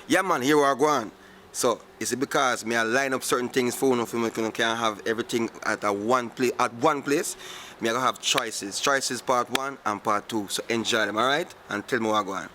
Yeah, man, here we are going. So, is it because me I line up certain things for you, me can have everything at one place? Me I gonna have choices. Choices part one and part two. So enjoy them, alright? And tell me what going.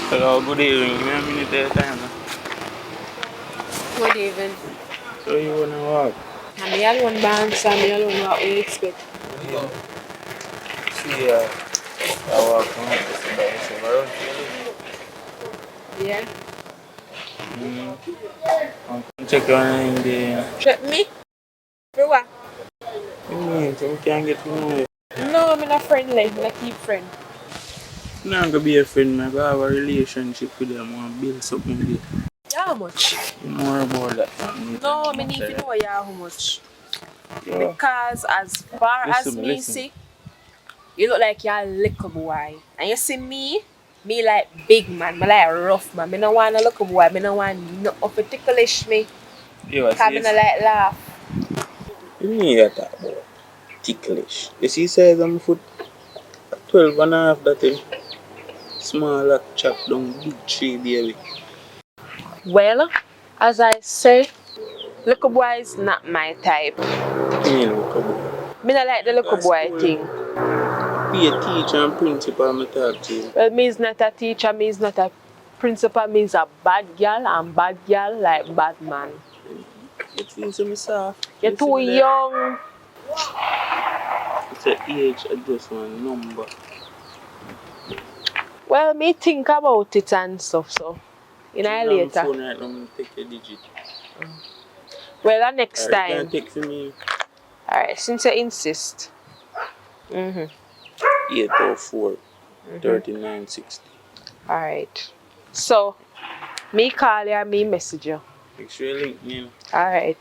Hello, good evening. Give me a minute at a time. Good evening. So you wanna walk? I'm alone, bounce. I'm alone. What we expect? Yeah. See, I walk from this to by myself around here. Yeah. I'm gonna check your name there. Check me? For what? You mean, so we can't get to know you. No, I'm not friendly. I'm not keep friend. I'm not gonna be a friend, man. I have a relationship with them. I want to build something with you. Yeah, how much? You know more about that, man. No, I need to know yeah, how much. Yeah. Because as far as Listen, me listen. see, you look like you're a little boy. And you see me like big man, me like rough man. Me no want a little boy. Me no want nothing to ticklish me. You Because me no like laugh. You mean you talk about ticklish? You see size of my foot? 12 and a half that thing. Small like chop down big tree, baby. Well, as I say, little boy is not my type. You mean look about? Me not like the little boy thing. Be a teacher and principal, me talk to you. Well, me is not a teacher, me is not a principal, me is a bad girl, and bad girl like bad man. You think so me soft? You're You see too me there? young. It's an age adjustment number. Well, me think about it and stuff, so. You know, I'm later. phone right now, me take your digit. Well, next Alright, time. you can text me. Alright, since you insist. 804 3960. Alright. So, me call you, me message you. Make sure you link me. Alright.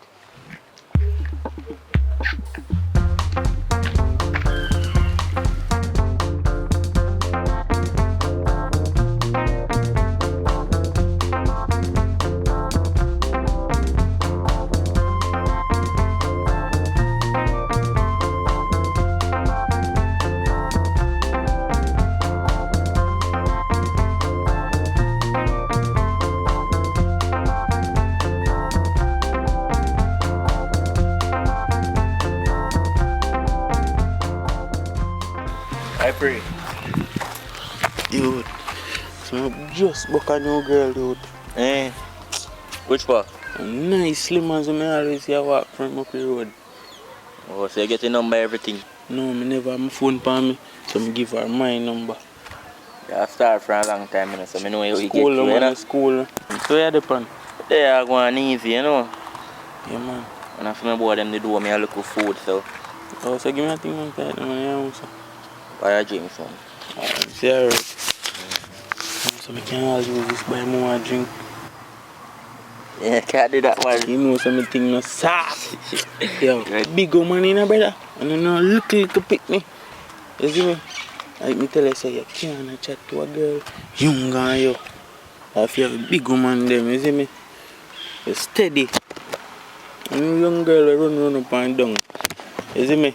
I pray. Dude, so I just book a new girl, dude. Eh? Which part? A nice slim as me always see her walk from up the road. Oh, so you get your number, everything. No, me never have my phone for me, so I give her my number. I start for a long time, you know, so I know you get School, you, man, you know? school. So you depend. They are going easy, you know? Yeah, man. And after my boy them, they do me a little food, so. Oh, so give me a thing man, pay them money, so. Buy a drink, son. See, alright. So I can't always use this buy more drink. Yeah, can't do that one. You know something no soft. Yo, big woman in a brother. And you know little pick me. You see me? Like me tell you say you can't chat to a girl younger than you. If you have a big woman them, you see me? You're steady. And a young girl will run up and down. You see me?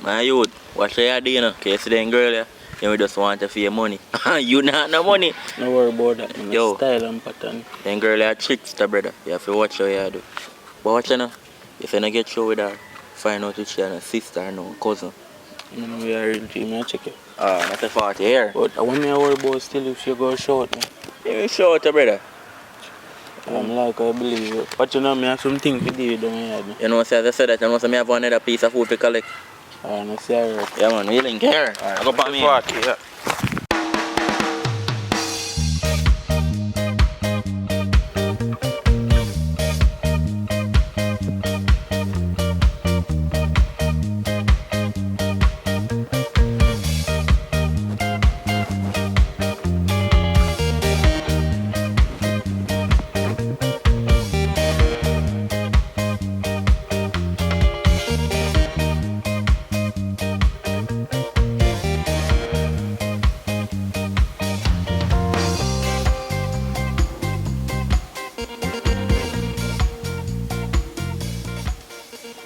My youth, what you do, you know? Cause you see them girl, yeah? You just want to feel money. You not no money. No worry about that. Man. Yo. Style and pattern. Them girl are trickster, brother. You have to watch how you do. But watch you know, if you don't get through with her, find out if she's a sister or no cousin. You know we are real team, I check it. Not a 40 here. But I want me to worry about still if you go short, man. You shout, brother. I'm like, I believe it. But you know, me have something to do down here. You know, say, as I said that, you know, say, me have another piece of food to collect. No, sir. Yeah, man, we link here. I go for me. Yeah.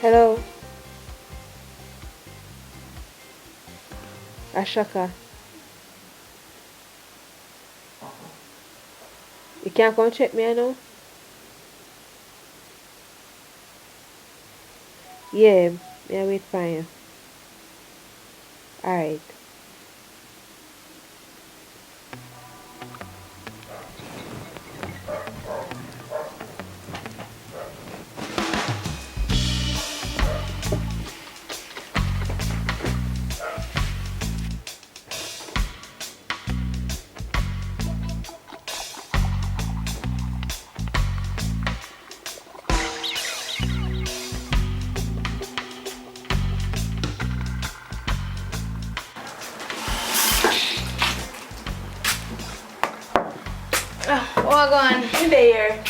Hello. Ashaka. You can't come check me now? Yeah, me I wait for you. Alright. What going? You there?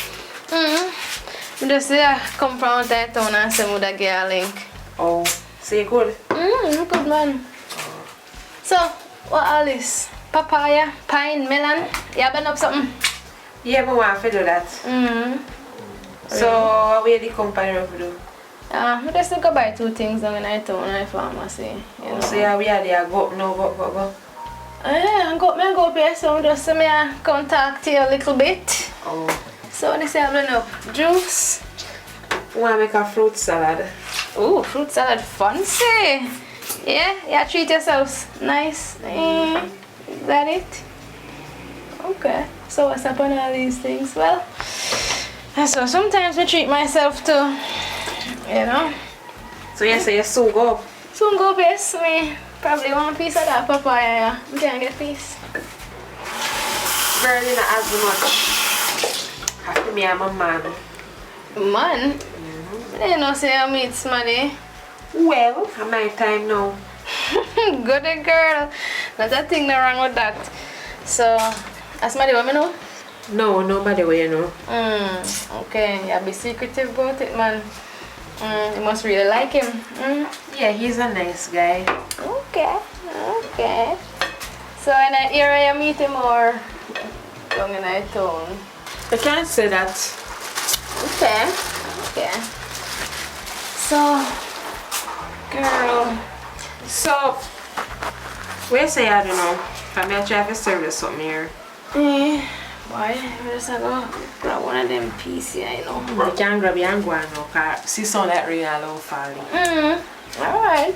I just come from that town and say would I get a link. Oh, so you good? Good man. So, what all this? Papaya, pine, melon? You been up something? Yeah, but I want to do that. So, what will the company of do? I just go buy 2 things down in that town and pharmacy. You know. So, yeah, we are there. Go up now, go. I go up here, so just say me contact you a little bit. Oh. So, this is blend up juice. I want to make a fruit salad. Ooh, fruit salad fancy. Yeah, treat yourselves. Nice. Is that it? Okay. So what's up on all these things? Well, so sometimes I treat myself too, you know. So you say you soon go up? Soon go piece. Me probably want a piece of that papaya. Yeah. I can't get a piece. Girl, you not as much. Have to me and my man. Man? I didn't know say I meet somebody. Well, at my time now. Good girl. Not a thing no wrong with that. So, as somebody want me know? No, nobody will you know. Okay, you be secretive about it, man. You must really like him. Yeah, he's a nice guy. Okay. So, in that area you meet him or down in that town? I can't say that. Okay. So, girl. So, where say I don't know? I'm going to try to service something here. Why? I just go grab one of them pieces, you know. You can grab your and go now, because see some that ring all over falling. Alright.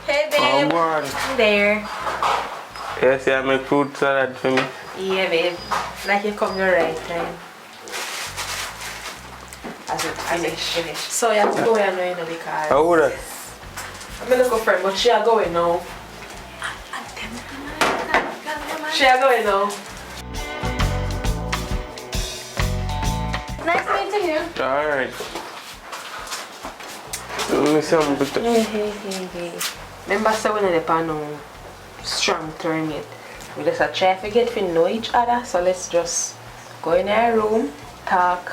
Hey babe. I'm There. Yes, you make fruit salad for me. Yeah babe. Like you come the right time. As it finish. So you have to go here now, you know, because How would I? I'm going to look for her, but she are going now. She are going now. Nice meeting you. Alright. Let me see something. Hey. Remember so when they pan no strong term yet. We just try to get to know each other. So let's just go in our room, talk,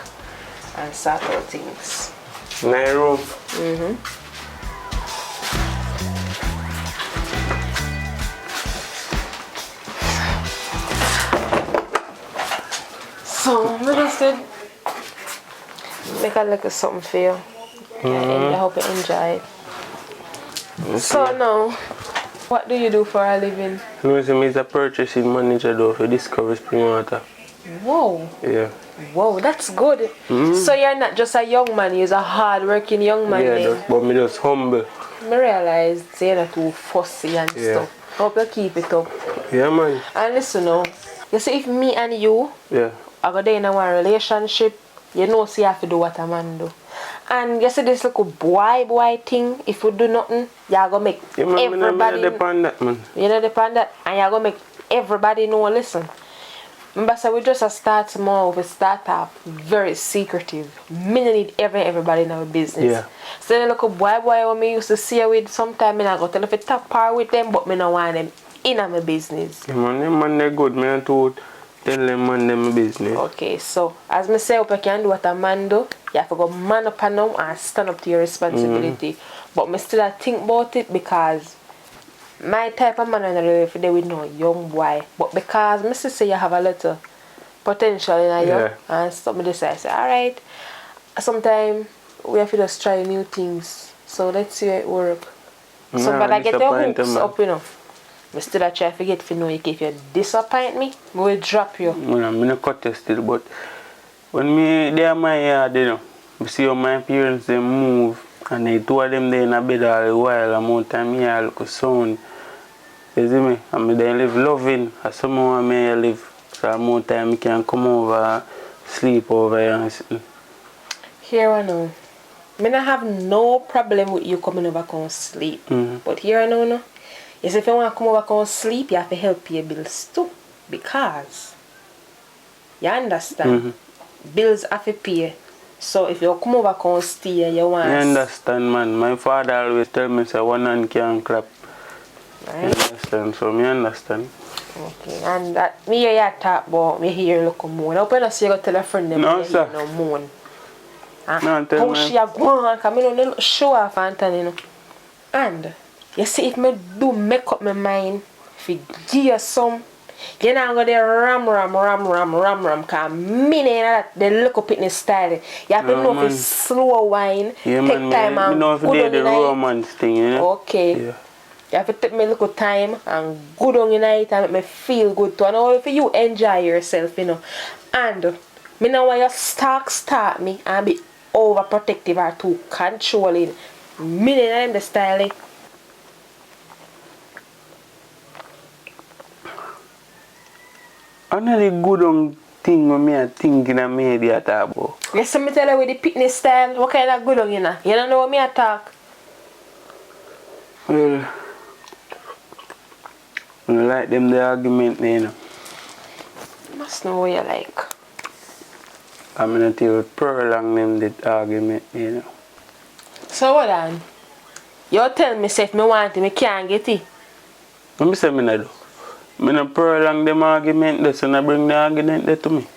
and sort out things. In my room? So we just did make a little something for you. And I hope you enjoy it. So now, what do you do for a living? No, I'm a purchasing manager though for Discovery Spring Water. Whoa. Yeah. Whoa, that's good. So you're not just a young man, you're a hard-working young man. Yeah, but me just humble. I realized you're not too fussy and stuff. Hope you keep it up. Yeah, man. And listen now, you see if me and you Yeah. are going in one relationship, you know see you have to do what a man do. And you see this little boy thing, if you do nothing, you're going to make Yeah, man, everybody... I depend that, man. You know depend that, and you're going to make everybody know, listen. Remember, so we just start small, we start off very secretive. Me no need everybody in our business. Yeah. So the little boy when me used to see you with, sometimes I go tell if I top par with them, but me no want them in my business. Yeah, man, them man they good, man. To tell them man them business. Okay, so as me say, if you can do what a man do, you have to go man up and down and stand up to your responsibility. But me still think about it because my type of man I don't live there with no young boy. But because me say you have a little potential in you, and stuff, me decide, I say, alright, sometimes we have to just try new things. So let's see how it work. Somebody I get your hooks up, you know. I still try to forget if you know if you disappoint me, I will drop you. I'm not cut you still, but when me they are my yard, you know, I see how my parents they move and they two of them they in a bed all a while, amount of time here I look sound. You see me? And me they live loving, and somehow I may live. So amount of time I can come over, sleep over here and sit. Here I know. I don't have no problem with you coming over and sleep. But here I know, no. Yes, if you want to come over and sleep, you have to help your bills too. Because, you understand, bills have to pay. So if you come over and stay, you want... I understand, man. My father always tell me, say, one hand can't clap. Right? I understand, so me understand. Okay, and that, me hear you talk about, me hear you look moan. I hope you don't see you go tell a friend them no, you sir. hear no moan. No, tell how me. she a gone, because I don't show off Anthony, you know. And, you see, if me do make up my mind, if you give you some, you know I'm going to ram, because me know that the look up in the style. You have to know if it's slow wine, yeah, take man, time and know if good they on the the night. romance thing, you know? Okay. Yeah. You have to take me a little time and good on the night and make me feel good too. And all if you enjoy yourself, you know. And, me know why you start me and be overprotective or too controlling. Me know I'm the style. Eh? Another good on thing when me thinking I made you talk about. Yes, so me tell you with the picnic style, what kind of good on you know? You don't know what me I talk? Well, I like them the argument, you know. You must know what you like. I'm gonna tell prolong them the argument, you know. So what on? You tell me if me want it, me can't get it. Let me say me not do. Me not prolong them argument, that's when I bring the argument there to me.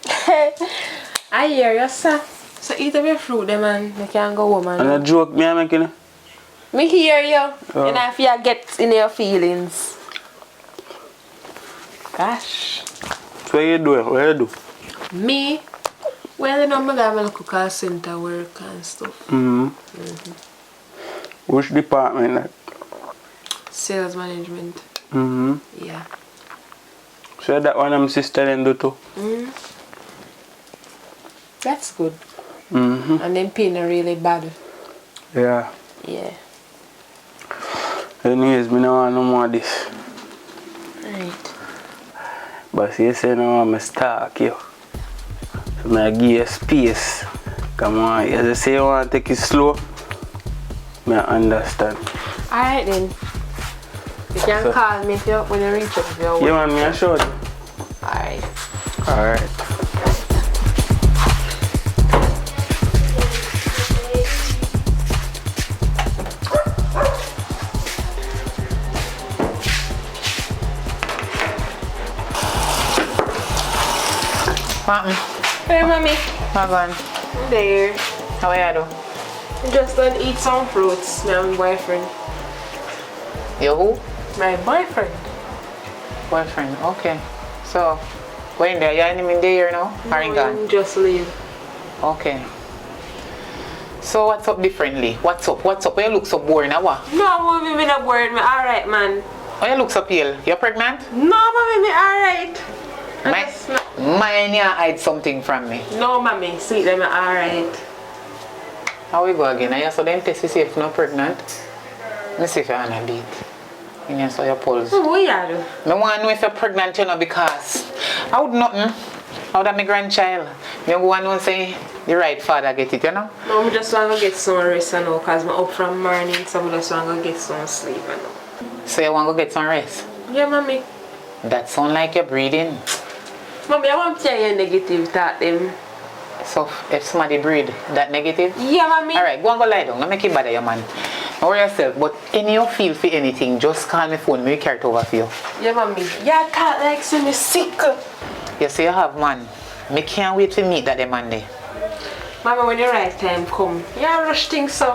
I hear you, sir. So eat up your fruit, them and you can go home and... And a joke me I making it. Me hear you. You know if you get in your feelings. Gosh. So what you do? What you do? Me? Well, you know, I got my little call center work and stuff. Which department that? Sales management. Yeah. So that one I'm sister then do too? That's good. And then pain are really bad. Yeah. Yeah. Anyways, me no want no more of this. Right. But you say no I'm a stalk you. So I give you space. Come on, as I say you want to take it slow. I understand. Alright then. You can So- call me if you when you reach up if you're You want me to show you? Alright. Alright. What? Hey mommy. How on? I'm there. How are you do? I'm just going to eat some fruits, my boyfriend. You who? My boyfriend. Boyfriend. Okay. So, when there? You ain't even there now? Are you gone? I'm just leave. Okay. So what's up differently? What's up? What's up? Why you look so boring now? What? No, mommy, me not worried. Me alright, man. Why you look so pale? You're pregnant? No, mommy, me alright. Mine you hide something from me. No, mommy, sweet, them alright. How we go again? I saw them test to see if you're not pregnant. Let me see if you're on a beat. You saw your pulse. What you do? I want to know if you're pregnant, you know, because I would nothing. Out of my grandchild. I want to say the right father get it, you know? No, I just want to get some rest now because I'm up from morning, so I just want to get some sleep now. So you want to get some rest? Yeah, mommy. That sound like you're breathing. Mommy, I want to tell you negative thought them. So if somebody breathe that negative? Yeah, mommy. Alright, go and go lie down. Don't make it bother you, man. Don't worry yourself. But any you feel for anything, just call me phone. Me carry it over for you. Yeah, mommy. Yeah, I can't like see me sick. You see you have, man. Me can't wait to meet that man there. Mama, when the right time come, yeah, rush things so.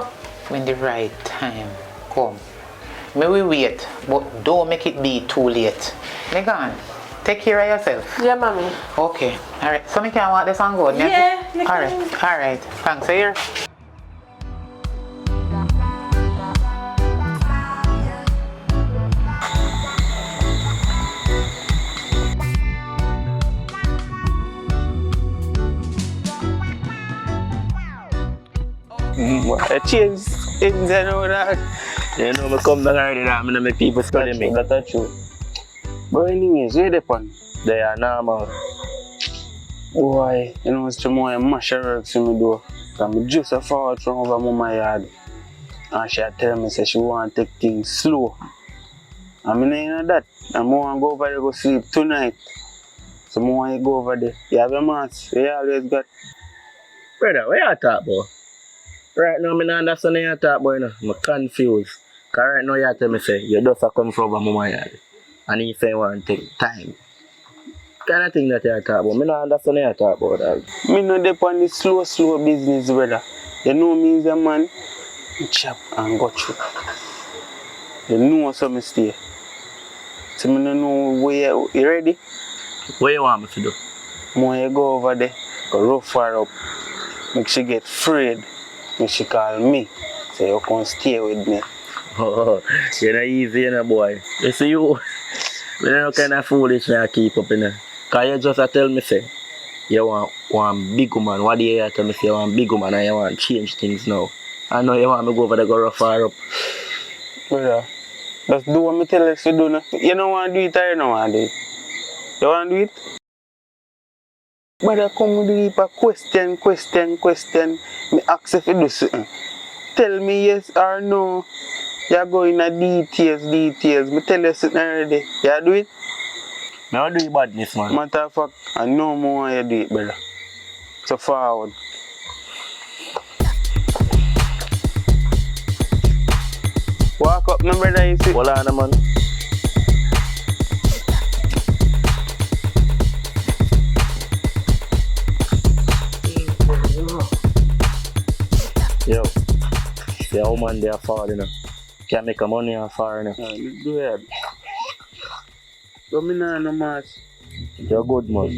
When the right time come. May we wait, but don't make it be too late. Me gone. Take care of yourself. Yeah, mommy. Okay. Alright. So me can walk this on good, Yeah. Alright. Thanks. See you. I change things and all that. You know, I come back already that, I make people study me. That's true. But anyways, where they pan? They are normal. Boy, you know, it's tomorrow mash work to me do. I'm just a forward from over my yard. And she tell me say she want to take things slow. I mean, you know that. I'm going to go over there go sleep tonight. So I want to go over there. You have a mask. You always got. Brother, what you talk about? Right now, I don't understand what you talk about. You know? I'm confused. Because right now, you tell me say, you just come from over my yard. And if you want to take time. Kind of thing that you talk about. I don't understand what you talk about. That. Me no dep on the slow business, brother. You know me as a man, chop and go through. You know so me stay. So me no know where you ready? What you want me to do? When you go over there, go rough her up. Make she get afraid. Make she call me. Say you can stay with me. Oh, you're not easy, you know, boy. You see you, you know kind of foolish I keep up in there. Because you just tell me, say, you want big woman. What do you tell me, say you want big woman and you want to change things now? I know you want me go over there, go rough her up. Brother, just do what me tell you to do. No? You don't want to do it or you don't want to do it? You want to do it? Brother, come with the question. Me ask if you do something. Tell me yes or no. You go in the details. Me tell you something already. You do it? I don't do it badness, man. Matter of fact, I know more you do it, brother. So forward. Walk up, no brother, you see? Hold on, man. Yo, the woman they are far, you know. Can't make a money on far, you know. Do it. But me nah no mask. You're good, man.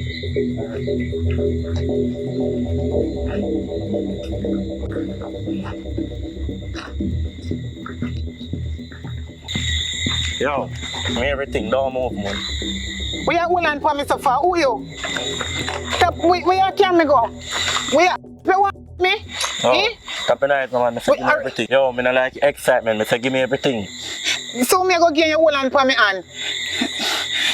Yo, me everything don't move, man. We are holding for me so far. Who you? Stop. Where can me go? Where? You want me? Oh, Eh? stop the night, man. Me say give me everything. Yo, me not like excitement. Me say give me everything. So me go give you holding for me hand.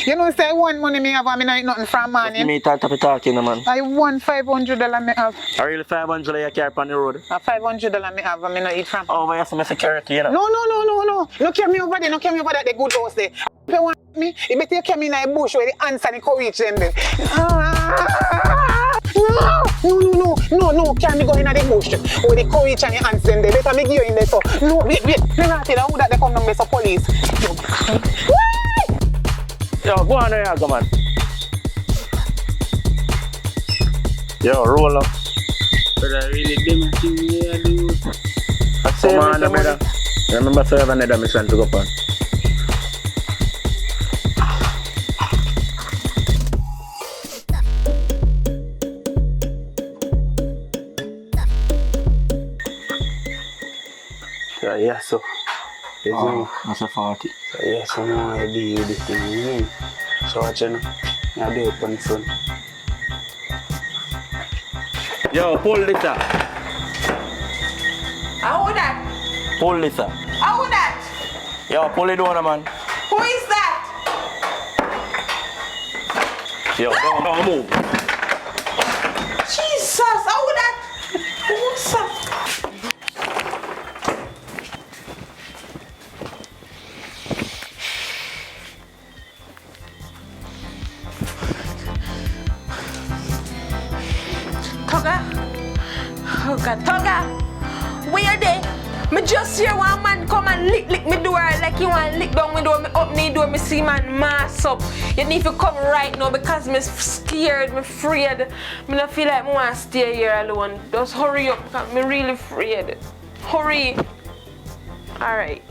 You know, say one money me have and me not eat nothing from Give morning. me talking, man. I won $500 me have. I really $500 you carry on the road. $500 me have and me not eat from. Oh, but you have some security, you know. No. Look at me over there. Look at me over there. The good house there. If you want me, you better you come in the bush where the ants and the courage them there. No. Can't me go in the bush where the courage and the ants them there. Better me give you in there so. No, wait. Me not tell you who that they come down there so police. Yo, go on there, come on. Yo, roll up. But I really didn't think you do. Come on, brother. Remember, so I have another mission to go on. Yeah, so. That's a 40. Yeah, so now I deal with this thing. So watch it now. I do it on the front. Yo, pull this up. How that? Pull this up. How that? Yo, pull it down, man. Yo, don't move. Jesus, how would that? What's up? Toga? Oh God, Toga! Where you there? Me just hear one man come and lick me door like you want lick down my door. Me open the door, me see man mass up. You need to come right now because me scared, me afraid. Me not feel like me want to stay here alone. Just hurry up because me really afraid. Hurry. Alright.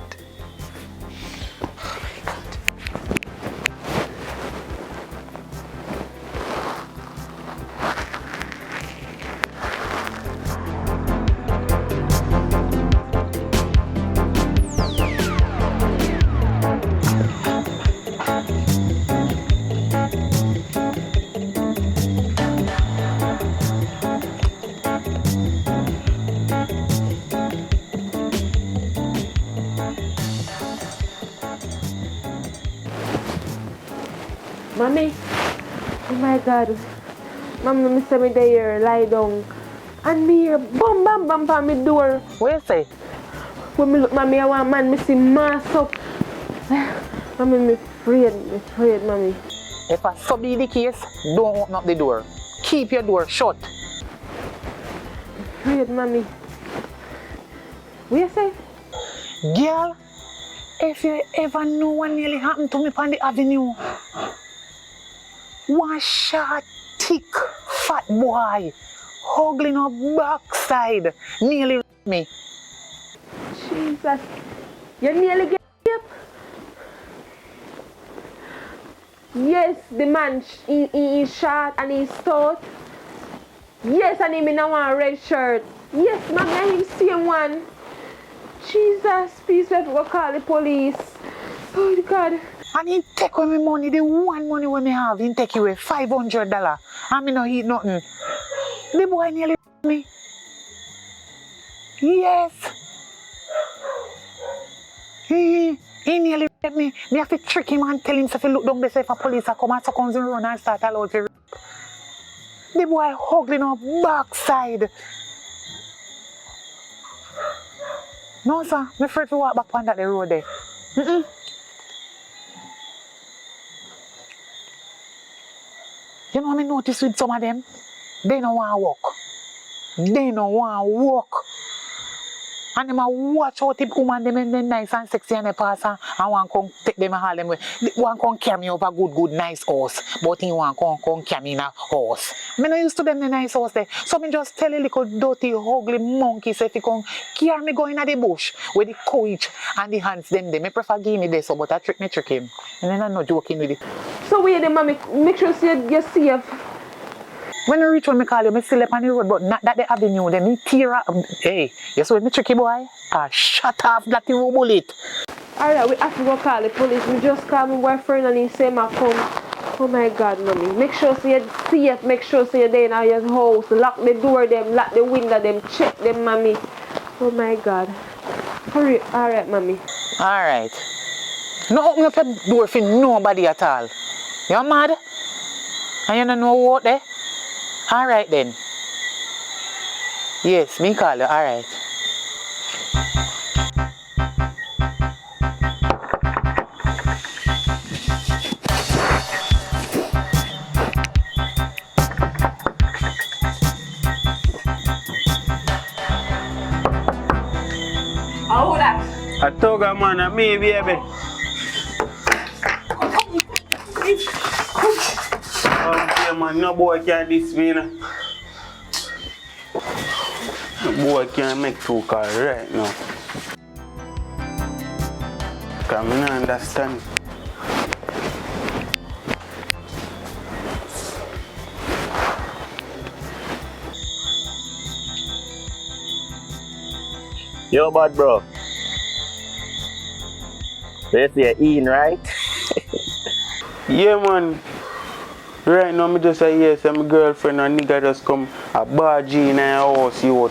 Mommy, oh my God, Mommy, me say me there, lie down, and me hear bam bam bam on my door. What you say? When me look, Mommy, I want man, me see mass up. Mommy, me afraid, Mommy. If I so be the case, don't open up the door. Keep your door shut. Afraid, Mommy. What you say? Girl, if you ever know what nearly happened to me on the avenue, one short, thick, fat boy, hugging up backside, nearly raped me. Jesus, you nearly get up. Yes, the man, he is short and he's stout. Yes, and him in a red shirt. Yes, Mommy, I him same one. Jesus, please, we have to go call the police. Oh, God. And he take away my money, the one money we me have, he take away $500. And me no eat nothing. The boy nearly raped me. Yes. He nearly raped me. Me have to trick him and tell him if he look down there, if a police are come and so comes and run and start allowed to rape. The boy hugging up backside. No, sir. I'm afraid to walk back on that road there. You know what I notice with some of them? They don't want to walk. They don't want to walk. And they watch out if woman them and nice and sexy and they pass and want to come take them and haul them away. They want to come carry me over a good, nice house. But he want to come carry me in a house. I not used to them in the nice house there. So I just tell a little dirty, ugly monkey say if he come carry me going in the bush with the courage and the hands them there. I prefer give me this, so but I trick him. And then I'm not joking with it. So wait there, Mommy, make sure you're safe. When I reach when I call you, I still up on the road, but not that the avenue, then me tear up. Hey, you saw me tricky boy? Shut off that bullet. Alright, we have to go call the police. We just call my boyfriend and he say ma come. Oh my God, Mommy. Make sure you're safe, make sure you're there in your house. Lock the door them, lock the window them, check them, Mommy. Oh my God. Hurry, alright, Mommy. Alright. No open up your door for nobody at all. You mad? And you don't know what there? Alright then. Yes, me call you, alright. Oh, that. I told her, man, and me, baby. Okay, man, no boy can this me, no. No boy can make two calls right now. Because I don't understand. Yo, bad bro. Let's say Ian, right? Yeah, man. Right now, I just say yes, my girlfriend and nigga just come a barge in our house, you.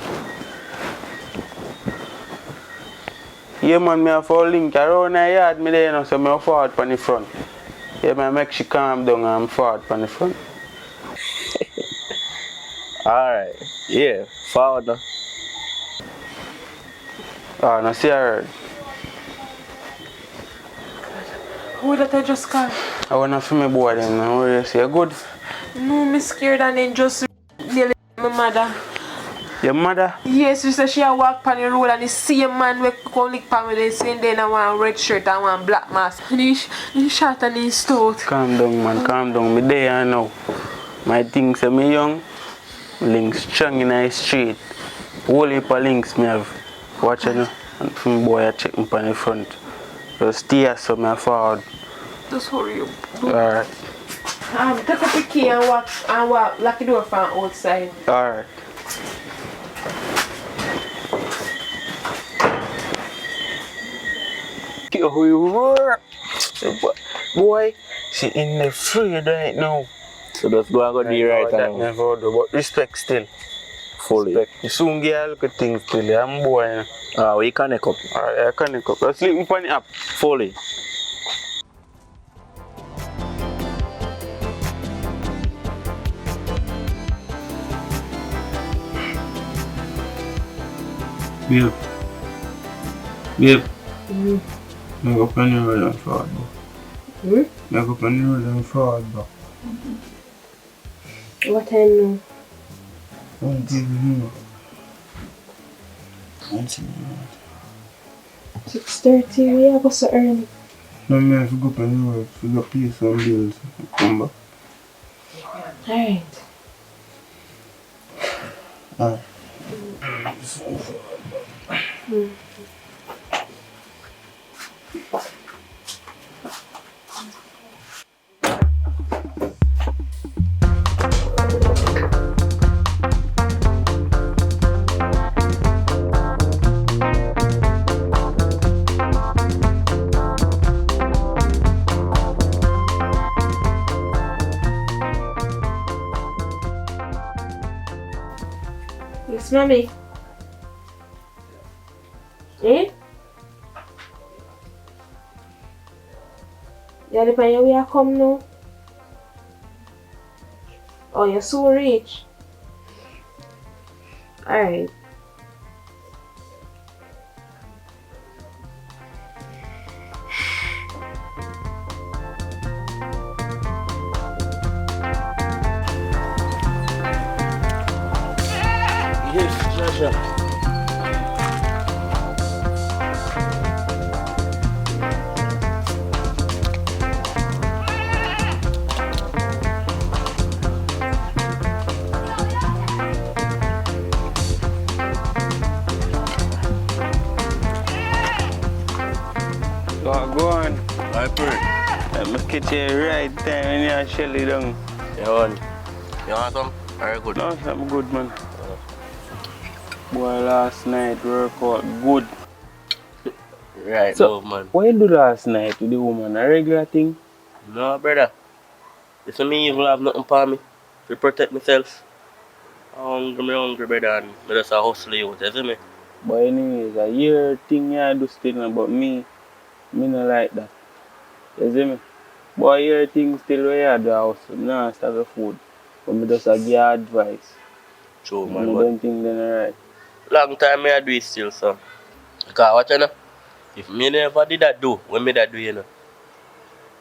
Yeah, man, I have a link around the yard, me there, so I forward on the front. Yeah, man, make she calm down and forward from the front. Alright. Yeah, forward now. Oh, no, see her. Who that I just call? I want to feel my boy then. What do you say? Good? No, me scared and then just nearly my mother. Your mother? Yes, she said she a walk on the road and the same man we come lick pan with the same day and one red shirt and one black mask. And he shot and he stout. Calm down, man, calm down. Me there now. My things say me young. Links strong in the street. Whole heap of links me have. Watch it now. And from boy I check me on the front. Just stay here so me forward. Just hurry up. Alright. Take up the key and walk lock the door from outside. Alright. Boy, she in the free right now. So just go and go do right that now. never do, but respect still. Fully. Respect. You soon get a look at things still. I'm boy. We connect up. Alright, I can't cook. Let's sleep on the app. Fully. Babe. Babe. I go up on the road and forward back. I go up on the road and forward back. What time now? Don't even know. 6:30, we have so early. No, man, if you go up on the road, if you go pay some bills, come back. Alright. Alright. Yes, mommy. Eh? Yeah, the pan we are come now. Oh, you're so rich. Alright. Yes, Joshua. Go on. I pray. Let me get you right time when you're shelly down. You want some? Very good. No, something good, man. Boy, last night workout good. Right, So, man. what you do last night with the woman? A regular thing? No, brother. It's me even have nothing for me to protect myself. I'm hungry, brother, and I just a hustle you, you see me? But anyways, a year thing you do still about me not like that. You see me? But a year thing still where you do house, nah, start the food. But me just give you advice. True, I man. don't think they're right. Long time I do it still, so. Because what you know? If me never did that do, when me that do, you know,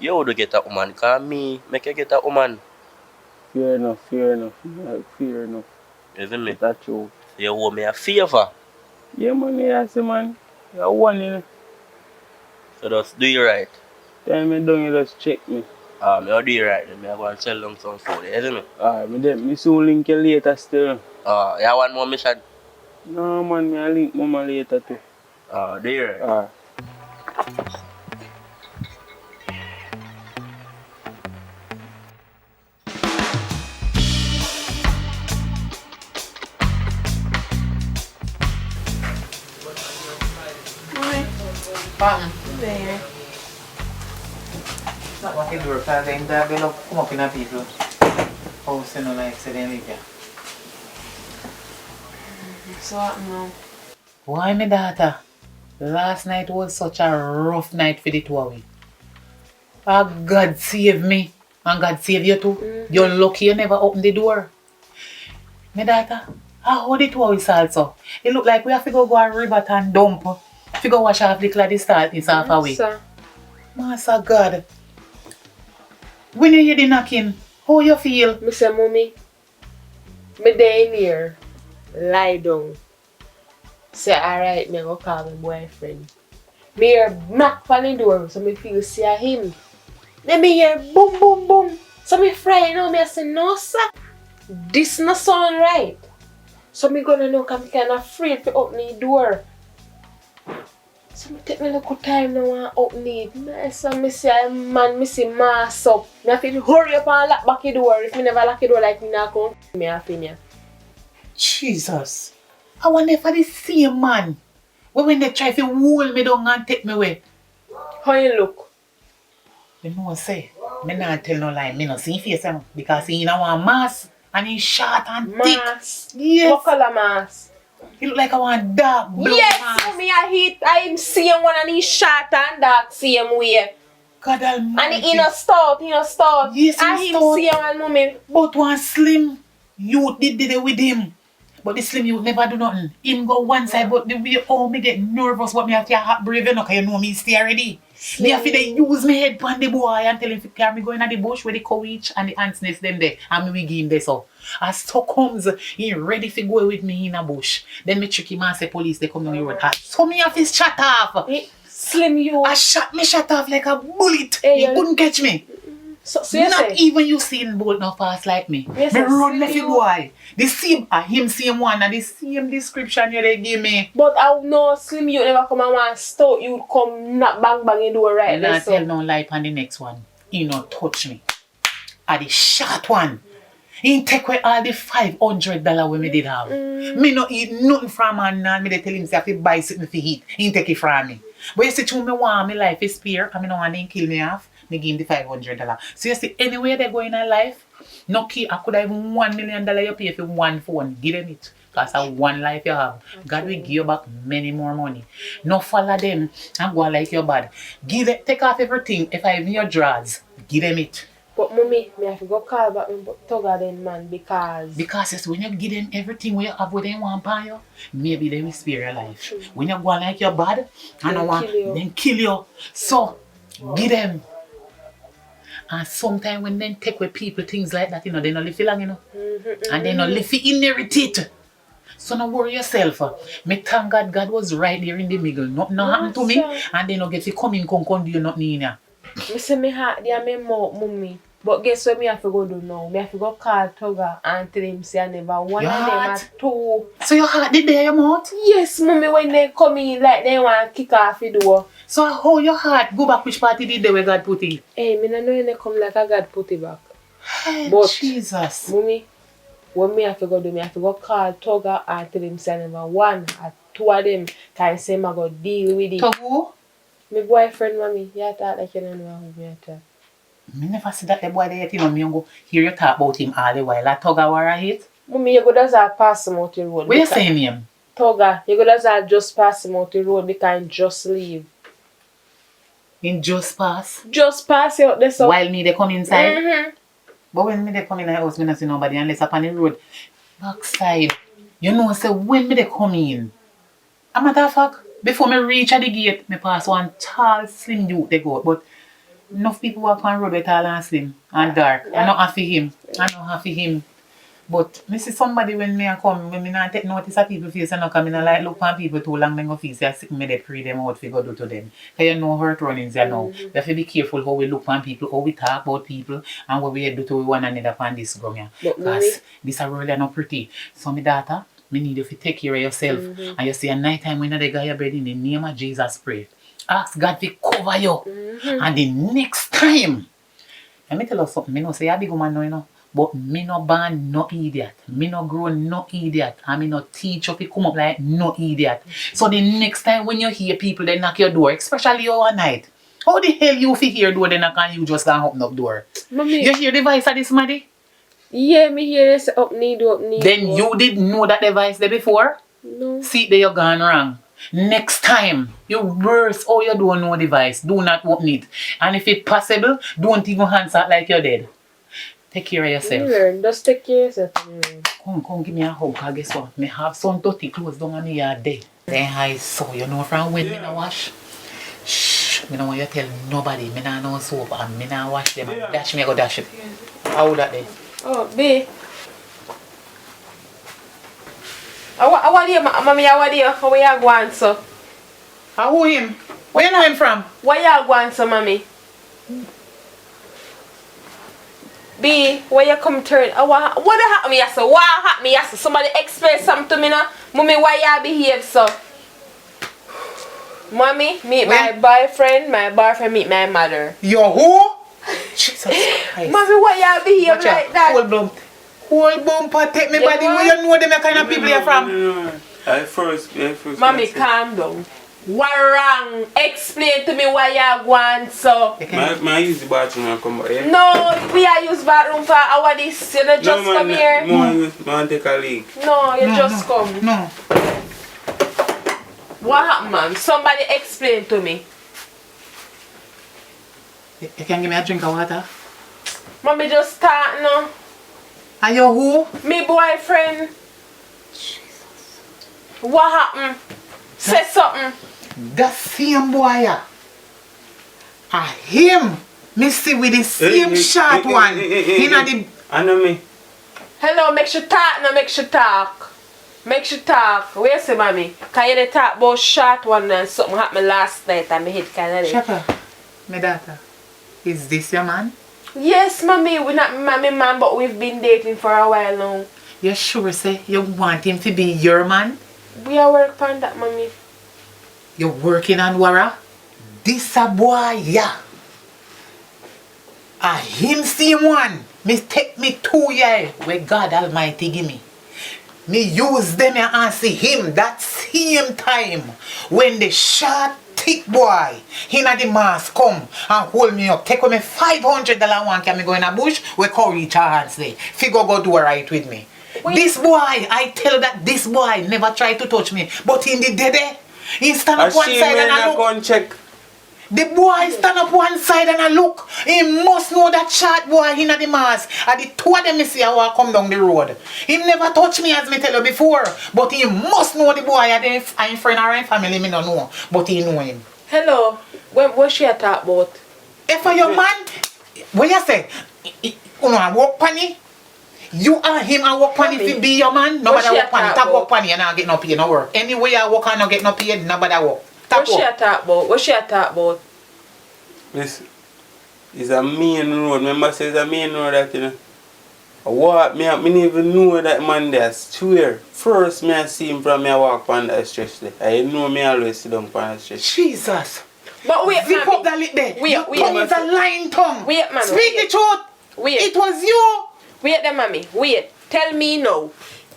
you would get a woman. Because me, make you get a woman. Fair enough. You see me? That's true. You owe me a favor. Yeah, man, yes, man. You're one, you know. So just do it right. Tell me down, you just check me. I'll do it right. Then I go and sell them some food. You see me? Alright, me soon link you later still. You have one more mission? No, man, I link mama later too. Do it right. Alright. There. Not what you do, because they develop come up in a people. House, you know, like, say they live here. So what now? Why, my daughter? Last night was such a rough night for the two of we. God save me. And God save you too. You're lucky you never opened the door. My daughter, I hold it twice also. It look like we have to go a river and dump. If you go wash off the clothes, start this half away. Sir. Master God. When you hear the knocking, how you feel? Me say, mommy, me day in here, lie down. Say, alright, me go call my boyfriend. Me hear knock on the door, so me feel see him. Then me hear boom, boom, boom. So me frightened now, me I say, no sir, this no sound right. So me gonna know, cause me kinda afraid to open the door. So me take me little time now and open it. So me say, man, me see mass up. Me have to hurry up and lock back the door. If me never lock the door like me now come, me have to. Jesus. I wonder if I the same man. When they try to hold me down and take me away. How you look? You know what I say? Me not tell no lie. Me not see face him because he in a one mask and he short and thick. Mask? Yes. What color mask? He look like I want dark blue Yes, mask. me I am seeing one and he short and dark same way. God almighty. And he in a stout. Yes, and he him stout. see one mommy. But one slim youth did it with him. But the slim youth never do nothing. Him go one side, but the way how me get nervous, but me have to heart brave enough, because you know me stay already. Me have to dey use me head pan the boy and tell him to carry me going at the bush where the cow each and the ants nest them there. And me we give him this so. As so comes, he ready to go with me in a bush. Then me trick him and say police they come down the road. So me have his shut off. Slim you. I shot off like a bullet. Hey, He couldn't catch me. So you Not say? even you seen bolt no fast like me. Yes, Me I run see left the you. boy. The same, him same one and the same description you they give me. But I know Slim you never come and want stout you come not bang bang the door right And there. I So. tell no lie on the next one. He not touch me. At the short one. He take away all the $500 we me did have. Me no eat nothing from him and me they tell him say I have to buy something for eat. He take it from me. But you see true me want my life is spare and me no want him kill me off. Me give him the $500. So you see anywhere they go in our life, no key I could have even $1 million you pay for one phone. Give them it. Because that's one life you have. God will give you back many more money. No follow them and go like you're bad. Take off everything. If I have in your drawers, give them it. But mommy, me have to go call back me Tugger then man because Yes, when you give them everything what you have what they want upon you, maybe they will spare your life. When you go like you're bad, then kill you. So, give them. And sometimes when they take away people things like that, you know, they don't live for long, you know. And they don't live for inherit it. So don't worry yourself. Me thank God God was right there in the middle. Nothing happened to me. And they don't get to come in, come do nothing in here. me say me heart there me mouth mommy. But guess what me have to go do now? Me have to go call Tugger and tell him say I never one Your of them heart? are two. So your heart did there your mouth? Yes, mommy, when they come in like they want to kick off the door. So how your heart go back which party did they where God put it? Hey, me no know when they come like a God put it back. Hey, But- Jesus. Mommy, what me have to go do? Me have to go call Tugger and tell him say I never one or two of them can say I go deal with it. To who? My boyfriend, mommy, you talk like you don't know who me talk. Me never see that the boy there, you know, me go hear you talk about him all the while. That Tugger war I hate. Mommy, you go just pass him out the road. What you because- saying him? Tugger, you go just pass him out the road because he just leave. In just pass. Just pass you out there so. While me they come inside. Mm-hmm. But when me they come in the house, me not see nobody unless up on the road. Backside. You know, say when me they come in. A matter of fact, before me reach at the gate, me pass one tall, slim youth they go. But enough people walk on the road with tall and slim and dark. I not happy him. But me see somebody when me a come, when me not take notice of people face and not come in and like look on people too long, then go face I sit me they pray them out for go do to them. Cause you know hurt runnings you know. We have to be careful how we look on people, how we talk about people and what we do to one another on this ground here. But Cause this a really not pretty. So my daughter, me need you to take care of yourself. And you see a night time when they got your bed in the name of Jesus pray. Ask God to cover you. And the next time, let me tell you something, me know say a big woman now, you know. But me no born no idiot. Me no grow no idiot. And me no teach you to come up like no idiot. So the next time when you hear people they knock your door, especially you at night, how the hell you fi hear door they knock and you just can't open up door? Mommy, You hear the voice of this somebody? yeah, me hear this up need. Then you didn't know that device there before? No. See there you gone wrong. Next time, you worse or you don't know device, do not open it. And if it's possible, don't even answer it like you're dead. Take care of yourself. Learn, just take care of yourself. Come give me a hug, cause guess what? Me have some dirty clothes down on me yard there. Then I saw, you know from when me no wash? Shh, me no want you tell nobody, me no know soap and me no wash them and dash me, I go dash it. How that there? Oh, B. I want you, mommy, I want you. How you going, so? Who him? Where you know him from? Where you going, so, mommy? B, where you come turn? What happened, yes, sir? What happened, yes, sir? Somebody explain something to me now. Mommy, why you behave so? Mommy, meet my boyfriend meet my mother. Your who? Jesus Christ. Mommy, why you behave like that? Whole bumper take me body. Where you know them kind of people you're from? No. I first. Mommy, calm down. What wrong? Explain to me why you going so. I use the bathroom and come back, yeah? No, we are use bathroom for our this. You know, just come here. No, take a leak. No, you just come. No. What happened, ma'am? Somebody explain to me. You can give me a drink of water? Mommy, just start now. Are you who? Me boyfriend. Jesus. What happened? Say something. The same boy. Him. Me see with the same short one. I know me. Hello, make sure talk now, make sure talk. Make sure talk. Where you say, mommy? Can you talk about short one and something happened last night and my head kind of Shut up. My daughter. Is this your man? Yes, mommy. We're not mommy man, but we've been dating for a while now. You sure say you want him to be your man? We are working on that, mommy. You're working on Wara? This a boy, yeah. Him same one. Me take me 2 years where God Almighty give me. Me use them and see him that same time when the short thick boy in the mask come and hold me up. Take with me $500 one can me go in a bush where courage hands there. Figure go do right with me. Wait. This boy, I tell you that this boy never try to touch me. But in the day, he stand up one side and I look. Check. The boy stand up one side and I look. He must know that short boy in the mask. And the two of them see how I come down the road. He never touch me as me tell you before. But he must know the boy. I'm friend or family, me don't know. But he know him. Hello. What she talk about? If for your man, what you say? You know, I walk panny. You and him and work panny if you be your man. Nobody work panny. Tap work panny and I get no pay, no work. Anyway I work and I get no pay, nobody work. What she talk about? What she talk about? Listen, it's a main road. Remember, say it's a main road that, you know. What? Me didn't even know that man there. Swear. First, me I see him from me I walk on that stretch there. I know me always sit down on that stretch. Jesus. But wait, zip mommy. up that lip there. Wait, your tongue is a lying tongue. Wait, man. Speak the truth. Wait. It was you. Wait there, mommy. Wait. Tell me now.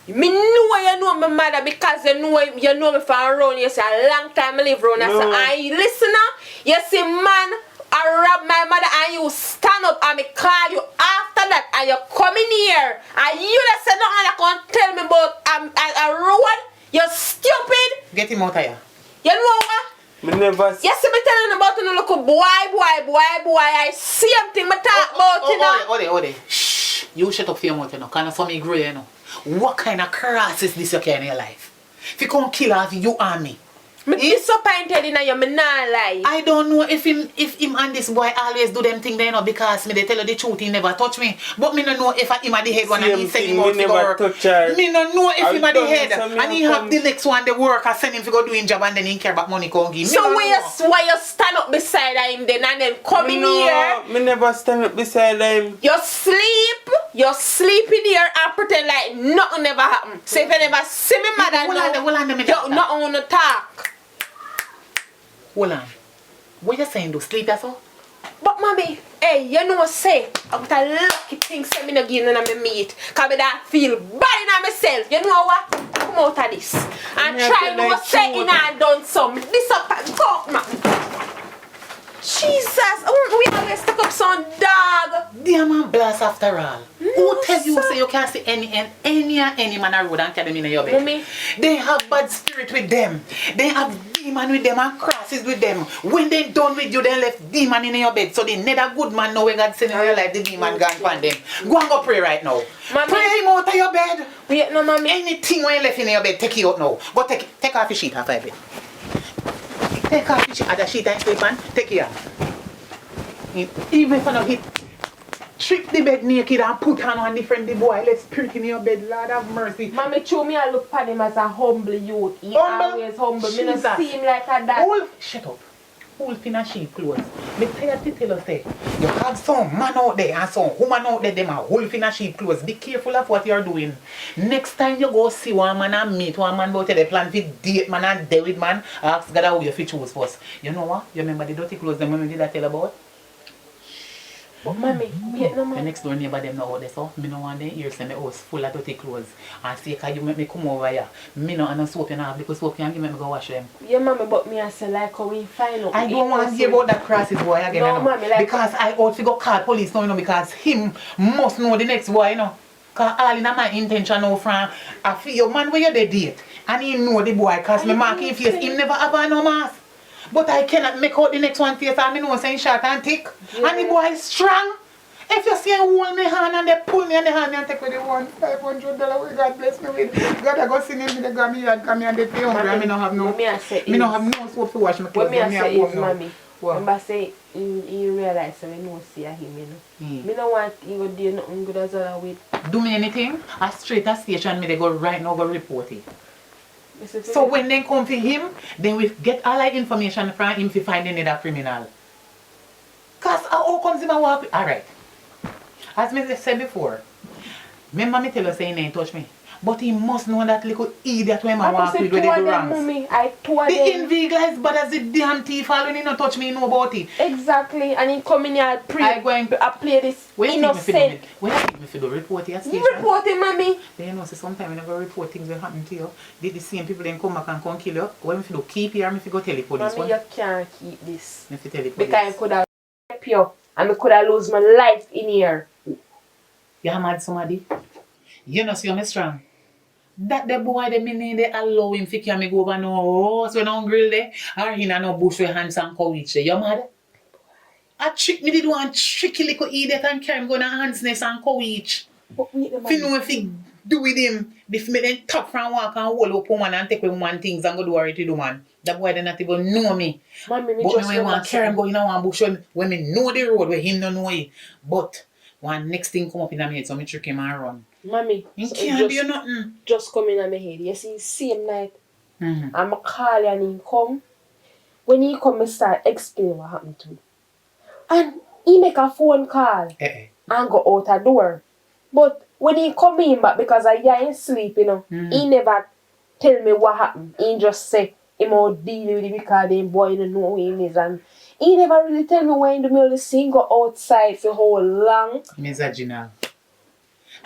Me know my mother because you know me from around. You say a long time I live around. No. So I listener. You say man, I rob my mother and you stand up and me call you after that and you come in here and you just say nothing and can't tell me about a road. You're stupid. Get him out of here. You know what? Me never. Yes, me telling you about you look boy. I see something me talk about you know. Ode. Shh. You shut up for your mouth, you know. Kind of for me grey, you know. What kind of cross is this you can in your life? If you can't kill off you and me. Me disappointed in you, me not lie. I don't know if him and this boy always do them thing there, you know, because me they tell you the truth, he never touch me. But me don't know if him at the head one and he send him out to work. Me don't know if him at the head and he have the next one the work and send him to go doing job and then he care about money can't give. So why you stand up beside him then and then come in here? Me never stand up beside him. You sleep in here and pretend like nothing never happened. So if you never see me mother you not want to talk. Hold on. What you saying, do sleep as well? But mommy, hey, you know what say? I'm with a lucky thing say me no give none of me meat. Cause me that feel bad in myself. You know what? Come out of this. And try to say in and done some. This up and talk, man. Jesus, we always stuck up some dog. Dear man blast after all. No. Who tell you say you can't see any man a road and carry them in your bed? Mommy. They have bad spirit with them. They have demon with them and crosses with them. When they done with you, they left demon in your bed. So they need a good man now when God send in your life, the demon gone from them. Go and go pray right now. Mommy. Pray him out of your bed. Wait, no, mommy. Anything when you left in your bed, take it out now. Go take off your sheet off your bed. Take off your sheet, other sheet and sleep on, take it off. Even if I don't hit, strip the bed naked and put on different the boy. Let's spirit in your bed, Lord have mercy. Mommy, show me I look upon him as a humble youth. He Humble? always humble. Me Jesus. don't see him like a dad. Shut up. Wolf in a sheep clothes. Me tired to tell you, say, you have some man out there and some woman out there, them are wolf in a sheep clothes. Be careful of what you're doing. Next time you go see one man and meet one man, but they plan to date man and date with man, ask God how you fit choose first. You know what? You remember the dirty clothes them when we did I tell about? But mommy, wait, no, The mommy. next door neighbor them know out there, so me no want them ears and the house full of dirty clothes. And say, cause you make me come over here. Me no and soap you know, because soap you and give me go wash them. Yeah, mommy, but me I say like how we find out. I don't want to hear about that crosses boy again. No, you know, mommy, like- because I ought to go call police now, you know, because him must know the next boy, you know. Because all in my intention now from I feel your man where you dey date. And he know the boy, because me mark him face, him never have no mask. But I cannot make out the next one face and me know saying short and thick. Yeah. And the boy is strong. If you see him hold me hand and they pull me in the hand and take with the $1,500 where God bless me with. God I go see me in the grammy yard, come here and they pay hungry and me no have no. What me I say Me no is- have no soap to wash my clothes. What me I Me say have is, no. mommy, What? remember say, you realize that we know see him, you know. Me no want you go do nothing good as well with. Do me anything, a straight a station me they go right now go report it. Mr. So when they come for him, then we get all the information from him to find any other criminal. Cause how comes him a walk with? Alright. As me said before, remember me tell you saying he ain't touch me. But he must know that little idiot when I walk with where they do wrongs. mommy, I told The them. invigila is bad as the damn thief all when he not touch me, he know about it. Exactly, and he come in here and pray. I going- I play this When you think me innocent. when you think me fi do report here at You station? report him, mommy. Then you know, so sometimes when you go report things will happen to you, the same people then come back and come kill you. What if you do keep here, if you go tell the police? Mommy, you can't keep this. If you tell the police. Because I could have raped you and I could have lose my life in here. You mad somebody? You know, see me strong. That the boy, the minute they allow him to carry me go over no house when I'm grill there, or he no bush with hands and courage there. You mad? I trick me did one tricky little idiot and carry him go to hands nest and courage. But wait, If you know if he do with him, if me then top from walk and hold up woman and take away woman things and go do what to do man. That boy they not even know me. Mommy, me But just me when want carry him go in a one bush when me know the road where him don't know it. But one next thing come up in a minute, so me trick him and run. Mommy, He so can't do nothing. just come in on my head. You see, same night, Mm-hmm. I'm call and he come. When he come, I start explain what happened to me. And he make a phone call and go out a door. But when he come in back, because I ain't sleep, you know, he never tell me what happened. He just say, him out dealing with it because them boy don't know who he is. And he never really tell me why in the middle of the scene go outside for how long. Misogynal.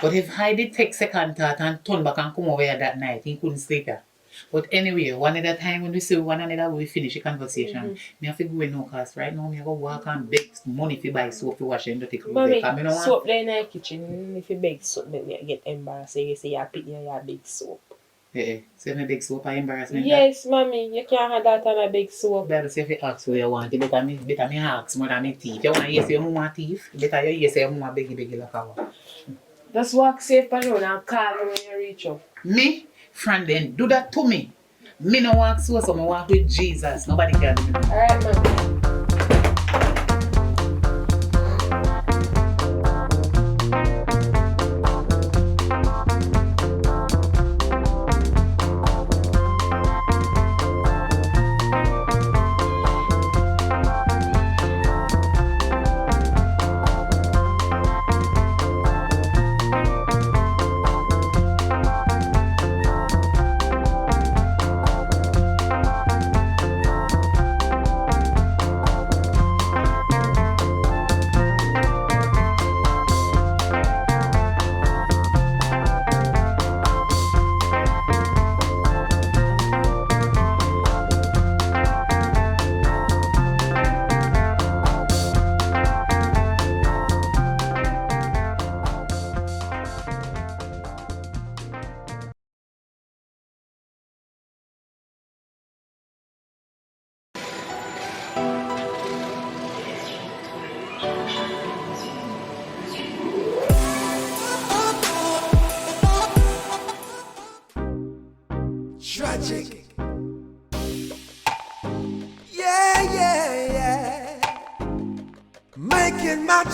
But if I did take second thought and turn back and come over here that night, he couldn't sleep here. But anyway, one at a time when we see one another, we finish the conversation. Me have to go in no cost. Right now, me go walk and beg money to buy soap to wash and dirty clothes. Mommy, Because me no want- soap there in the kitchen. If you beg soap, then you get embarrassed. You say you pick your big soap. So if I beg soap, I embarrass me. Yes, mommy, you can't have that on a big soap. Better say if you ask what you want, you better me ask more than me teeth. You want to hear say your mama teeth, better you hear say your mama beg like a. Just walk safe around and call me when you reach up. Me, friend, then do that to me. Me no walk so me walk with Jesus. Nobody can do me. Alright, mommy.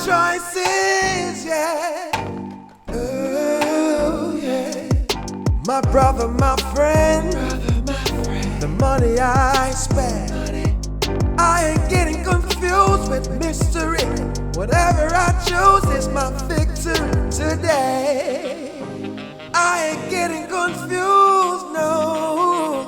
choices, yeah. Oh, yeah. My brother, my friend, the money I spend, I ain't getting confused with mystery. Whatever I choose is my victory today. I ain't getting confused, no.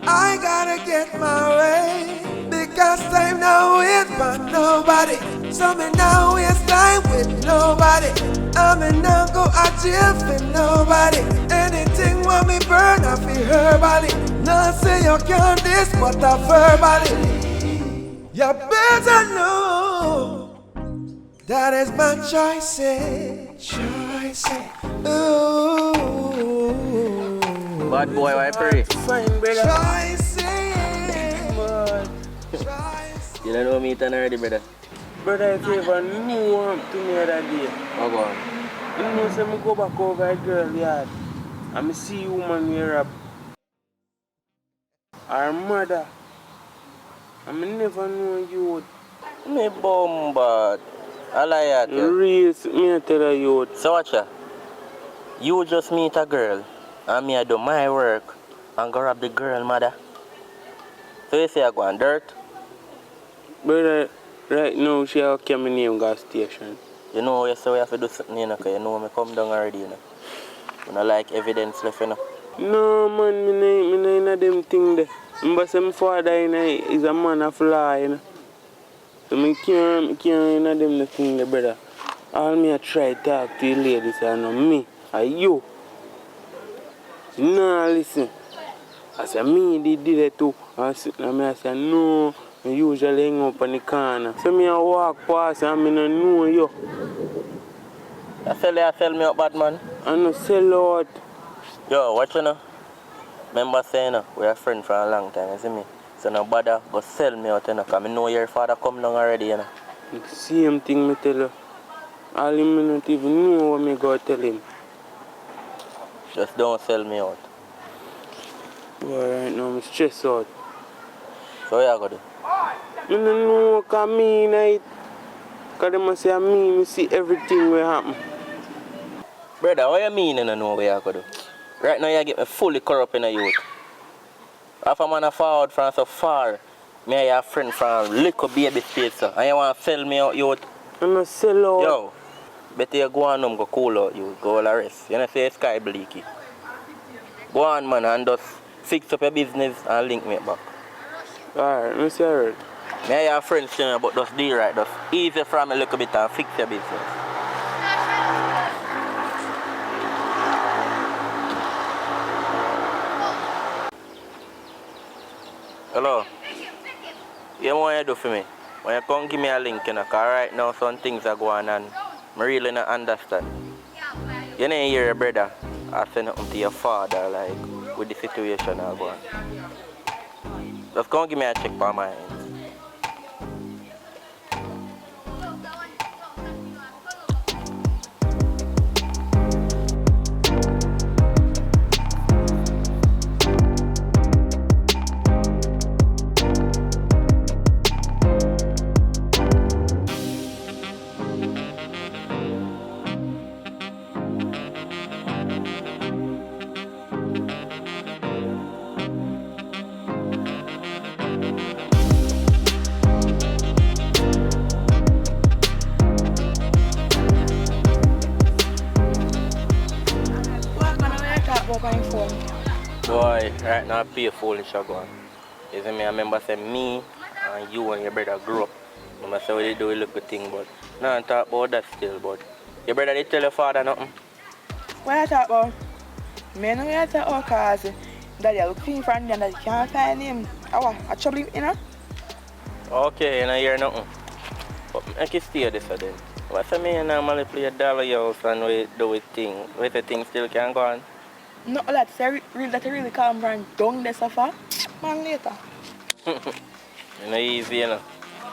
I gotta get my way, because time now is by nobody. So me now waste time with nobody. I me now go a jail for nobody. Anything when me burn, I feel her body. Not say you can't this, but I verbally. You better know that is my choice. Ooh. Bad boy, why pray? Fine, brother. You don't know me turn already, brother. Brother, if you ever knew what happened to me the other day, Oh, go on. you know, say me go back over a girl yard and me see woman wear up her mother. And me never know you. Me bombard. I lie at you. Real, me tell her you. So watch ya. You just meet a girl and me I do my work and go rob the girl mother. So you say I go on dirt? Brother, right now she have come in name gas station. You know you say we have to do something, you know, because you know me come down already, you know. You know like evidence left, you know. No man, me no in them thing there. But my father is a man of law, you know. So me can't in them thing there, brother. All me I try to talk to you ladies and not me, and you. No, listen. I said, me did it too. I said, no, I usually hang up on the corner. So me I walk past and I don't know you. You sell me up, bad man? I no sell out. Yo, watch you know. Remember saying, we're a friend for a long time, you see me? So no bother, go sell me out, you know, because I know your father come down already, you know. Same thing me tell you. All him not even know what me go tell him. Just don't sell me out. Boy, right now I'm stressed out. So what you going to do? I don't know what I mean, right? Because they must say me see everything will happen. Brother, what you mean you don't know what you going to do? Right now you get me fully corrupt in the youth. If a man a forward from so far, me and your friend from little baby space, so, and you want to sell me out, youth? I'm not sell out. Yo, better you go on go cool out, you go all arrest. You know say sky bleaky. Go on man and just fix up your business and link me back. Alright, I'm sorry. Me and your friends tell me about just do right, just easy from a little bit and fix your business. Hello. You want you do for me? When you come give me a link, you know, because right now some things are going on and I really don't understand. You didn't hear your brother I say nothing to your father, like, with the situation are going. Just come give me a check for my end. Boy, right now I pay foolish again. You see me, I remember saying me and you and your brother grew up. I say we do a little thing, but now I talk about that still, but your brother did tell your father nothing? What I talk about? Me know what I talk about because Daddy looking for him and Daddy can't find him. I trouble him, you know? Okay, you don't hear nothing. But I can stay this then. What say me normally play a dollar house and we do it thing. With the thing still can go on? No, that really come from down there so far. Man, later. You know easy, you know.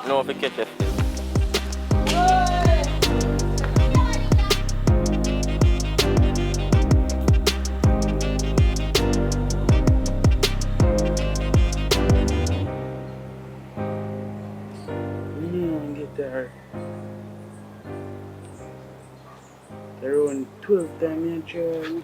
No, if you catch it still. Get there. Around 12 time I try.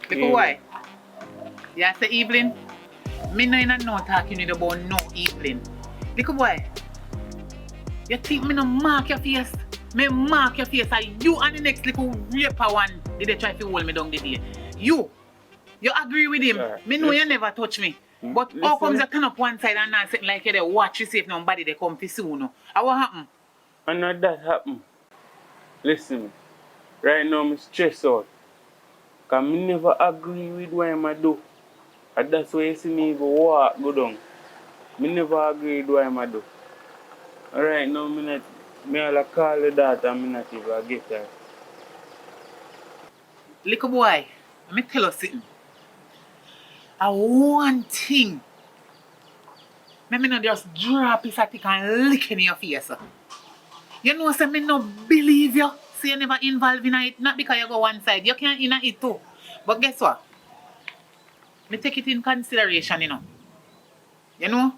Little boy, you say Evelyn? Me no in no talking with about no Evelyn. Little boy, you think me no mark your face? Me mark your face and you and the next little raper one did they try to hold me down the day. You agree with him. Me know you never touch me. But how comes you turn up one side and not sitting like you there watch you see if nobody they come to soon? How what happen? And not that happen. Listen, right now I'm stressed out. Cause me never agree with what I do. And that's why you see me even walk go down. Me never agree with what I do. Right now me all call the daughter and me not even get her. Little boy, let me tell you something. One thing. Me not just drop his stick and lick in your face. You know, say me no believe you. Say you never involved in it. Not because you go one side. You can't in it too. But guess what? Me take it in consideration, you know. You know?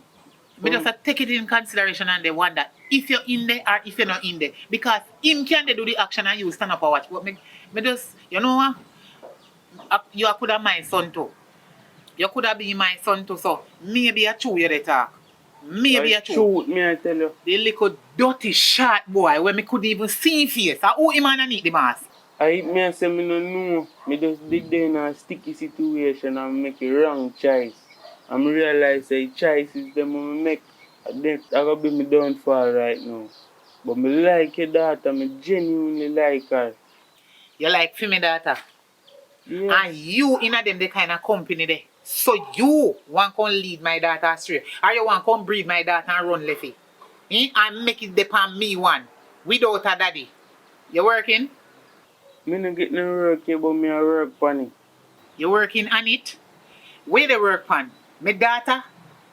Me just take it in consideration and they wonder if you're in there or if you're not in there. Because him can they do the action and you stand up and watch. But me just, you know what? You could have my son too. You could have been my son too, so maybe a true you they talk. Maybe a true. Shoot me, I tell you. The little dirty short boy where me could even see face. Who him underneath the mask? I say me no know. Me just dig there in a sticky situation and make a wrong choice. And realize that choices them I make. Then I gotta be me downfall right now. But me like your daughter, me genuinely like her. You like for me daughter? Yeah. And you in them the kind of company there. So you want to lead my daughter astray. Or you want to breed my daughter and run lefty. And make it depend me one. Without a daddy. You working? Me no get no work here, but me a work on it. You working on it? Where the work on? My daughter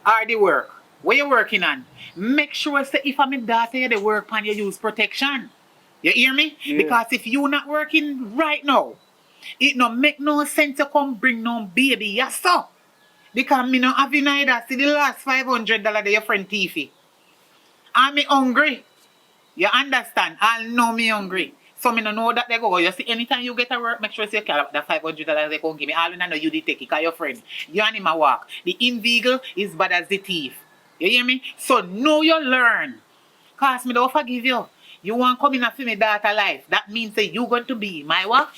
or the work? Where you working on? Make sure say if I'm my daughter you the work on you use protection. You hear me? Yeah. Because if you not working right now, it no make no sense to come bring no baby, yes sir. Because me no have neither see the last $500 that your friend Tiffy. And me hungry. You understand? I'll know me hungry. So me no know that they go. You see, anytime you get a work, make sure you carry that $500 they come give me. All I know you did take it, because your friend. You and him a walk. The inveigle is bad as the thief. You hear me? So know you learn. Cause me don't forgive you. You want come in and feel me daughter life. That means that you going to be my what?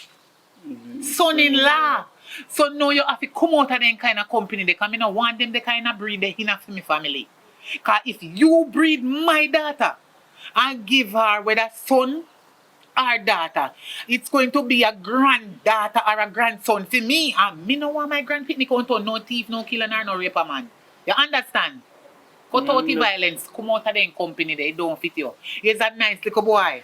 Son-in-law. So now you have to come out of them kind of company. They come in and want them the kind of breed they in for me family. Because if you breed my daughter and give her whether son or daughter, it's going to be a granddaughter or a grandson for me. And me no want my grandpicnic count on no thief, no killer, nor no raper man. You understand? Cut out the violence. Come out of them company. They don't fit you. You're a nice little boy.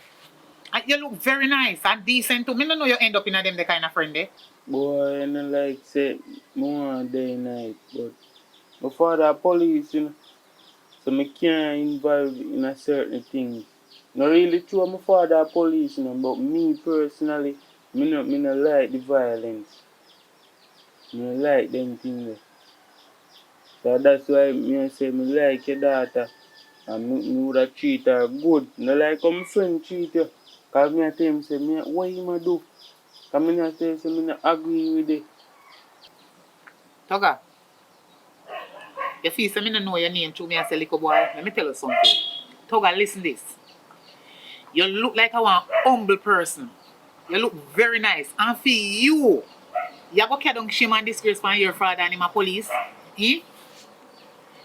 And you look very nice and decent too. Me no know you end up in a them the kind of friend eh? Boy, I don't like say more day night, but my father police, you know, so me can't involve in a certain thing. Not really true, my father police, you know, but me personally, me no like the violence. Me no like them things. So that's why me say me like your daughter, and me would have treat her good. No like how my friend treat you. Cause me I tell him say me what you do? Cause me not say me not agree with it. Tugga, you feel so me no know your name too. Me I say little boy. Let me tell you something. Tugga, listen this. You look like a one humble person. You look very nice. And for you go carry down shame and disgrace for your father and him a police. Eh?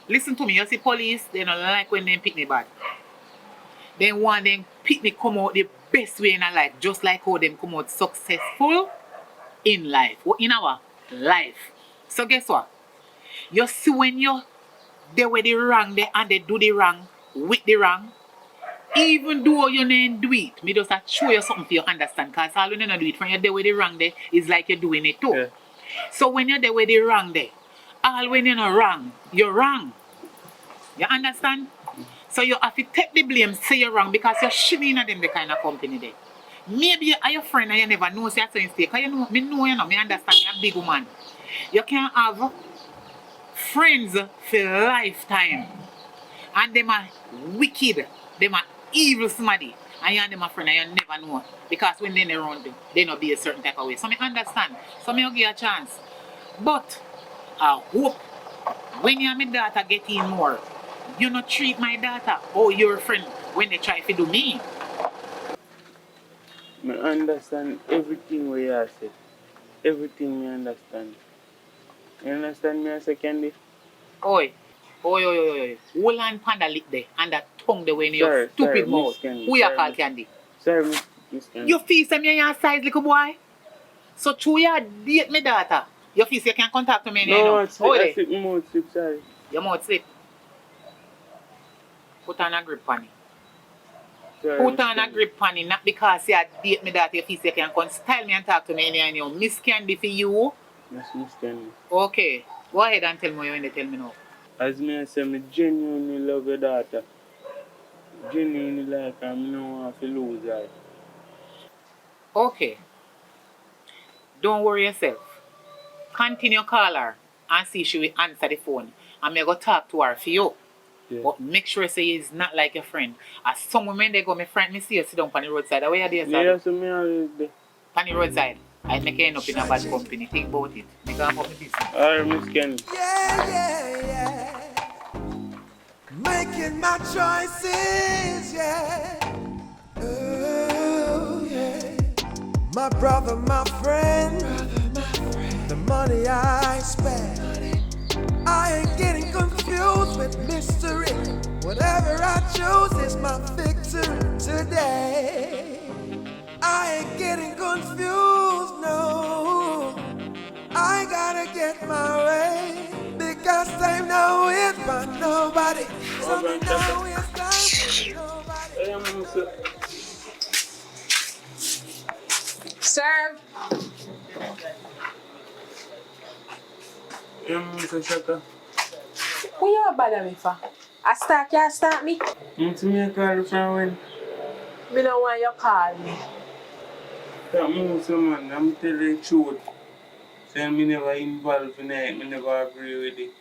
Listen to me, you see police, they don't like when them pick me bad. They want them pick me come out the best way in our life, just like how them come out successful in life, or in our life. So guess what? You see when you they were the wrong there and they do the wrong with the wrong, even though you didn't do it, me just show you something for you understand, because all when you don't do it, when you're there with the wrong there, it's like you're doing it too. Yeah. So when you're there with the wrong there, all when you're not wrong, you're wrong. You understand? So you have to take the blame, say you're wrong because you're shivering at them the kind of company there. Maybe you are your friend and you never know say you're mistake. Because you know, you know, me understand you're a big woman. You can have friends for lifetime. And them are wicked. Them are evil somebody. And you and them are friend and you never know. Because when they're around them, they not be a certain type of way. So me understand. So me give you a chance. But I hope when you and my daughter get in more, you not treat my daughter or your friend when they try to do me. I understand everything what you say. Everything I understand. You understand me as a candy? Oi. Oi. Hold on panda lip there and that tongue there when your stupid mouth. Who you call Candy? Sorry, Miss Candy. You feel say me your size little boy? So through your date my daughter. You feel say you can contact me no, now? I slip my mouth slip, sorry. Your mouth slip. Put on a grip on it. Sorry, Put on a grip on it, not because you date me that you feel say you can come style me and talk to me anyhow. Miss Candy for you. Yes, Miss Candy. Okay. Go ahead and tell me what you want to tell me now. As me I say, I genuinely love your daughter. Genuinely like her, I don't want to lose her. Okay. Don't worry yourself. Continue call her and see if she will answer the phone. And me go talk to her for you. Yeah. But make sure say it's not like your friend. As some women they go, my friend me see you sit down on the roadside. Where you there, sir? Yeah, so me always there. On the roadside. I make you end up in a bad company. Think about it. Make her up this. Alright, Miss Candy. Yeah. Making my choices, yeah. Oh, yeah. My brother, my friend, the money I spend. I ain't getting confused with mystery. Whatever I choose is my victory today. I ain't getting confused, no. I gotta get my way because time now is for nobody. So me now is time for nobody. Serve. Mr. Shaka. Who you bother me for? Can't start me? To me, I call you from when? Me don't want you call me. That move, man. I'm telling you the truth. Saying me never involved in it, me never agree with it.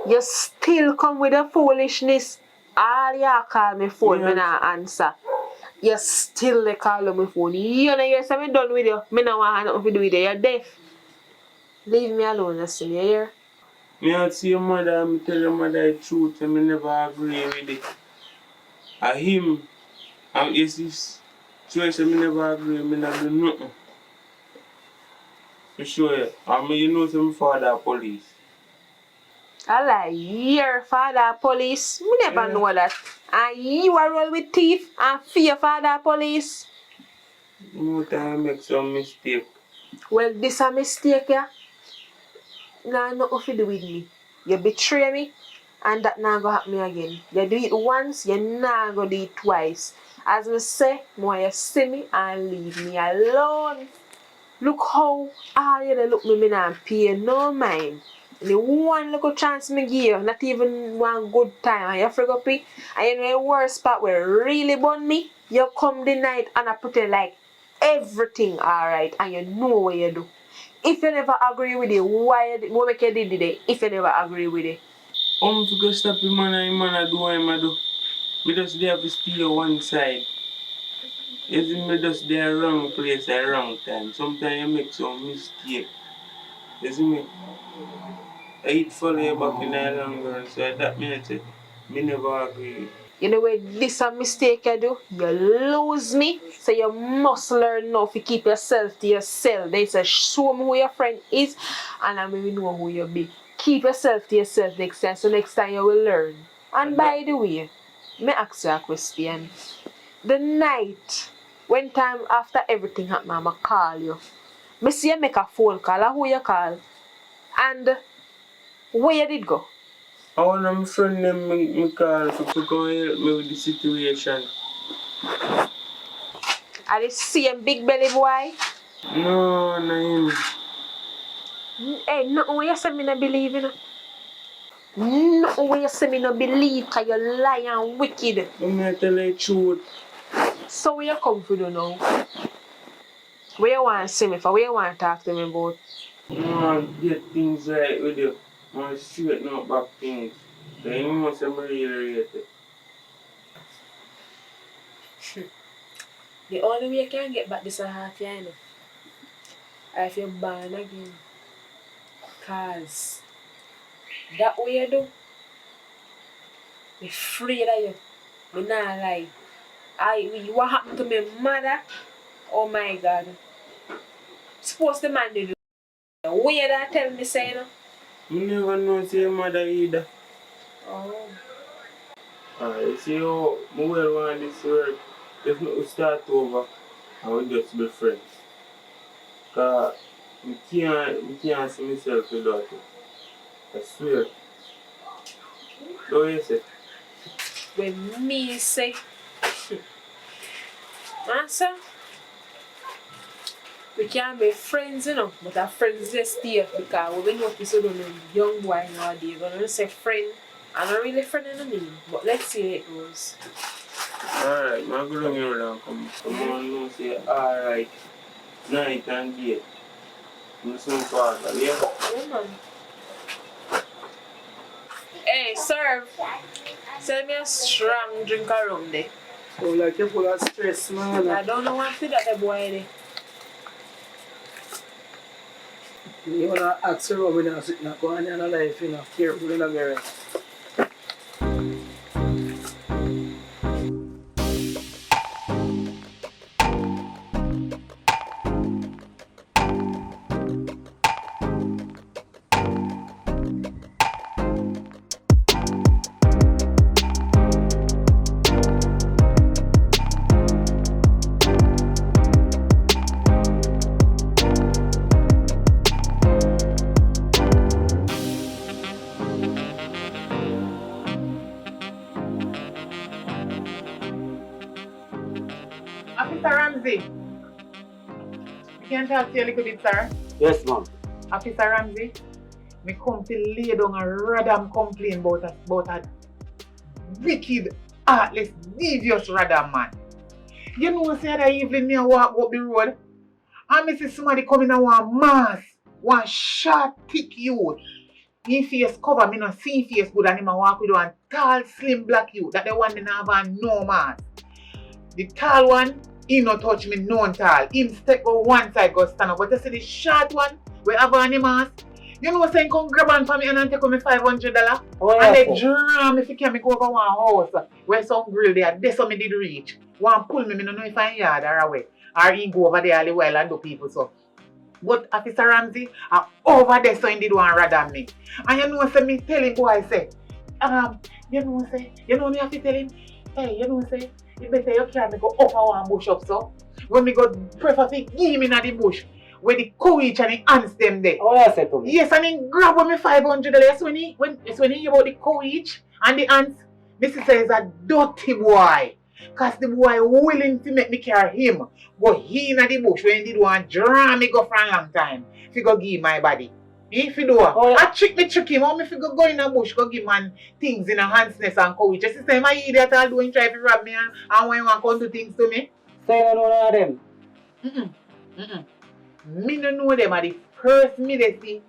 You still come with the foolishness. All you call me phone, me not answer. You still they call me phone. You know you say me done with you. Me not want nothing to do with you. You're deaf. Leave me alone, listen, you hear? Me I see your mother and me tell your mother the truth and me never agree with it. And him, and it's this situation me never agree, me not do nothing. For sure, and me you know some father police. I like your father police. Me never know that. And you are roll with thief and fear father police. No time make some mistake. Well, this a mistake, yeah. Nah, nothing to do with me. You betray me, and that not go happen again. You do it once, you not go do it twice. As me say, more you see me and leave me alone. Look how all you look me not pay no mind. The one little chance me give you, not even one good time, and you forgot me. And you know the worst part where really burn me, you come the night and I pretend like everything alright, and you know what you do. If you never agree with it, what make you did it? If you never agree with it. I'm to stop him and do what I do. Me just there to stay on one side. Is me just there wrong place at wrong time. Sometimes you make some mistake. You see me? I eat follow you back in the long run, so that means me never agree. You know where this a mistake you do? You lose me, so you must learn now to keep yourself to yourself. They say show me who your friend is, and I will know who you be. Keep yourself to yourself next time, so next time you will learn. And by the way, me ask you a question. The night, when time after everything happened, I'ma call you. Me see you make a phone call, or who you call, and where you did go? I want my friend them me call to go help me with the situation. Are the same big belly boy? No, him. Hey, nothing what you said me not believe in. Nothing when you say me no believe because you lie and wicked. I'm tell you the truth. So where you come from now? Where you want to see me for? Where you want to talk to me about? Man, get things right with you. Man, straighten up back things. So you know I'm really rate it. The only way you can get back this half year, you know, if you're born again. Cause that way you do, I'm afraid of you. I'm not lie. What happened to my mother? Oh my God. Suppose the man did the way that tell me say, you know? I never know say your mother either. Oh. You see how I well want this work. If we start over, I will just be friends. Because I can't see myself without it. I swear. So you say? When me say, answer, we can be friends, you know, but our friends just stay because we notice you know young boy nowadays, when we say friend, I'm not really friend in the name, but let's see how it goes. Alright, I'm going to go here and come on and say alright, night and day. I'm soon father, yeah? Yeah, man. Hey, serve. Sell me a strong drink of rum there. So like you're full of stress, man. I don't know what to do that boy there. You want to ask her over there, sitting up going on a life, you know, careful in a mirror. Officer Ramsey, can I talk to you a little bit, sir? Yes, ma'am. Officer Ramsey, me come to lay down a radam complaint about a wicked, heartless, devious radam man. You know, say that evening me walk up the road and me see somebody coming in one mask, one short, thick youth. His face cover, me no see his face good and him a walk with one tall, slim black youth. That the one that have a no mask. The tall one, he no touch me none tall. Him step go one side go stand up. But you see the short one, we have on the mask. You know saying come grab on for me and take me $500. Oh, and yeah, they drum if you can me go over one house where some grill there. That's how me did reach. One pull me no know if I'm yard or away. Or he go over there all the while and do people so. But Officer Ramsey, I over there so he did one rather me. And you know say me tell him boy say, you know me have to tell him, hey, you know say, you better you can't go up a one bush up so. When me go prefer to give him in the bush. Where the courage and the ants them there. Oh, yeah, said to me. Yes, and then grab me $500. That's when he hear about the courage and the ants. Mrs. says a dirty boy. Cause the boy willing to make me carry him. But he in the bush when he did want draw me go for a long time. If you go give my body. If you do, I trick him. How me if you go in the bush, go give man things in a handsness and courage. Just say my idiot all doing try to rob me and when you want to come do things to me. So you don't know none of them? Me no know them are the first me they see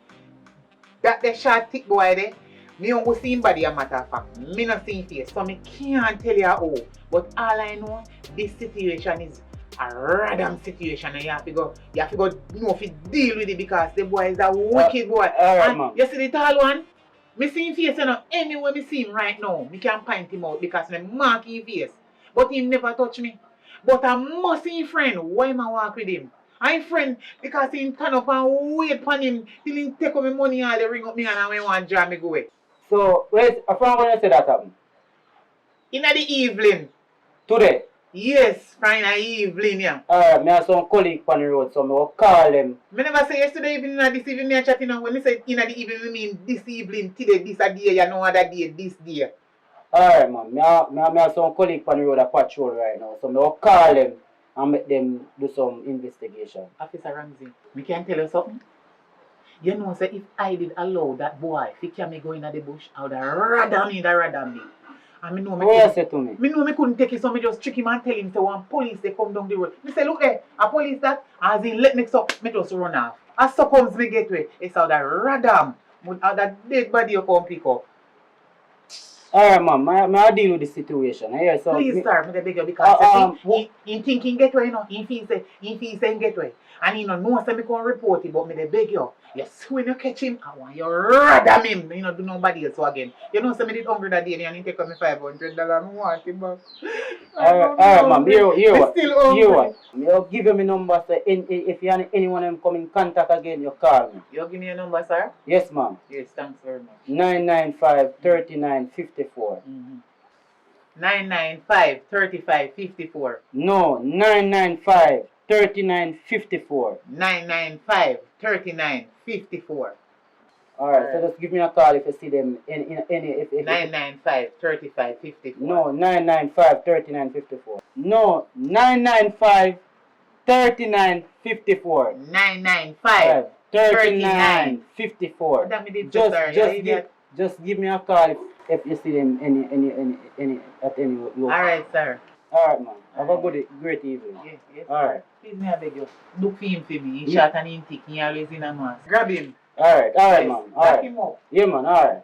that the short thick boy there. Me don't go see him body a matter of fact. Me no see him face. So me can't tell you how. But all I know, this situation is a random situation and you have to go know if you deal with it because the boy is a wicked boy. Alright, man. You see the tall one? Me see him face, you know, anywhere me see him right now, me can point him out because me mark his face. But he never touch me. But I must see him friend, why am I walk with him? I'm friend because he turn up and wait for him till he take up my money and they ring up me and I want to draw me go away. So, wait, from when you say that happened? In the evening. Today? Yes, from the evening, yeah. Alright, I have some colleague on the road, so I will call them. I never say yesterday evening or this evening, I chatting on. When I say in the evening, I mean this evening, today, this a day, you know other day, this day. Alright, man. I have some colleague on the road that patrol right now, so I will call them and make them do some investigation. Officer Ramsey, we can tell you something? You know, say if I did allow that boy, if he me go in the bush, I would have rather me. And me know me What you couldn't- say to me? Me know me couldn't take it, so me just trick him and tell him, say one police they come down the road. Me say, look there, a police that, as he let me up, me just run off. As so comes me get way, it's how that radam, how that dead body you come pick up. Alright, man, I deal with the situation. Here, so Please, sir, me dey beg you because what? he thinking get way, you know. He feel say get way. And he no know say me come report it, but me dey beg you. Yes, when you catch him, I want you radam him. You know, do nobody else so again. You know, say me did hungry that day and he take me $500. I want him back. Alright, man, here what? Still hungry. Here what? I'll give you my number, so if you have anyone them come in contact again, you call me. You give me your number, sir? Yes, ma'am. Yes, thanks very much. 995-3954. 995-3554. No, 995-3954. 995-3954. Alright, so just give me a call if you see them in if 995-3554. No, 995-3954. No, 995-3954. 995-3954. That me did Just give me a call if you see them any at any location. Alright, sir. Alright, man. Have a great evening. Yes. Alright. Please, me I beg you. Look for him for me. He shot and he thick. He always in a mask. Grab him. Alright, Yes, man. back Alright. him up. Yeah, man. Alright.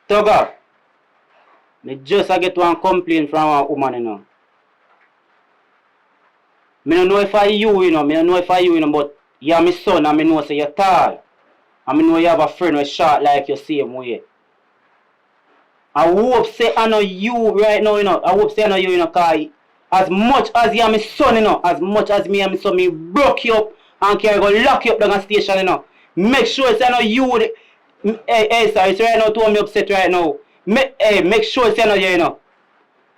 Toga, me just I get one complaint from a woman, you know. Me don't know if I you know, but you're my son and me know say you're tall. And me know you have a friend who's short like you same way. I hope say I know you right now, you know. I hope say I know you, you know, cause as much as you're my son, you know, as much as me and my son, me broke you up and can go lock you up down a station, you know. Make sure say I know you. Hey, sir, it's right now to me upset right now. Make sure say I know you know.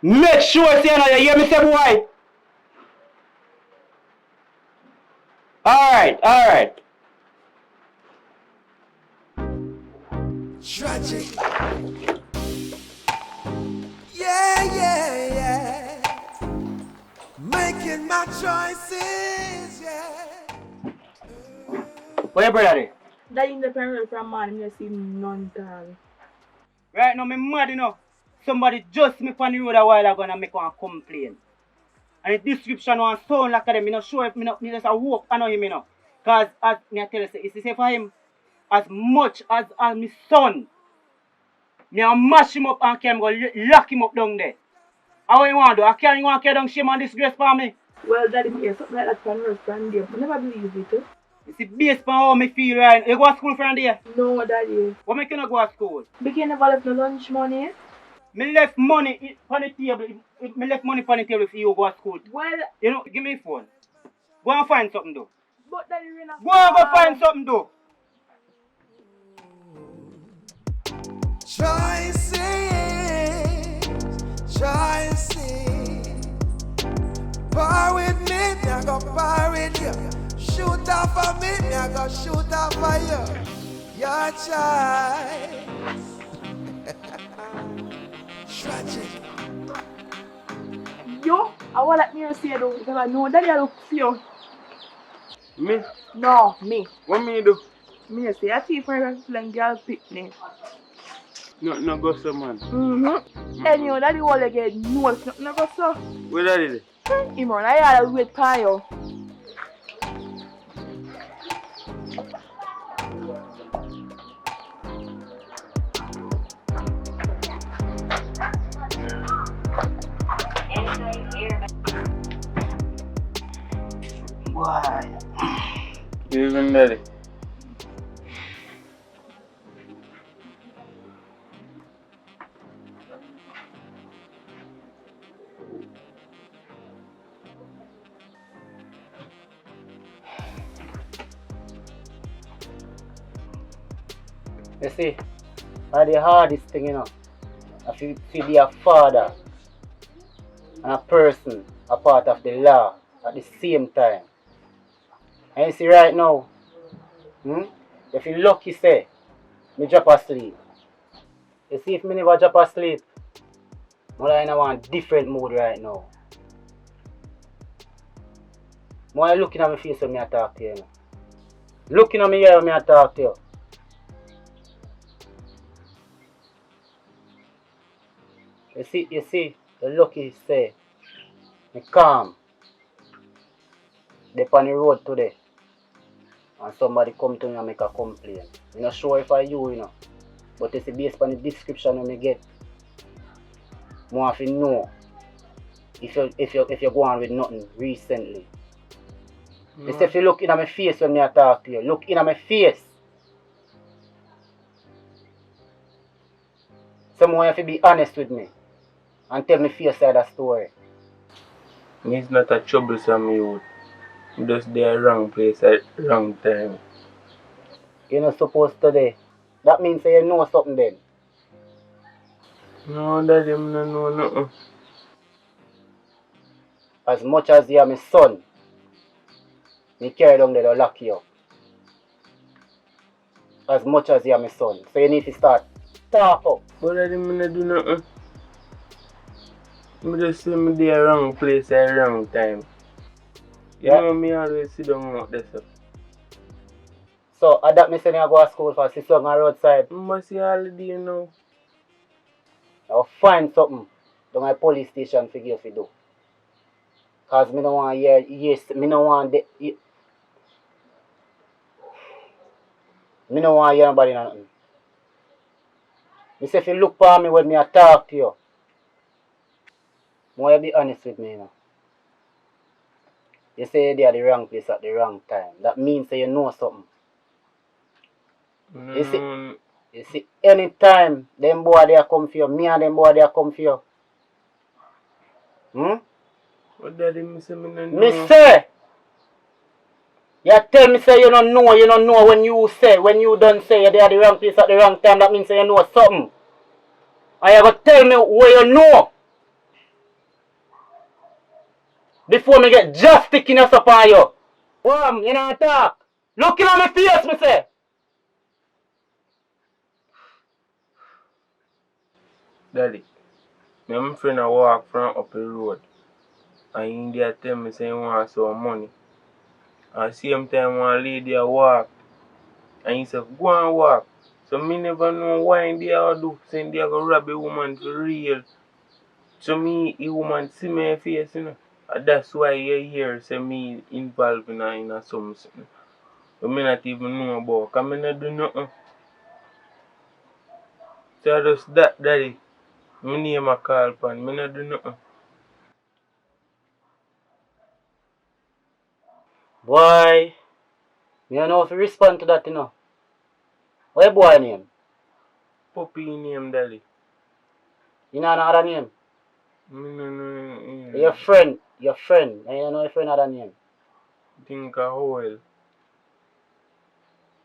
Make sure say I know you hear me say boy. Alright. Tragic. Yeah. Making my choices, yeah. Where your brother there? That independent from man, you see none time. Right now, me mad, you know. Somebody just me on the road a while ago and make one complaint. And the description was sound like them, me not sure if me just a hope I know him, you know. Cause as me I tell you, it's the same for him. As much as my son, me a mash him up and can go lock him up down there. How you want to do? I can't want to carry down shame and disgrace for me. Well, daddy, me hear something like that from her friend there. I never believe it. It's based on how me feel right. You go to school from there? No, daddy. What make you not go to school? Because you never left no lunch money. Me left money on the table. Me left money on the table for you go to school. Well, You know, give me a phone. Go and find something though. but daddy, we're not. Go and go find something though. Choices. Bar with me, I go bar with you. Shoot off for me, I go shoot off for you. Your choice. Tragic. Yo, I want let me say though, because I know daddy I look for you. Me? No, me. What me do? Me say, I see for a flying girl picnic. No go so man. And you know, daddy will get no, it's not never so. Where that is? Imran, I had a wait for you. Why? Even daddy. You see, that's the hardest thing, you know. I feel be a father and a person a part of the law at the same time. And you see right now, if you lucky say, me drop asleep. You see if me never drop asleep, I'm in a one different mood right now. I'm looking at my face when I talk to you. Looking at me here when I talk to you. You see, the lucky say, me calm. They on the road today. And somebody come to me and make a complaint. I'm not sure if I you, But you see, based on the description I get, I want to know if you go on with nothing recently. You see, if you look in my face when I talk to you, look in my face. Someone have to be honest with me and tell me face side of the story. Me's not a troublesome youth. I'm just there wrong place at wrong time. You're not supposed to do. That means you know something then. No, daddy, I don't know nothing. As much as you are my son, me carry down there to lock you up. As much as you are my son. So you need to start talk up. But daddy, I don't do nothing. I just say I'm there wrong place at wrong time. You know me always sit down out there, sir. So, that me say I go to school for 6 on the roadside. I must see all the day now. I'll find something to my police station for you to do. Because I don't want to hear, I don't want to hear nobody nothing. I say if you look for me when I talk to you, I want you to be honest with me, You say you're at the wrong place at the wrong time. That means that you know something. You see, anytime them boy they come for you, me and them boy they come for you. What daddy, me say me no know. Me say, you tell me say you don't know when you don't say you're at the wrong place at the wrong time, that means that you know something. And you gotta tell me where you know. Before me get just sticking us up on you. You know talk. Looking at my face, me say. Daddy, me and my friend a walk from up the road. And in there tell me say he want some money. At the same time one lady a walk. And he said, go and walk. So me never know why in there do. Saying they go rob a woman for real. So me, a woman see my face, And that's why you hear say me involved in something. But me not even know about. Because me not do nothing. So just that, daddy. My name a call pan. Me not do nothing. Boy, me don't know if you respond to that, What your boy name? Puppy name, daddy. You know another name? Me no know. Your friend. And you know your friend other name? Think of Howell.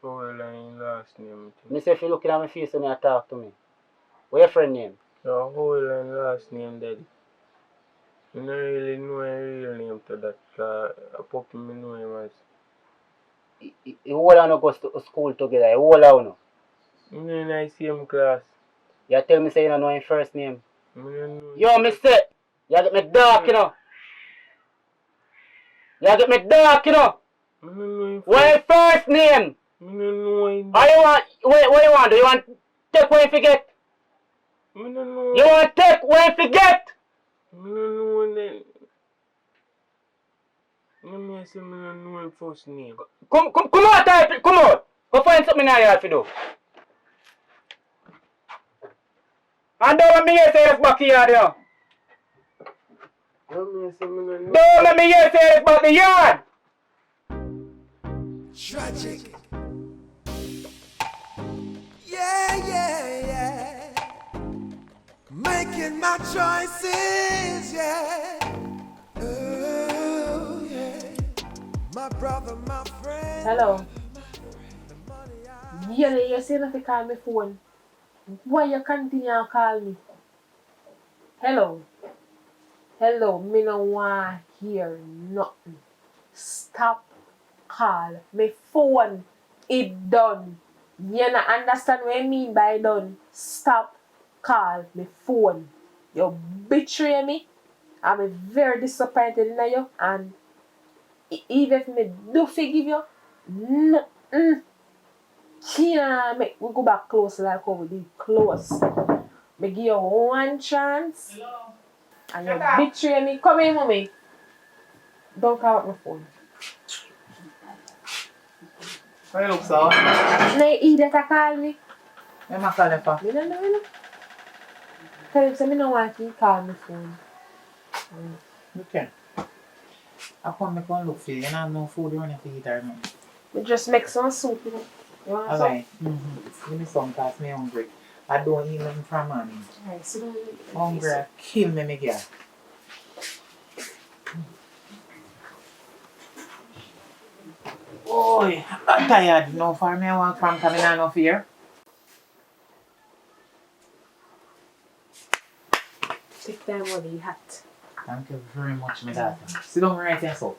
Howell and his last name. Me say if you looking at my face when you talk to me. What your friend name? Howell and last name, daddy. I don't really know a real name to that. Because a puppy me know him as. You all of go to school together. You all of no? Me in the same class. You tell me say you don't know his first name. Me don't know. Yo, me say, you get me dark, You get me dark, Me don't know him. What his first name? Me don't know him. What you want? Do you want take what you forget? Me don't know. You want take what you forget? Me don't know that. Me say me don't know his first name. Come out, type. Come out. Go find something in here to do. And don't let me hear say it's back here, yo. Me say me don't know. Don't let me hear say it's back the yard. Tragic. Yeah. Making my choices, yeah. Oh, yeah. My brother, my friend. Hello. You say not to call my phone. Why you continue to call me? Hello. Hello, me no want hear nothing. Stop call. Me phone. It done. You not understand what I mean by done? Stop call me phone. You betray me. I'm very disappointed in you, and even if me do forgive you, can't make we go back close like how we did close. Me give you one chance. Hello. And you betray me. Come here, mommy. Don't call up my phone. Where you look so? No, you idiot call me. Where am I calling for? Me don't know. Tell him say me no want him call me phone. Okay. I come look for you. You don't have no food you want to eat or nothing. Me just make some soup, you know. You want some? Alright. Give me some cause me hungry. I don't eat nothing from morning. Alright, sit down. Hungry, kill me girl. Boy, I'm tired. No for me, I want from coming on off here. Take time while you hot. Thank you very much, my daughter. Sit down right here, so.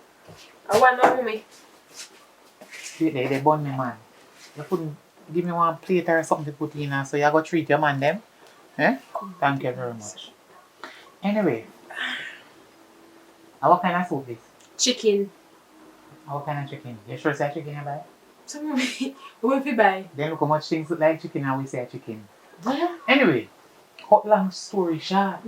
I want no mommy. They burn me, man. You couldn't give me one plate or something to put in, so you go treat your man them. Eh? Thank you very much. Anyway, what kind of soup is? Chicken. What kind of chicken? You sure say chicken you buy? So mommy, what if you buy? Then look how much things look like chicken and we say chicken. Anyway, cut long story short.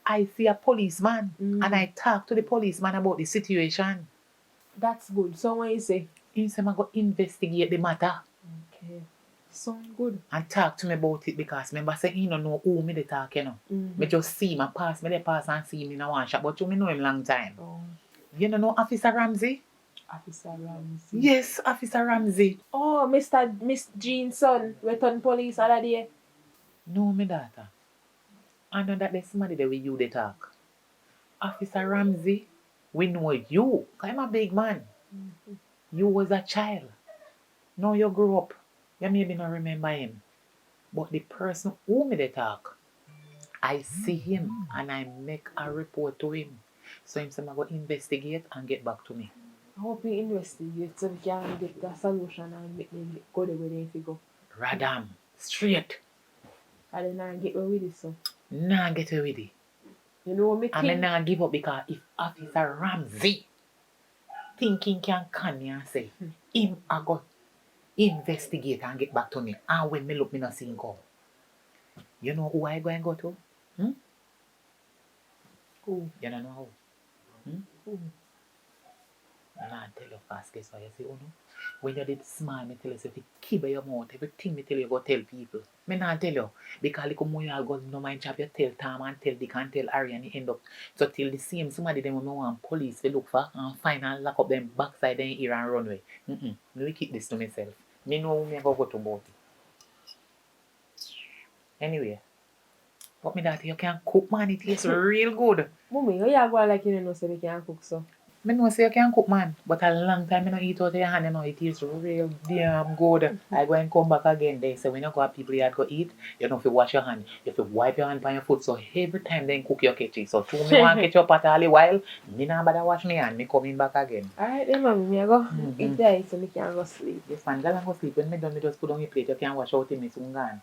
I see a policeman and I talk to the policeman about the situation. That's good. So what you say? He said I go investigate the matter. Okay. Sound good. And talk to me about it because remember say he don't know who me they talk, you know. Me just see him and pass and see him in a one shot, but you me know him long time. Oh. You don't know Officer Ramsey? Officer Ramsey. Yes, Officer Ramsey. Oh, Miss Jean's son, return police other day. No, my daughter. I know that there's somebody there with you they talk. Officer Ramsey, we know you. I'm a big man. You was a child. Now you grew up. You maybe not remember him. But the person who me they talk, I see him and I make a report to him. So him say I go investigate and get back to me. I hope you investigate so we can get the solution and make them go the way they go. Radam, straight. And then I get away with it, so. Nah, get away with it. You know what me think? And then I give up because if Officer Ramsey thinking can come here and say, him I go investigate and get back to me. And when me look, me not see him come. You know who I go and go to? Who? You don't know who? Who? Nah, tell you fast, guess what you say, no? When you did small, me tell you, if you keep your mouth, everything me tell you, go tell people. Me not tell you, because like more you go no mind job, you tell Tom and tell Dick and tell Harry and you end up. So till the same, somebody them will want police to look for and find and lock up them backside them ear and run away. Me will keep this to myself. Me know me go to about it. Anyway, but me that you can cook, man, it tastes real good. Mommy, you go like you know so they can cook so. I know say you can cook, man, but a long time I don't eat out of your hand, you know, it tastes real damn good. I go and come back again there. So when you go have people you go eat, you don't have to wash your hand. You have to wipe your hand on your foot. So every time they cook your kitchen. So two me want catch up at all the while, me not bother wash my hand, me coming back again. Alright then mommy, me go eat there so me can go sleep. Yes man, go and go sleep. When me done, me just put on your plate, you can wash out in me soon gone.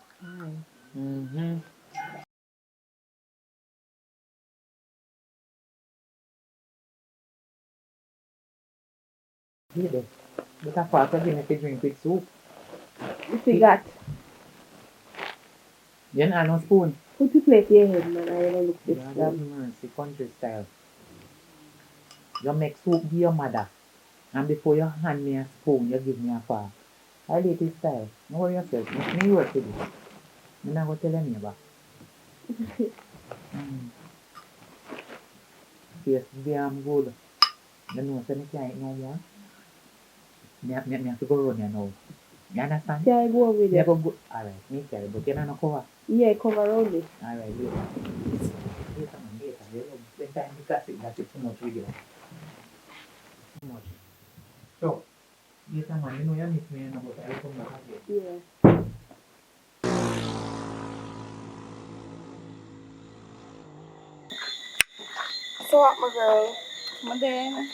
Here then. But I thought I didn't drink with soup. What you got? You know no spoon. Put the plate in your head, man. I don't look this God have mercy, country style. You make soup give your mother. And before you hand me a spoon, you give me a fork. I did this style. No worry yourself. It's me work to do. I'm not going to tell any about. Yes, damn good. You know, so I can't eat no more. Me have to go run you now. You understand? Yeah, I go with You it. go. Alright, me carry, but you don't know cover. Yeah, come around it. Alright, later. Later, man, later. When time because that's too much video. Too much. So, later, man, you know you miss me, you know, but I'll come back again. Yeah. So what, my girl? My then.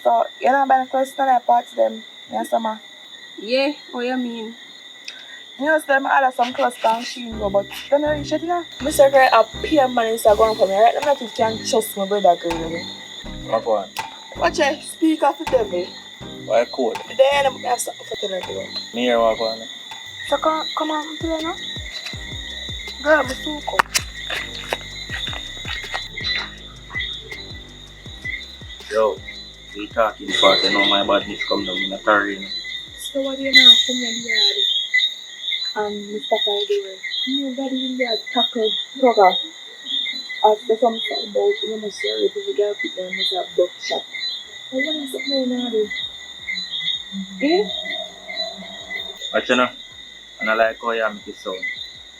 So, you know about the first time I party them, yes, summer. Yeah, what you mean? You know, them other some cluster and she go, but them not reach it, you know. Mr. Girl, a peer man is going for me, right? I'm not if you can trust my brother, girl. What one? Watch it, speak of the devil. Why cool? Then I'm have something for tell you. Me here what one? So come on, play now. Girl, I'm so cool. Yo, we talking because I know my badness come down in a terrain. So what do you know? Come in the yard. Mr. Friday. Nobody in there tackle Toga. After something about you must say if you get put them with a buckshot. I want to say no now. Eh? But you know, and I like how you make it sound.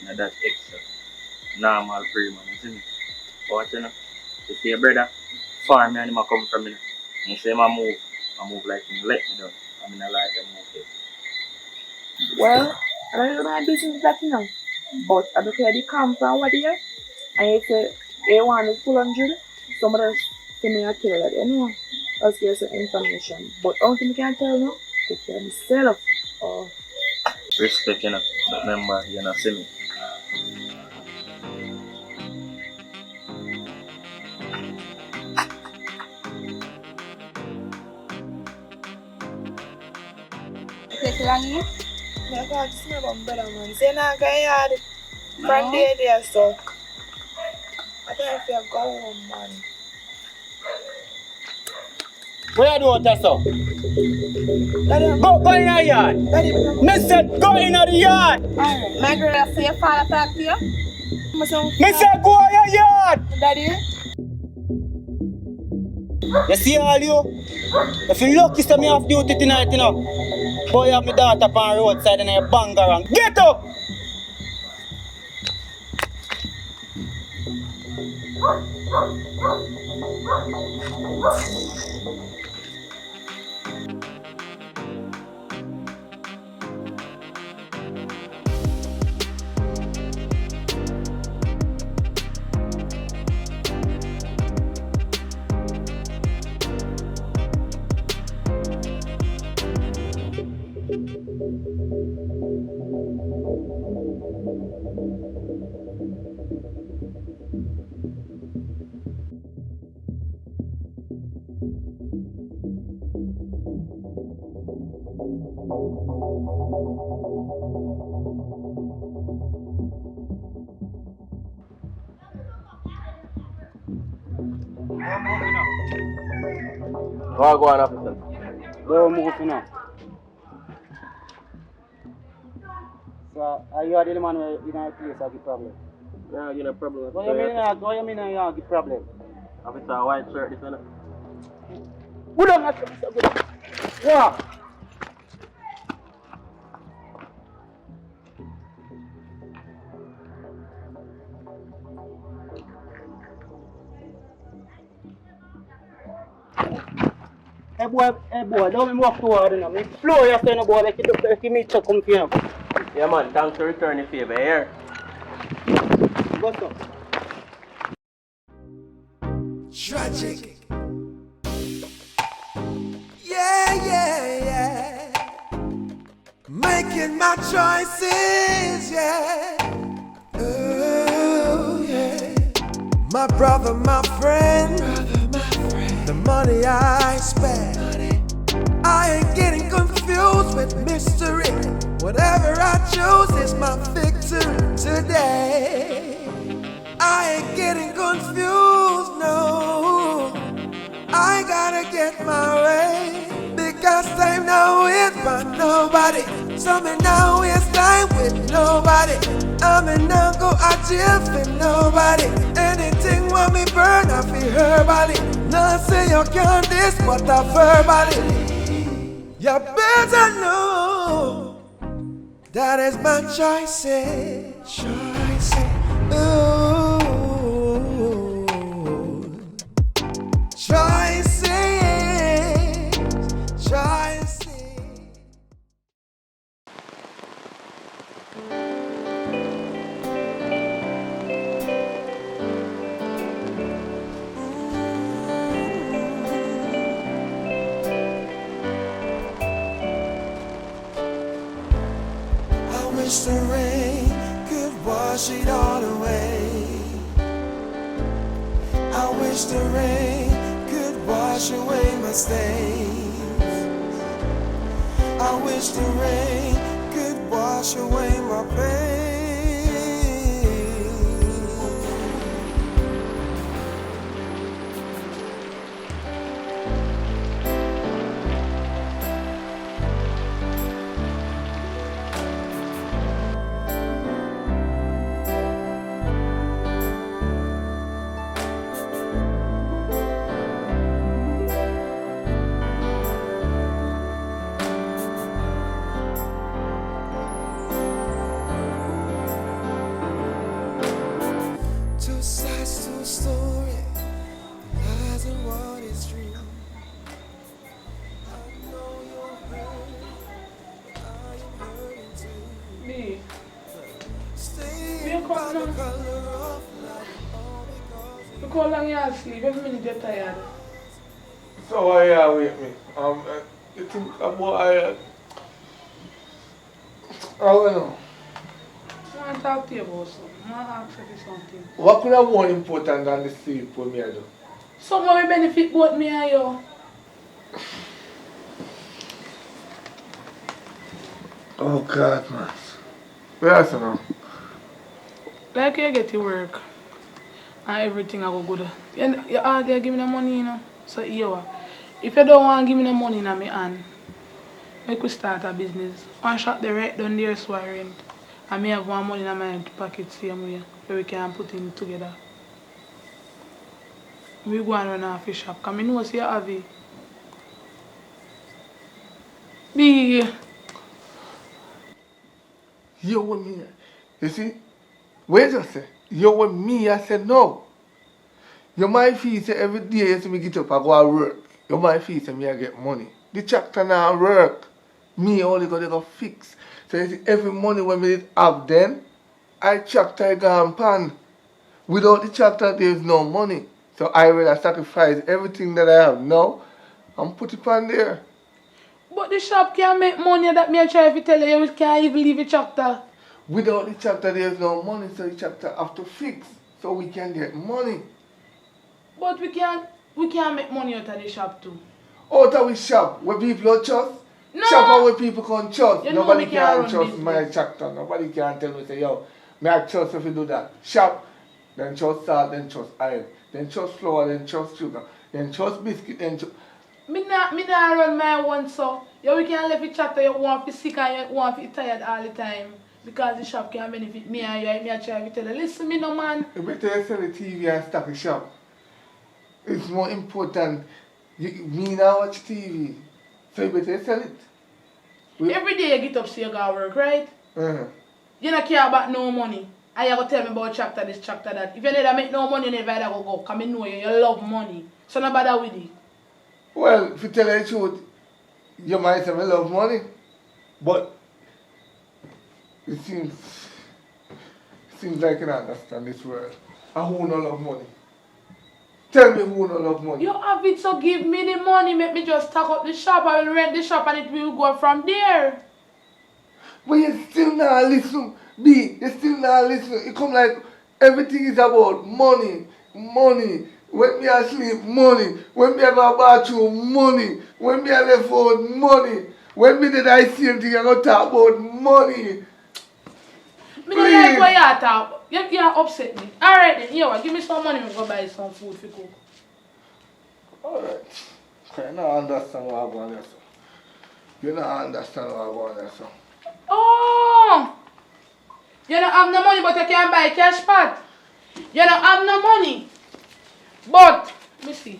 You know, that's extra. Normal free man, you see me? But you know, you see your brother, far me and him a come from me. And you say I move like him let me down. I mean I like them move it. Well, I don't know my business that you know. But I don't care the camp and what here. And you say A1 is full 100. Some others say me a killer that you know. Let's get some information. But only thing I can tell you, take care of myself. Or Respect, you know. But remember, you know, see me. Take long here? I can't smell my brother, man. Say now go yard. From there, so. I don't feel go home, man. What you do with that, so? Daddy, Go in the yard. Daddy, Me said go in the yard. My girl say your father talk to you? Me said go in the yard. Daddy, You see all you? If you lucky, say me off duty tonight, you know. Boy, you have my daughter on the roadside and you bang around. Get up! Go on, officer. Don't move, you know. So, are you the man where you know place have the problem? Yeah, you know problem. What you mean you have the problem? Officer, white shirt, this one. Good on, good on. Yeah. Hey boy, don't walk too hard now. Me flow you say no boy, like you meet to come here. Yeah man, thanks for returning the favor here. Go so. Tragic. Yeah. Making my choices, yeah. Oh, yeah. My brother, my friend. The money I spend. I ain't getting confused with mystery. Whatever I choose is my victory today. I ain't getting confused, no. I gotta get my way. Because time now is for nobody. So me now waste time with nobody. I'm in now go a jail for nobody. Anything want me burn off in her body. Not say you can't this but a verbally. You better know that is my choices. Ooh. Choices. wish the rain could wash it all away. I wish the rain could wash away my stains. I wish the rain could wash away my pain. Two sides to a story, lies and what is true. I know you're hurt, but I am hurting too. Me. Stay by the color of light, all because Look how long you have sleep. Every minute you're tired. So why you with me? You think about I don't know. I want to talk to you about something. I want to ask you something. What could have more important than the sleep with me I do? Something will benefit both me and you. Oh God, man. Yes, no. Like you get to work and everything I go good. You hard there give me the money, you know. So here, if you don't want to give me the money in my hand, I could start a business. One shop the right down there so I rent. And me have one money in my pocket same way, where we can put it together. We go and run a fish shop, because I know see you have it. Big. You with me. You see? Wait just say. You with me, I said no. You might feel say every day you see me get up I go to work. You might feel say me I get money. The tractor now work. Me only go fix. So you see every money when we did have then, I tractor I go and pan. Without the tractor there is no money. So I will sacrifice everything that I have now and put it on there. But the shop can't make money that me I try to tell you, you can't even leave the tractor. Without the tractor there is no money, so the tractor have to fix so we can get money. But we can't make money out of the shop too. Out of we shop where people don't trust. No. Shop where people can trust. You know Nobody me can't can run trust my business. tractor. Nobody can tell me say, yo, me I trust if you do that. Shop, then trust salt, then trust oil, then trust flour, then trust sugar, then trust biscuit, then trust. Me not run my one so. You we can leave the tractor, you want to be sick and you want to be tired all the time. Because the shop can benefit me and you, me I try to tell you, listen me no man. You better sell the TV and stock the shop. It's more important. Me now watch TV. So you better sell it. Every day you get up so you go to work, right? Uh-huh. You don't care about no money. And you go tell me about tractor this, tractor that. If you never make no money, you never ever go. Because I know you love money. So no bother with it. Well, if you tell the truth, you might say I love money. But it seems like you don't understand this world. And who no love money? Tell me who no love money. You have it, so give me the money. Make me just stock up the shop. I will rent the shop and it will go from there. But you still not listen. B, you still not listen. It come like everything is about money. Money. When me asleep, money. When me have a bathroom, money. When me have left out, money. When me did I see anything, I go talk about money. Me don't like what you talk. You can't upset me. Alright then, here, give me some money and go buy some food for cook. Alright. Okay, you don't understand what I'm going there, so. You don't understand what I'm going there, so. Oh! You don't have no money but you can buy cash pad. You don't have no money. But, let me see.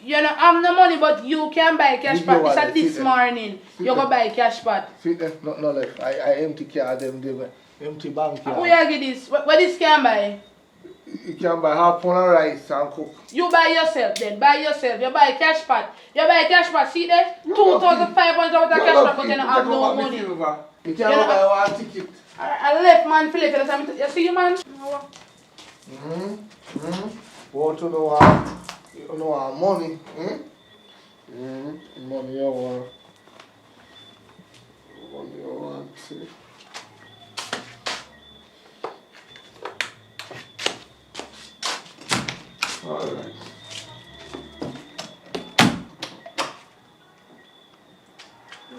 You don't have no money but you can buy cash pad. It's at this morning. You go buy cash pad. See, there's not left. I empty card them there. Empty bank card. Where you get this? What this can buy? You can buy half pound of rice and cook. You buy yourself then. Buy yourself. You buy cash pad. You buy cash pad. See there? 2,500 out of cash pad but you don't have no money. You can buy one ticket. I left man for later. You see you man? What you know want money. Money you want. Money you want. see. Alright.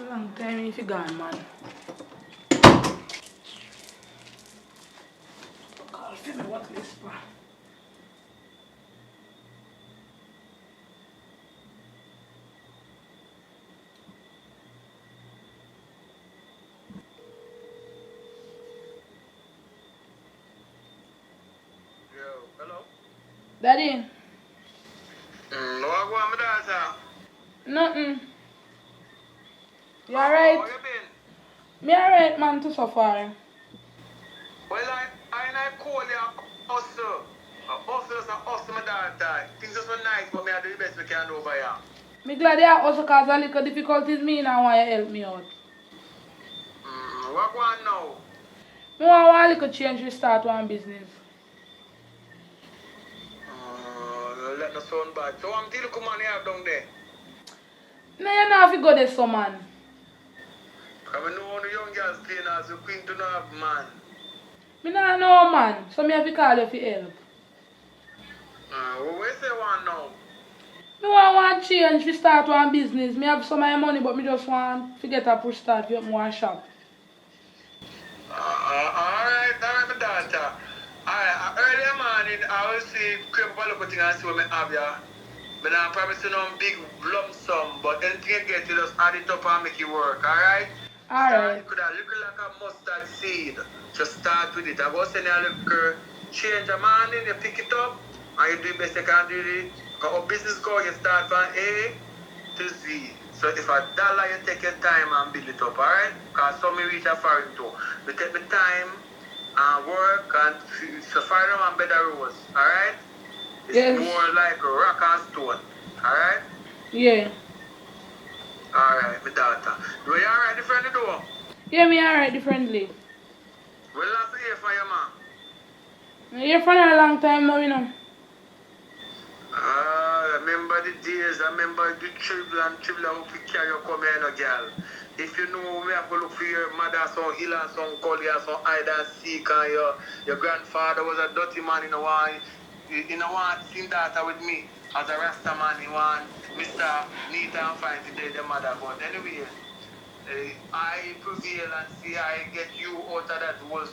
Long time if you gone, man. Call for me, what this for? Hello? Daddy? What go on, my daughter? Nothing. You How alright? you been? Me alright, man, to so far. Well, I call you hustle. Hustle is a hustle, my daughter. Things are so nice, but me I do the best we can do over here. Me glad you also cause a little difficulties me now want you help me out. What go on now? Me want one little change to start one business. Let the sound bad. So I'm still come on here down there. No, you know if you go there, so man. Because I know the young girls playing as a queen to know have man. Me nah know man, so me have to call you for help. What say one now? Me want one change to start one business. Me have some of my money, but me just want to get a push start to open one shop. Alright, my daughter. Alright, early morning, I will see creep up a look thing and see what I have here. But I promise you no big lump sum, but anything you get, you just add it up and make it work, alright? Alright. It could have look like a mustard seed. Just start with it. I go send you a little change a morning, you pick it up, and you do the best you can do it. Because our business go, you start from A to Z. So if $1, you take your time and build it up, alright? Because some may reach a foreign too. We take the time and work and so far and better roads, alright? It's more like rock and stone, alright? Yeah. Alright, my daughter. You alright differently though? Yeah, me alright differently. Well, last year for your man. I hear from her a long time now, you know. I remember the days, I remember the children who could carry you come here, no girl. If you know, we have to look for your mother, some hill and some gully and some hide and seek, and your grandfather was a dirty man in a one seen daughter with me as a Rasta man, he want Mr. Neat and fine to the mother. But anyway, I prevail and see I get you out of that was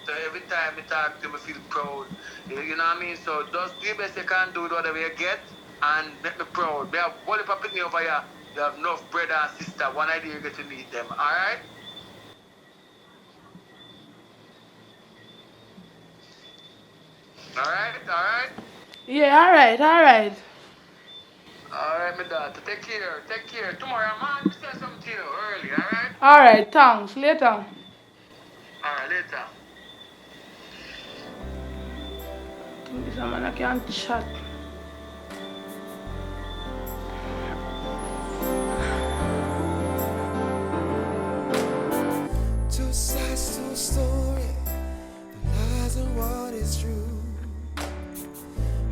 so every time I talk to you, I feel proud. You know what I mean? So just do the best you can do with whatever you get and make me proud. We have one if I pick me over here, you have enough brother and sister. One idea you get to meet them. Alright? Alright? Yeah, alright. Alright, my daughter. Take care. Tomorrow, man, we say something to you early, alright? Alright, thanks. Later. Alright, later. This man I can't chat. Two sides to a story, the lies and what is true.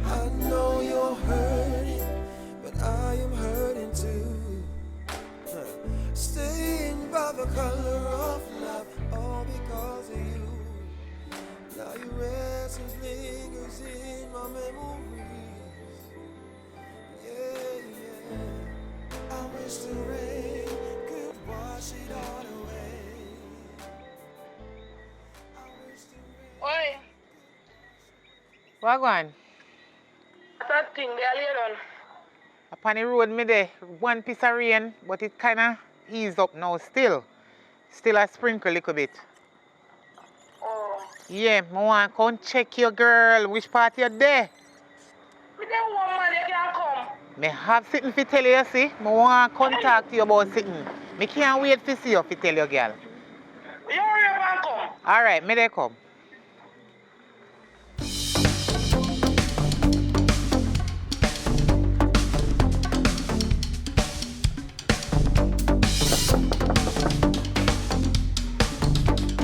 I know you're hurting, but I am hurting too. Staying by the color of love, all because of you. Now your essence lingers in my memories. Yeah. I wish the rain could wash it all away. Oi, What going? that thing they are laid on. Upon the road me there, one piece of rain, but it kinda eased up now still. Still a sprinkle a little bit. Oh. Yeah, I want to come check your girl. Which part you're there? Me don't want man, you can't come. Me have something to tell you, see? I want to contact you about something. Me can't wait to see you to tell your girl. You hurry up and come. Alright, me they come.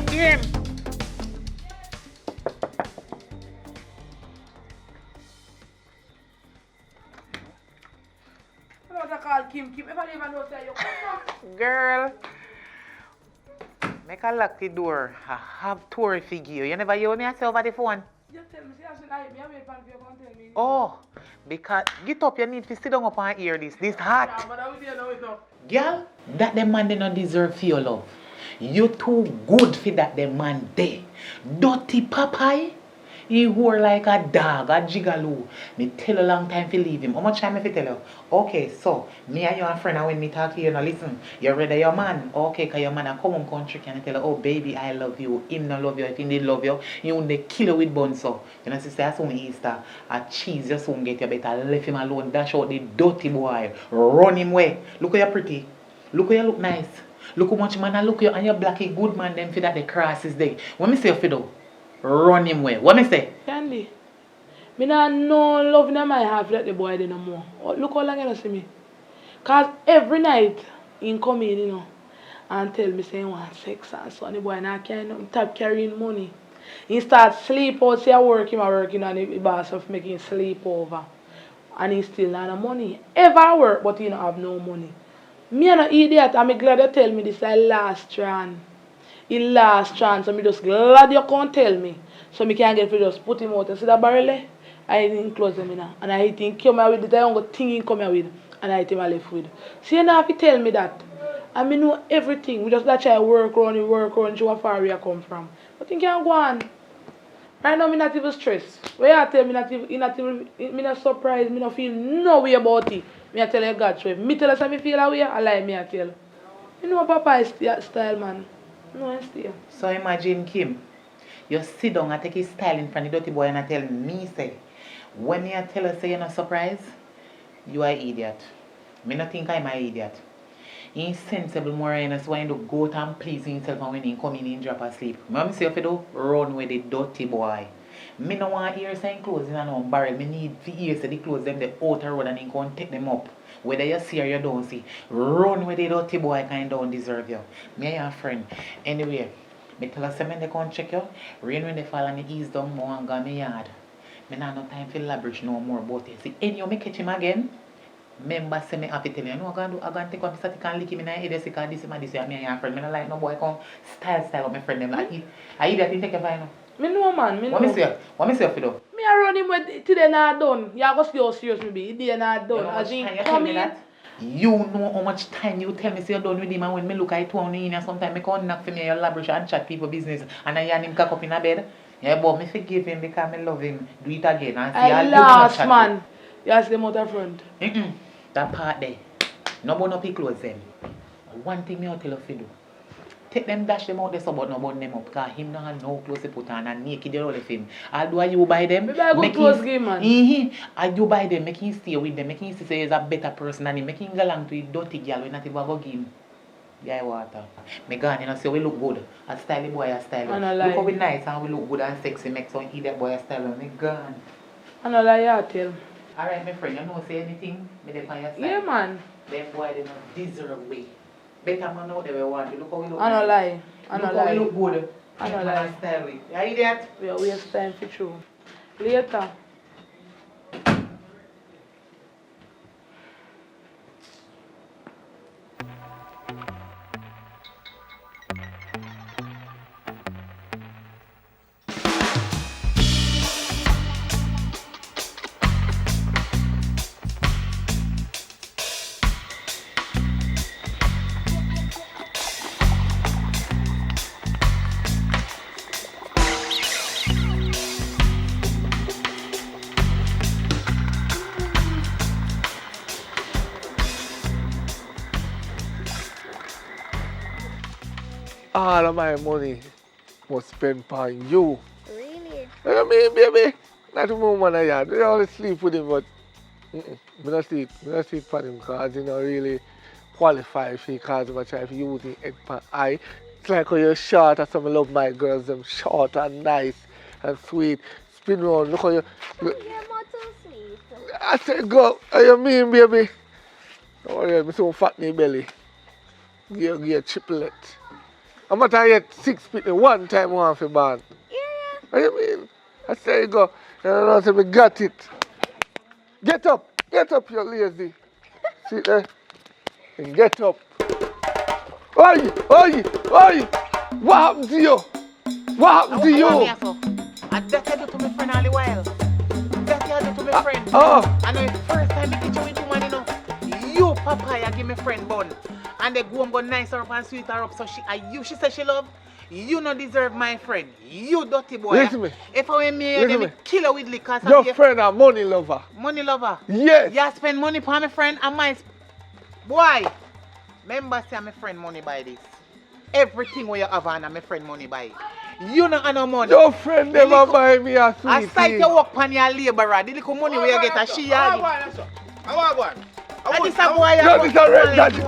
Kim! I don't call Kim. If I never know say you come. Girl, Make a lock the door. I have tour figure. You never hear me I say over the phone? You tell me, see, I said, I wait for you to tell me. Oh, because get up, you need to sit down up and hear this. This hot. Yeah, but I will hear now it up. Girl, that the man they not deserve for your love. You too good for that the man there. Dirty papai. He whore like a dog, a gigolo. Me tell a long time to leave him. How much time if I tell you? Okay, so me and your friend and when me talk to you now listen, you ready your man? Okay, cause your man a come home country can tell you, oh baby, I love you. Him not love you. If he did love you, he won't kill you with bun so. You know sister, that's when Easter. A cheese just won't get you better. Leave him alone. Dash out the dirty boy. Run him away. Look how you pretty. Look how you look nice. Look how much man I look you and you blacky good man them for that the cross is there. What me say you do? Run him away. What me say? Candy, me not no love in my heart let the boy there no more. Look how long you see me. Cause every night he come in, you know, and tell me say he want sex and so on. The boy not carrying money. He start sleep out, say I working and the boss of making sleep over. And he still not no money. Ever work but he don't have no money. Me an idiot, I'm glad you tell me this is last strand. The last chance, so me just glad you can't tell me. So me can get to just put him out. You see that barrel? I didn't close them in now. And I think come here with the young thing he come here with. And I think I left with. So you know if you tell me that. I mean know everything. We just like try work around, show how far we come from. But you can't go on. Right now, I'm not even stressed. When you tell me, I'm not surprised, I'm not feel no way about it. I tell you God, so me tell us how I feel that way, I lie me I tell. You know Papa is style, man. No, I stay. So imagine Kim, you sit down and take his style in front of the dirty boy and I tell me, say, when you tell us say you're not surprised, you are an idiot. Me not think I'm an idiot. He's sensible more and so when you go out and please himself and when he come in and drop asleep. Me say if you do, run with the dirty boy. Me no want ears and clothes in a barrel. Me need for ears to the clothes them the outer road and he go and take them up. Whether you see or you don't see, run with the dirty boy kind don't deserve you. Me and your friend. Anyway, me tell us when they come check you, rain when they fall and the ease down more and go me yard. Me not no time for labrish no more about it. See, any you me catch him again, remember say me have to tell you, no, I'm going to take one static and lick him in the head because this and me and your friend. Me not like no boy come style with my friend them like I idiot didn't take a fine. Me know man, me know. What me say for you? Me a run him with today not done. You go see how serious me be. Today not done. As in come in. You know how much time you tell me say you're done with him and when me look at 2 in and sometimes me come knock for me your laboratory and chat people business and I hear him cock up in a bed. Yeah, but me forgive him because me love him. Do it again and see I last man. You ask them out of front. That part there. No burn up your clothes them. One thing me I'll tell you to do. Take them, dash them out there so but no burn them up because him not have no clothes to put on and naked all of him. Although you buy them, maybe I go clothes game man. And you buy them, make him stay with them, make him say he's a better person and him, make him go along to a dirty girl when not even go give him. Yeah, water. Me gone, you know, say we look good. A style boy a style. Look how we nice and we look good and sexy, make some idiot boy a style. Me gone. I know like you tell. Alright, my friend, you know say anything? Me dey on your side. Yeah, man. Them boy, they don't deserve way. Better man out there we want to. Look how we look. I don't lie. I don't lie. We look good. I don't lie. Style way. You idiot? We are waste time for true. Later. All of my money was spent on you. Really? You mean, baby? Not a woman I had. We always sleep with him, but I don't sleep for him because he don't really qualify for because I try to use him head for eye. It's like how you're short, and some love my girls, them short and nice and sweet. Spin round, look how you. You're more too sweet. I said, go. What you mean, baby? Don't worry, I'm so fat in the belly. Give a triplet. I'm not yet 6 feet one time one for born. Yeah. What you mean? I say go. You know, say we got it. Get up, you lazy. Sit there and get up. Oi! What happened to you? What happened to you? And that you do to my friend all the while. That you do to my friend. Oh. And the first time I get you with woman, you know, you papaya give me friend bun. And they go and go nice her up and sweet her up. So she said she love. You don't deserve my friend. You dirty boy. Listen me. If I were me, I me kill her with liquor. Your friend a money lover. Money lover? Yes. You spend money for my friend and my... Boy, remember say my friend money buy this. Everything where you have and my friend money buy. You don't have no money. Your friend never buy me a sweet I start you work on your labourer. The little money where you get a she I want one. And this a boy you No, this a red daddy.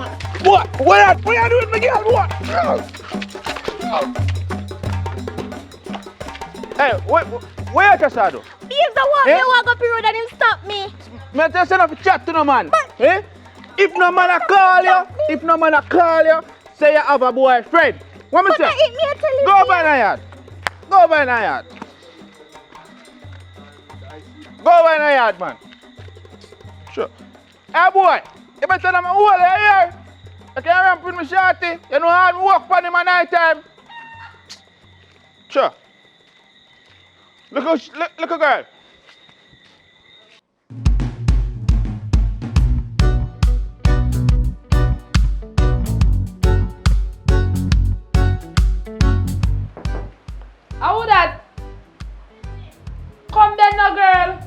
What? What you doing, Miguel? What? Hey, where you just do? He's the one Eh? you walk up the road and him stop me. Me just enough to chat to no man. Eh? If no man a call you, say you have a boyfriend. What me say? Go by the yard. Go by the yard. Go by the yard, man. Sure. Hey boy, you better tell me who are here. I can't ramp with me shorty. You know how I walk for him at night time. Sure. Look a girl. How would that? Come then, no girl.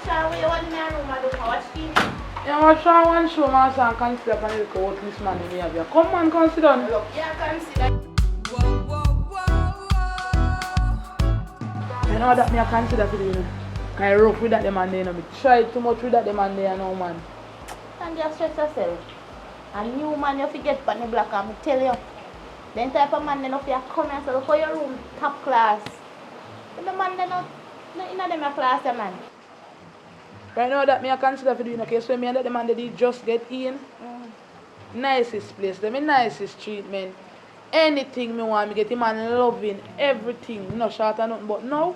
Shall we want in our room and look for watch TV? You want to try one show, man, so I can sit up and look at what this man in here. Come on, come sit down. Yeah, come sit down. You know that me I consider for you. I rough with that man there, you know. Me try too much with that man there, you know, man. And just stress yourself. A new man you forget on the block, and I tell you. Then type of man then if you come and say, look for your room, top class. But the man they not in them class, man. Right now that me I consider for you, okay, so me and that the man they just get in. Nicest place, them nicest treatment. Anything me want, me get him and loving, everything. No short or nothing, but now,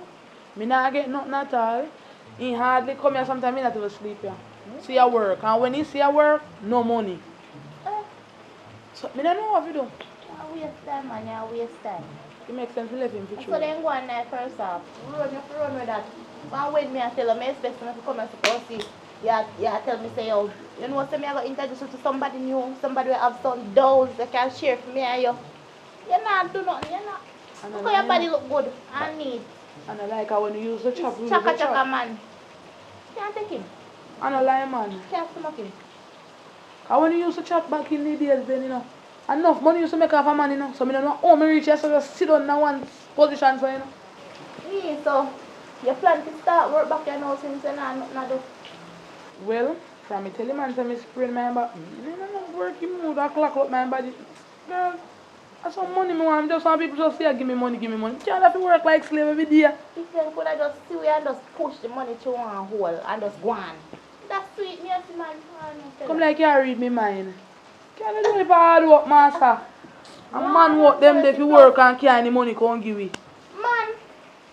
me not get nothing at all. He hardly come here sometimes, me not even sleep here. See a work, and when he see a work, no money. So, me don't know what to do. You waste time, man, you waste time. It makes sense to let him for So sure. then go on there first off. Run with that. One with me and tell them, I expect them to come and support see. Yeah, tell me say, oh, you know, say me I got introduce you to somebody new, somebody will have some dolls they can share for me and you. You're not do nothing, you're not. Look how your body look good and neat. And I like how when you use the chop, you Chaka man. Can't take him. And I like man. Can't smoke him. And when you used to chop back in the days then, you know, enough money used to make off a man, you know. So I don't know how me reach here, so just sit down in one position, so you know. Me, so you plan to start work back here now since you not do. Well, from me tell him man, say me sprain my back. You know, working mood, I clock up my body. Girl, that's some money me want. Just want people just say, give me money, give me money. You can't have to work like slave every day. If you could have just see and just push the money to one hole and just go on. That's sweet, me as man. Come like you read me mind. Can't do it for hard work, master. A man work them there to work and carry any money can't give it. Man,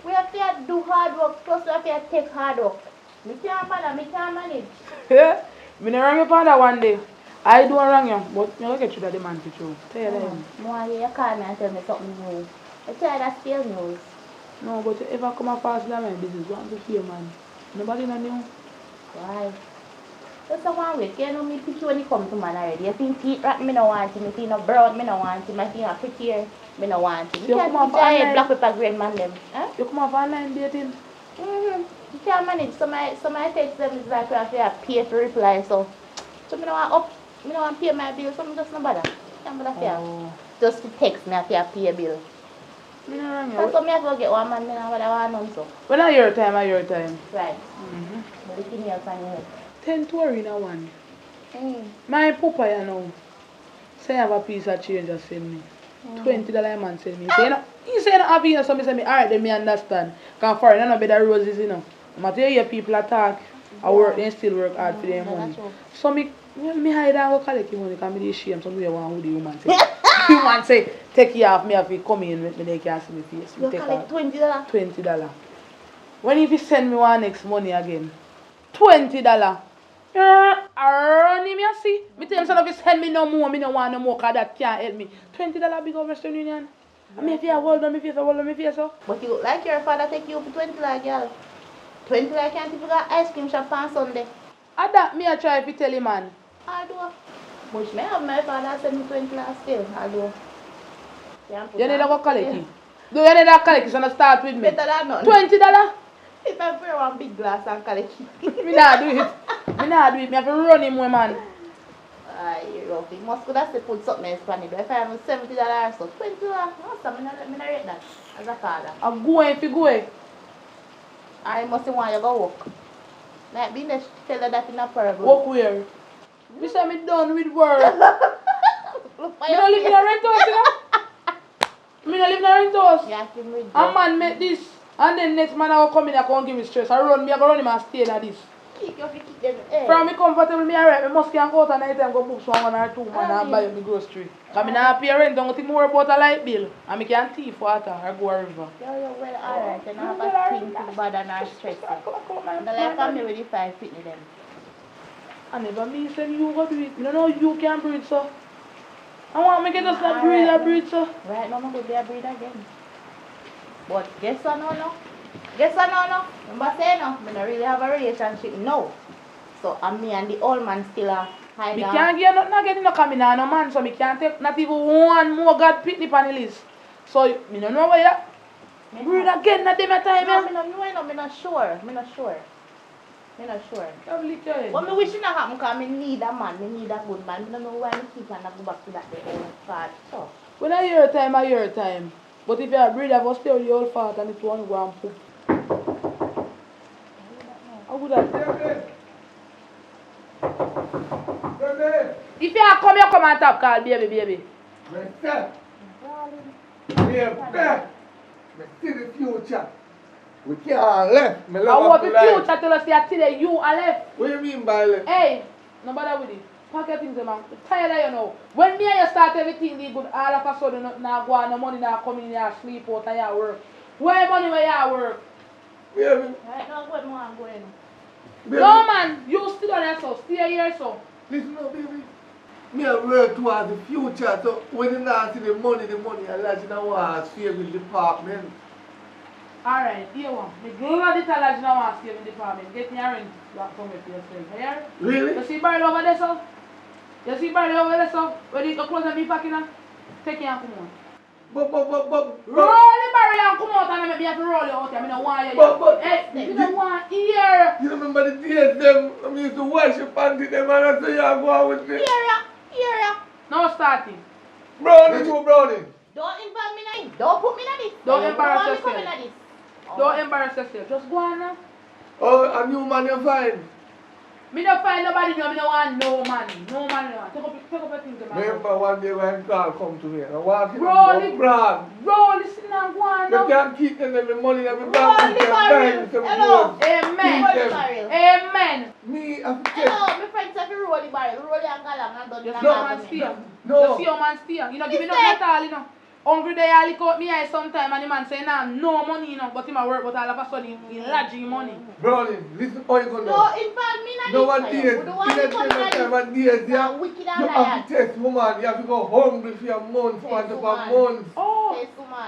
we have to do hard work, plus we have to take hard work. Me can't bother, me can't manage. Yeah? Me not wrong you for that one day. I don't wrong you, but you don't get you that the man to you. Tell them. More you call me and tell me something new. I tell you that still news. No, but if I come and pass that my business, what to fear, man? Nobody know you. Why? That's the one way. You know me pick you when you come to man already. You think teeth rat, me no want him. You think no brown, me no want him. I think a pretty hair, me no want him. You can't put your head black pepper green man them. Huh? You come off online dating? You can't manage. So my text them is like you have to pay to reply. So me no want me no want pay my bill. So me just no bother. Can't bother for just to text me after I pay a bill. Me no wrong So me have to go get one man. Me no bother want none so. When are your time, are your time? Right. But the thing else on your head. 10 to in a one. My papa, you know, say I have a piece of change just send me. $20 a man send me. He say not happy, you know, so me say me, alright, then me understand. Because foreign, I know better roses, you know. But you hear people attack, I work, they still work hard for their money. So me hide and go collect the money, because me ashamed, so me want who the woman say. The woman say, take you off, me have to come in with me, they can't see me face. You collect $20? $20. When if you send me one next money again, $20. Run him, you see. Me tell him, son, have to send me no more. Me no want no more because that can't help me. $20 big over Western Union. I mean, if you hold on my face, hold on my face. But you look like your father take you for $20, girl. $20 can't even got ice cream shop on Sunday. I that me I try to tell him, man. I do. Which may have my father send me $20 still. I do. You need to go collect it. Do you need to collect it so not start with me? Better than none. $20? If I wear one big glass and collect it. Me not do it. Me not do it. Me have to run him way, man. You're rough. You must could have to put something else on it. If I have $70 or so, $20. No, so me not rate that as a father. I'm going if you go. I must want you go work. Like being a tell her that in a parable. Work where? Me say me done with work. Me don't live in a rent house, you know? Me don't live in a rent house. Yeah, I can read A man make this. And then next man I will come in and come give me stress. I go run him and stay in this. Kick them. Hey. From me comfortable, me alright. Me must can go out at night and go book one or two man and buy me grocery. Because me not pay rent, don't think more about a light bill. And me can thief water or go a river. You're well alright. And I have a thing too bad and I'm stressed. And the life family with the 5 feet with them. I never me say you go do it. You don't know you can breathe, so. I want me get us that breathe, so. Right now, I'm going to be a breathe again. But guess what, no? Remember saying no? I don't really have a relationship now. So me and the old man still are high down. Me can't get nothing again, no coming on no man, so me can't take not even one more God pitney on the list. So me don't know where you breathe again at them time. No, me not sure. But me wish it not happen because me need a man, me need a good man. I don't know why I keep on go back to that old fat stuff. When I hear time. But if you are breathe, I will stay with the old fat and it won't go and poop. How would I? If you are come, you come and tap call baby. Me see the future. We can't left. Me I love want the life. future tell us that today you are left. What do you mean by left? Hey, no bother with it. Pack your things, man. I'm tired of you now. When me and you start everything be good, all of a sudden now go on, no money now come in here, sleep out and you work. Where money where you work? Baby. Right now, what more I'm going? No man, you still on yourself. Stay here, so. Listen now, baby. Me I work towards the future, so when you not see the money, I like to want to save in the department. Alright, here one. Me glad it all you want to save in the department. Get me a rent back from it for yourself. Here? Really? You see barrel over there, so? You see barrel over there, so? Where you close and be packing up? Take it and come on. But. Roll the barrel and come out and me have to roll you out here. I don't want you. Hey, you don't want here. You remember the days them I used to worship until them and I say you go out with me? Here. Now starting. Brownie. Don't involve me in it. Don't put me in this. Don't embarrass yourself. yourself. Don't embarrass yourself. Just go on now. Oh, a new man you find? Me don't find nobody new. Me don't want no man. No man no. Take up your things, man. Remember one day when Carl come to me, I want him Roll to it. brand. Roll this thing and go on You now. can't keep them the money in the Roll bank. the barrel. Hello. Amen. Roll the barrel. Amen. Me, I Hello, my friends have to roll the barrel. Roll it and galang and done. You see your man steer. No. You see your man steer. You know, give me nothing at all, you know. Hungry day, I look out me eye sometime and the man say, nah, no money, you know, but him a work, but all of a sudden, he lodge him money. Brownie, listen how you gonna Don't involve me in no this. one days, you have to test woman, you have to go hungry for your month, month upon month. Oh,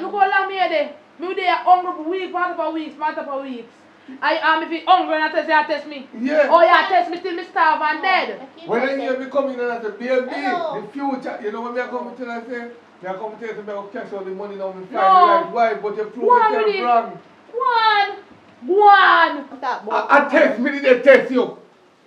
look how long me there. Me there hungry for weeks, month upon weeks. I am if you hungry and I test me. Yeah. Oh yeah, test me till me starve and dead. When I hear me coming and I say, baby, Hello. the future, you know when I come to I say, I come to tell you about cash all the money now, me No. find the right wife, but you prove One it minute. wrong. One. I test me, they test you.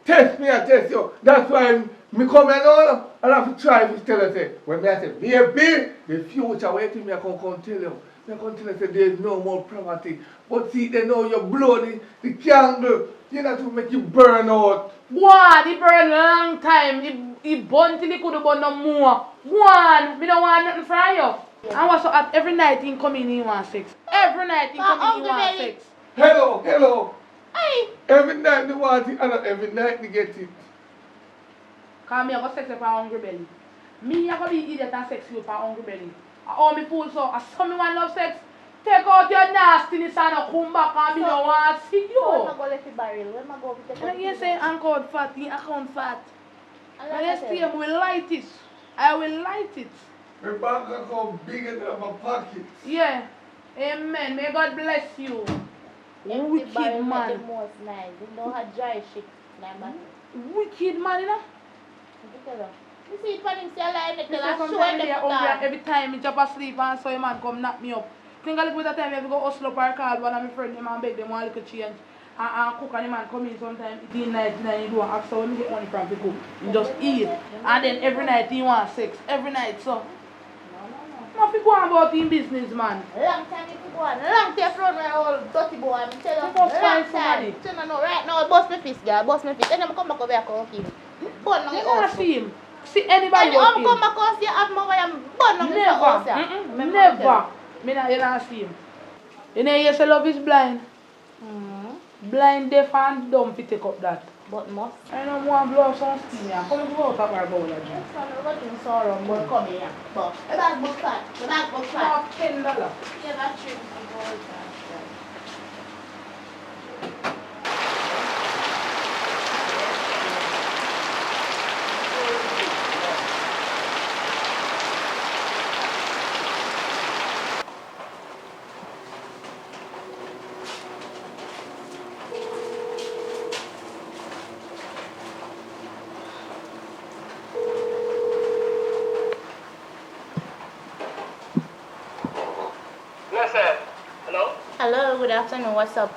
Test me, I test you. That's why me come here now, and I have to try to tell you, say, when I say, baby, the future, wait till me I come tell you. I come tell you, say, there's no more property. But see, they know you blow the candle, you know, to make you burn out. One, he burn long time. He burn till he couldn't burn no more. One, me don't want nothing from you. And what's so at every night he come in, he want sex. Every night he come in, he want sex. Hello. Hey. Every night they want it, and not every night they get it. Cause me I go sex for hungry belly. Me I go be idiot and sex you for hungry belly. All me fool so, as some me want love sex, take out your nastiness and come back and me don't want to see you. When I go left the barrel, when I go to And you say account fat, he account fat. When I stay, I will light it. I will light it. My bank account bigger than my pocket. Yeah. Amen. May God bless you. Wicked man. The most nice. You know how dry shit. Wicked man, you know? You see it when him say I like it, Me say I show sometimes them they are hungry and every time me drop asleep and so a man come knock me up. Think a little bit of time I have to go hustle up or call one of my friends and beg them one little change. And cook and the man come in sometimes eat in night and he do and ask how he get money from to cook. He just eat. And then every night he want sex. Every night so. Not fi go on about him business, man. Long time you go on. Long time from my old dirty boy. I'm telling you. You must find somebody. No, right now, bust my fist, girl. Bust my fist. And I'm come back over here and keep him. Burn on You the never house. see him. See anybody When but I'm him. come back and see have my way and burn on the house. Never. Never. You not see him. You know you say love is blind. Blind, deaf and dumb fi take up that. But must. I don't want to blow some steam here. Come go out of our bowl again. Yes, I'm not in sorrow, but come here. But the bag book fat. The bag book fat. $10. Yeah, that's true. Yes, sir. Hello? Hello, good afternoon. What's up?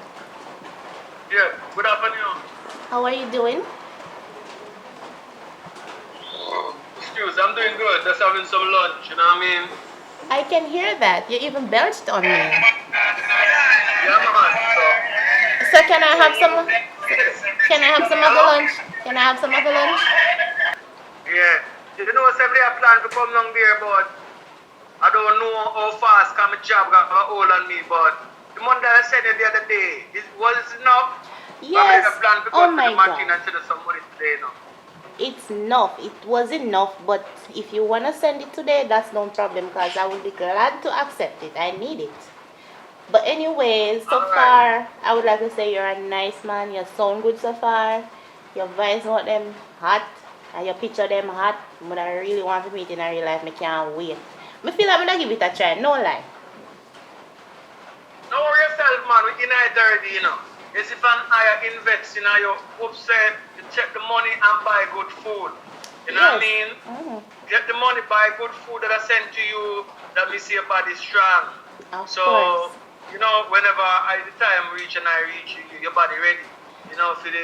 Yeah, good afternoon. How are you doing? Excuse, I'm doing good. Just having some lunch, you know what I mean? I can hear that. You even belched on me. Yeah, man. So can I have some? Can I have some of the lunch? Can I have some of the lunch? Yeah. You know, somebody I plan to come down there, but I don't know how fast my job got a hold on me, but the money that I sent you the other day, was it enough? Yes. I plan to Oh go to my the machine God. and send you some money today, you know. It's enough. It was enough, but if you want to send it today, that's no problem because I would be glad to accept it. I need it. But anyways, so far, I would like to say you're a nice man. You sound good so far. Your voice not them hot. And your picture them hot. But I really want to meet in real life. I can't wait. I feel like I'm going to give it a try. No lie. Don't worry yourself, man. We're in it already, you know. It's if I invest in you upset, you check the money and buy good food. You know what I mean? Get the money, buy good food that I send to you that me see your body strong. So, you know, whenever the time reach and I reach you, your body ready. You know, for the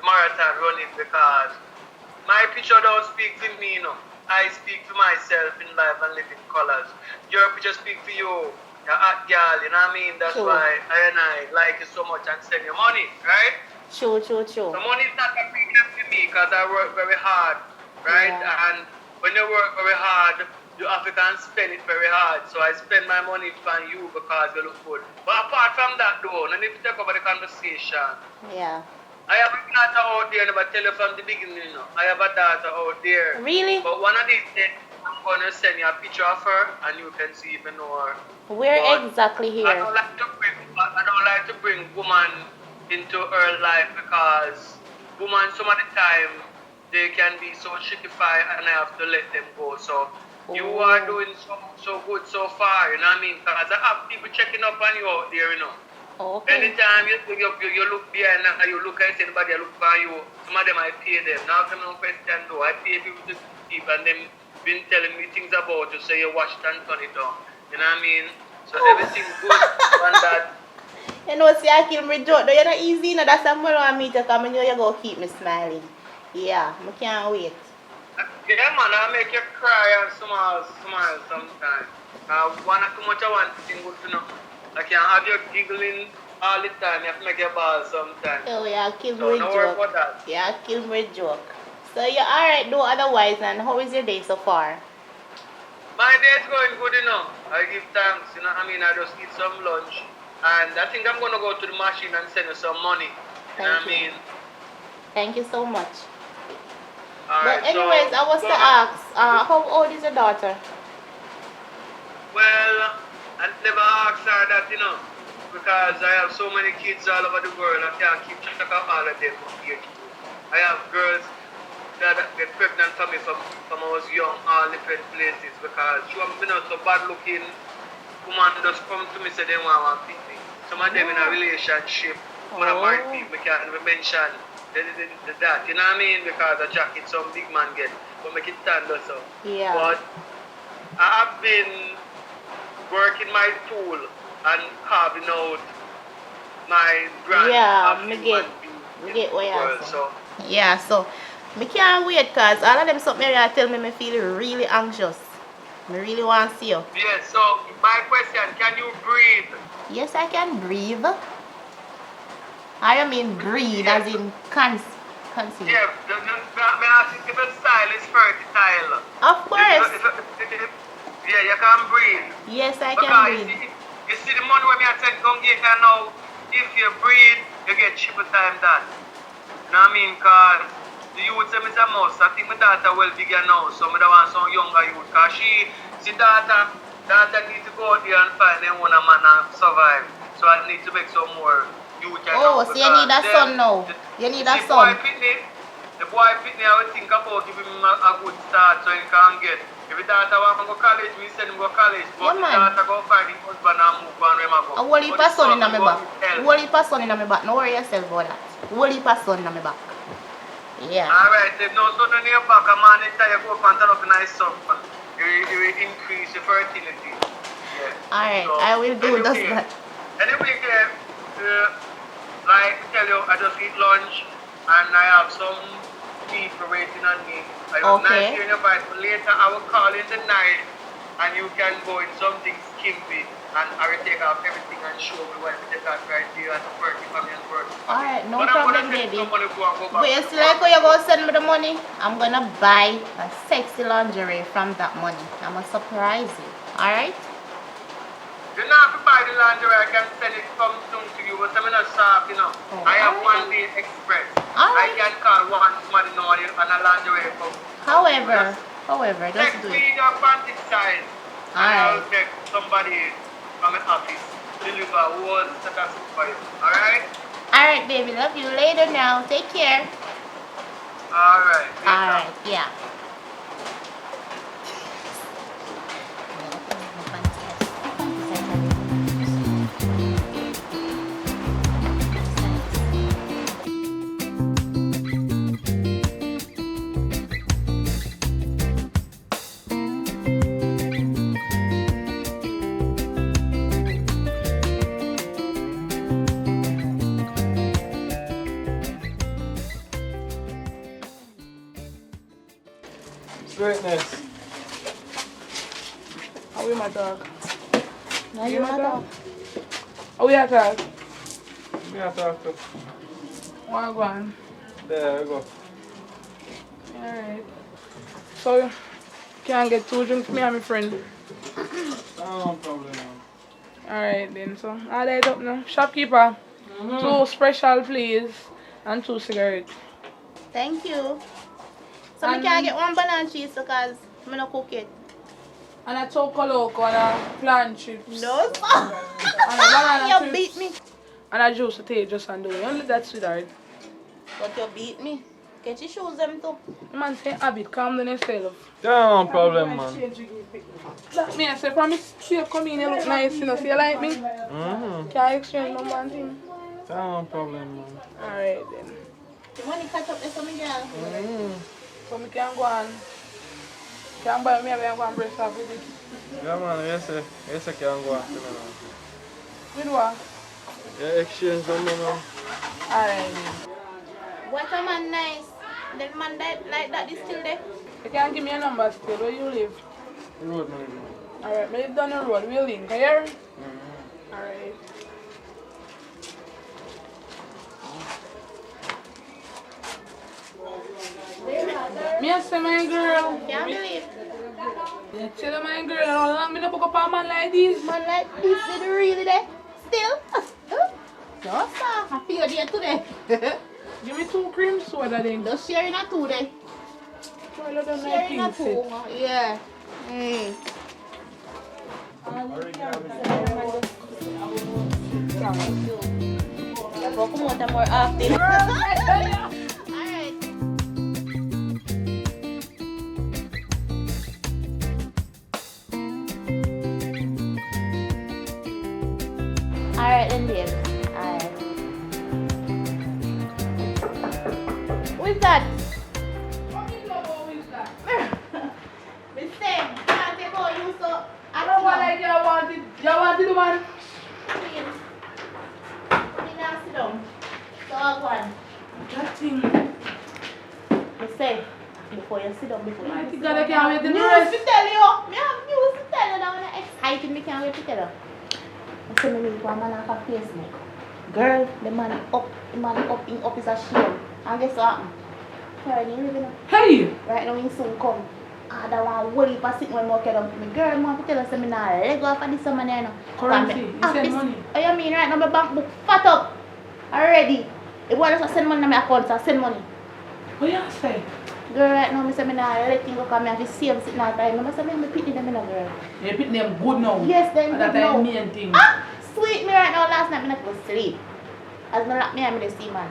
marathon running because my picture don't speak for me, you know. I speak for myself in life and live in colors. Your picture speak for you. You're a hot girl, you know what I mean? That's why I like you so much and send you money, right? Sure. The money is not a problem for me because I work very hard, right? And when you work very hard, you have to spend it very hard. So I spend my money on you because you look good. But apart from that though, and if you take over the conversation, Yeah. I have a daughter out there, but tell you from the beginning, you know. I have a daughter out there. Really? But one of these days, I'm going to send you a picture of her and you can see even more. Where exactly here? I don't like to bring woman into her life because woman some of the time they can be so shittified and I have to let them go. So you are doing so good so far, you know what I mean? Because I have people checking up on you out there, you know. Anytime you look behind and you look at anybody look for you, some of them I pay them. Now come no question though. I pay people to keep and them been telling me things about you, so you wash it and turn it down. You know what I mean? So everything good and that. You know, see, I kill me joke. You're not easy, you know, that's something I mean to come and you're going to keep me smiling. Yeah, I can't wait. Yeah, man, I make you cry and smile sometimes. One too much of one thing good to know. I can't have you giggling all the time. You have to make your balls sometimes. Oh, yeah, kill So me don't worry joke. about that. Yeah, kill me joke. So you're alright though otherwise, and how is your day so far? My day is going good, you know. I give thanks, you know what I mean? I just eat some lunch. And I think I'm going to go to the machine and send you some money. You know what I mean? Thank you so much. Alright, But anyways, I was to ask, how old is your daughter? Well, I never asked her that, you know, because I have so many kids all over the world. I can't keep track of all of them from here to here. I have girls that get pregnant for me from I was young, all different places because she was not so bad looking. Woman just come to me say they want one pick me. Some of them in a relationship, one of my people can't even mention that, you know what I mean? Because a jacket some big man get, but make it stand also. Yeah. But I have been working my tool and carving out my brand of human being get what world, so. Yeah, so me can't wait because all of them something I tell me feel really anxious. I really want to see you. Yes, so my question, can you breathe? Yes, I can breathe. I mean breathe as in conceive. Yeah, if the style is fertile. Of course. Yeah, you can breathe. Yes, I can breathe. You see the money when I send come get here now, if you breathe, you get triple time that. You know what I mean? Because the youth say, Mr. Mouse, I think my daughter well bigger now, so I don't want some younger youth. Because she daughter needs to go out there and find them one man and survive. So I need to make some more youth. Oh, so you need a son now. You need a son. The boy Pitney, I would think about giving him a good start so he can get. If the daughter want to go college, we send him go college. But the daughter go find his husband and move on where go. A whole heap of son in my back. Whole heap of son in my back. No worry yourself about that. Whole heap of son in my back. Yeah. Alright, if no son in your back, a man is tired, go up and turn up a nice son. It will increase the fertility. Yeah. Alright, so, I will do just that. Anyway, like I tell you, I just eat lunch and I have some people waiting on me. I have nice hearing your voice, but later I will call in the night and you can go in something skimpy and I will take off everything and show me what we take off right here and work for me and work. Alright, no problem, baby. But you still like how you go send me the money? I'm gonna buy a sexy lingerie from that money. I'm gonna surprise you. Alright? You don't have to buy the lingerie, I can send it come soon to you, but I'm not sharp, you know. I have one day express. I can call one somebody now and a lingerie come. However, just do it. Text me your panty size. And I'll take somebody from the office, deliver whole set of soup for you. Alright? Alright, baby, love you. Later now. Take care. Alright. Alright, yeah. Greatness. How are you, my dog? Now you my dog. How are you, dog? Me I talk to. Wanna go on? There we go. Alright. So, you can't get 2 drinks for me and my friend? No problem, man. Alright then, so I'll light up now. Shopkeeper, 2 special please and 2 cigarettes. Thank you. So I can't get 1 banana cheese because I don't cook it. And a choco loco and a plant chips. No, sir. And a banana You chips. beat me. And a juice to take just and do it. Only that sweetheart. But you beat me. Get your shoes them too. Man say habit, calm down yourself. No problem, man. That me I say from me see you come in, you look nice, you know, see you like me? Can I exchange number and thing? No problem, man. Alright then. You want to catch up with some girl? So me can go and can buy me and go and brace off with it. Yeah, man, yes, I can go after me now. With what? Yeah, exchange number, man. Alright. What a man nice. That man that like that is still there. You can give me a number still. Where you live? Road, man. Alright, me live down the road. We'll link, here? Alright. Me I say my girl. Can't believe. You tell my girl, how long me not pick up a man like this? Man like this, did you really there? Still? No, sir. I feel there today. Give me 2 cream soda then. Just sharing a 2 then. Sharing a 2. Yeah. Hey. Come on, more often. Alright. then, babe. Alright. Who is that? Miss Sam, can't take all you so. I don't want like you wanted. You wanted the man. Please. Me now sit down. So I one. That thing. Miss Sam, before you sit down, before you I sit think down. I can't wait to News rest. to tell you. Me have news to tell you that when I'm excited, me can't wait to tell you. I say me meet one man off of Facebook. Girl, the man up is a shame. And guess what happened? Currently living up. Hey! Right now he soon come. That one worry for sitting when more them. Me girl, man, tell us me nah let go for this summer now. Currency, you send money. Oh, you mean right now my bank book fat up already. If you want to send money to my account, so send money. What you say? Girl, right now, I say me nah let thing go because I have to save sitting all the time. I say me pity them in a girl. You pick them good now. Yes, them And good that's now. the main thing. Ah, sweet me right now. Last night I not go sleep. As me lock me, I'm the see man.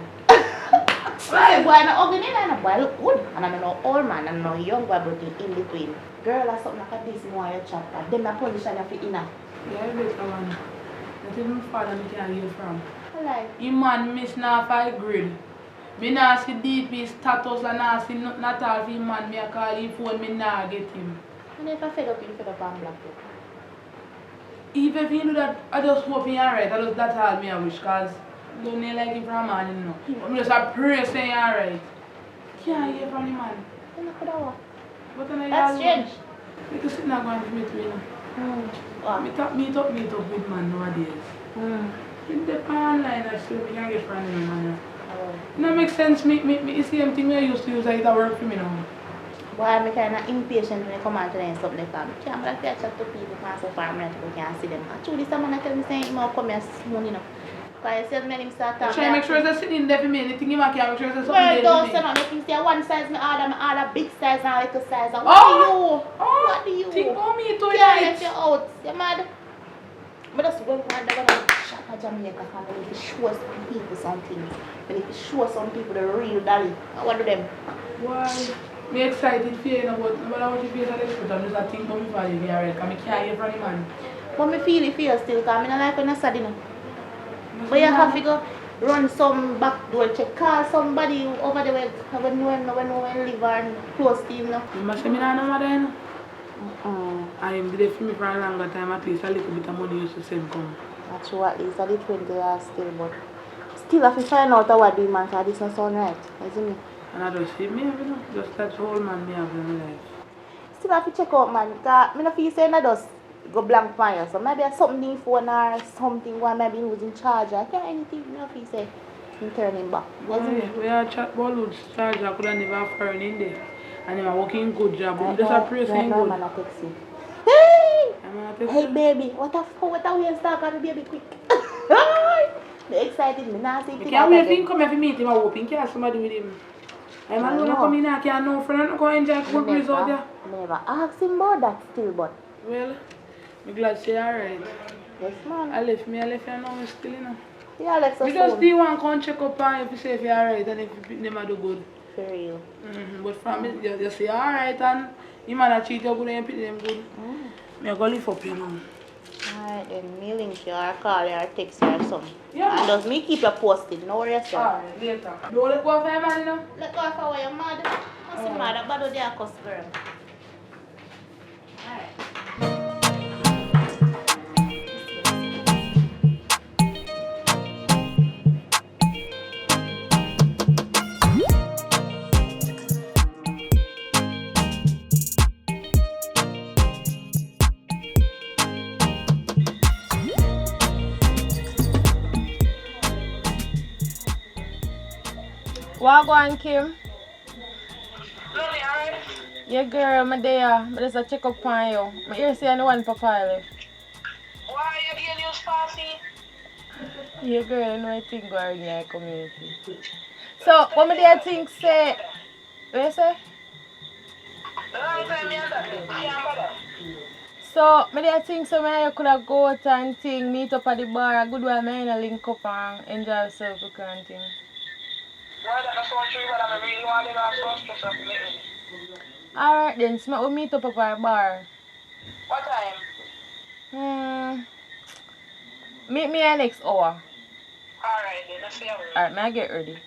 Right. Boy, I'm ugly and a boy look good. And I'm no old man and no young boy, but in between. Girl, that's something like this more your chapter. Them the position of it in. Yeah, I better one. That's even father me can hear from. Like. You man miss now 5 grade. Me nah see DP status and nah see nothing at all for him man. Me a call him phone, me nah get him. And if I fed up, you fed up and black too. Even if you do that, I just hope he alright. I just that's all me I wish, cause I don't need like him from a man, you know. But me just a pray say he alright. Can't hear from the man. You know, could have But That's strange. You can sit now going to meet me, you know. What? Meet up with man nowadays. In the online, I still we can get friends with man. It don't make sense. Me same thing I used to use, it work for me now. Boy, I'm kind of impatient when I come out to them something like that. I can't like catch up to people and so far, I can't see them. Actually, someone I tell me saying, I'm come here soon, you know. Because I said, when him start talking. Try to make sure they're sitting there for me. Anything you make, make sure there's something Well, there don't for say me. no. If you say one size, me order big size and little size. What do you? Think about me too, Yeah, right? let you out. You mad? But just went one day when I shop at Jamaica family to show some people some things. But if you show some people the real dolly, what do them? Why? Me excited for you, but I want to face a little bit. I'm just think about me for you, alright? Because I can't hear from the man. But me feel it still, because I don't like when I sad, you know. But you have to go run some back door check, call somebody over the way when live and close to him, you know. You must say me not know mother, you know. I'm there for me for a longer time, at least a little bit of money used to send come. Not sure at least, I did 20 years still, but still I have to find out what do man, because this not sound right, isn't it? And I just see me, you know, just that whole man me have in my life. Still have to check out, man, because I don't feel saying I just go blank for you, so maybe something in phone or something, one maybe losing charger, I can't anything, I don't feel say, I'm turning back. We are chat about lose charger, I could have never found in there. And I'm working good job, but just a pray saying good. I'm text you. Hey! Hey baby, what a way to start on the baby quick. They excited me, now see I can't wait for him come here to meet him, I hope he can somebody with him. I'm alone come in, I can't know friend, I'm going to enjoy good breeze out there. Never asked him about that still, but. Well, I'm glad say alright. Yes, man. I left you now, I'm still, you know. Yeah, Alexa. We just do one come check up on if you say if you're alright and if you never do good. For real. But from it, you say alright and you might treat you good and you pick them good. Me go live up, you know. Alright, then me link you or call you or text you or something. Yeah. And just me keep you posted, no worries, sir. Alright, later. Don't let go of your man, you know. Let go of how you're mad. What's the matter? But do they are cuss girl? Alright. What going, Kim? Yeah, girl, I'm there. I just check up on you. I hear say no one profile left. Why you getting news party? Yeah, girl, I know I think going in our community. So, what me there think say? What you say? Long time you that. Can't bother. So, me there think so me could have go out and thing, meet up at the bar, a good while me in a link up and enjoy yourself and thing. Why that so true, but I really want to go so special for me. Alright then, so we'll meet up at our bar. What time? Meet me here next hour. Alright then, I see you. Alright, may I get ready?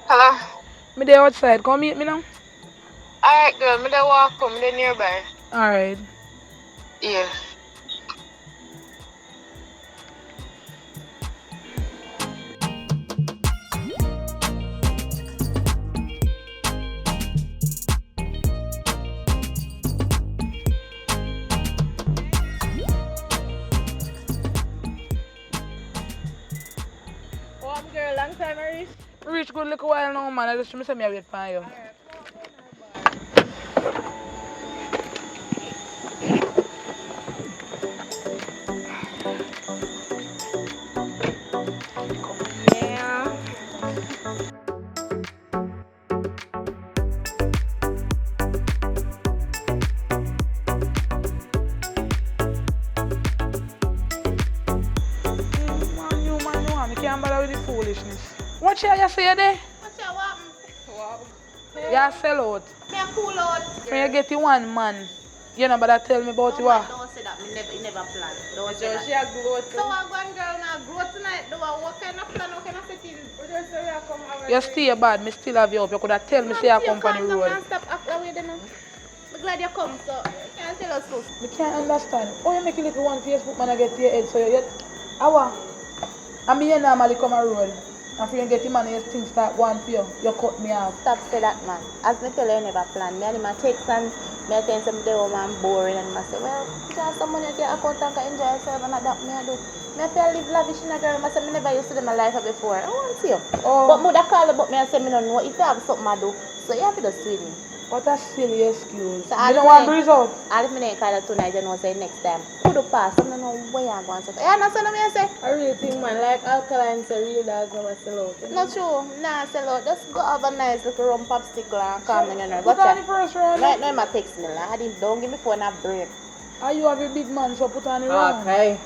Hello? Me there outside. Come meet me now. Alright girl, me dey walk come, me dey nearby. Alright. Yeah. Girl, long time I reach. Reach good little while now, man. I just say me wait for you. Yeah. Man, I can't bother with the foolishness. What you say there? What's your what? You sell out. Me a cool out. When you get the one man, you know, but tell me about you. Don't say that. Me never plan. Don't say that. She a grow So I go and girl now grow tonight. Do what kind of plan? What kind of setting? You still bad. Me still have you up. You could have tell me say I come on the road. Stop after we then. I'm glad you come. So can't tell us so. Me can't understand. Oh, you make a little one Facebook man I get to your head so you get. I mean, you normally come a road. And if you get him and you things start going for you, you cut me off. Stop say that man. As me tell you, I never plan. Me and him a text and me a tell some day I'm boring and I say, well, just some money to your account and enjoy yourself and that me I do. Me feel live lavish in a girl. I say me never used to do my life before. I want to see you. Oh. But mother call about me and say me don't know if you have something I do. So you have to just with me. What a silly excuse. So you don't want to result? All if me ain't call you tonight, you know say next time. Could have passed. I don't know where you're going to. You understand what I say? I really think man, like alkaline say real dogs never sell out. Not true. Nah, sell out. Just go have a nice little rum popsicle and calm down your nerves. Put on the first round. Right now, my text me. Like, don't give me phone a break. Are you have a big man, so put on the round. Okay.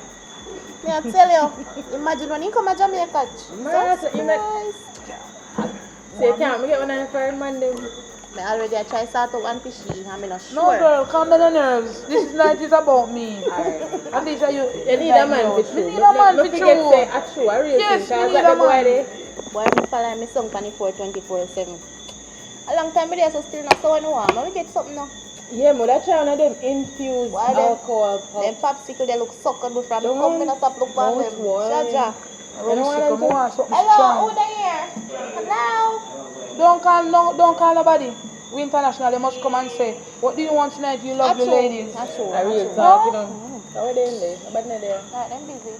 Me I tell you, imagine when you come to Jamaica. Man, Jesus you make- Christ. So you can't get one of the first man them. Me already I try start out one fishy. I'm not sure. No girl, calm down your nerves. This night is about me. At least you need a man for true. Me need a man for true. Say true. I really Yes, think me need like a the boy man. there. Boy, me follow me song 24/7. A long time there, so still not so warm. We get something now. Yeah, mother try one of them infused Why them- alcohol pop. Them popsicle they look suckable from the Don't company stop look for them. boy. Jaja. You know what I'm saying? Hello, who there? Hello. Don't call nobody. We international, they must come and say, what do you want tonight, you lovely ladies? That's true. I really That's talk, true. you know. How are they in there? How about there? Right, them busy.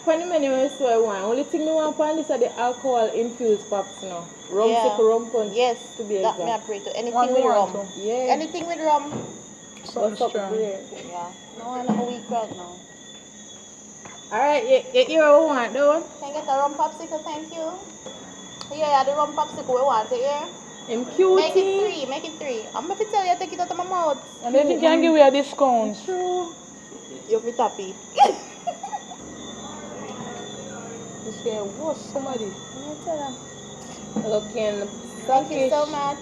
When the menu is so I want. Only thing me want on this are the alcohol infused pops now. Rum Yeah. sickle, rum punch. Yes, to be that exact. me I pray to. Anything One with more, rum. so. Yeah. Anything with rum. Something strong. Yeah. No, I'm not weak right now. Alright, you want that one? Can I get a rum popsicle, thank you? Yeah, the rum popsicle we want it, yeah? Cutie. Make it three. I'm going to tell you, take it out of my mouth. And then you can give you a discount. True. You'll be happy. You say, what's somebody? You tell them. Looking. Thank you so much.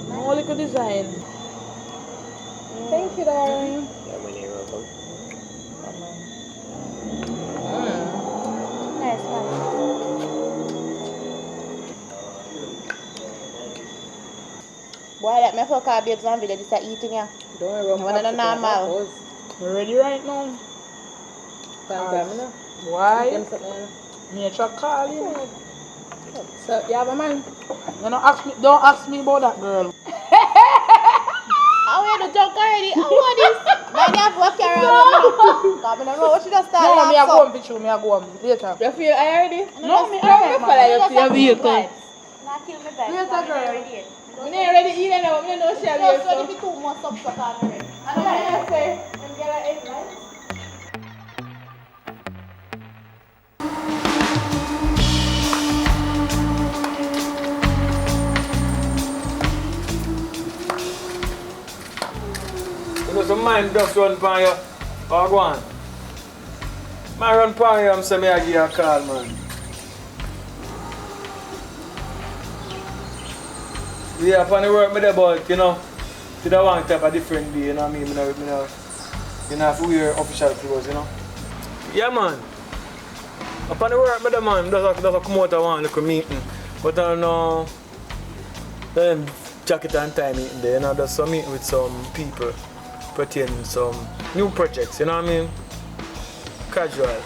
No little design. Thank you, darling. Nice, nice. Boy, let me for car babes and video this is eating ya. Don't worry, You want to know normal? You ready right now? Why? Nature calling. So, you have a man? You don't ask me about that girl. How are you the joke already? How are this? Man, you have to walk around. I don't know what she just started. No, me I go on picture, me I go on later. You feel I already? No, me I follow you to your vehicle. Nah, kill me back. Later, girl. I'm not ready to eat now. I'm not sure. Just ready to do more stuff on already. I'm not say. I'm going to eat, right? You know some mind just run by you. Or go on. Man run pan you, I'm saying I give you a call, man. Yeah, upon the work me there, but you know, to the one type of different day, you know what I mean? You know, have to wear official clothes, you know. Yeah, man. Upon the work me there, man, does a come out of one little meeting. But I know, jacket and tie meeting there, you know, there's some meeting with some people pertaining some new projects, you know what I mean? Casual.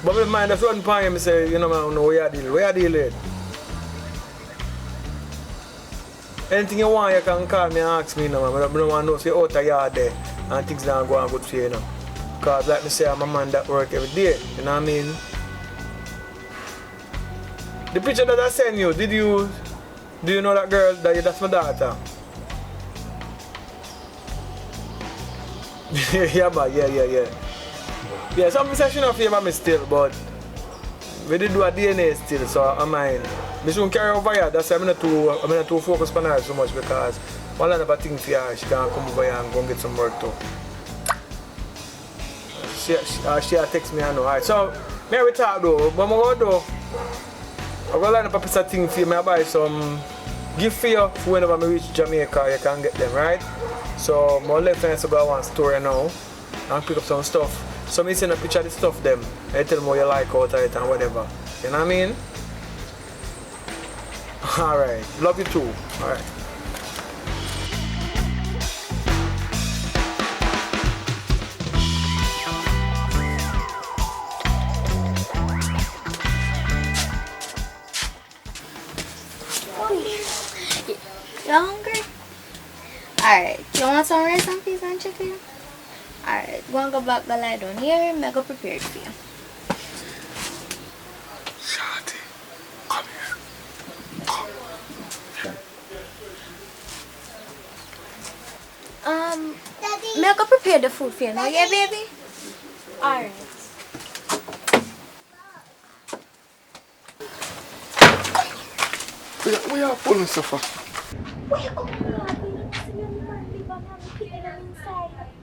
But my mind just run upon him and say, you know, man, no, where you deal with? Anything you want, you can call me and ask me, you know, man. I don't want to know if you're out of yard there and things don't go on good for you, you know. Because, like me say, I'm a man that work every day, you know what I mean? The picture that I sent you, do you know that girl, that's my daughter? Yeah, man, yeah. Yeah, some say she not favor me still, but we did do a DNA still, so I mind. I shouldn't carry over here, that's why I'm not too focused on her so much because one of the things for her, she can come over here and go and get some work too. She text me, I know. Alright, so, may we talk though, but I'm going to do, I'm going to line up a piece of thing for you, I buy some gift for you for whenever I reach Jamaica, you can get them, right? So, my left hand to go to one store now and pick up some stuff. So, I send a picture of the stuff them, I tell them what you like out of it and whatever. You know what I mean? Alright, love you too. Alright. You hungry? Alright, you want some rice and peas and chicken? Alright, go and go back the lie down here and I go prepare it for you. Shawty, come here. Come. May I go prepare the food for you now, yeah, baby? Alright. We are pulling so far.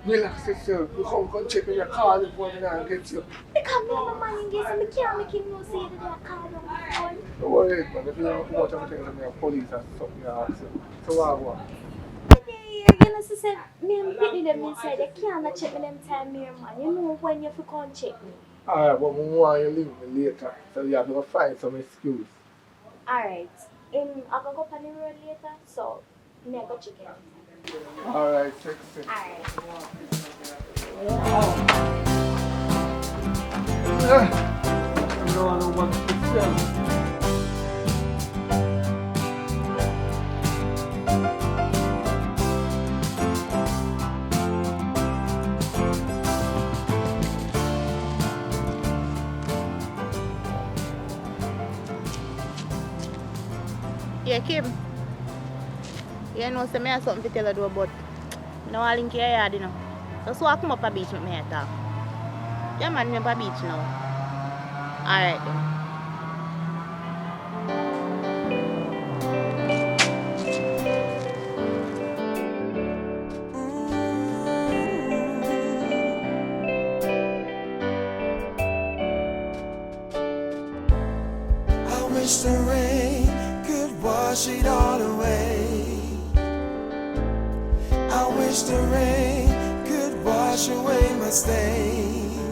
Relax yourself. You come check in your car before we get you. Because me have a man in case I can't make him know say that I call on my phone. Don't worry, man. If you don't watch everything, then the police and something you ask you. So what? You know, say me and Pitney them inside, they can't check me them time here, man. You know when you have to come check me. Alright, but I want you leave me later. So you have to find some excuse. Alright. I can go on the road later, so me I go check it. Alright, sexy. Alright. I don't want to tell. Yeah, Kim. You know, say I have something to tell you about. I don't want to link your yard, you know. So I come up a beach with me talk. Yeah, man, I'm up a beach now. Alright then. I wish the rain could wash it all away. I wish the rain could wash away my stains.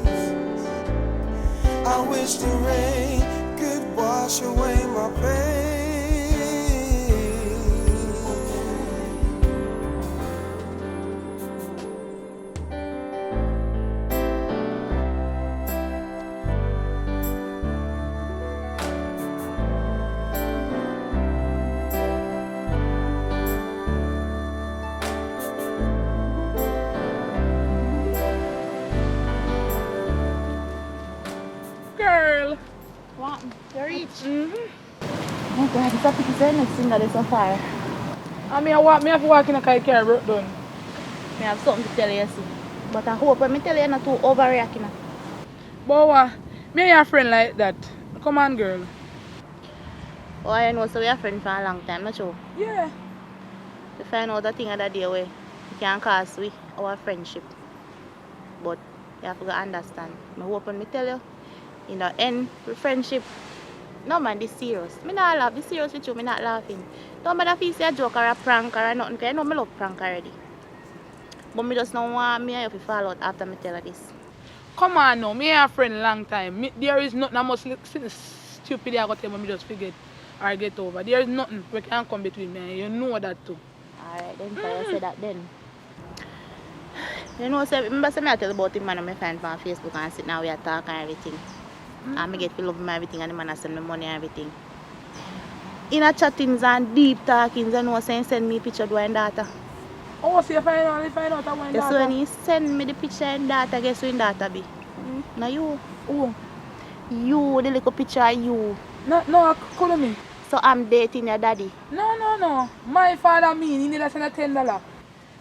I wish the rain could wash away my pain. Girl. What? You reach? Oh God, it's a pity the next thing that is so far. I mean, I have to walk in a car broke down. I have something to tell you, see. But I hope when I tell you, you're not too overreacting. But me and your friend like that. Come on, girl. Oh, I know, so we are friends for a long time, not true? Yeah. To find out the thing of that day where it can cost we our friendship. But You have to understand. I hope when me tell you, in the end, friendship, no man, this serious. Me not laugh, this serious with you, me not laughing. Don't matter if you say a joke or a prank or nothing, because I know me love prank already. But me just don't want me and you to fall out after me tell you this. Come on now, me and a friend long time. There is nothing I must stupid I got tell me just forget or get over. There is nothing we can come between me and you know that too. Alright then, so you say that then. You know, remember I tell you about him man and my friend on Facebook and sit now we are talking and everything. And I get to love him and everything and the man send me money and everything. In a chattings and deep talkings, I know saying send me picture of my daughter. Oh, so you find out that one Yes, so when he send me the picture and daughter, guess who in daughter be? Now you. Oh. You, the little picture of you. No, call me. So I'm dating your daddy. No. My father mean he need to send $10.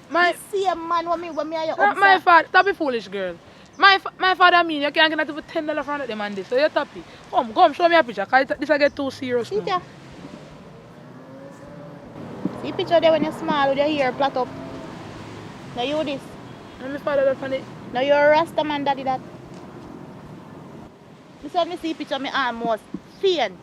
You see a man when me are your not my father. Stop be foolish, girl. My father mean you can't get not even $10 from them and this. So you're happy. Come show me a picture. Cause this I get too serious. See ya. See picture there when you're small with your hair plait up. Now you this. And my father that funny. Now you're a Rasta man daddy that. This when me see picture me almost faint.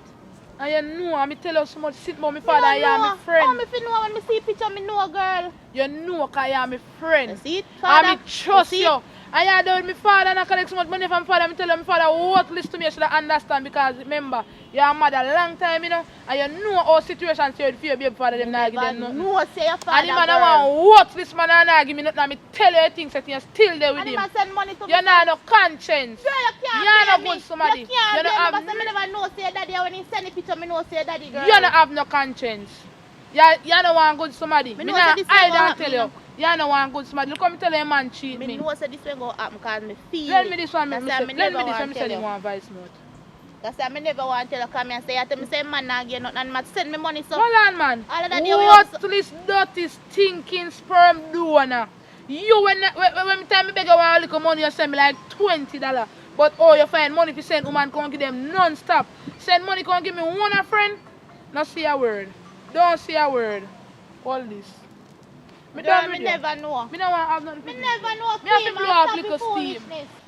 And you know, I tell you so much shit about my father, I am my friend. How me fi know when me see picture me know girl? You know cause I am my friend. You see it, father? I trust you. And you do with my father and I collect so much money from my father. I tell you my father worthless to me, you should understand because remember, you're mad a long time, you know, and you know how situations you feel your father them not give them nothing. No, say your father. And the man I want worthless man and not give me nothing and me tell you things that you're still there with him. And send money to me. You're not no conscience. Sure, you can't You're blame not good somebody. You can't You don't have blame me. I never know say daddy when he send the picture me know say daddy girl. You don't have no conscience. You don't want good somebody. Me not I don't tell you. You don't want good somebody. Look how me tell you a man cheat me. Me know say this way go happen because me feel Let me this one, me say you want voice note. That's why I never want to tell you come here and say, I tell me say man not get nothing and man send me money so. Hold on man. All of that worthless, dirty, stinking sperm donor. You when me time me beg you want a little money you send me like $20. But oh you find money if you send woman come give them non-stop. Send money come give me one a friend. Not say a word. Don't say a word. All this. Me never know. Me don't want to have nothing. Me never know. Me have to blow off little steam.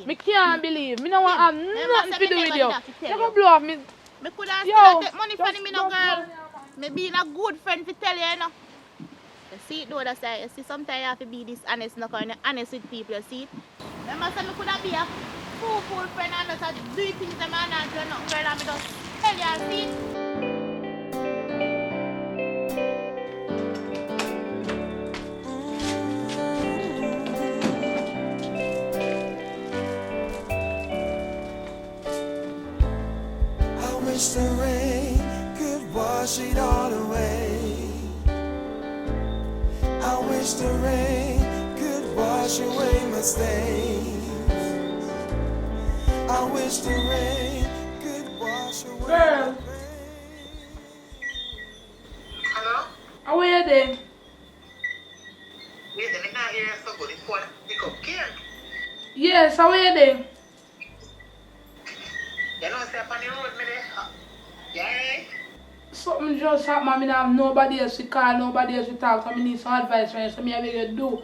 Me can't believe. Me don't want to have nothing to do with you. You can blow off me. Me could have still take money from me no girl. Me being a good friend to tell you, you know. You see it though, that's why you see sometimes you have to be this honest, not kind of honest with people, you see it. Remember say me could have be a fool friend and just do things that man not do nothing girl and me just tell you and see it. Wish the rain could wash it all away. I wish the rain could wash away my stains. I wish the rain could wash away. Girl. Hello? How are you then? Wait, I'm not hearing so good. It's going to pick up here. Yes, how are you then? You know, say upon the road, me there. You alright? Something just happened, I have nobody else to call, nobody else to talk, so I need some advice from you, so I beg you do.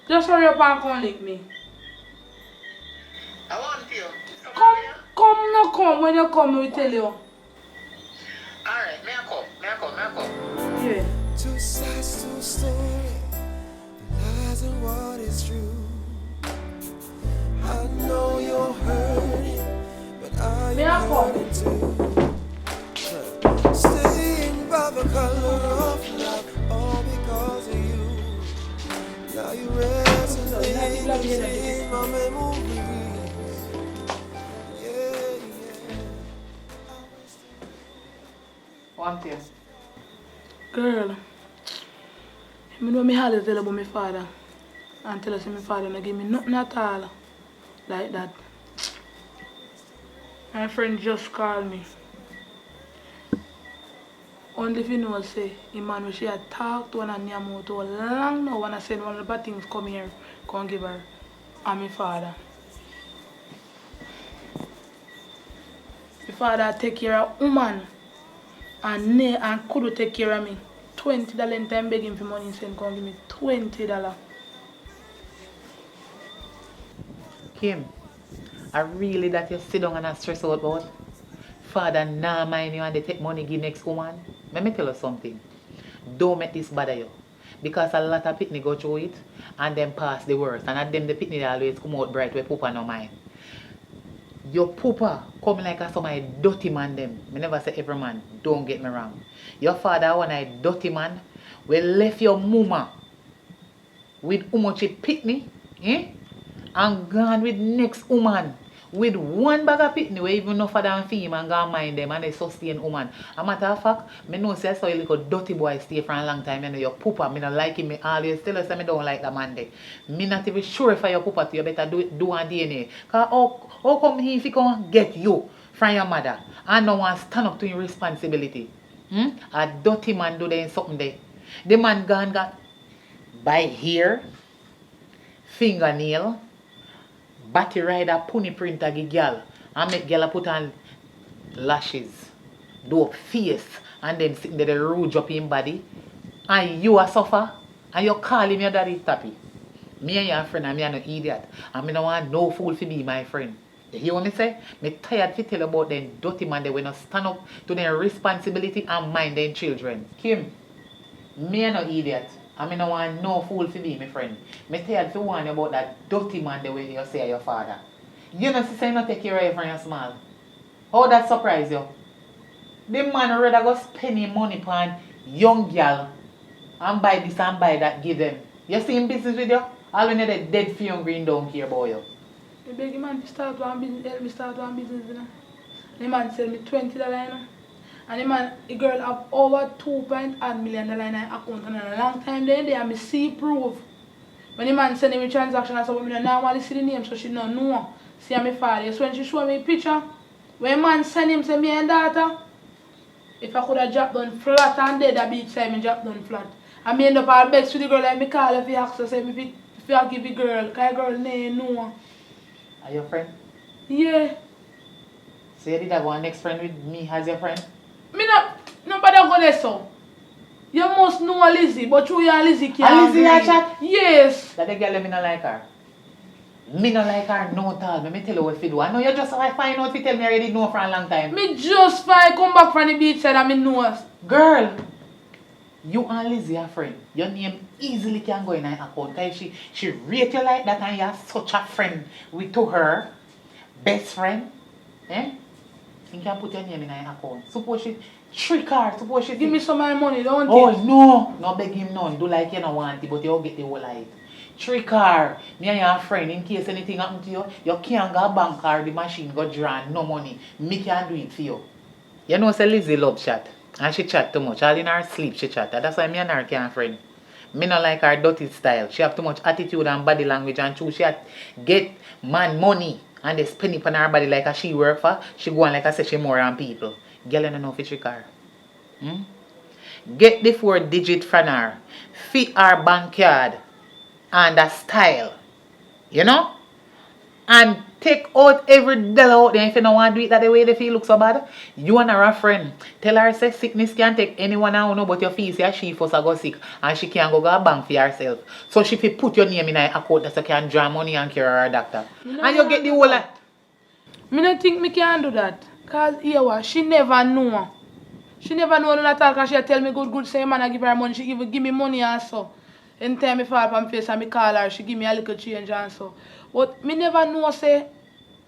Just hurry up and come link me. I want you. Come, when you come, we tell you. Alright, may I come. Yeah. Two sides to a story, the lies and what is true. I know you're hurting, but I'm hurting too. Staying by the color of love, all because of you. Now you resonate in my memories. Yeah. One thing. Girl, you know me hardly tell about my father. And tell us my father not give me nothing at all. Like that. My friend just called me. Only if you know say, man, she had talked to one and Nyamu to long now when I said one of the bad things come here, come give her. And my father. My father take care of woman and could take care of me. $20 in time begging for money, saying come give me $20. Kim, I really that you sit down and I stress out about? Father nah mind you and they take money give next woman. Let me tell you something. Don't make this bother you. Because a lot of pitney go through it and then pass the worst. And at them the pitney always come out bright where poopa no mind. Your poopa come like a some dirty man them. Me never say every man, don't get me wrong. Your father one a dirty man will left your mama with how much it pitney, and gone with next woman. With one bag of pitney, where even no father and female and go mind them and they sustain woman. A matter of fact, me know say I saw a little dirty boy stay for a long time. You know your poopa, me not like him. Me always tell us that me don't like that man there. Me not even sure if your poopa to you better do on DNA. Cause how come he if he can get you from your mother and no one stand up to your responsibility? A dirty man do there something there. The man gone got by hair, fingernail, batty rider, pony printer give girl and make girl put on lashes, do up face and then sitting there the rouge up in body and you a suffer and you call him your daddy tappy. Me and your friend and me are no idiot and me no want no fool to be my friend. You hear what me say? Me tired to tell about them dirty man they will not stand up to their responsibility and mind their children. Kim, me are no idiot. I mean, I want no fool to be my friend. Me tell you warn you about that dirty man the way you say your father. You know, say not take care of you from your small. How that surprise you? The man rather go spend him money on young girl and buy this and buy that, give them. You see him business with you? All when you're dead for young green don't care about you. I beg the man to start one business, help me start one business, you know. The man sell me $20, you know. And the girl have over $2.8 million in her account and a long time there and me see proof. When the man send me transaction I said, I don't normally see the name so she don't know. See my father. So when she show me a picture, when man send him say me and daughter, if I could have dropped down flat and dead a beach side, me drop down flat. And me end up all beg to the girl like me call if he ask her say if you give the girl, because the girl name no. Are you a friend? Yeah. So you did have one next friend with me as your friend? Me nobody go there so. You must know Lizzie, but you and Lizzie can't Lizzie a chat? Yes. That the girl me not like her. Me not like her no at all. Me tell you what to do. I know you just like find out if you tell me I already know for a long time. Me just find come back from the beach side and me know. Girl, you and Lizzie are friend. Your name easily can go in her account. Cause she rate you like that and you're such a friend with to her. Best friend. You can put your name in her account. Suppose she trick her. Suppose she give me some of my money, don't you? Oh no. No beg him none. Do like you don't want it, but you'll get the whole of it. Trick her. Me and your friend, in case anything happen to you, you can't go bank or the machine go draw no money. Me can do it for you. You know say Lizzie love chat. And she chat too much. All in her sleep she chat. That's why me and her can't friend. Me not like her dirty style. She have too much attitude and body language and true. She get man money and they spend it on her body like a she work for. She go on like I say she more on people. Girl, you don't know if it's trick her. Get the 4-digit from her. Fit her bank card and a style. You know? And take out every dollar out there if you don't want to do it that way they feel look so bad. You and her a friend. Tell her say sickness can take anyone out know but your feel say she first go sick and she can't go a bank for herself. So she fit put your name in her account that you can draw money and cure her doctor. And you get the whole lot. Me not think me can do that. Cause here she never know. She never know none at all because she tell me good say man I give her money. She even give me money and so. Anytime I fall on my face and me call her, she give me a little change and so. But me never know say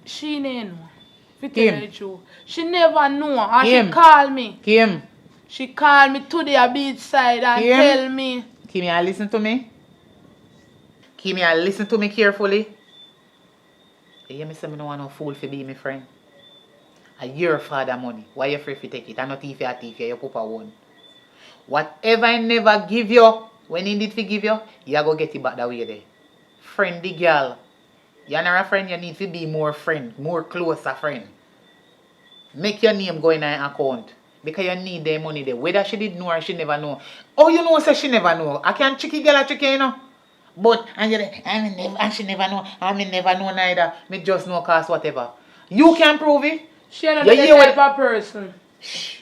she ain't know. If tell you the truth. She never know. And Kim. she call me. Kim. She call me to the beach side and Kim. tell me. Kim, you listen to me? Kim, you listen to me carefully? You hear me say me no want no fool to be my friend. And your father money. Why you free to take it? I'm not thief you papa one. Whatever I never give you, when he need to give you, you go get it back that way there. Friendly girl. You're not a friend, you need to be more friend, more closer friend. Make your name go in her account. Because you need their money there. Whether she did know or she never know. Oh, you know, say she never know. I can't tricky girl a tricky, you know. But, and she never know. I never know neither. Me just know cause whatever. You can prove it. She not the type of person. Shh.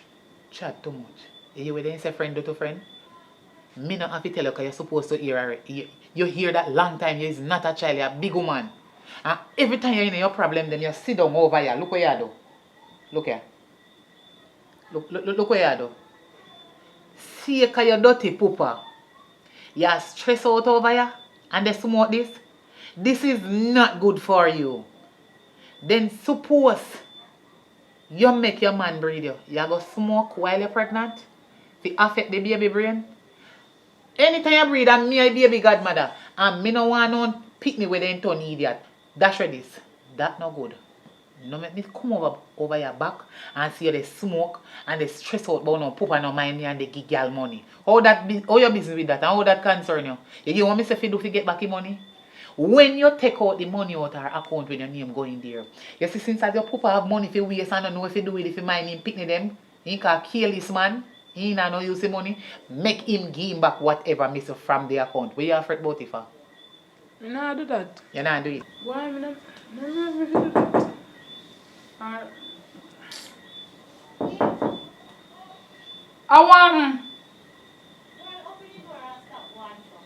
Chat too much. You hear what they say friend do to friend? Me not have to tell you because you're supposed to hear her. You hear that long time. You're not a child, you're a big woman. And every time you're in your problem, then you sit down over here. Look what you do. Look here. Look what you do. See how you dirty pooper. You're stressed out over here and they smoke this. This is not good for you. Then suppose you make your man breed you. You go smoke while you're pregnant. To affect the baby brain. Anytime you breed and me a baby godmother and me no want no pick me with the turn idiot. That's what this. That no good. No make me come over your back and see you they smoke and they stress out about no poop and no mind me and they give girl money. How your business with that and how that concern you? You want me to do to get back your money? When you take out the money out of her account when your name go in there, you see since as your papa have money if you waste and don't know if you do it, if you mind him picking them, he can kill this man, he not no use the money, make him give him back whatever miss from the account. What you afraid about it for? Me nah do that. You not do it? Why me not do that? I want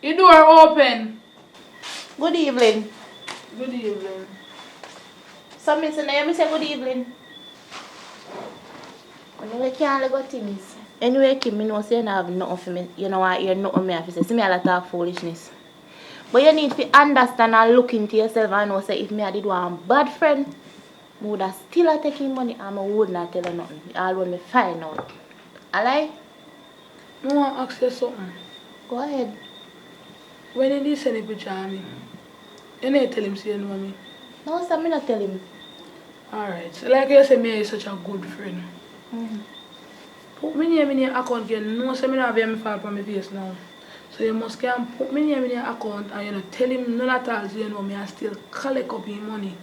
the door open. Good evening. Good evening. So, Miss Naya, say good evening. Anyway, can't go things. Anyway, Kim, me know say you don't have nothing for me. You know what? You're not on me. I say, see me a lot of foolishness. But you need to understand and look into yourself and know say if me I did one bad friend, I would have still taking money and I would not tell her nothing. All when me find out. Alright? I want to ask you something. Go ahead. When did he send a picture of me? You need to tell him say you know me. No, sir, me not tell him. Alright. So like you say me is such a good friend. Put me name in your account again. No, say me not have me fall from my face now. So you must can put me name in your account and you know tell him none at all so you know me and still collect up his money.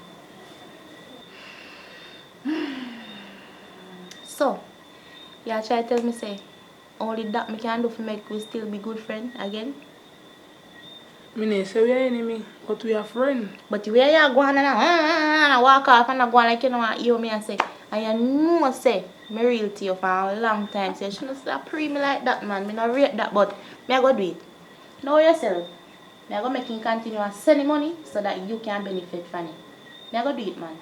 So, you try to tell me say only that me can do for make we still be good friends again? Me nay say we are enemy, but we are friends. But where you going and walk off and go like you know what you me and say, and you know say me real to you for a long time. So you shouldn't stop pre me like that, man. Me not rate that, but me I go do it. Know yourself. Me I go make him continue and send him money so that you can benefit from it. Me I go do it, man.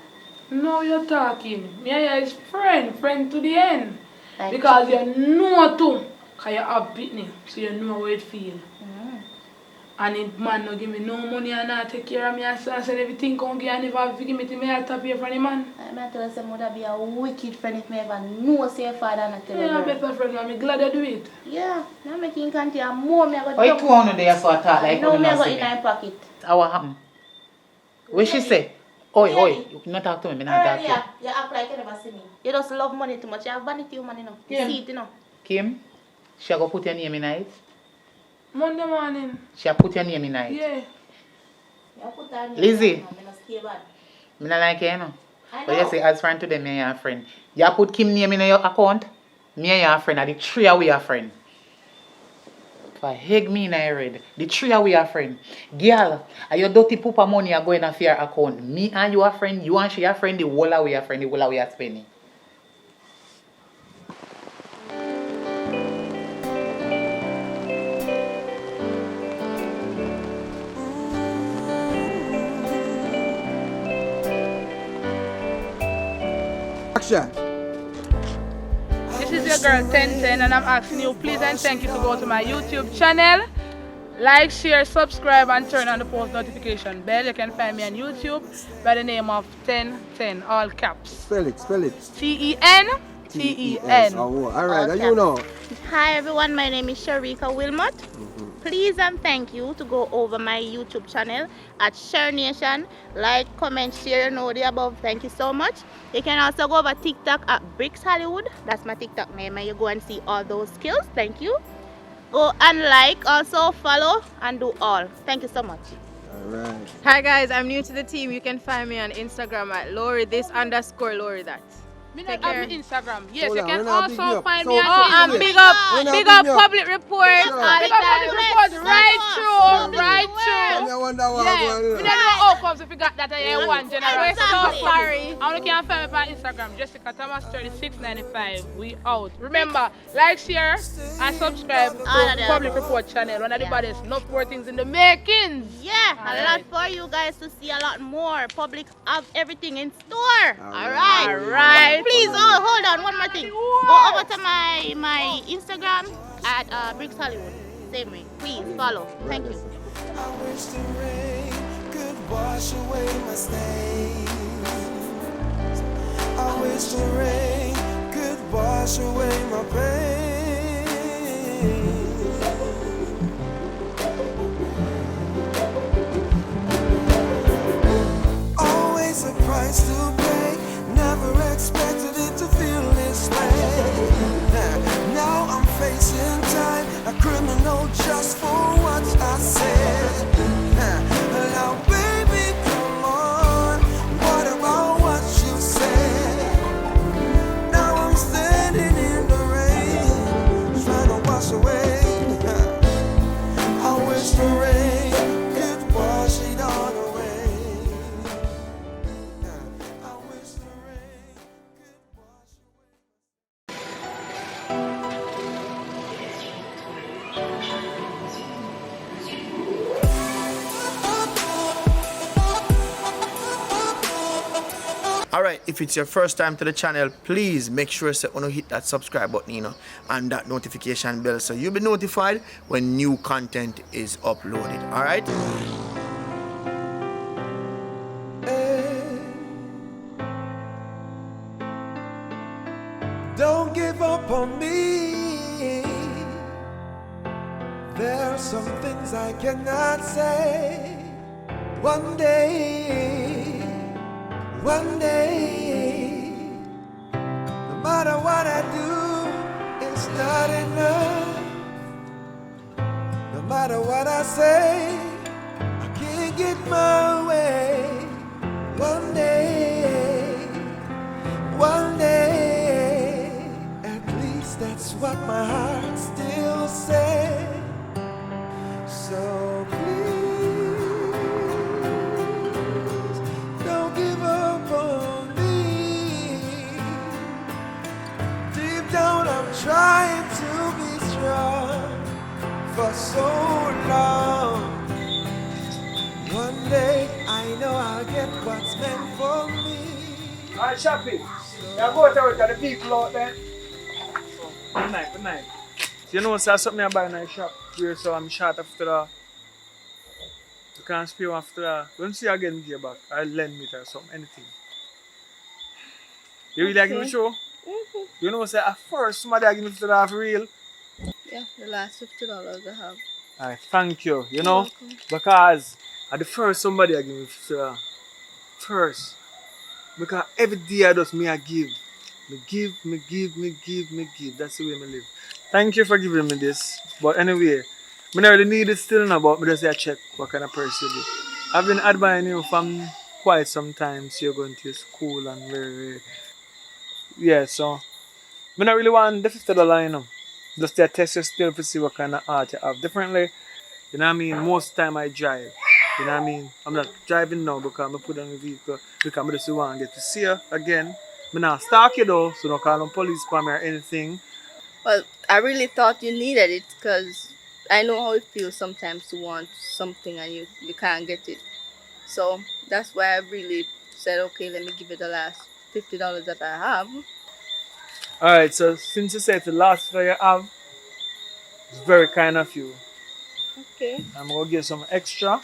No, you're talking. Me and you is friend to the end. Because you know too, because you have Pitney, so you know how it feel. And if man no give me no money and not take care of me and say everything come give and never give me to me, I'll tap here for the man. I tell you, I would be a wicked friend if me ever know say your father not tell you. Yeah, better friend, I'm glad you do it. Yeah, now making continue and more me I go. Why you 200 there so I talk like no, me I go in my pocket. How what happen? What she say? Oi, you not talk to me, me not talk to you. Earlier, you act like you never see me. You just love money too much. You have vanity of money now. You see it, you know. Kim, she go put your name in it? Monday morning. She put your name in it? Yeah. You put her name Lizzie. in it, I'm not scared bad. Me not like you, you know. I But know. you say as friend to them, me and your friend. You put Kim name in your account, me and your friend are the three of we are friend. For heg me in your red. The three of we are friend. Girl, are your dirty pooper money are going off your account. Me and you are friend, you and she are friend, the whole of we are friend, the whole of we are spending. Action. This is your girl 1010 and I'm asking you please and thank you to go to my YouTube channel. Like, share, subscribe and turn on the post notification bell. You can find me on YouTube by the name of 1010, all caps. Spell it. T-E-N. Oh, alright, now you know. Hi everyone, my name is Sharika Wilmot. Please and thank you to go over my YouTube channel at Share Nation. Like, comment, share, you know the above. Thank you so much. You can also go over TikTok at Bricks Hollywood. That's my TikTok name and you go and see all those skills. Thank you. Go and like, also follow and do all. Thank you so much. Alright. Hi guys, I'm new to the team. You can find me on Instagram at LoriThis_Lori_that. Me Take not care. have me Instagram. Yes, Hold you on, can we're not picking also up. find So- me on Oh, and Facebook. big up We're not Public Report. Sure. Big up Public Report. Right through. I wonder what Yeah. I'm going to We do. don't know comes if you got that I one general. Exactly. So sorry. I only can find me on Instagram, Jessica Thomas 3695. We out. Remember, like, share, and subscribe to Public Report channel. One of the baddest love for things in the makings. Yeah, a lot for you guys to see, a lot more. Public have everything in store. Alright. Alright. Please, hold on, one more thing. Go over to my Instagram at Bricks Hollywood. Same way. Please follow. Thank you. I wish the rain could wash away my stains. I wish the rain could wash away my pain. Always a price to pay. Never expected it to feel this way. Now I'm facing time, a criminal just for what I said. Now baby, come on, what about what you said? Now I'm standing in the rain, trying to wash away. I wish the rain could wash it all away. I wish the rain could wash Alright, if it's your first time to the channel, please make sure you hit that subscribe button, and that notification bell so you'll be notified when new content is uploaded. Alright? Don't give up on me. There are some things I cannot say. One day, no matter what I do, it's not enough. No matter what I say, I can't get my way. One day, at least that's what my heart still says. So please, don't give up on me. Deep down I'm trying to be strong for so long. One day I know I'll get what's meant for me. Alright, Shappy. Yeah, go out there with the people out there. Good night. So you know, so something I buy in the shop. Where so I'm short after that. You can't spare after that. When you see again, me get back. I'll lend me or something, anything. You really give me show? Mm-hmm. You know, say at first somebody give me $50 for real. Yeah, the last $50 I have. Alright, thank you. You know, because at the first somebody give me $50. First. Because every day I just I give. Me give. That's the way I live. Thank you for giving me this. But anyway, I don't really need it still now, but I just say I check what kind of person you be. I've been admiring you from quite some time, so you're going to school and very. Yeah, so I don't really want the $50, you know. Just to test your skill to see what kind of art you have differently. You know what I mean? Most time I drive. You know what I mean? I'm not driving now because I put on the vehicle because I just want to get to see you again. I'm not stalk you though, so don't call on police for me or anything. Well, I really thought you needed it because I know how it feels sometimes to want something and you can't get it. So that's why I really said, okay, let me give it the last $50 that I have. Alright, so since you said the last that you have, it's very kind of you. Okay. I'm going to give some extra.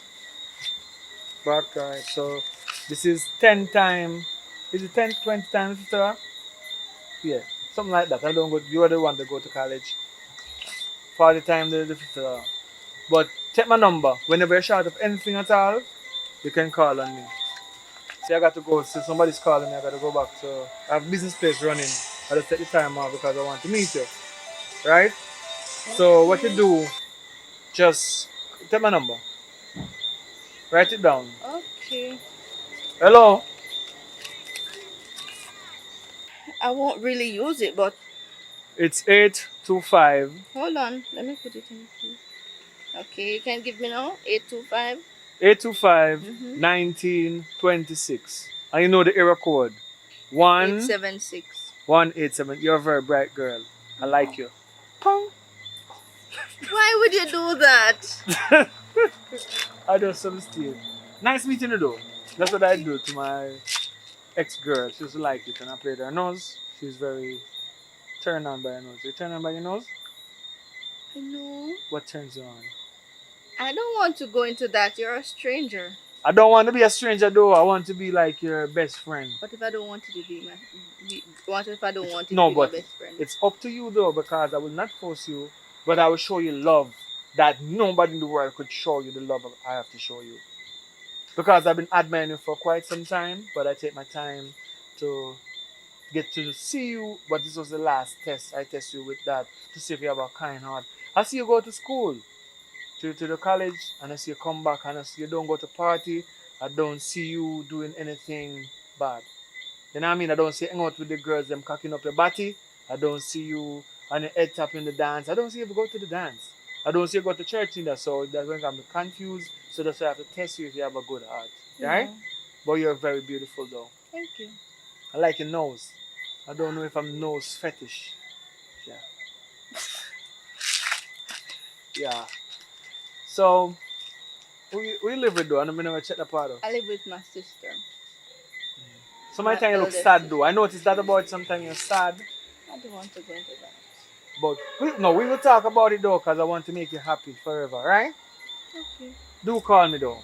Back, alright, so this is 10 times. Is it 10, 20 times $50? Yeah, something like that. I don't go. You are the one to go to college. 40 times the $50. But take my number. Whenever you're short of anything at all, you can call on me. See, I got to go. So somebody's calling me. I got to go back. So I have business place running. I just take the time off because I want to meet you. Right? So what you do, just take my number. Write it down. Okay. Hello? I won't really use it, but... It's 825. Hold on. Let me put it in. Okay, you can give me now. 825. 825 1926. And you know the error code. 876. 187. You're a very bright girl. I like you. Why would you do that? I just understand. Nice meeting you though. That's what I do to my ex-girl. She used to like it and I played her nose. She's very turned on by her nose. You turn on by your nose? No. What turns you on? I don't want to go into that. You're a stranger. I don't want to be a stranger though. I want to be like your best friend. What if I don't want you to be what if I don't want you No, to be my but best friend? it's up to you though, because I will not force you, but I will show you love that nobody in the world could show you the love I have to show you. Because I've been admiring you for quite some time, but I take my time to get to see you. But this was the last test. I test you with that to see if you have a kind heart. I see you go to school, to the college, and I see you come back, and I see you don't go to party. I don't see you doing anything bad. You know what I mean? I don't see you hang out with the girls, them cocking up your body. I don't see you on your head tap in the dance. I don't see you go to the dance. I don't see you go to church either, so that's when I'm confused. So that's why I have to test you if you have a good heart. Right? Yeah. But you're very beautiful though. Thank you. I like your nose. I don't know if I'm nose fetish. Yeah. Yeah. So, we live with though, and I'm never check the part of. I live with my sister. Sometimes you look sad though. I noticed that about sometimes you're sad. I don't want to go into that. But we will talk about it though, because I want to make you happy forever, right? Okay. Do call me though.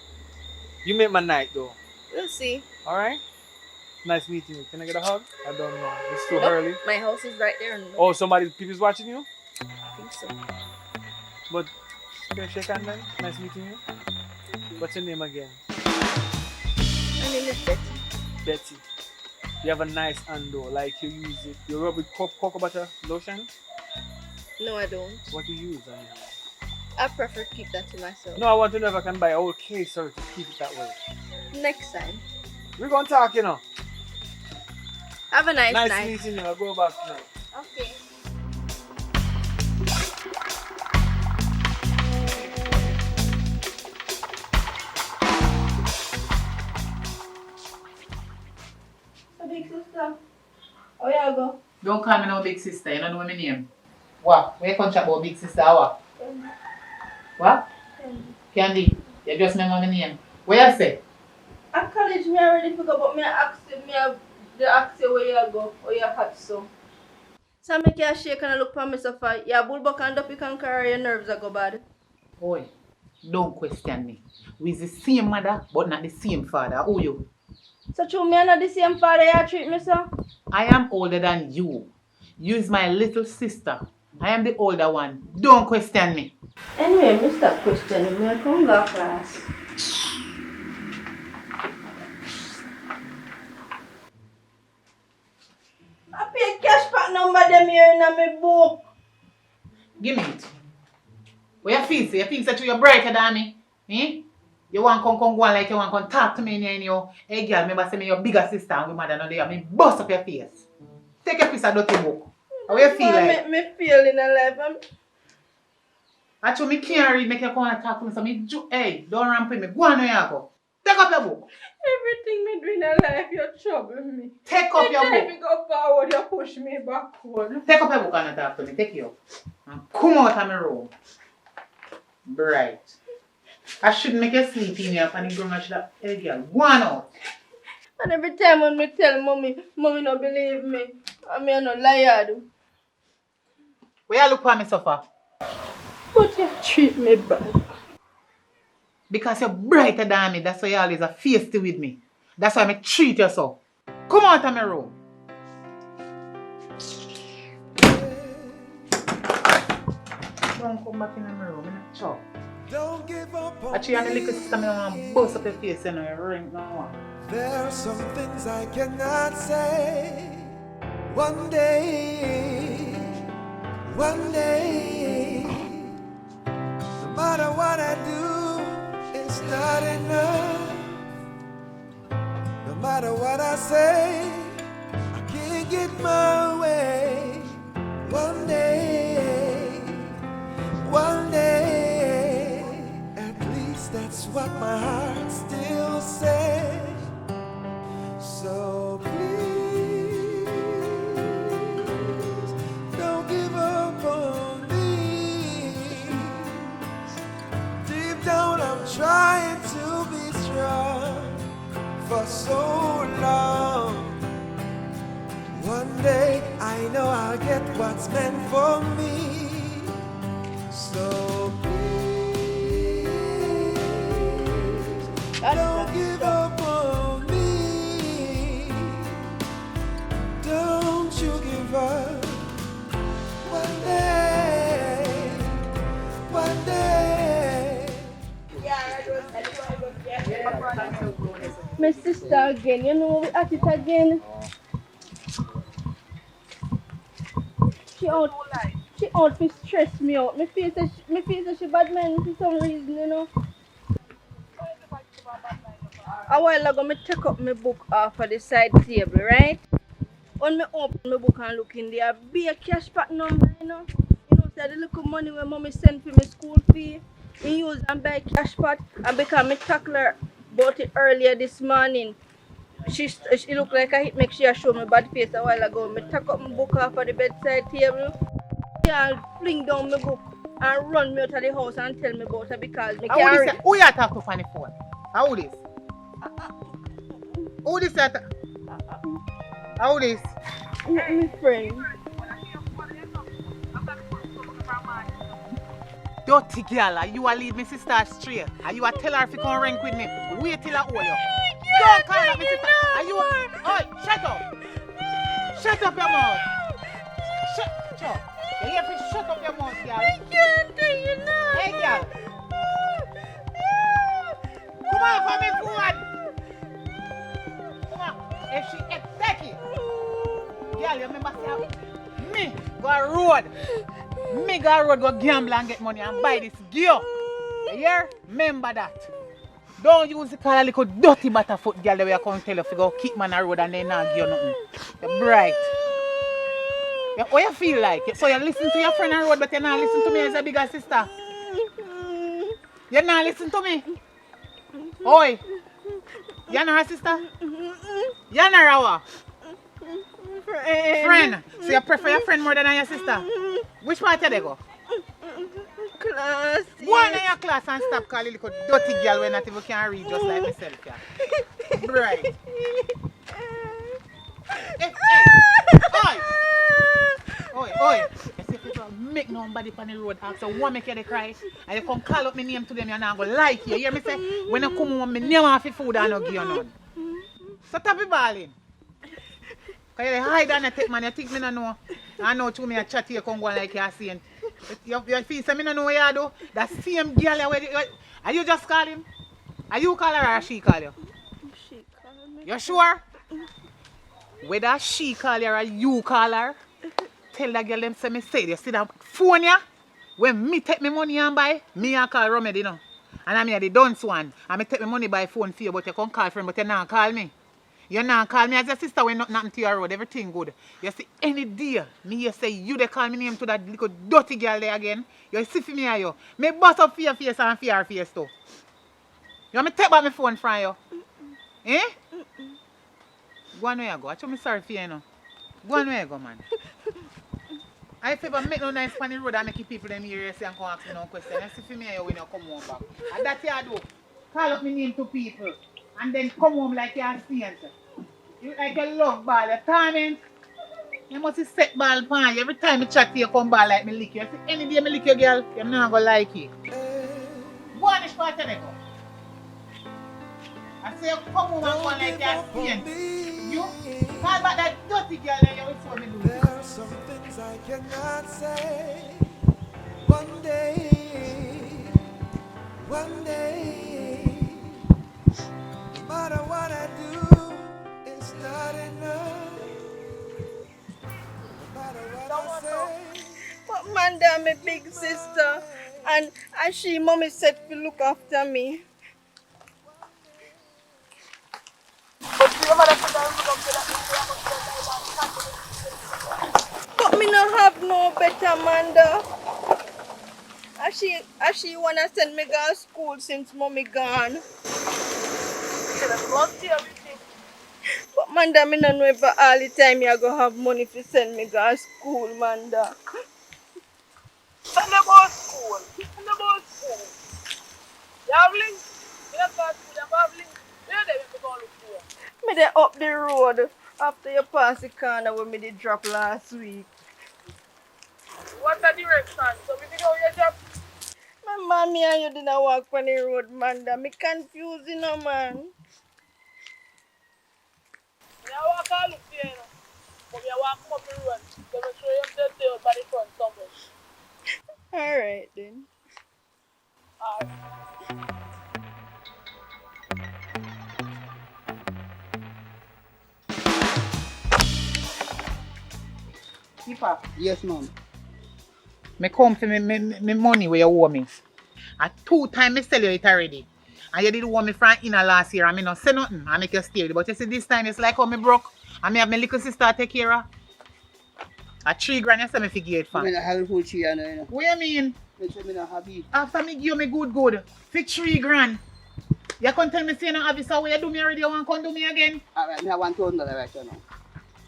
You make my night though. We'll see. Alright? Nice meeting you. Can I get a hug? I don't know. It's too Nope, early. my house is right there. Oh, people's watching you? I think so. But can I shake hand then? Nice meeting you. What's your name again? My name is Betty. Betty. You have a nice hand though, like you use it. You rub with cocoa butter lotion? No, I don't. What do you use on your hand? I prefer to keep that to myself. No, I want to know if I can buy a whole case or to keep it that way. Next time. We're gonna talk, you know. Have a nice night. night. Nice meeting you. I'll go back tonight. Okay. Big sister, how you go? Don't call me no big sister, you don't know my name. What? Where you come chat about big sister or what? What? Candy, you just remember my name. Where you say? At college, me already forgot, but me ask you where you go, where you hot so. So I make you shake and I look for me so far. Your bull buck and up you can carry your nerves that go bad. Boy, don't question me. We is the same mother, but not the same father. Who you? So true, me and not the same father you treat me, sir? I am older than you. You is my little sister. I am the older one. Don't question me. Anyway, me stop questioning me. I come back class. I pay cash pack number them here in my book. Give me it. What you feel? Say? You think that you're brighter than me? Eh? You want to come go on like you want to talk to me and you. Hey girl, remember say me your bigger sister and we mother no there. Me bust up your face. Take a piece of dirty book. How you feel like? Make me feel in a life. Actually, me can't read, make you come and talk to me. So me hey, don't ramp with me. Go on where you go. Take up your book. Everything me do in a life, you trouble me. Take up your book. Every time me go forward, you push me backward. Take up your book and talk to me. Take you. And come out of my room. Bright. I shouldn't make you sleep in here and the ground. I should have, hey girl, go on out. And every time when me tell mommy no believe me. I mean, no liar. Where you look for me so far? But you treat me bad. Because you're brighter than me, that's why you always are feisty with me. That's why I treat you so. Come out of my room. Don't come back in my room, I'm not sure. Don't give up on Actually, I'm the little sister, I want to bust up your face and you ring no. There are some things I cannot say. One day, no matter what I do, it's not enough. No matter what I say, I can't get my way. One day, at least that's It's what my heart still says. So please don't give up on me. Deep down I'm trying to be strong for so long. One day I know I'll get what's meant for me. So please don't give up on me. Don't you give up. One day. My sister again, you know, we at it again. She out to stress me out. Me feel that she bad man for some reason, you know. A while ago, me take up my book off of the side table, right? When me open my book and look in there, be a cash pot number, you know. You know, say the little money when mommy sent for my school fee, me use and buy cash pot, and because me tackle her about it earlier this morning, she look like I hit make she show me bad face a while ago. Me take up my book off of the bedside table, and fling down my book and run me out of the house and tell me about her because me can't read. Who you talk to on the phone? How this? Who this? How this? My friend. Dirty girl, you a lead me sister astray. And you a tell her if you come rank with me. Wait till I hold you. Don't call her me sister. Are you Oi, shut up. Shut up your mouth. Shut up. You hear me? Shut up your mouth, girl. I can't do you now. Hey, girl. Come on for me, fool. Come on. If she Becky. Girl, you remember say me go road. Me go road go gamble and get money and buy this gear. You hear? Remember that. Don't use the call a little dirty butterfoot girl the way I come tell you if you go keep man on road and then not give you nothing. You're bright. What you feel like? So you listen to your friend on road but you not listen to me as a bigger sister. You not listen to me? Oi! You not a sister? You not Rawa? Friend. So you prefer your friend more than your sister? Which part you they go? Class. Go on in your class and stop calling little dirty girl when not even can read just like myself. Yeah. Right. Hey, oi! Oi! You see if you make nobody on the road ask so one make you they cry and you come call up my name to them you're not going to like you. You hear me say? When you come home, my name off your food and I don't give you none. So stop it balling. Because you hide and you take man, you think me no know. I know to me a chat here come go like you're saying. You feel say me no know what you do? That same girl are you just call him? Are you call her or she call you? She call me. You sure? Whether she call you or you call her, tell that girl them say me say you see that phone ya? When me take me money and buy, me a call Remedy now. And I'm here the dunce one. And me take me money by phone for you, but you can't call friend, but you not call me. You not call me as your sister when nothing to your road, everything good. You see, any day, me you say you they call me name to that little dirty girl there again. You see for me or you. Me bust up for your face and for your face too. You want me take back my phone from you? Eh? Go on where you go. I show me sorry for you now. Go on where you go, man. I ever make no nice funny road and make people them here and come ask me no question. You see for me or you when you come home back. And that's what you do. Call up my name to people. And then come home like you're a saint. You like a love ball, a torment. You must set ball pan you. Every time you chat to you, come ball like me lick you. See, any day me lick you, girl, you're not going to like it. Go on this part of the go. I say you come home and go like you're a saint. You call back that dirty girl and you will see what me do. There are some things I cannot say. One day. No matter what I do, it's not enough. No matter what I say. But Manda, my big sister, and she, mommy said to look after me. But me no have no better Manda. She wanna send me go to school since mommy gone. But Manda, me no know if all the time you go have money to send me go to school, Manda. Send them out school. Send them out school. You have link? You have got school, you have link. Where they will go look for? Me dey up the road after you pass the corner where me did drop last week. What's the direction? So we can go your job. My mommy and you didn't walk on the road, Manda. Me confused, you know, man. You walk all look for you, know. But you walk up the road. So make sure you have the by the front somewhere. Alright then. Keeper, Yes, ma'am. me come for me money where you owe me. And 2 times me sell you it already. And you did owe me from inner last year and me not say nothing. I make you stay. But you see this time it's like how me broke. And me have my little sister take care of. At 3 grand you say me figure it for. I mean, I have a full tree, you know. What you mean? Me say me not have it. After me give you me good for 3 grand. You can't tell me say you don't have it, so what you do me already, you want to come do me again? Alright, me have $1,000 right now.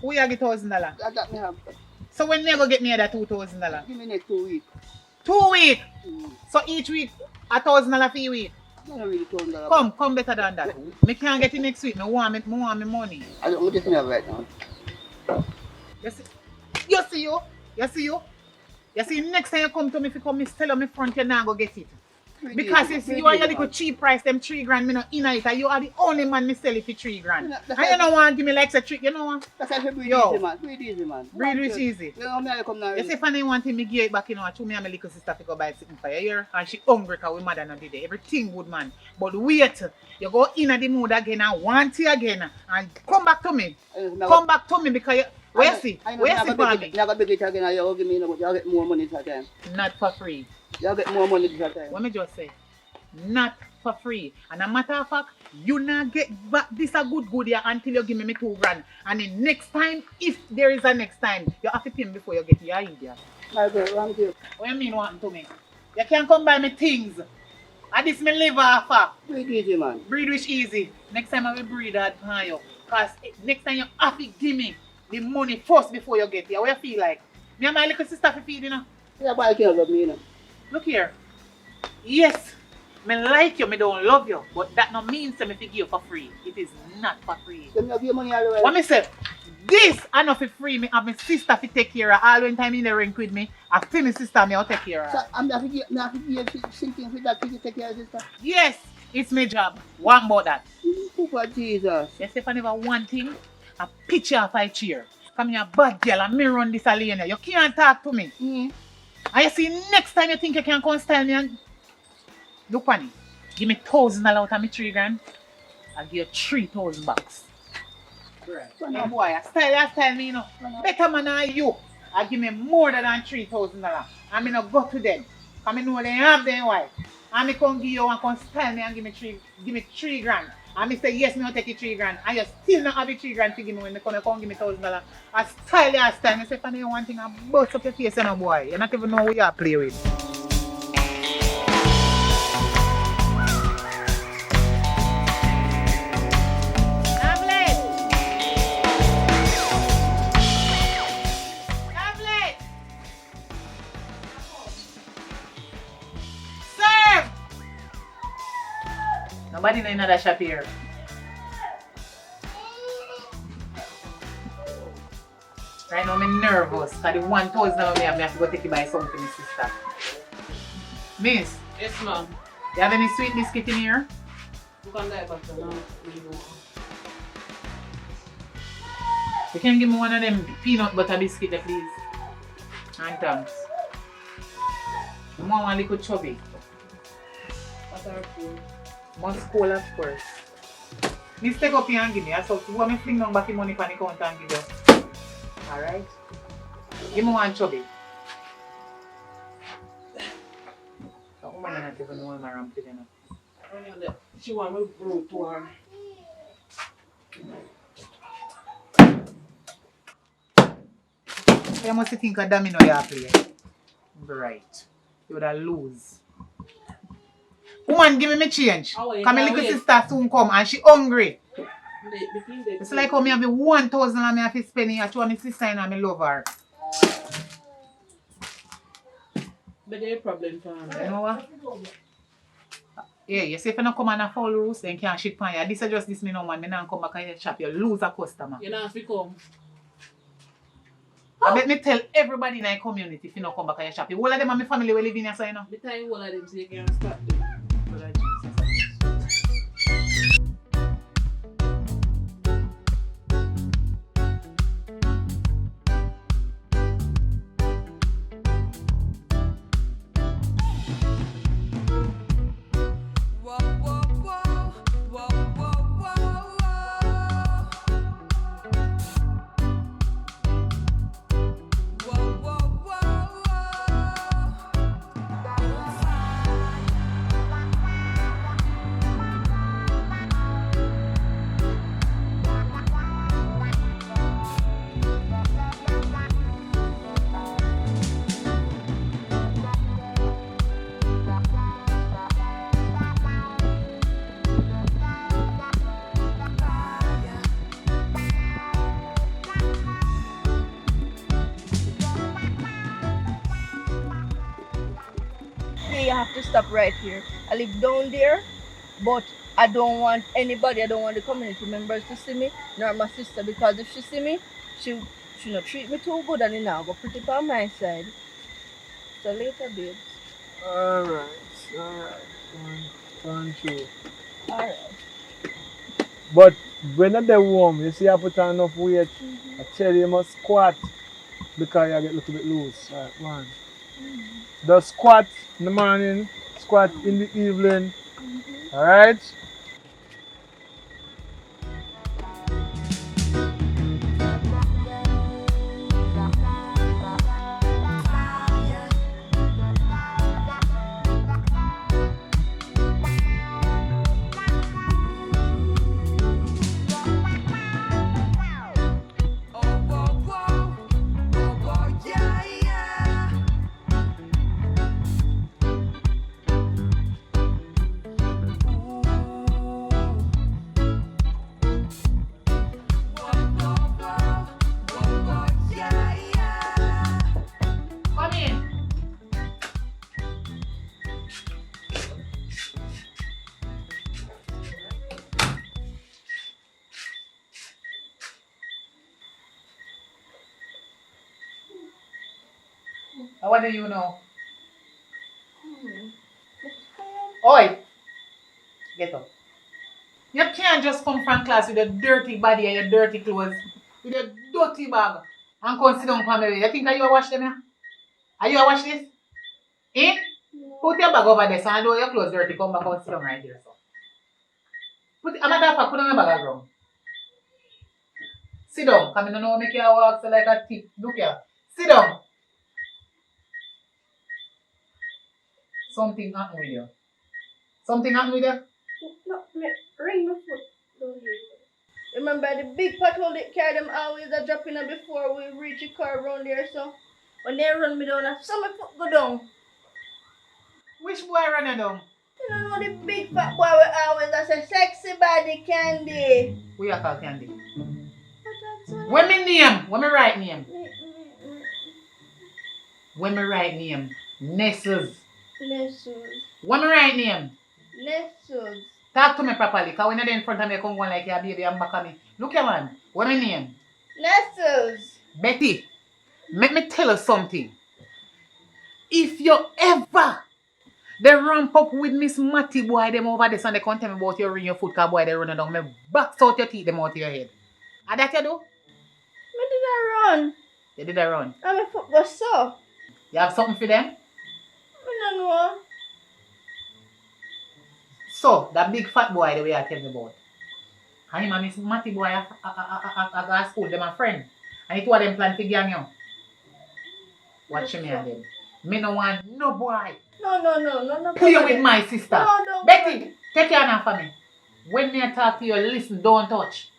Who you get $1,000? That me have. So when me go get me that $2,000? Give me next 2 weeks. 2 weeks? So each week $1,000 for each week? Not really $1,000. Come better than that. Me can't get it next week. Me want me money. I don't just have right now. You see, next time you come to me, if you come, me tell you me front, you not go get it. Because you see, you are your little cheap price, them 3 grand, me not in it, and you are the only man me sell it for 3 grand. And you don't want to give me like a trick, you know what? That's why I breathe easy, man. Breathe easy, man. Breathe which easy. You know, me I come now. You see, if I didn't want him, me give it back, you know, to me and my little sister to go buy something for you here, and she hungry because we mother not did it. Everything good, man. But wait, you go in the mood again and want it again, and come back to me. Come back to me because you... Where you see? Where you see for me? You beg it again and you give me, you know, but you get more money this time. Not for free. You get more money this time. What me just say? Not for free. And a matter of fact, you not get back this a good here until you give me 2 grand. And then next time, if there is a next time, you have to pay me before you get your idea. My girl, thank you. What you mean what to me? You can't come buy me things. And this me live off of. Breathe easy, man. Breathe which easy. Next time I will breathe hard for you. Because next time you have to give me the money first before you get here. What you feel like? Me and my little sister for feed, you know? Yeah, but I can't love me, you know. Look here. Yes, me like you, me don't love you. But that no means me give you for free. It is not for free. So me have your money all the way. What me say? This I not for free. Me have my sister to take care of. All when time in the ring with me, I feel my sister me I'll take care of. So I'm not to give you something for that to take care of sister. Yes, it's my job. What about that? For Jesus. Yes, if I never want thing, a picture of a chair. Come here, bad girl, and me run this alien. You can't talk to me. And you see, next time you think you can come style me and look on it. Give me $1,000 out of me 3 grand. I'll give you 3,000 bucks. Right. No boy, style me, you know. Better man than you. I'll give me more than $3,000. And me not go to them. Because I know they have their wife. And me come give you and come style me and give me 3 grand. And me say yes, me will take you 3 grand. And you still not have the 3 grand to give me when me come give me $1,000. I style you style. Me say if I know one thing, I bust up your face, you know, boy. You not even know who you are play with. Nobody know another shop here. Right now I'm nervous because the 1,000 I have to go take it by something for my sister. Miss? Yes, ma'am. You have any sweet biscuit in here? You can get back now. You can give me one of them peanut butter biscuit there, please. And thanks. I want one little chubby. Butter food. Must cool, of course. Miss, take up here and give me. So you want me to fling down back the money for the counter and give you. Alright? Give me one chubby. The woman is not even know my ramp, you know. She want me to bring to her. You must think of domino you play. Right. you would have lose. Woman, give me my change. Because my little sister soon come and she hungry. It's like how me have 1,000 and me have to spend here to my sister and me love her. But there's a problem for me. You know what? Yeah, you see if you don't come on a foul roost, then you can't shit pan you. This is just this me no man. Me not come back and shop. You lose a customer. You know if you come. I bet me tell everybody in the community if you don't come back and shop. All of them and my family will live in here, so you know. Me tell you all of them so you can stop them. You have to stop right here. I live down there, but I don't want anybody, I don't want the community members to see me, nor my sister, because if she see me, she not treat me too good and then I'll go pretty on my side. So later, babes. Alright. Thank you. Alright. But when they're warm, you see I put on enough weight, I tell you must squat because you get a little bit loose. Alright, man. The squat in the morning, squat in the evening. Alright? What do you know? Oi! Get up. You can't just come from class with a dirty body and your dirty clothes, with a dirty bag, and come sit down for me. You think that you wash them here? Are you wash this? Eh? Put your bag over there so I know your clothes dirty. Come back and sit down right here. So. A matter of fact, put on your bag around. Sit down. Come in and now make you walk so like a tip. Look here. Sit down. Something happened with you. Something happened with you? No, ring my foot. Don't leave. Remember the big patrol that carry them always are dropping them before we reach the car around there, so when they run me down, I saw my foot go down. Which boy run you down? You don't know the big fat boy we always I say sexy body Candy. Who you call Candy? What my name? What my right name? What my right name? Nessels. What my right name? Nessels. Talk to me properly, because when you're in front of me, you come going like you're a baby and back at me. Look here, man. What my name? Nessels. Betty, let me tell you something. If you ever they ramp up with Miss Matty boy them over this and they can't tell me about your ring your foot, because boy they run down, me box out your teeth them out of your head. And that you do? Me did I run? You did a run. And my foot go so. You have something for them? I don't know. So, that big fat boy the way I tell me about. And him and Miss Matty boy at school, them a friend. And the two of them plan to gang you. Watch me and them. Me no want no boy. No. Play with my sister. No, no. Betty, take your hand for me. When me talk to you, listen, don't touch.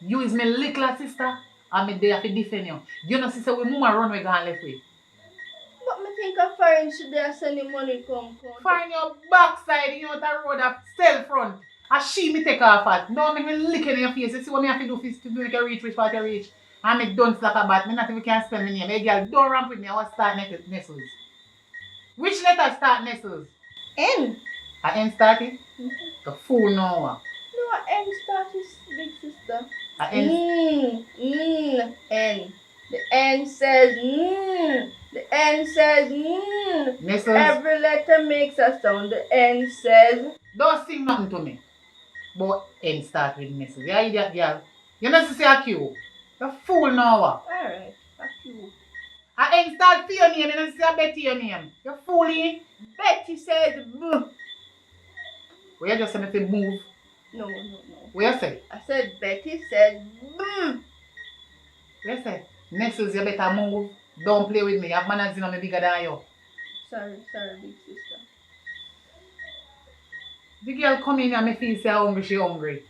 You is my little sister, and me there to defend you. You know, sister, we mama run we gone left way. But me think a foreign should there send the money come? Find your backside in out the road of cell front. A she me take off at. Don't make me lick in your face. You see what me have to do to make you reach which part you reach. And me done slack a bat. Me not even can spell my name. Hey girl, don't ramp with me. I want to start Nestles. Which letter start Nestles? N. A N started? The fool now. No, N start is big sister. A N. N. The N says The N says Nestles. Every letter makes a sound. The N says. Don't sing nothing to me. But N start with Nestles. You idiot girl. You know to say a Q. The fool now. Alright, a Q. A N start for your name. You know to say a Betty your name. You fooling. Betty says B. What you just saying to move? No. What you say? I said Betty said B. What you say? Nestles, you better move. Don't play with me. You have manners in me bigger than you. Sorry, big sister. The girl come in and me feel say hungry, she hungry.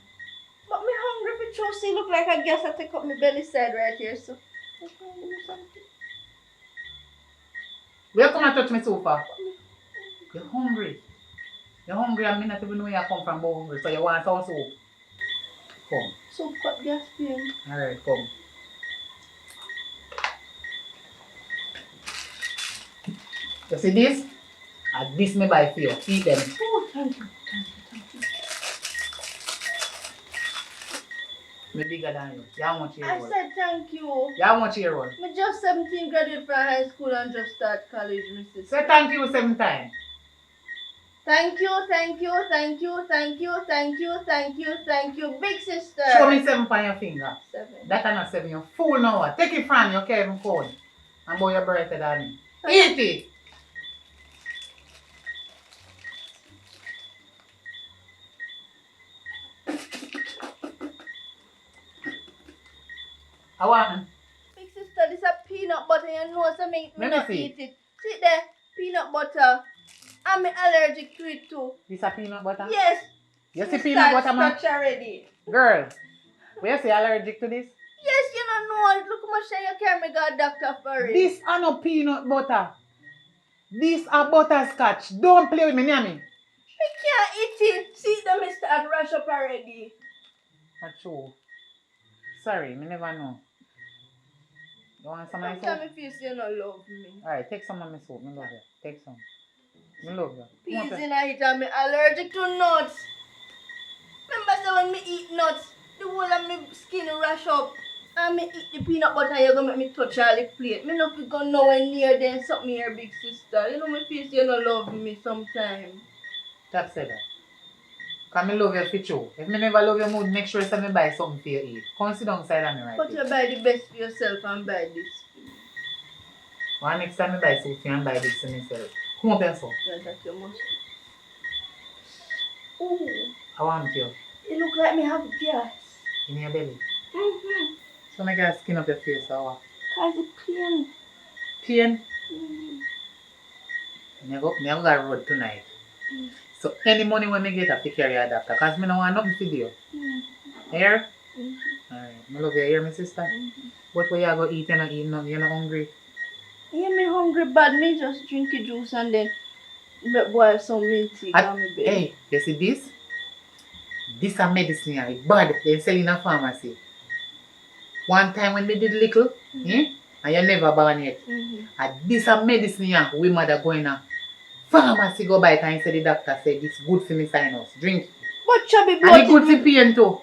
But me hungry for sure. See, look like I guess I take up my belly side right here, so. Where you come and touch me so far? You're hungry. You're hungry and me not even know where you come from but hungry. So you want some soup? Come. Soup got gas pain. Alright, come. You see this? And this me buy for you. Eat them. Oh, thank you. Me bigger than you. You how much year I old? said thank you. You how much year old? Me just 17 graduate from high school and just start college, my sister. Say thank you 7 times. Thank you, big sister. Show me 7 on your finger. 7. That not 7. You fool now. Take it from you, Kevin Cone. And boy, you're brighter than me. Eat it. I want. Big sister, this a peanut butter. You know, so make me Let me not see. eat it. See there, peanut butter. I'm allergic to it too. This a peanut butter? Yes. You see peanut butter, man? Start already. Girl, will you say allergic to this? Yes, you don't know it. Look how much you carry me got doctor for it. This are no peanut butter. This are butterscotch. Don't play with me, near me. I can't eat it. See them start rush up already. That's true. Sorry, me never know. You want some of my Sometimes soap? I feel you don't love me. Alright, take some of my soap. Me love you. Take some. Me love you. Peas in it and me allergic to nuts. Remember so when me eat nuts, the whole of my skin rush up. And me eat the peanut butter, you're gonna make me touch all the plate. Me not go nowhere near them something here, big sister. You know me feel you don't love me sometimes. Stop saying that. Because me love you for you. If me never love your mood, make sure you buy something for you eat. Come sit down side of me right But here. you buy the best for yourself and buy this. One next time I buy something and buy this for myself. Come up here, so. Yeah, that you must. Ooh, I want you. it look like me have gas. In your belly. Mm-hmm. So I got skin up your face or what? Cause it pain. Pain? Mm-hmm. Me go got road tonight. So any money when me get I take care of your doctor. Because me don't want nothing to do. Mm-hmm. Here? Mm-hmm. Alright. Me love you here, my sister. Mm-hmm. What way you go eat? You not eat nothing. You're not hungry. Yeah, me hungry bad. Me just drink the juice and then me boil some mint tea on me bed. Hey, you see this? This a medicine here. It's bad. They sell in a pharmacy. One time when me did little, and you never born yet. And this a medicine here. We mother go in a pharmacy go buy it and say the doctor said it's good for me sinus. Drink. But chubby blood. And it's good for pain too.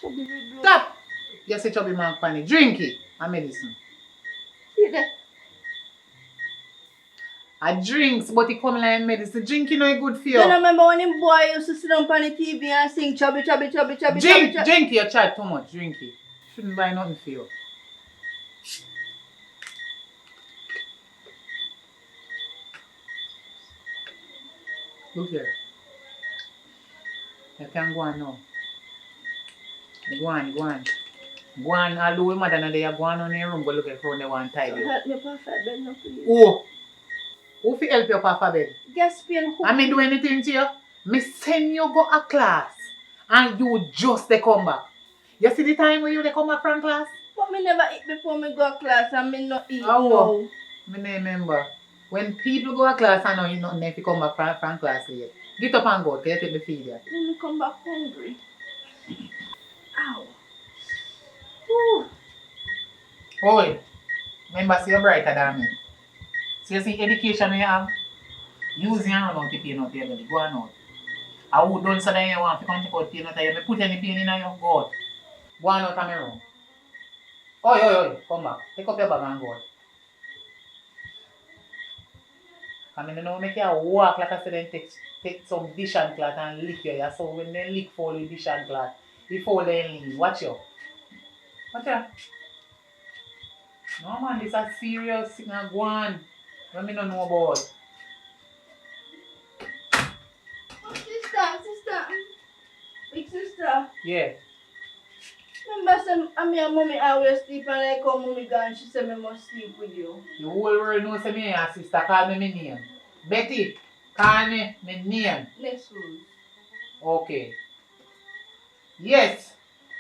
Chubby blood. Stop. You say chubby man funny. Drink it. A medicine. See that? A drinks, but it come like medicine. Drinking no good for you. You know, remember when them boy used to sit down on the TV and sing chubby, chubby, chubby, chubby, Drink, chubby, drink it. You try too much. Drink it. Shouldn't buy nothing for you. Look here. You can go on now. Go on, go on. Go on, although we mother not there, go on in your room, go look at phone, they want to tidy you. Help me perfect bed now, please. Oh! Who fi help you off a bed? Gas pain hook. I mean do anything to you? Me send you go a class and you just they come back. You see the time when you they come back from class? But me never eat before me go class and me not eat Oh, now. me no remember. When people go to class and know you nothing if you come back from class late. Get up and go, can you take the feed here? When me come back hungry. Ow. Oi, remember see you're brighter than me. So you see education you have, use your hand out to pay out your belly. Go on out. I would done so that you want to come take out pain out of you. Me put any pain in your go out. Go on out of my room. Oi, come back. Take up your bag and go out. I mean, you know, make you walk like I said, then take some dish and cloth and lick you. Yeah? So when they lick fall with dish and cloth, you fall then leave. Watch you. Watch you. No man, this is a serious thing. Go on. What me don't know about. Oh, sister. Big sister. Yeah. Remember some me and mommy always sleep and like how mommy gone, she said me must sleep with you. The whole world knows me and sister call me my name. Betty, call me my name. Next rule. Okay. Yes.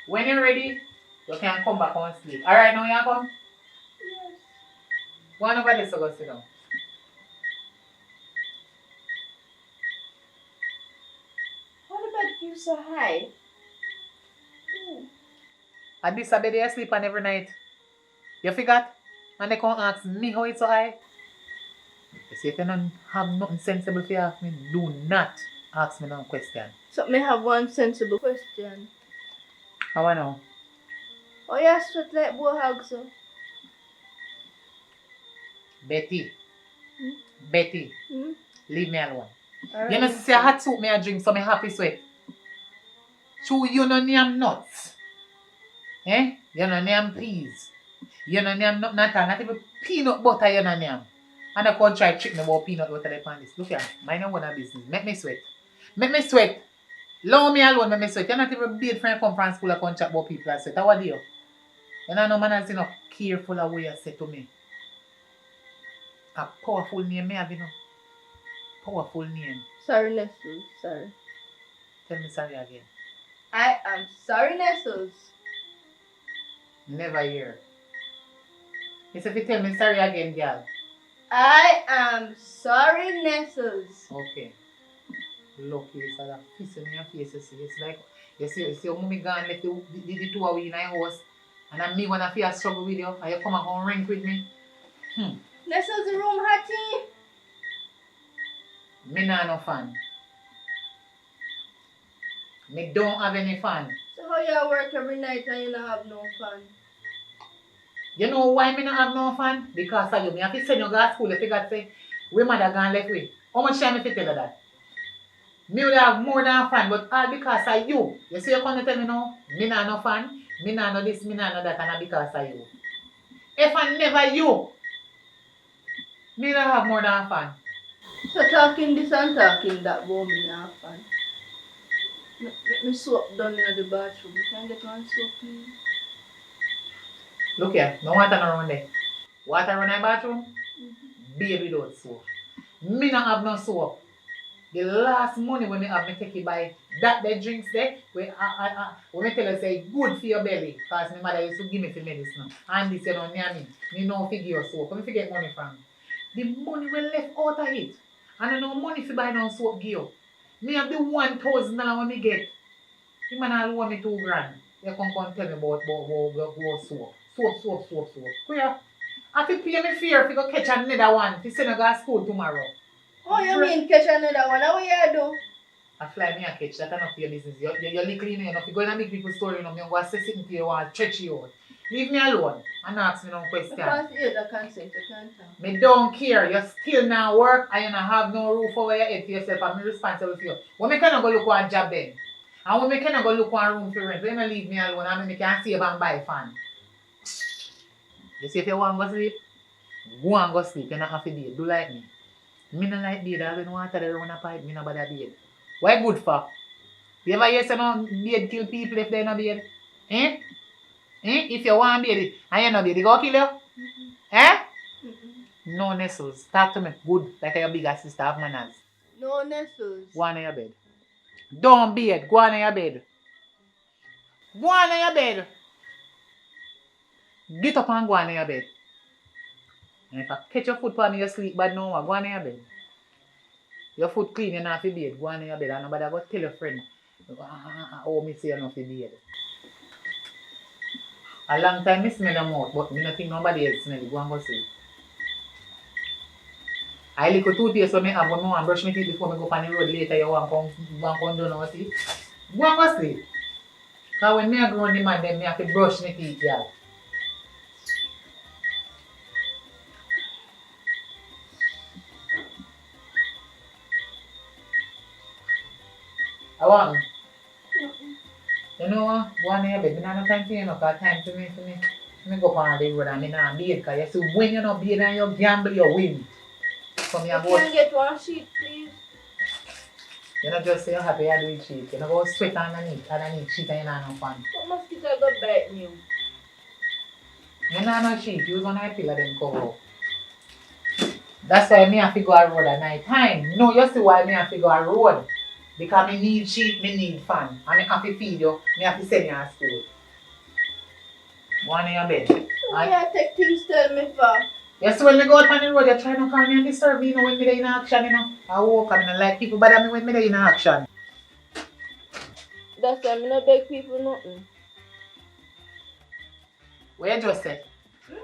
When you're ready, you can come back and sleep. Alright, now you come? Yes. Go on over there so go sit down. How the bed feel so high? And this a bed you sleep on every night. You forgot? And they come ask me how it's so high. You see, if you don't have nothing sensible to ask me, do not ask me no question. So me have one sensible question. How I know? Oh, you sweat like bohag, so? Betty. Hmm? Betty. Hmm? Leave me alone. Alright. You know, see a hot soup me I drink so me happy sweat. Chew you no name nuts. Eh? You no name peas. You no name nothing at all. Not even peanut butter you no name. And I can't try trick me about peanut butter like on this. Look here. Mind your own business. Make me sweat. Make me sweat. Allow me alone make me sweat. You're not even big friend come from school and come chat about people and sweat. How are you? You know no man has enough careful of what you say to me. A powerful name me have you know. Powerful name. Sorry, Nestles. Sorry. Tell me sorry again. I am sorry, Nestles. Never hear. It's if you tell me sorry again, girl. I am sorry, Nestles. Okay. Look, it's like a piece in your face. It's like, you see your mommy gone left the two away in my house. And I'm me when I feel a struggle with you. And you come and go ring with me. Nestles, the room hotty. Me not no fan. Me don't have any fun. So how you work every night and you don't have no fun? You know why me not have no fun? Because of you. Me have to send you to school if you got say, we mother gone left way. How much time if you tell her that? Me would have more than fun, but all because of you. You see you come to tell me now, me not no fun, me not no this, me not no that, and all because of you. If I never you, me not have more than fun. So talking this and talking that won't me not fun. Let me soap down in the bathroom. You can get one soap, please? Look here, no water around there. Water around the bathroom? Baby don't soap. Me not have no soap. The last money when me have me take it by that the drinks there, when me tell her say good for your belly, because my mother used to give me for medicine. And this you know near me. Me no figure soap. Where me get money from? The money we left out of it. And I no money for buy no soap give you. Me have the $1,000 when me get. The man all owe me $2,000. You come tell me about soap. Soap. Where? I have to pay me fear if you go catch another one. To send you to school tomorrow. Oh, you mean catch another one? How you do? I fly me and catch. That's enough for your business. You're little you know. If you go in and make people's story, you know, I'm going to say something to you and stretch you out. Leave me alone and ask me no question. Because you the consent, you can't talk. Me don't care. You still not work and you don't have no roof over your head for yourself. I'm responsible for you. When me cannot go look for a job then. And when me cannot go look for a room for rent, when you leave me alone and me can save and buy fan. You see if you want to go sleep, go and go sleep. You don't have to do it. Do like me. Me not like bed. I don't want to run a pipe. Me not bother bed. Why good for? You ever hear say no bed kill people if they no bed? Eh? If you want bed and you no bed, they go kill you? Eh? No Nestles. Talk to me good like your bigger sister have manners. No Nestles. Go on in your bed. Don't bed. Go on in your bed. Go on in your bed. Get up and go on in your bed. And if I catch your foot on me, you sleep bad no more. Go on in your bed. Your foot clean, you not fi bed. Go on in your bed and nobody go tell your friend. Oh, me say you not fi bed. A long time I smell your mouth, but me not think nobody else smell it. Go and go sleep. I little toothpaste so me have when me want brush my teeth before me go on the road later. You want come down now see? Go and go sleep. Cause when me a grown the man, then me have to brush my teeth, yeah. I want. You know what? Go on in your bed. Me not have time for you, no. Cause time for me go on the road and me not bathe. Cause you see when you not bathe and you gamble, you win. So me a go. Can I get one sheet, please? You not just say you're happy you do it cheap. You not go sweat underneath sheet and you not no fun. What mosquito go bite me? You not no sheet. Use one of the pillow them cover up. That's why me have to go a road at night time. No, you see why me have to go a road. Because me need sheet, me need fan. And me have to feed you, me have to send you to school. Go on in your bed. Why you take things tell me for? You see when me go out on the road, you try to call me and disturb me, you know, when me there in action, you know. I walk and I like people bother me when me there in action. That's why I no beg people nothing. What you just say?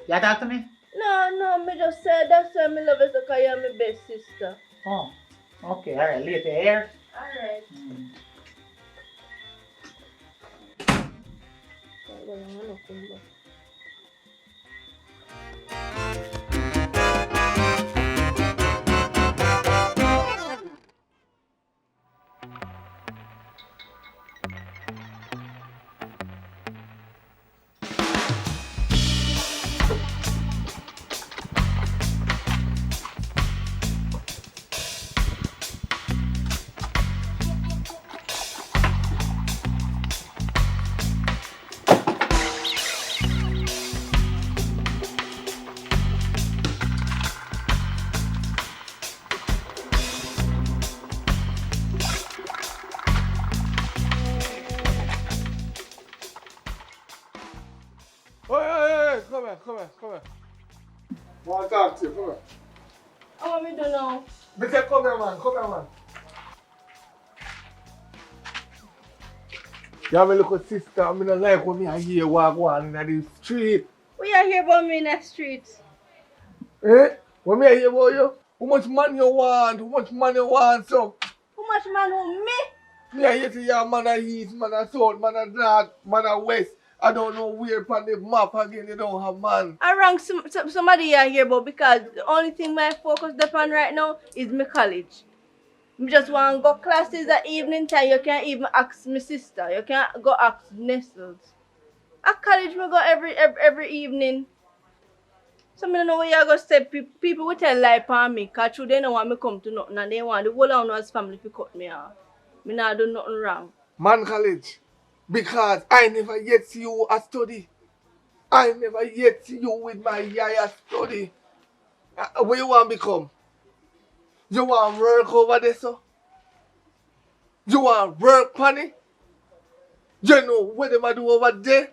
You talk to me? No, me just say that's why I love you because you're my best sister. Oh, okay, alright, later, here. Alright. Hey, come here. Want to talk to you, come here. I want me to know. Me say come here, man. You have a little sister, I mean, I like when I hear walk on in the street. What you hear about me in the streets? Eh? When I hear about you, how much money you want, so? How much man who me? Me I hear to you, man of east, man of south, man of north, man of west. I don't know where on the map again you don't have man. I rang somebody here about because the only thing my focus upon right now is my college. I just want to go classes at evening time. You can't even ask my sister. You can't go ask Nestles. At college we go every evening. So I don't know where you go say people will tell lie upon me because they don't want me come to nothing and they want the whole of us family to cut me off. Me not do nothing wrong. Man college. Because I never yet see you a study. I never yet see you with my yaya study. What you want to become? You want to work over there, so? You want to work, Panny? You know what them I do over there?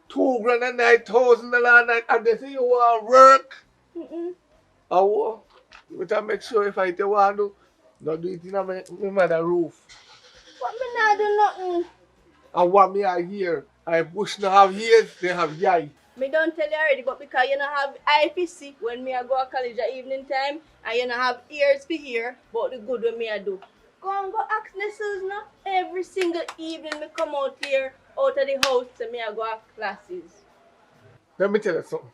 $2,000 a night, $1,000 a night, and they say you want to work? I will. But make sure if I tell want to do, not do it in my mother's roof. But me not do nothing. And what me I hear, I bush not have ears, they have yai. Me don't tell you already, but because you don't have IPC when me I go to college at evening time, and you don't have ears to hear about the good when me I do. Go and go ask Nestles now. Every single evening me come out here, out of the house, and me I go to classes. Let me tell you something.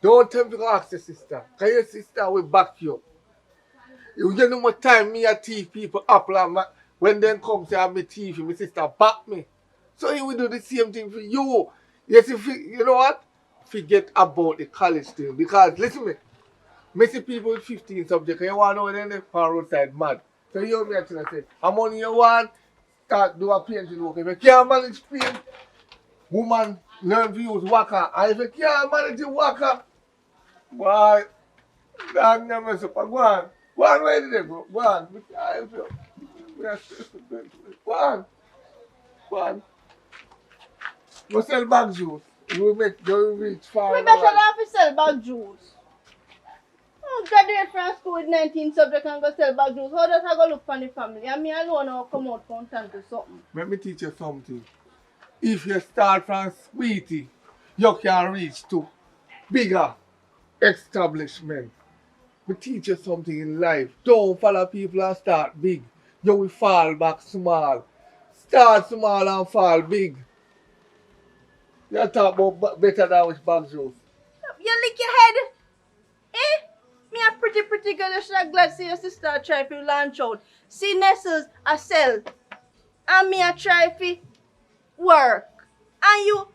Don't tell me to go ask your sister, because your sister will back you up. You know what time me I teach people up like when they come to have me teach my sister back me. So he will do the same thing for you. Yes, you know what? Forget about the college thing. Because, listen to me. I see people with 15 subjects. You want to know when they're on roadside mad. So you hear me actually say, how money you want? Start do a painting work. If you can't manage paint, woman learn to use waka. And if you can't manage the waka, boy, dog never mess up. Go on. Go on, where did they go? Go on. Go on. Go sell bag juice. You will reach far. We better not sell bag juice. graduate from school with 19 subjects and go sell bag juice. How does I go look for the family? And me alone now come out from time to something. Let me teach you something. If you start from sweetie, you can reach to bigger establishment. We teach you something in life. Don't follow people and start big. You will fall back small. Start small and fall big. You talk about better than with bag juice. You lick your head. Eh? Me a pretty girl. You should have glad see your sister try to launch out. See Nestles a sell. And me a try to work. And you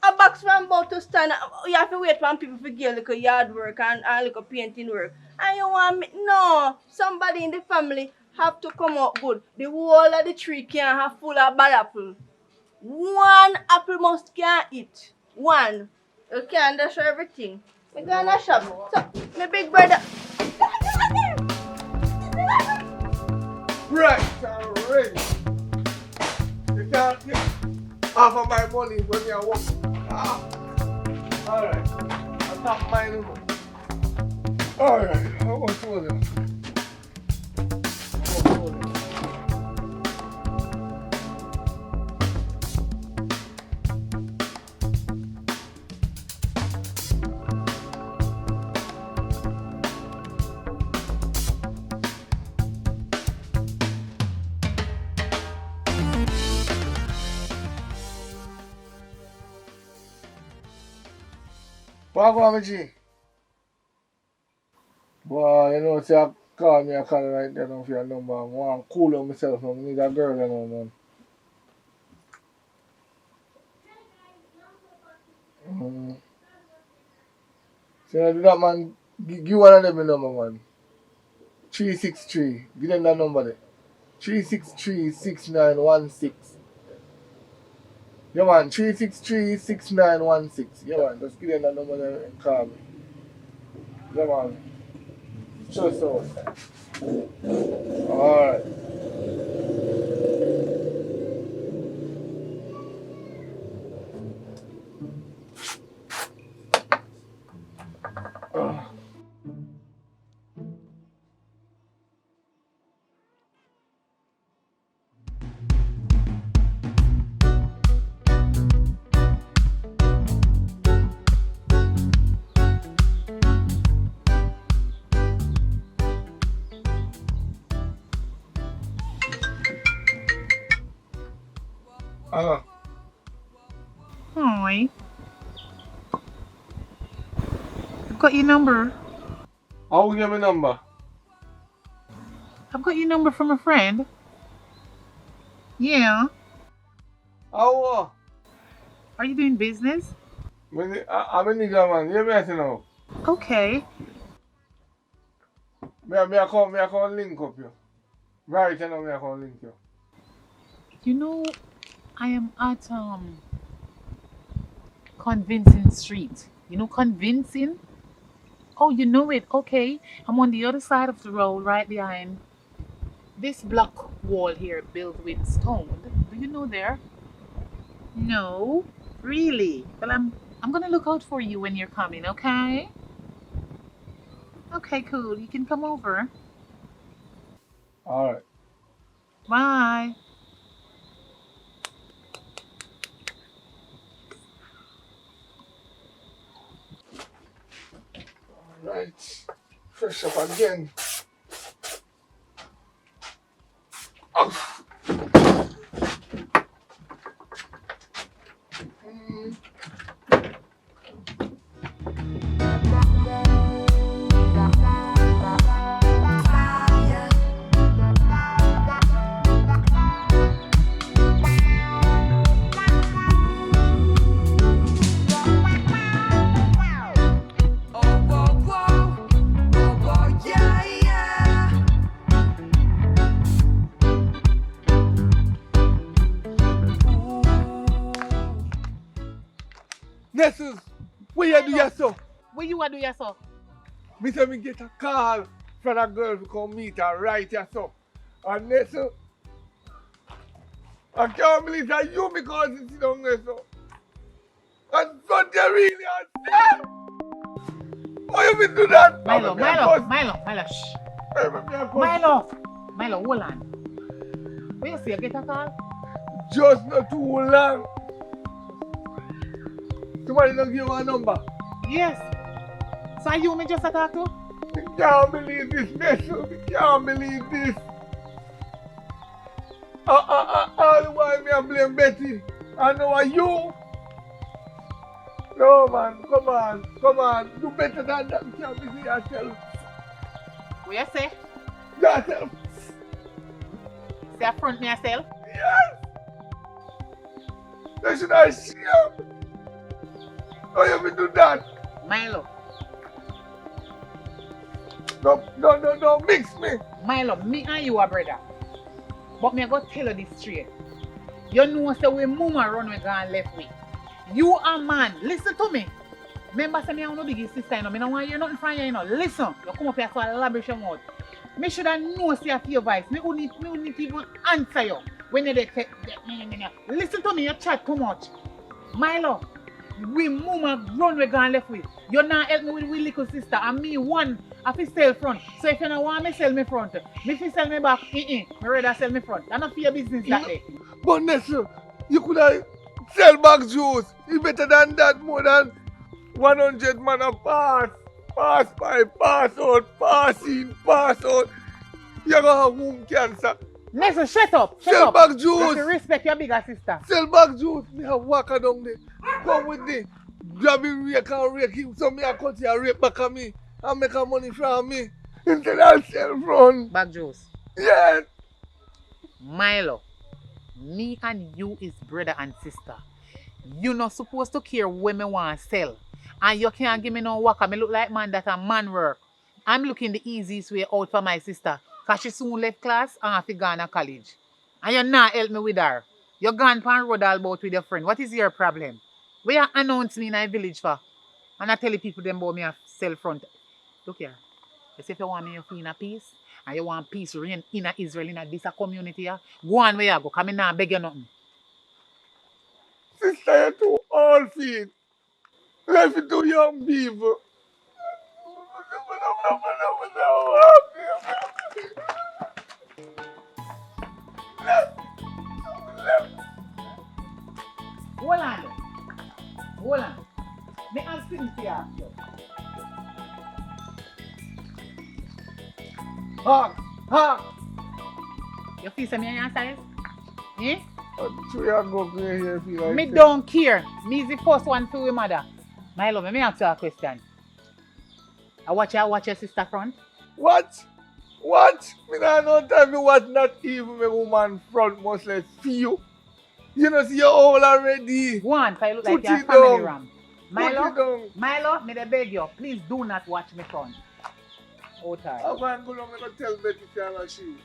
a box from about to stand. You have to wait for people to get a little yard work and a little painting work. And you want me? No. Somebody in the family have to come out good. The whole of the tree can't have full of bad apple. One apple must can't eat. One. You can't dash everything. We gonna shop. So, my big brother. Right, already. You can't get half of my money when you're working. Alright. I'm not mine anymore. Alright, how much was it? What going on, G? Boy, you know, say I call me, I call right there now for your number. I want to cool on myself now. I need a girl, you know, man. So you do that, man. Give one of them a number, man. 363. Give them that number there. 363-6916. Yeah, man. 363-6916. Yeah, man. Just give them that number there and call me. Yeah, man. Sure, so. Alright. Hi. I've got your number. How you get my number? I've got your number from a friend. Yeah. How? Are you doing business? I'm a nigga, man. You hear me now? Okay. Me I come link up you. Right now, me I come link you. You know, I am at Convincing Street. You know Convincing? Oh, you know it. Okay. I'm on the other side of the road, right behind this block wall here built with stone. Do you know there? No? Really? Well, I'm gonna look out for you when you're coming, okay? Okay, cool. You can come over. Alright. Bye. Alright. Fresh up again. Nessus, what you do yourself? What you want to do yourself? Me say me get a call from a girl to come meet her right yourself. And Nessus, I can't believe that you because you sit down Nessus. And so they really are dead. Why you been do that? Milo, shh. Milo, hold on. When you say you get a call? Just not too long. Somebody don't give you a number. Yes. So you me just talk to? I can't believe this, Nestle. I can't believe this. All the while me I blame Betty. I know you. No man, come on. Do better than that. You can't believe yourself. What you say? Yourself. Say affront me yourself? Yes. That's what I see. Why you been do that? Milo. No, mix me. Milo, me and you are brother. But me I go tell you this straight. You know say when mama run we gone left way. You a man, listen to me. Remember say me have no big sister, you know. Me don't want to hear nothing from you, you know. Listen, you come up here for a lavish mouth. Me should have known say your voice. Me wouldn't even answer you when you take. Listen to me, you chat too much. Milo, we mama run we gone left way. You not help me with we little sister and me one. I fi sell front. So if you don't want me sell me front, me fi sell me back. Me rather sell me front. That's not for your business that day. But Nestle, you could have sell back juice. It's better than that, more than 100 man a pass. Pass by, pass out, pass in, pass out. You're gonna have womb cancer. Nestle, shut up. Sell back juice. You have to respect your bigger sister. Sell back juice. Me have walker down there. Come with me. Grab him rake and rake him. So me a cut your rake back at me. And make a money from me. Instead of sell front. Back juice. Yes. Milo, me and you is brother and sister. You not supposed to care when me want to sell. And you can't give me no work. I look like man that a man work. I'm looking the easiest way out for my sister. Because she soon left class and have to go to college. And you not help me with her. You gone pan road all about with your friend. What is your problem? Where you announce me in a village for? And I tell the people them about me a sell front. Look here. You say if you want me to feel in a peace, and you want peace reign in Israel, in this community here, go on where you go, because I not beg you nothing. Sister, you're too old feet. Let it to young people. Hold on. Hold on. Me ask things to you. Hark. You feel some in your size? Eh? Me don't care. Me is the first one to your mother. My love, me ask you a question. I watch your sister front. What? Me not no time to watch not even my woman front must let see you. You know see you all already. Go on, I look Put like you're it family down. ram. Milo, me dey beg you, please do not watch me front. Oh, tired. I'm going to go tell Betty to she.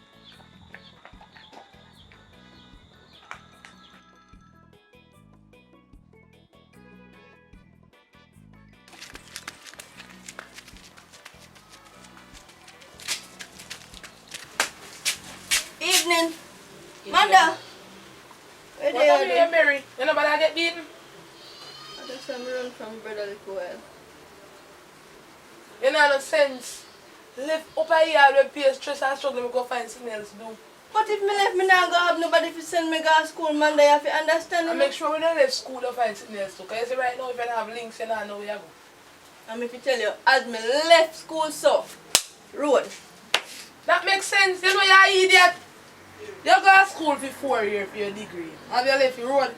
Evening. Manda. Where What are you here, Mary? You know about get beaten? I just am run from brother little while. You know no sense. Live up here where pay stress and struggle me go find something else to do. But if me left me now go have nobody to send me go to school, man, they have to understand. And make sure we don't leave school or find something else to. Because you see right now if you don't have links, you don't know where you go. And if you tell you, as me left school so, road. That makes sense. You know you're an idiot. You go to school for 4 years for your degree. Have you left your road?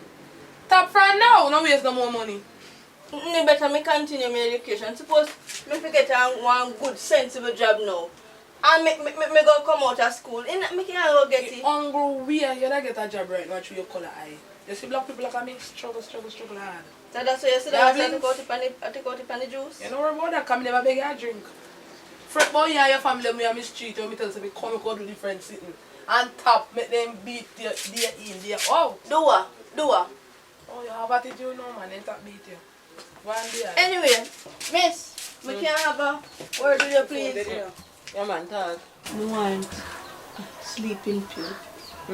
Top from now, no waste no more money. Me better me continue my education. Suppose me forget one good sensible job now. And me go come out of school. Me can't go get it. Hungry weird, you don't get a job right now through your colour eye. You see black people like me struggle hard. So that's why you see that I take out it on the juice? You know about that, come never beg you a drink. Fret boy, you and your family me on the street, you tell them come and go do different sitting. And tap, make them beat their in there. Oh! Do what? Oh, you have attitude now, man, then tap beat you. One day. Anyway, miss, we can have a word with you, please. Yeah, man, talk. I want sleeping pill. I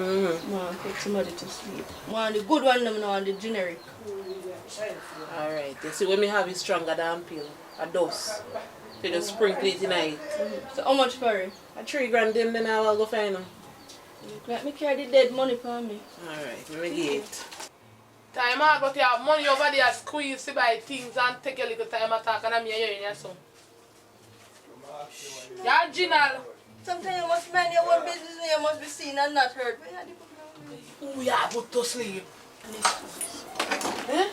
want to take somebody to sleep. I want the good one, I want the generic. Alright, you see when me have it stronger than pill, a dose. To just sprinkle it tonight. So how much for it? A 3 grand then I'll go find them. Let me carry the dead money for me. Alright, let me get it. Time I got your money over there, squeeze to buy things and take a little time attack and I'm hearing your son. Yeah, Ginal. Sometimes you must mind your own business and you must be seen and not heard. Oh yeah, put to sleep. Eh?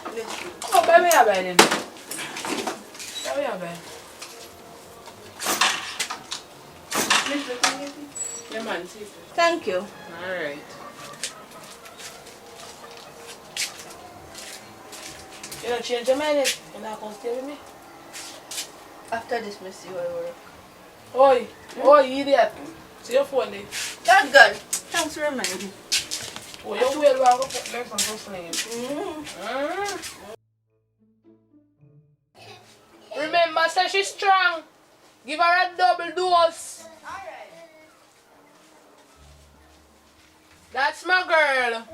Oh, buy me a buy then. Buy me a buy. Yeah, man, see. Thank you. Alright. You don't change your mind yet? You're not going to stay with me? After this, I see where I work. Oi, oi, idiot. See your phone there. That's good. Thanks for reminding me. Oh, you will go put legs on some sleep. Remember, say she's strong. Give her a double dose. Alright. That's my girl.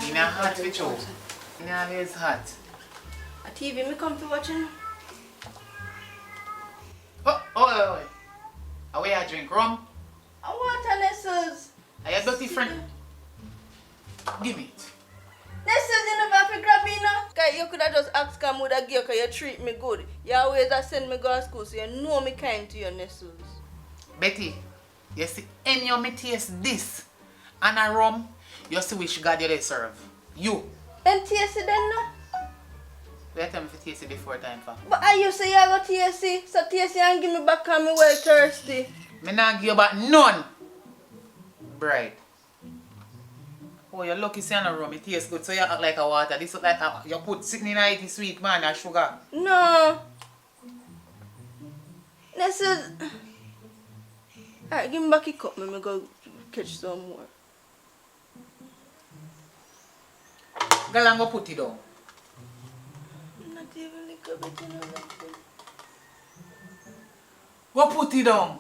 In a hot with you. In a always hot. A TV me come to watching. Oh. Are we a drink rum? I want a Nessels. Are you dirty friend? Give me it. Nessels, you never have to grab me now. Cause you could have just asked come would I give because you treat me good. You always send me go to school so you know me kind to your Nessels. Betty, you see any of me taste this and a rum, you see which God you they serve. You. Then taste it then no? Wait tell me if you taste it before time for. But I you say you go taste it, so taste it and give me back and me well thirsty. Me not give you back none. Bride. Oh, you're lucky saying a rum, it tastes good, so you act like a water. This look like you put sitting in it sweet man and sugar. No. Nessels. Alright, give me back a cup, me go catch some more. Girl, I'm gonna put it down. Not even little bit, you know. Go put it down.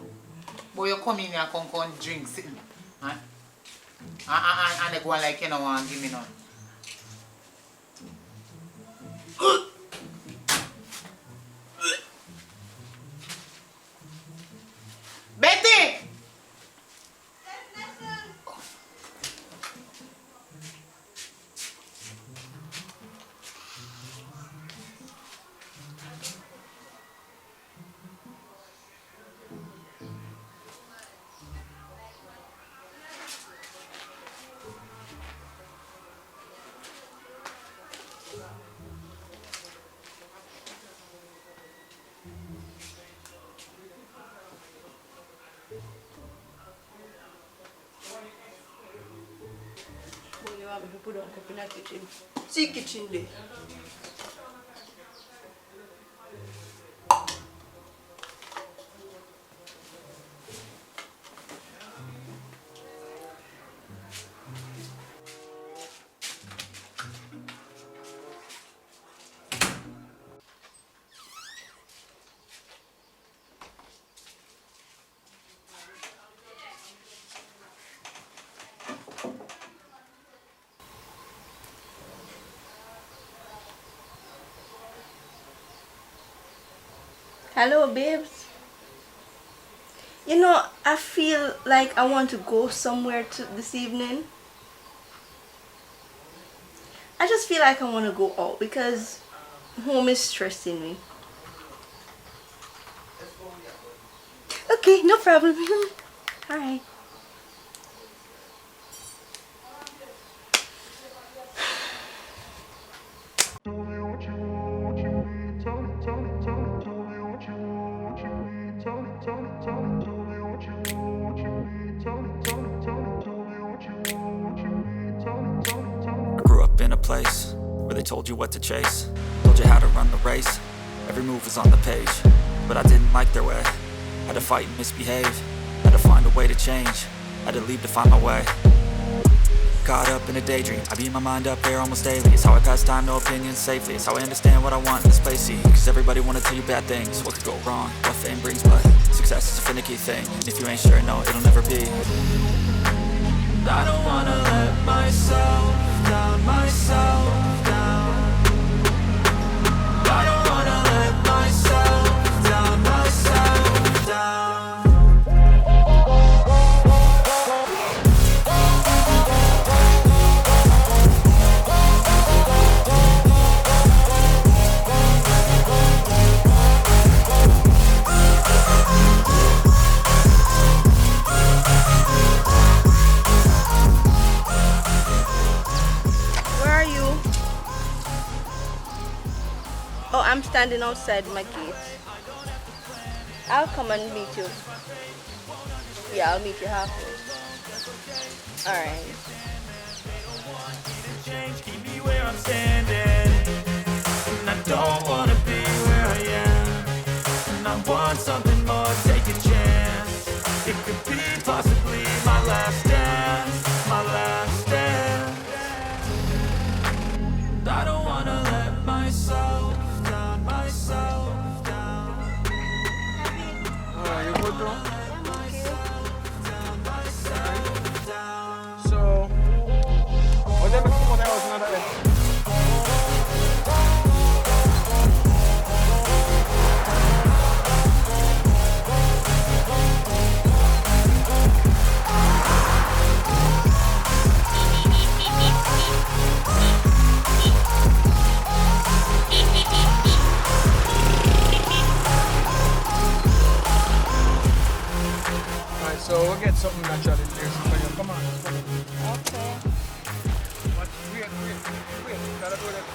Boy, you come in here and come drink sitting. Huh? And they go on like you know and give me none. Betty! Put on cup in the kitchen. See kitchen there. Hello, babes. You know, I feel like I want to go somewhere this evening. I just feel like I want to go out because home is stressing me. Okay, no problem. Alright. I grew up in a place where they told you what to chase, told you how to run the race. Every move was on the page, but I didn't like their way. Had to fight and misbehave, had to find a way to change, had to leave to find my way. Caught up in a daydream, I beat my mind up there almost daily. It's how I pass time, no opinions safely. It's how I understand what I want in this place, see. Cause everybody wanna tell you bad things, what could go wrong, what fame brings. But success is a finicky thing, and if you ain't sure, no, it'll never be. I don't wanna let myself down, myself down. I don't wanna let myself down, myself down. Oh, I'm standing outside my gate. I'll come and meet you. Yeah, I'll meet you halfway. Alright. Keep me where I'm standing, and I don't wanna be where I am, and I want something more, take a chance. It could be possibly my last dance, my last dance. I don't wanna let myself down, myself down. You good bro? So, what happened to the house now that so we'll get something naturally there for you. Come on, let's go. Okay. But wait. Gotta do that.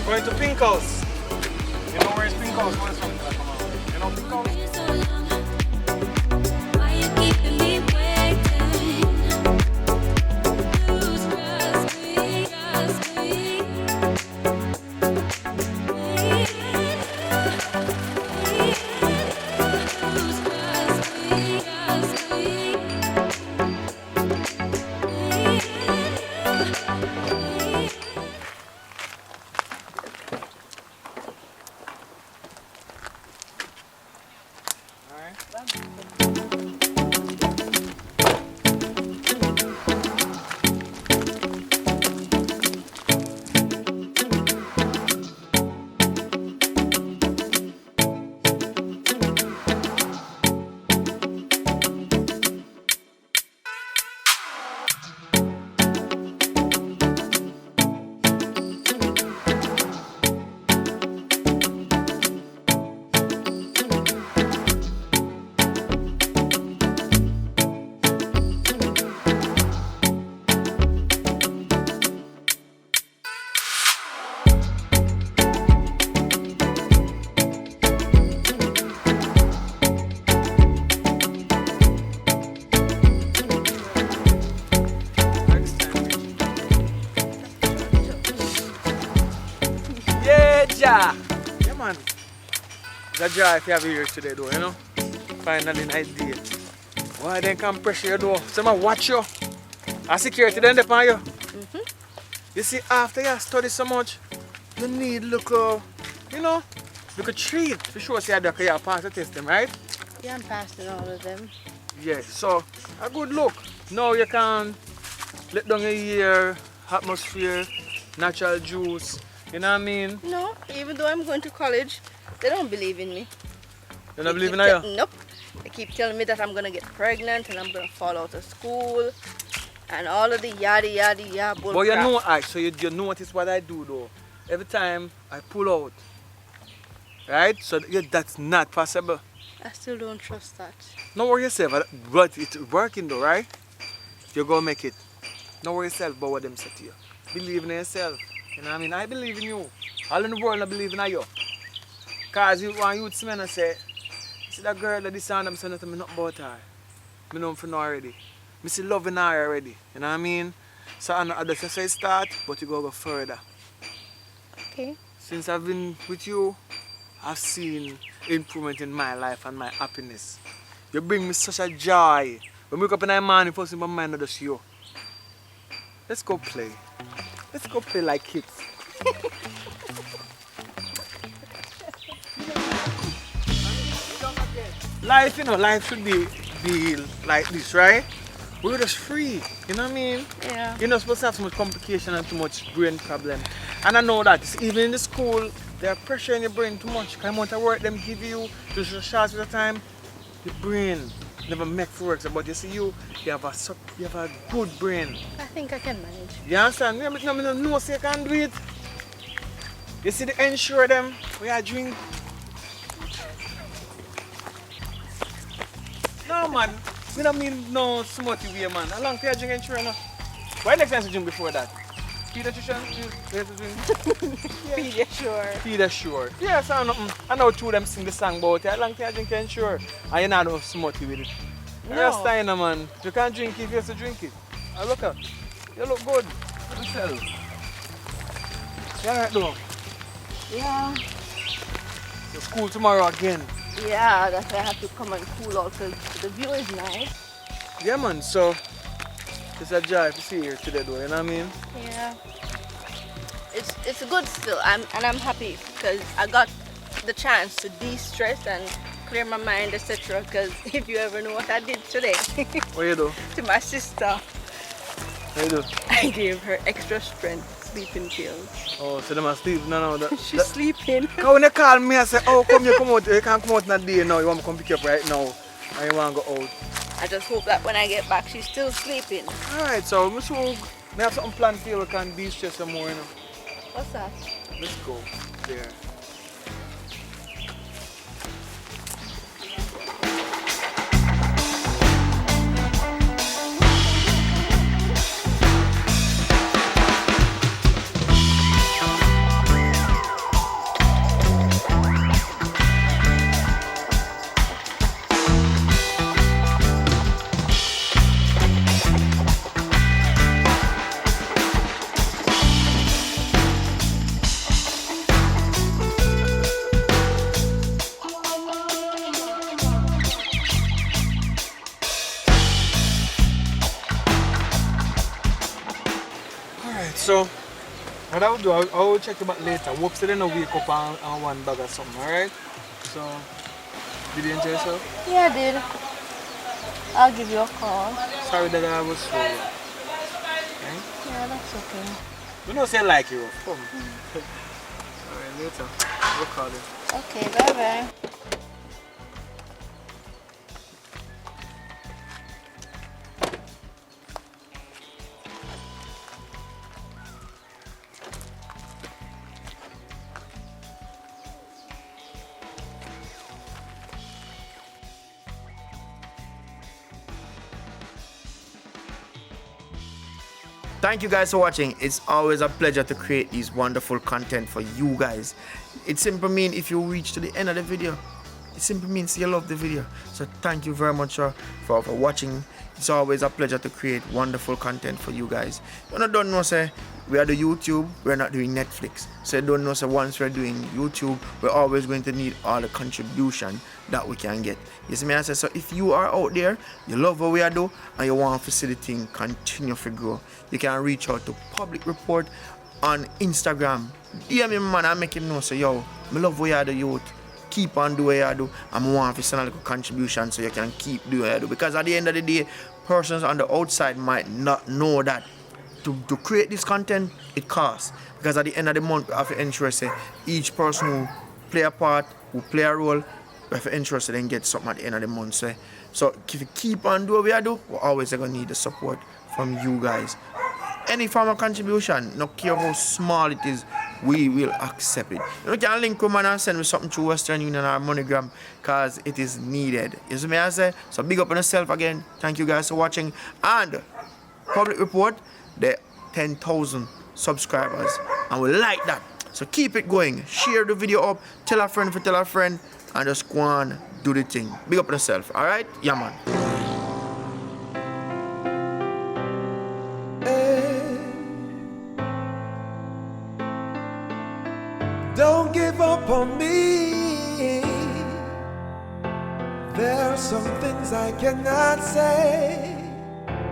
Going to Pink House. You know where is Pink House? Where's from? You know Pink House? It's a joy if you have you here today though, you know? Finally nice day. Why they can pressure you though? Someone watch you. And security then depend on you. You see, after you study so much, you need look, you know, look a treat for sure. See, you can pass the test, them, right? Yeah, I'm passing all of them. Yeah, so a good look. Now you can let down your ear, atmosphere, natural juice. You know what I mean? No, even though I'm going to college, they don't believe in me. They don't believe in you? Nope. They keep telling me that I'm gonna get pregnant and I'm gonna fall out of school and all of the yada yada yada bull But you crap. know, so you notice what I do though. Every time I pull out, right? So that's not possible. I still don't trust that. Don't worry yourself, but it's working though, right? You're gonna make it. Don't worry yourself about what them say to you. Believe in yourself. You know what I mean? I believe in you. All in the world I believe in you. Cause you want you to see me and say, see that girl that this sound I'm saying nothing me not about her. I know for now already. I see love in her already. You know what I mean? So I just say start, but you go further. Okay. Since I've been with you, I've seen improvement in my life and my happiness. You bring me such a joy. When we wake up in the morning, first in my mind is just you. Let's go play. Let's go play like kids. Life, you know, life should be like this, right? We're just free, you know what I mean? Yeah. You're not supposed to have so much complication and too much brain problem. And I know that, even in the school, they are pressuring your brain too much. Because the amount of work them give you, just a short bit of time, your brain never make for work. But you see you have a good brain. I think I can manage. You understand? I don't know so you can do it. You see the ensure them, we are drink. No man, we don't mean no smutty way man. How long do you drink ensure now? Why next time you drink before that? Pediatrician? You have to drink? Pediasure. Pediasure. Yeah, so I know two of them sing the song about it. How long do you drink ensure? And you're not smutty with it. No. You're staying man. You can't drink it if you have to drink it. And look up. You look good. Yourself. You alright though? Yeah. So school tomorrow again. Yeah, that's why I have to come and cool out because the view is nice. Yeah man, so it's a joy to see you here today though, you know what I mean? Yeah. It's good still, and I'm happy because I got the chance to de-stress and clear my mind, etc. Because if you ever know what I did today. What you do? To my sister. What you do? I gave her extra strength sleeping pills. Oh, so they must sleep? No. She's sleeping. Cause when you call me and say, oh come out, you can't come out in a day now, you want me to come pick you up right now and you want to go out. I just hope that when I get back she's still sleeping. Alright, so I have something planned for you, we can de-stress some more, you know. What's that? Let's go there. So, what I will do, I will check you back later. Hope so they don't wake up on one bag or something, alright? So, did you enjoy yourself? Yeah, I did. I'll give you a call. Sorry that I was slow. Okay? Yeah, that's okay. You don't say like you. Come. Alright, later. We'll call you. Okay, bye-bye. Thank you guys for watching. It's always a pleasure to create these wonderful content for you guys. It simply means if you reach to the end of the video, It simply means you love the video. So thank you very much for watching. It's always a pleasure to create wonderful content for you guys. You don't know, say, we are the YouTube, we're not doing Netflix. So you don't know, say, once we're doing YouTube, we're always going to need all the contribution that we can get. You see me, I say, so if you are out there, you love what we are doing, and you want to see the thing continue to grow, you can reach out to Public Report on Instagram. DM me, man, and make him know, say, yo, I love what you are the youth. Keep on doing what you do, and I want to send a little contribution so you can keep doing what you do. Because at the end of the day, persons on the outside might not know that to create this content, it costs. Because at the end of the month, we have to ensure say, each person who play a part, who play a role, we have to ensure so they can get something at the end of the month. So if you keep on doing what you do, we're always going to need the support from you guys. Any form of contribution, no care how small it is, we will accept it. You can link with man and send me something through Western Union or MoneyGram because it is needed. You see me I say? So big up on yourself again. Thank you guys for watching. And Public Report, the 10,000 subscribers. And we like that. So keep it going. Share the video up. Tell a friend for tell a friend. And just go on, do the thing. Big up on yourself. Alright? Yeah, man. Don't give up on me. There are some things I cannot say.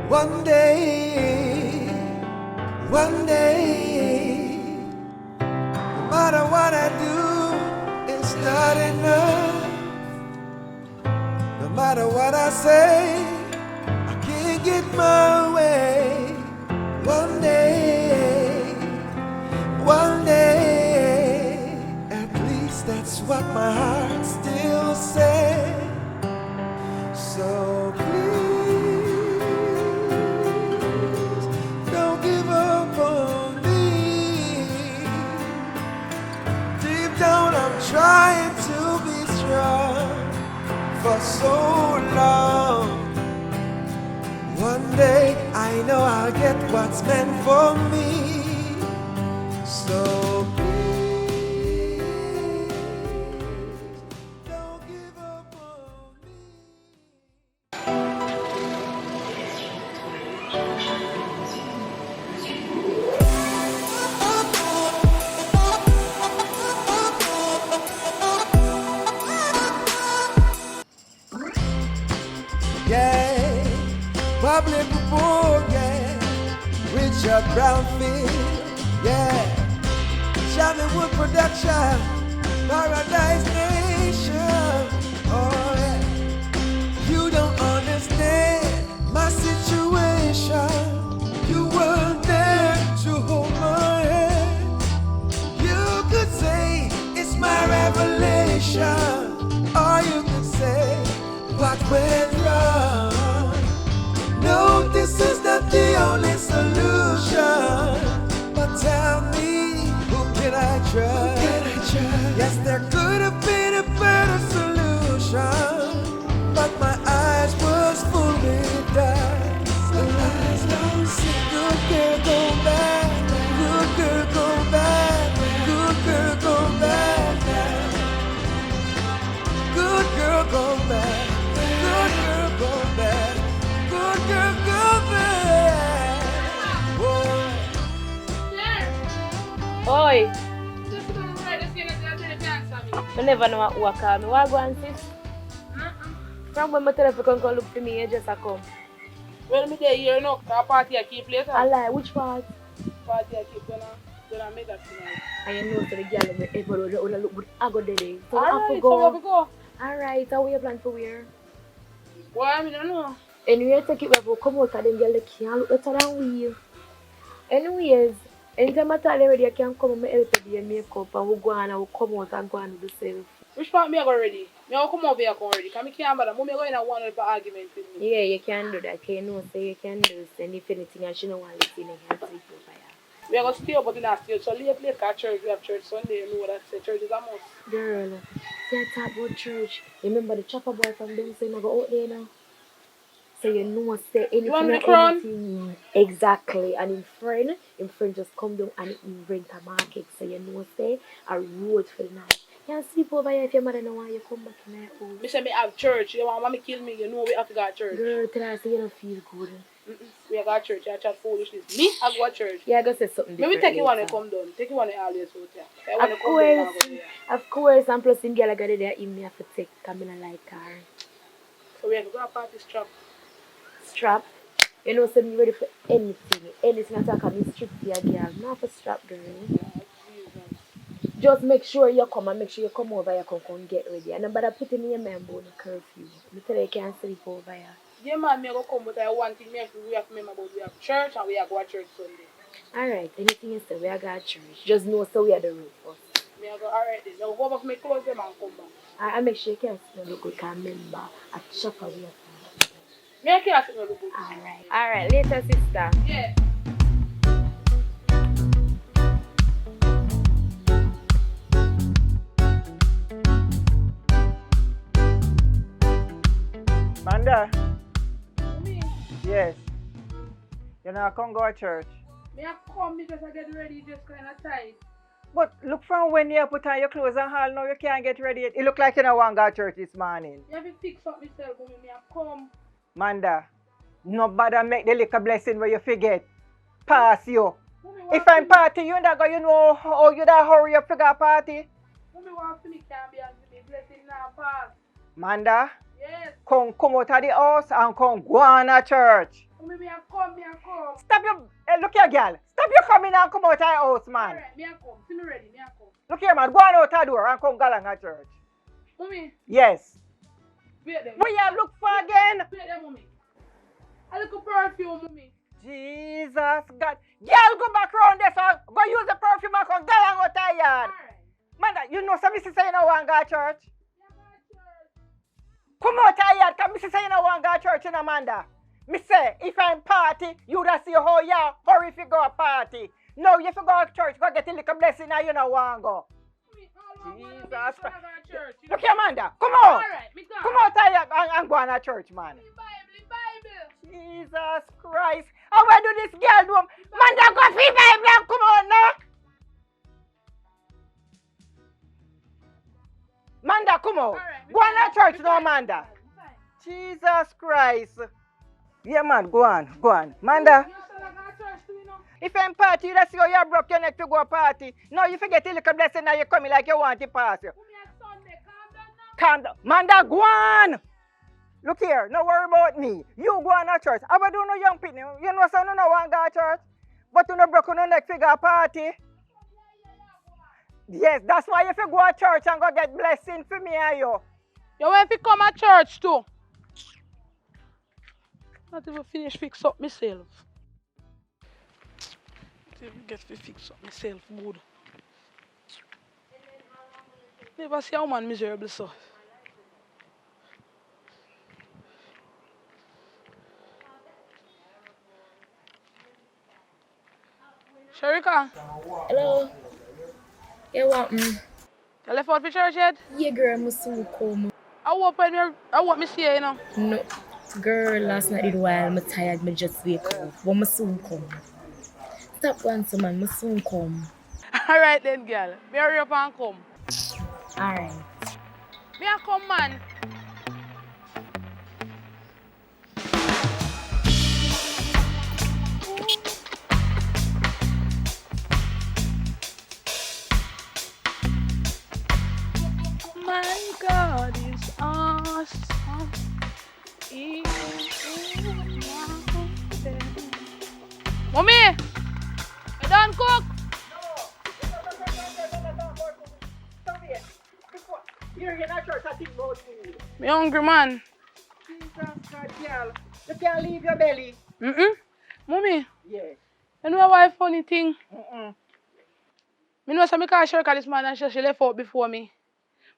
One day, no matter what I do, it's not enough. No matter what I say, I can't get my way. One day, at least that's what my heart still says. So please, don't give up on me. Deep down I'm trying to be strong for so long. One day I know I'll get what's meant for me. So please, don't give up on me. Yeah, Public Report, yeah, Richard Brownfield, yeah. Wood Production, Paradise Nation. Oh yeah, you don't understand my situation. You weren't there to hold my hand. You could say it's my revelation, or you could say what went wrong. No, this is not the only solution. But tell me, can I try? Yes, there could have been a better solution, but my eyes was full with doubt. The eyes don't see. Good girl, go back. Good girl, go back. Good girl, go back now. Good girl, go back. Good girl, go back. Good girl, go back. Oi. I never know what call me. What go on, sis? From when my telephone come look for me, you just a come. Well, me there here now, because party I keep later. I lie, which part? Party I keep gonna make that tonight. I know to the girl me ever would look good. I go there. So I have Alright, to go. so we go. Alright, how you plan for where? Why, I don't know. Anyway, take it where come out and then girl they can't look better than we. Anyways, anytime I tell you ready, I can come and help you and makeup and we'll go on and we'll come out and go and do the same. Which part me I go ready? Me I come over here come ready. Because I can't bother. Mommy go in and want to argument with me. Yeah, you can do that. You know, so you can do this. And if anything, and she don't want to listen, you can sleep over here. We are going to stay up, but we not stay. So late at church. We have church Sunday. You know what I say. Church is a must. Girl, see I talk about church. You remember the chopper boy from them saying I go out there now? So you know, say anything. You want the crown? Anything. Exactly. And in friend just come down and he rent a market. So you know, say I road for the night. You can sleep over here if your mother don't want you to come back in my house. Me say me have church. You want mommy kill me, you know we have to go to church. Girl, tell her say you don't feel good. We have to go to church. You chat foolishness. Me, I go to church. Yeah, I go say something different. Maybe take you when you later. come down. Take you when you always out here. Of course, and plus him girl I got it there, him me have to take, because I don't like her. So we have to go to party strap. Strap? You know, so me ready for anything. Anything I talk, I'm strip for your girl. Not for strap, girl. Just make sure you come and make sure you come over, you come get ready. And nobody put in your man bone curfew. I tell you, you can't sleep over here. Yeah, man, me go come, but I want thing we have to remember about we have church and we have to go to church Sunday. Alright, anything you say, we are going to church. Just know so we are the road first. Me I go, alright then. Now go back to my clothes them and come back. I make sure you can't smell the good, because remember, I chop away. Me I can't smell the good. Alright, later, sister. Yeah. Manda? Me? Yes. You know, I can't go to church. Me I come because I get ready just kind of tight. But look from when you put on your clothes and all, now you can't get ready yet. It look like you don't want to go to church this morning. You have to fix up myself, but me I come. Manda, nobody make the little blessing where you forget. Pass you. If I'm party, you not go, you know how you da hurry up to go party. Mommy want to me can be and me blessing now pass. Manda, Yes. come out of the house and come go on to church. Mommy, me I come. Stop your, look here, girl. Stop your coming and come out of the house, man. Alright, me I come. See me ready, me I come. Look here, man. Go on out the door and come go along to church. Mommy. Yes. Wait there. What you look for again? Wait there, mommy. A little perfume, mommy. Jesus God. Girl, go back around there, so go use the perfume and come go along out the yard. Man, you know some say you don't want to go to church? Come out of yard, because me say you don't want to go to church, you know, Amanda. Me say, if I'm party, you da see how you hurry if you go to party. No, if you go to church, go get a little blessing and you don't want to go. Jesus Christ. Look here, Amanda. Come on. Come out of here and go on to church, man. Jesus Christ. How I do this girl do? Amanda, go feed Bible and come on now. Amanda, come on. Go on to church now, Amanda. Jesus Christ. Yeah, man, go on. Amanda. If I'm party, you see how you broke your neck to go party. No, you forget a little blessing now you coming like you want to pass you. Calm down. Amanda, go on. Look here, no worry about me. You go on to church. I do no young people. You know some no want to go to church. But you no broke your neck to go party. Yes, that's why if you go to church and go get blessing for me and you. You want to come to church too? Not even finish fix up myself. Not even get to fix up myself good. Never see a woman miserable so. Sharika? Hello. You want me? You left out for church yet? Yeah, girl, I'm soon come. I want me see you, you know. No. Girl, last night did while I'm tired, I just wake up. But I soon come. Stop going so man, I soon come. Alright then, girl. Me hurry up and come. Alright. Me a come, man. My God is awesome. Mommy, you done cook? You're in a church, I think about food. Me hungry, man. Jesus Christ, girl. You can't leave your belly. Mommy. Yeah. You know why funny thing? Me know some call Sherika this man and she left out before me.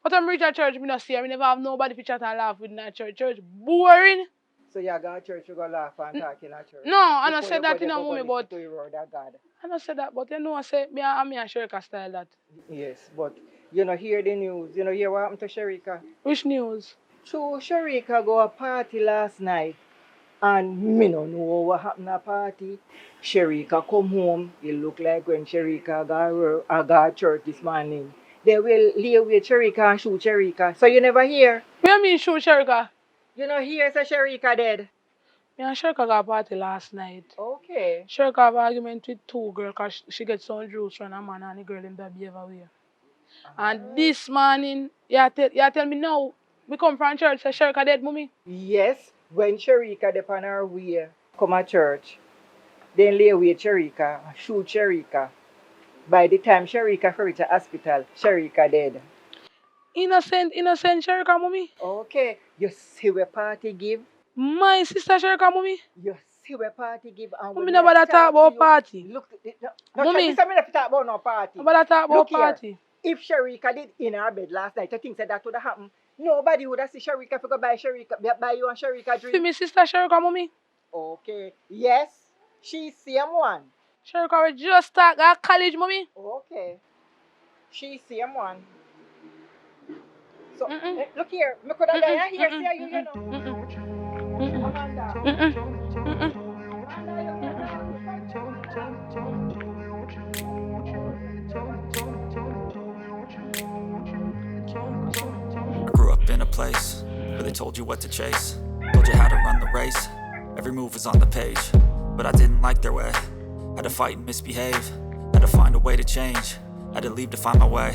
But I'm reach at church, me not see her. Me never have nobody to chat and laugh with in that church. Church boring. So you go to church, you go laugh and talk in a church? No, I don't say that in a moment, but God. I don't say that, but you know I say me and Sherika style that. Yes, but you know hear the news. You know hear what happened to Sherika? Which news? So Sherika go a party last night and me no know what happened at party. Sherika come home. It look like when Sherika go to church this morning. they will lay with Sharika and shoot Sharika. So you never hear? What you mean shoot Sharika? You know hear say Sharika dead? Me and Sharika got a party last night. Okay. Sharika have an argument with two girls because she gets some juice from a man and the girl in that behave away. And this morning, you tell me now, we come from church, say Sharika dead, mommy? Yes, when Sharika dey on her way come to church, then lay with Sharika, shoot Sharika. By the time Sharika reach the hospital, Sharika dead. Innocent Sharika, mommy? Okay, you see where party give? My sister Sharika, mommy? You see where party give and mommy never talk about party. Look, mommy, me not talk about no party. Nobody talk about Look party. Here, if Sharika did in her bed last night, I think that would have happened. Nobody would have seen Sharika for go buy you and Sharika drink. See me sister Sharika, mommy? Okay, yes, she same one. Sharika we just start at college, mommy? Okay, she same one. So, look here, me could have died here, see you know. I grew up in a place where they told you what to chase, told you how to run the race. Every move was on the page, but I didn't like their way. Had to fight and misbehave, had to find a way to change, had to leave to find my way.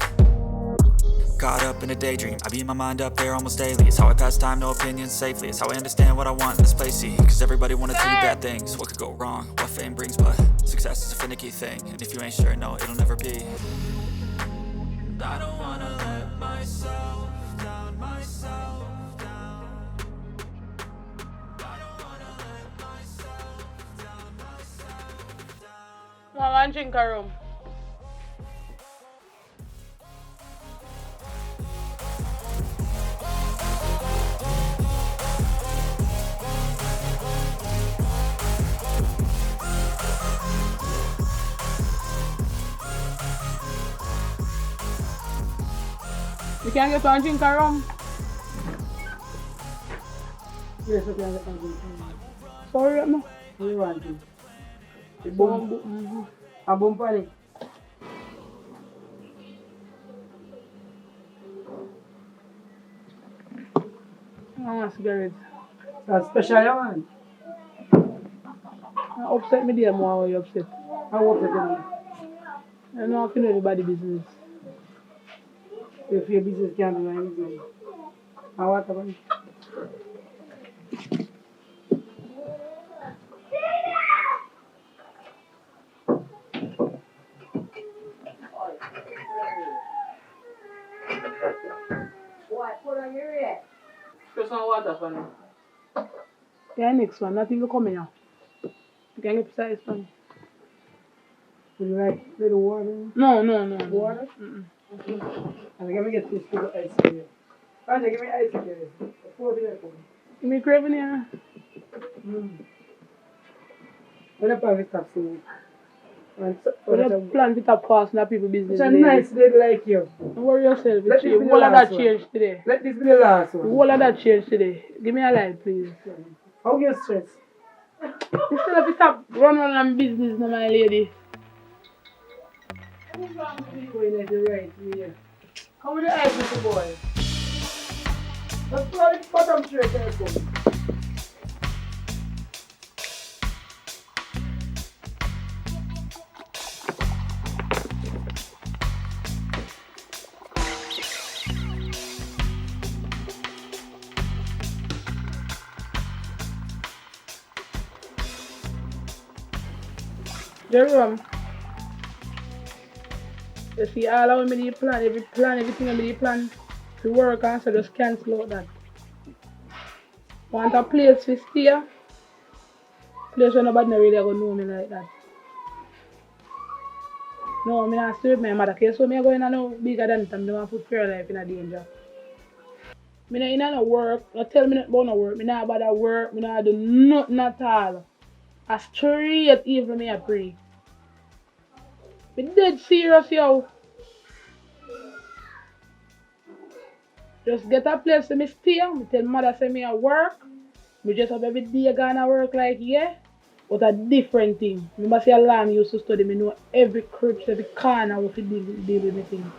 Caught up in a daydream, I beat my mind up there almost daily. It's how I pass time, no opinions safely. It's how I understand what I want in this place, see. Cause everybody wanna tell you bad things, what could go wrong, what fame brings. But success is a finicky thing, and if you ain't sure, no, it'll never be. I don't wanna let myself down, myself down. I don't wanna let myself down, myself down. Well, I'm drinking a room. You can get one drink of rum? Yes, I can get one drink. Sorry, no. What do you want to? The bomb. A bomb panic. I want a cigarette. That's special, you want? Upset me there more when you upset. How upset you? I know I can everybody business. If your business can't do my business. I want to buy. What? Put on your ear. Just some water for me. Yeah, next one. Nothing will come in now. You can get precise for me. Would you like a little water? No. Water? Okay. And let me get this little ice cream. Roger, give me ice cream. Pour it in for me. Give me craving here. When I plan to stop singing. When you plan to stop passing that people business. It's a nice day like you. Don't worry yourself. Let this be the All of that last change one. today. Let this be the last one. All of that change today. Give me a light, please. How you stress? Instead of stop running on business, no, my lady. Going at the right way. How with the ice, little boy? Let's put the bottom straight there, come. Jerome, you see all of me the plan, everything I the plan to work on, so just cancel out that. Want a place to stay? Place where nobody really gonna know me like that. No, I'm not stay with my mother, so I'm going to know bigger than them, I want to put your life in a danger. I'm not in no work, don't tell me nothing about no work, I'm not about that work, I'm not do nothing at all. A straight evil me I pray. I'm dead serious, yo. Just get a place to me stay. I tell mother say me I work. I just have every day gonna work like yeah. But a different thing. Remember say alarm used to study, me know every crib, every corner what to deal with me thing.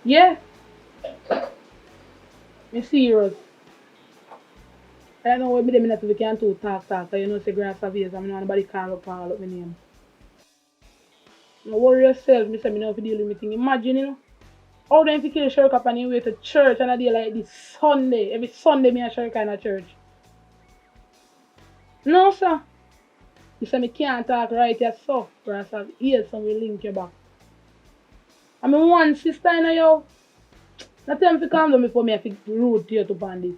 Yeah. Me serious. I know what me them not we can too talk. So you know say grass of years and me know nobody call up my name. No worry yourself, me say me know if you deal with me thing. Imagine, you know. How them fi kill Sherika on your way to church on a day like this Sunday. Every Sunday me a Sherika in a church. No sir. You say me can't talk right here so. Grass of years so we link you back. I'm one sister in you. Not time to calm down before me have to rude to you to ban this.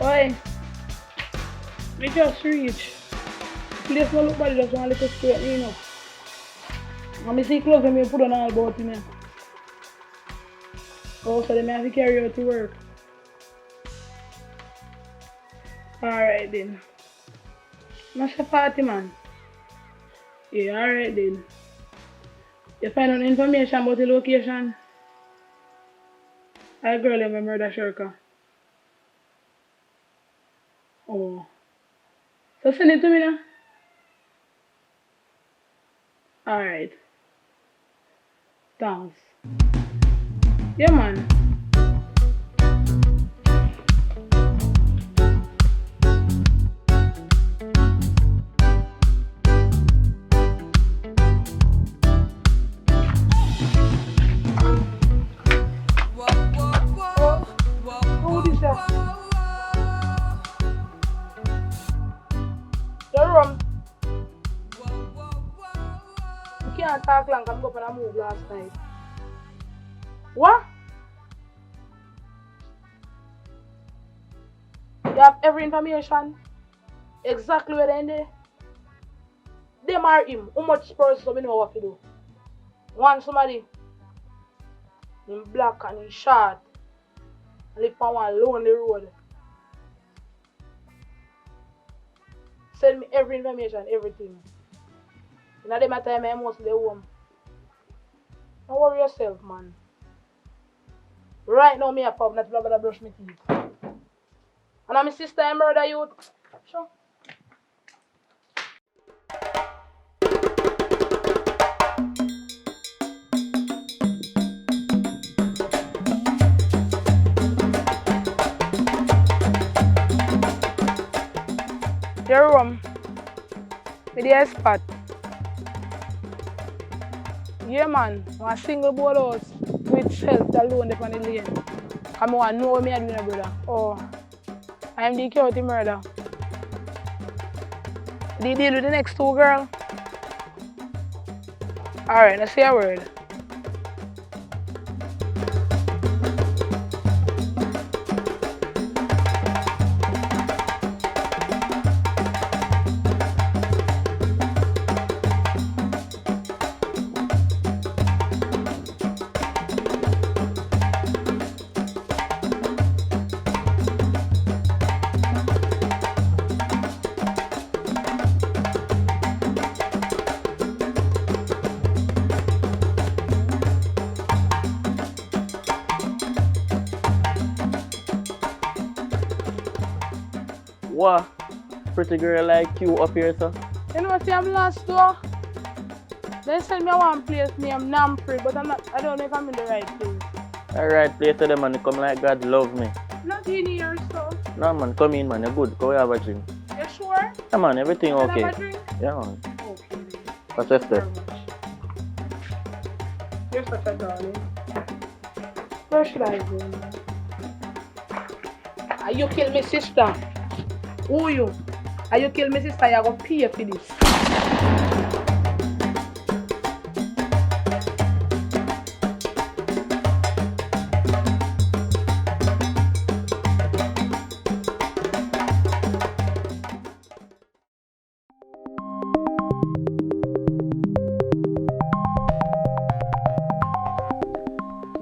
Oi, me just reach. Place no look bad, just want a little straight, you know. And me see clothes and me put on all about me. Oh, so then I have to carry out to work. Alright then. What's the party, man? Yeah, alright then. You find out information about the location? I girl in my murder Sherika. Oh. So send it to me now. Alright. Thanks. Yeah, man. You can't talk long, I'm going to move last night. What? You have every information? Exactly where they're in there? Them are him. How much person so I know what to do? Want somebody in black and in short live on one lonely road. Send me every information, everything. In a day my time I mostly home. Don't worry yourself, man. Right now me a pub, not blah blah brush my teeth. And I'm my sister I murder you. Sure. Your room. With the spot. Yeah man, one single board house with self alone upon the lane. I want to know what I do, brother. Oh, I'm the security murder. Do you deal with the next two girl? Alright, let's say a word. What? Pretty girl like you up here, sir? You know, see, I'm lost though. They send me one place named Nampri, but I don't know if I'm in the right place. Alright, place to them and come like God love me. Not in here, so. No man, come in man, you're good. Go have a drink. You sure? Yeah man, everything Can I okay. have a drink? Yeah man. Okay. What's your step? You're such a darling. Where should I go now? You kill my sister. Who you? You kill my sister, you go pay for this.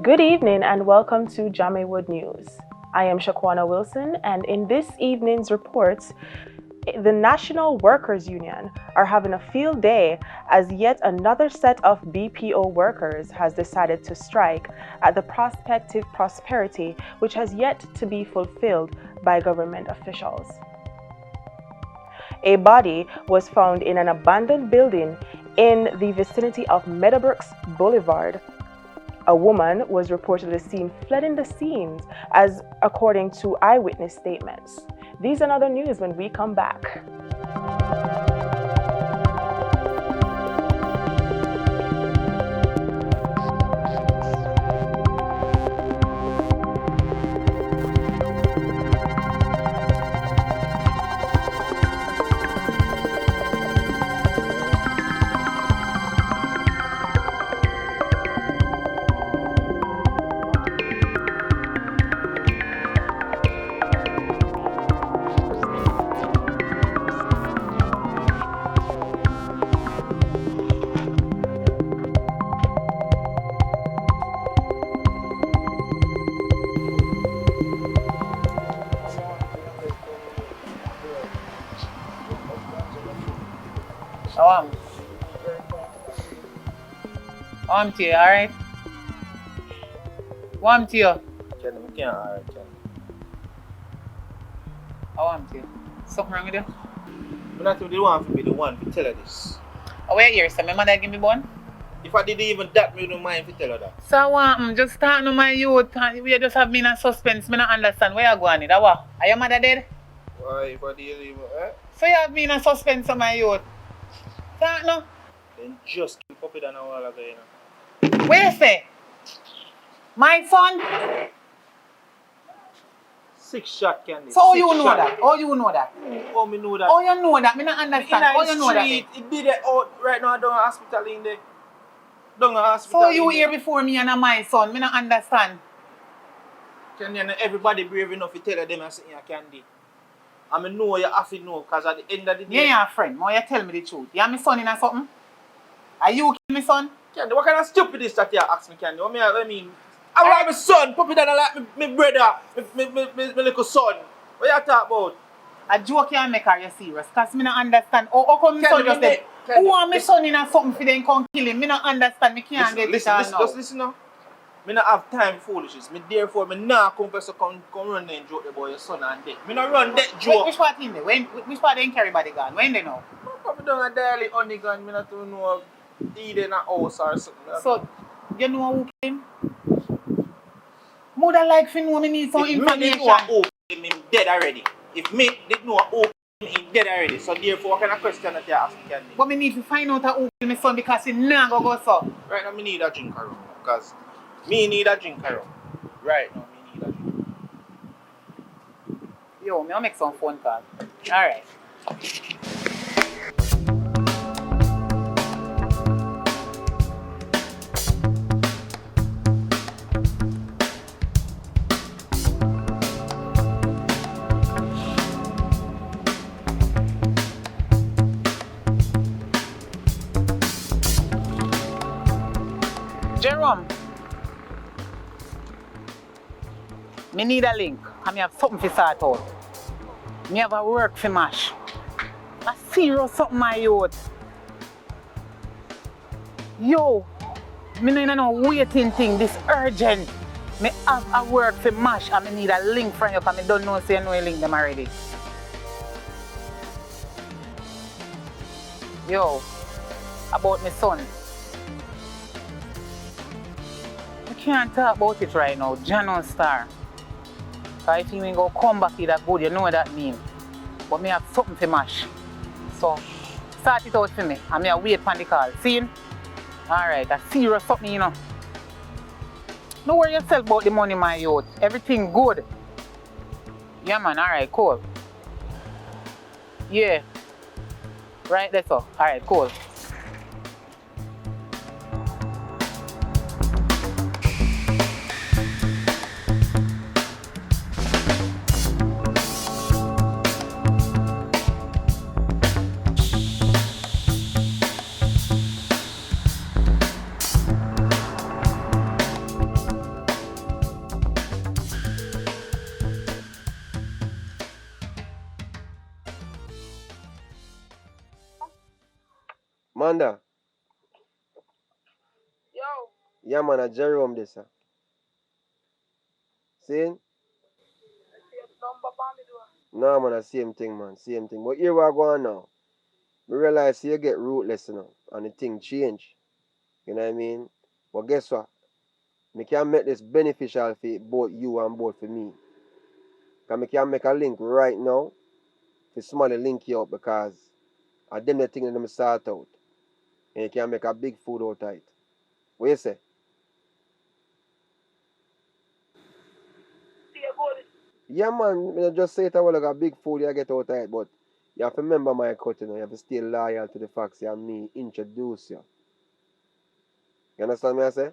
Good evening and welcome to Jamaiwood News. I am Shaquana Wilson, and in this evening's reports, the National Workers Union are having a field day as yet another set of BPO workers has decided to strike at the prospective prosperity which has yet to be fulfilled by government officials. A body was found in an abandoned building in the vicinity of Meadowbrooks Boulevard. A woman was reportedly seen flooding the scenes, as according to eyewitness statements. These and other news when we come back. Warm to you, alright? Warm to you. Kenny, we can't alright, Kenny. I warm to you. Something wrong with you? I'm not the one for me, the one to tell her this. Oh, wait here, so my mother give me bun? If I didn't even that, me don't mind to tell her that. So I want just start to my youth, and we just have me in a suspense. Me not understand where you going. That what? Are your mother dead? Why, if I didn't even, So you have me in a suspense of my youth. Start no? Then just keep up with that a while ago, you know. Where you say? My son? 6 shot candy. So how you know that? How you know that? Oh, me know that. How you know that? Me not understand. How you know that? It did it out right now down the hospital in there. Down the hospital. So you here before me and my son? Me not understand. Candy, and everybody brave enough to tell them I say you candy. I mean, know you have to know, because at the end of the day... Yeah, friend. Now you tell me the truth. You have my son in or something? Are you kill my son? Candy, what kind of stupid is that you ask me, Candy? What I mean? I want my son, put me down like my brother, my little son. What you talk about? A joke you make, are you serious? Because me not understand. How come my son just said, who want my son in or something for them come kill him? Me not understand. Me can't get it all now. Just listen now. Me not have time for foolishness. Me therefore, me not come for come run there and joke about your son and dead. Me not run that joke. Which part in there? Which part they carry body gun? When they know? Probably done a daily honey gun. Me not know either in a house or something. So, you know who came? Mother like to know me need some information. If me did know who came, him dead already. If me did know who came, him dead already. So therefore, what kind of question that you ask me, Candy? But me need to find out who killed my son because he not go so. Right now, me need a drink around. Because me need a drink around. Right now, me need a drink. Yo, me I'll make some phone call. Alright. Jerome, me need a link. I have something to sort out. Me have a work for mash. A serious something, my youth. Yo, me no know waiting thing, this urgent. Me have a work for mash and me need a link from you because me don't know say you know a link them already. Yo, about my son. I can't talk about it right now, Janon Star. Because if you ain't go come back here that good, you know what that mean. But me have something to mash. So, start it out for me, and me wait for the call. See? Alright, that's serious something, you know. Don't worry yourself about the money, my youth. Everything good. Yeah, man, alright, cool. Yeah. Right, that's all. Alright, cool. Manda. Yo. Yeah, man, a Jerome this. See? No, man, the same thing, man. Same thing. But here we are going now. We realize you get rootless, you know, and the thing change. You know what I mean? But guess what? I can make this beneficial for both you and both for me. Because I can make a link right now for somebody link you up because I them the thing that them start out. And you can make a big food out of it. What you say? Yeah, man, I just say it a while like a big food you get out of it, but you have to remember my cut, you know, you have to stay loyal to the facts and me introduce you. You understand me I say?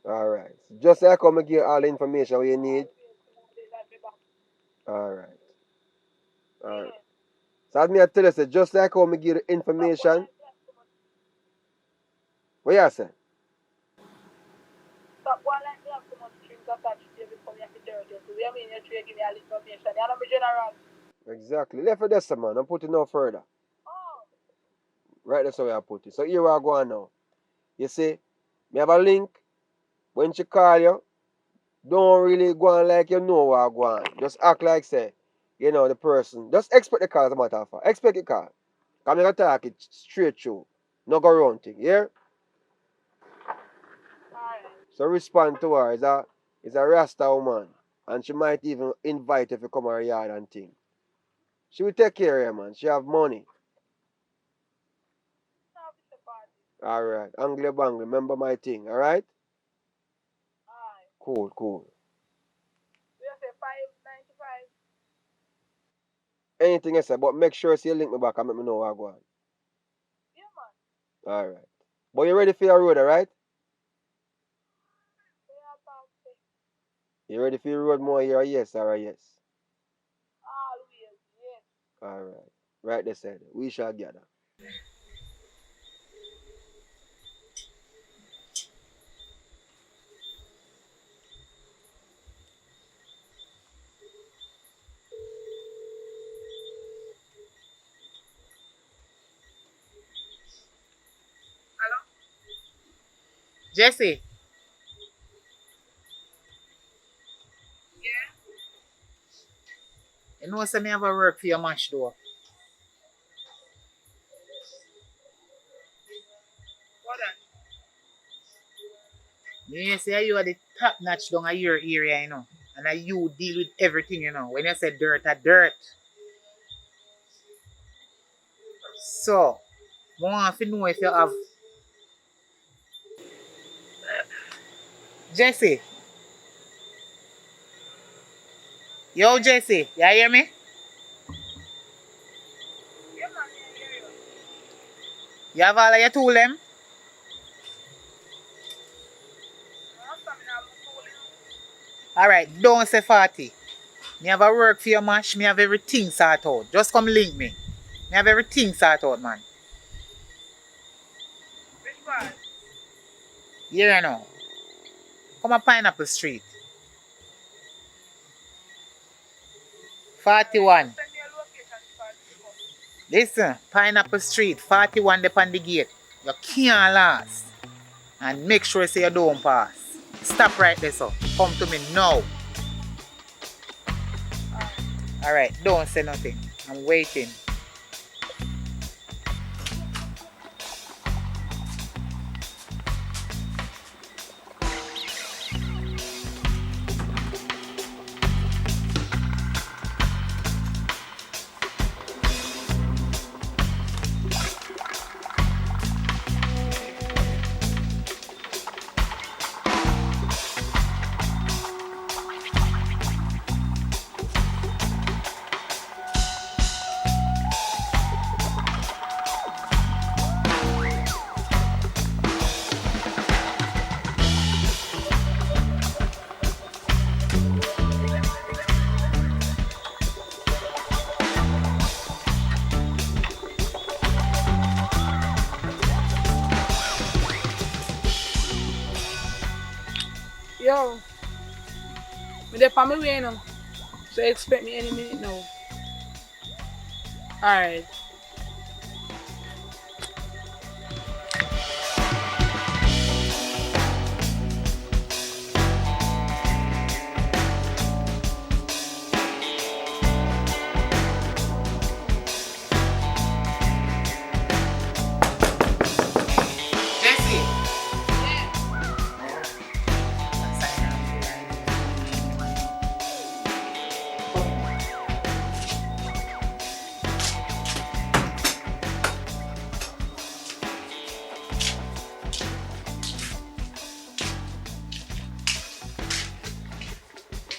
Alright. Just like how I give you all the information what you need. Alright. Alright. So as me I tell you, say, just like how I give you the information. What you say? Stop one like me have so much strings attached to you before you have to dirty. So what you mean you try give me all information? You know me general. Exactly. Left it there, man. I'm putting no further. Right, that's how I put it. So here we are going now. You see, me have a link. When she call you, don't really go on like you know what I go on. Just act like say, you know, the person. Just expect the call as a matter of fact. Expect the call. I'm going to talk it straight through. No go around thing, yeah? So respond to her. It's a Rasta woman. And she might even invite you to come her yard and thing. She will take care of you, man. She have money. Alright. Angle bangle. Remember my thing, alright? Cool, cool. Anything else, but make sure you link me back and let me know what I go on. Yeah, man. Alright. But you ready for your road, alright? You ready for your road more here, yes or a yes? Always, yes. Alright. Right this side. We shall gather. Jesse. Yeah? You know say me have a work for your match though. You say you are the top notch down at your area, you know. And you deal with everything, you know. When you say dirt, a dirt. So, I want to know if you have... Jesse. Yo, Jesse. You hear me? Yeah, man, I hear you. You have all of your tool, them? Alright, don't say 40. Me have a work for your mash, me have everything sort out. Just come link me. Me have everything sort out, man. Which part? Here you know. Come on Pineapple Street. 41. Listen, Pineapple Street, 41 up on the gate. You can't last. And make sure you say you don't pass. Stop right there, so. Come to me now. Alright, don't say nothing. I'm waiting. They're on my way now. So expect me any minute now. Alright.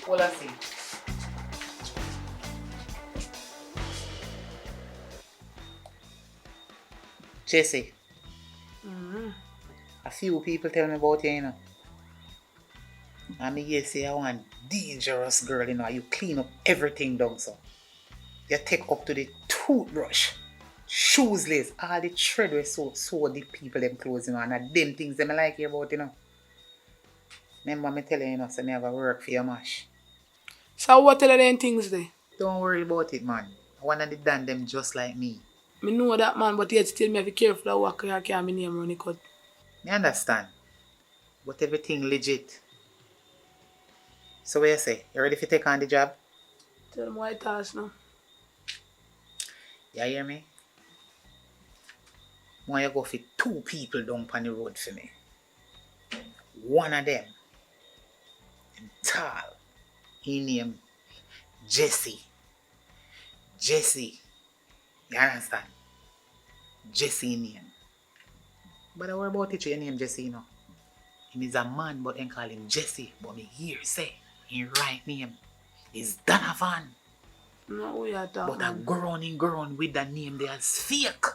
Well, I see. Jesse, a few people tell me about you, you know. And me here say I want dangerous girl, you know. You clean up everything down, so. You take up to the toothbrush, shoes lace, all the thread we so the people them clothes, you know, and them things them I like you about, you know. Remember me tell you, you know, so me have a work for your mash. So what tell them things there? Don't worry about it, man. I want to done them just like me. Me know that, man, but yet still me have to be careful of what I can't be name running cut. Me understand. But everything legit. So what you say? You ready to take on the job? Tell them why task now. You hear me? I want you go for 2 people down on the road for me. One of them, tall, he named Jesse. Jesse. You understand? Jesse name. But I worry about it, your name Jesse, you know. He is a man, but they call him Jesse. But me here say, his right name is Donovan. No way at all. But I go on with that name there as fake.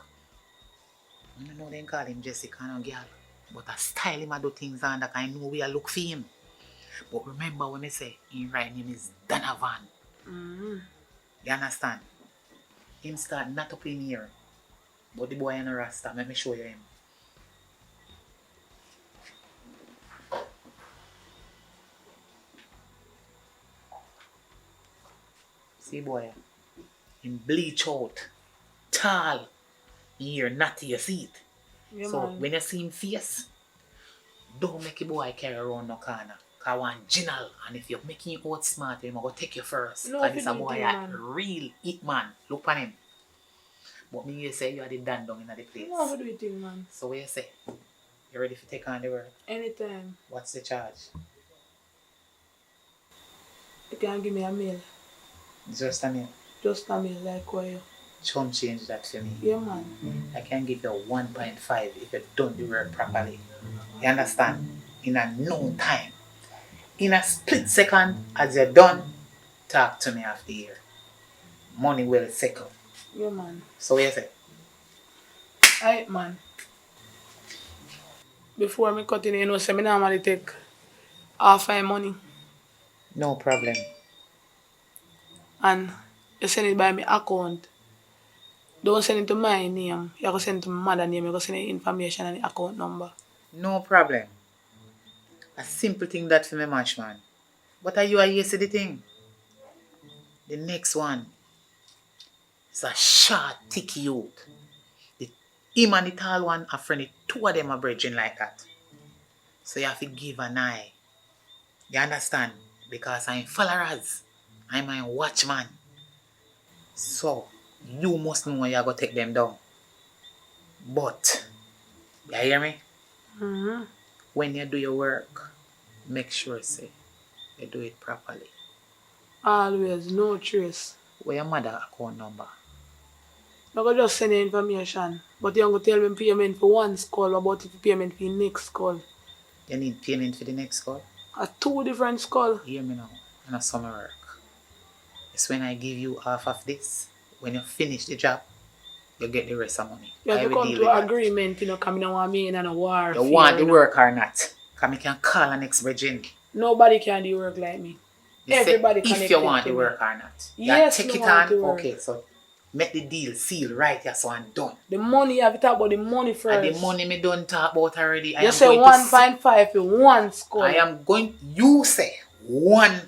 I know they call him Jesse kind of girl. But I style him and do things on that I know we are look for him. But remember when I say his right name is Donovan. You understand? Him start not up in here. But the boy in a rasta, let me show you him. See boy, him bleach out, tall, here natty, you see it. Yeah, so man. when you see him face, don't make a boy carry around no corner. Cause one general, and if you're making you out smart, I'm gonna take you first. No, Cause this a if you boy do, a man. real hit man. Look on him. But me you say you are the dan down in the place. No, what do you think, man? So what you say? You ready to take on the work? Anytime. What's the charge? You can give me a meal. Just a meal. Just a meal like why? Chum change that for me. Yeah, man. I can give you 1.5 if you done the work properly. You understand? In a no time. In a split second, as you're done, talk to me after here. Money will settle. Yeah, man. So what you say? Alright, man. Before me cut in, you know, say me normally take half my money No problem. and you send it by my account. Don't send it to my name. You can send it to my mother's name. You can send the information and the account number. No problem. A simple thing that for me match, man. But are you here see the thing? The next one is a short, thick youth. Him and the tall one are friendly. 2 of them are bridging like that. So you have to give an eye. You understand? Because I'm followers. I'm a watchman. So you must know when you're going to take them down. But, you hear me? When you do your work, make sure say you do it properly. Always, no trace. Where your mother account number? I can just send the information. But you're going to tell me payment for one skull. What about if you payment for the next skull? You need payment for the next call? 2 different skull. Hear me now. And a summer work. It's when I give you half of this. When you finish the job, you get the rest of money. You have I to will come deal to with an that. agreement, you know, because I don't want me in a war. You want the work or not? Because I can call an ex-virgin. Nobody can do work like me. You say Everybody if connected you want to the me. work or not. You Yes, take me it want on. the work. Okay, so make the deal seal right here so I'm done. The money, you have to talk about the money first. And the money me don't talk about already. I You am say going to 1.5 for one skull. I am going, you say 1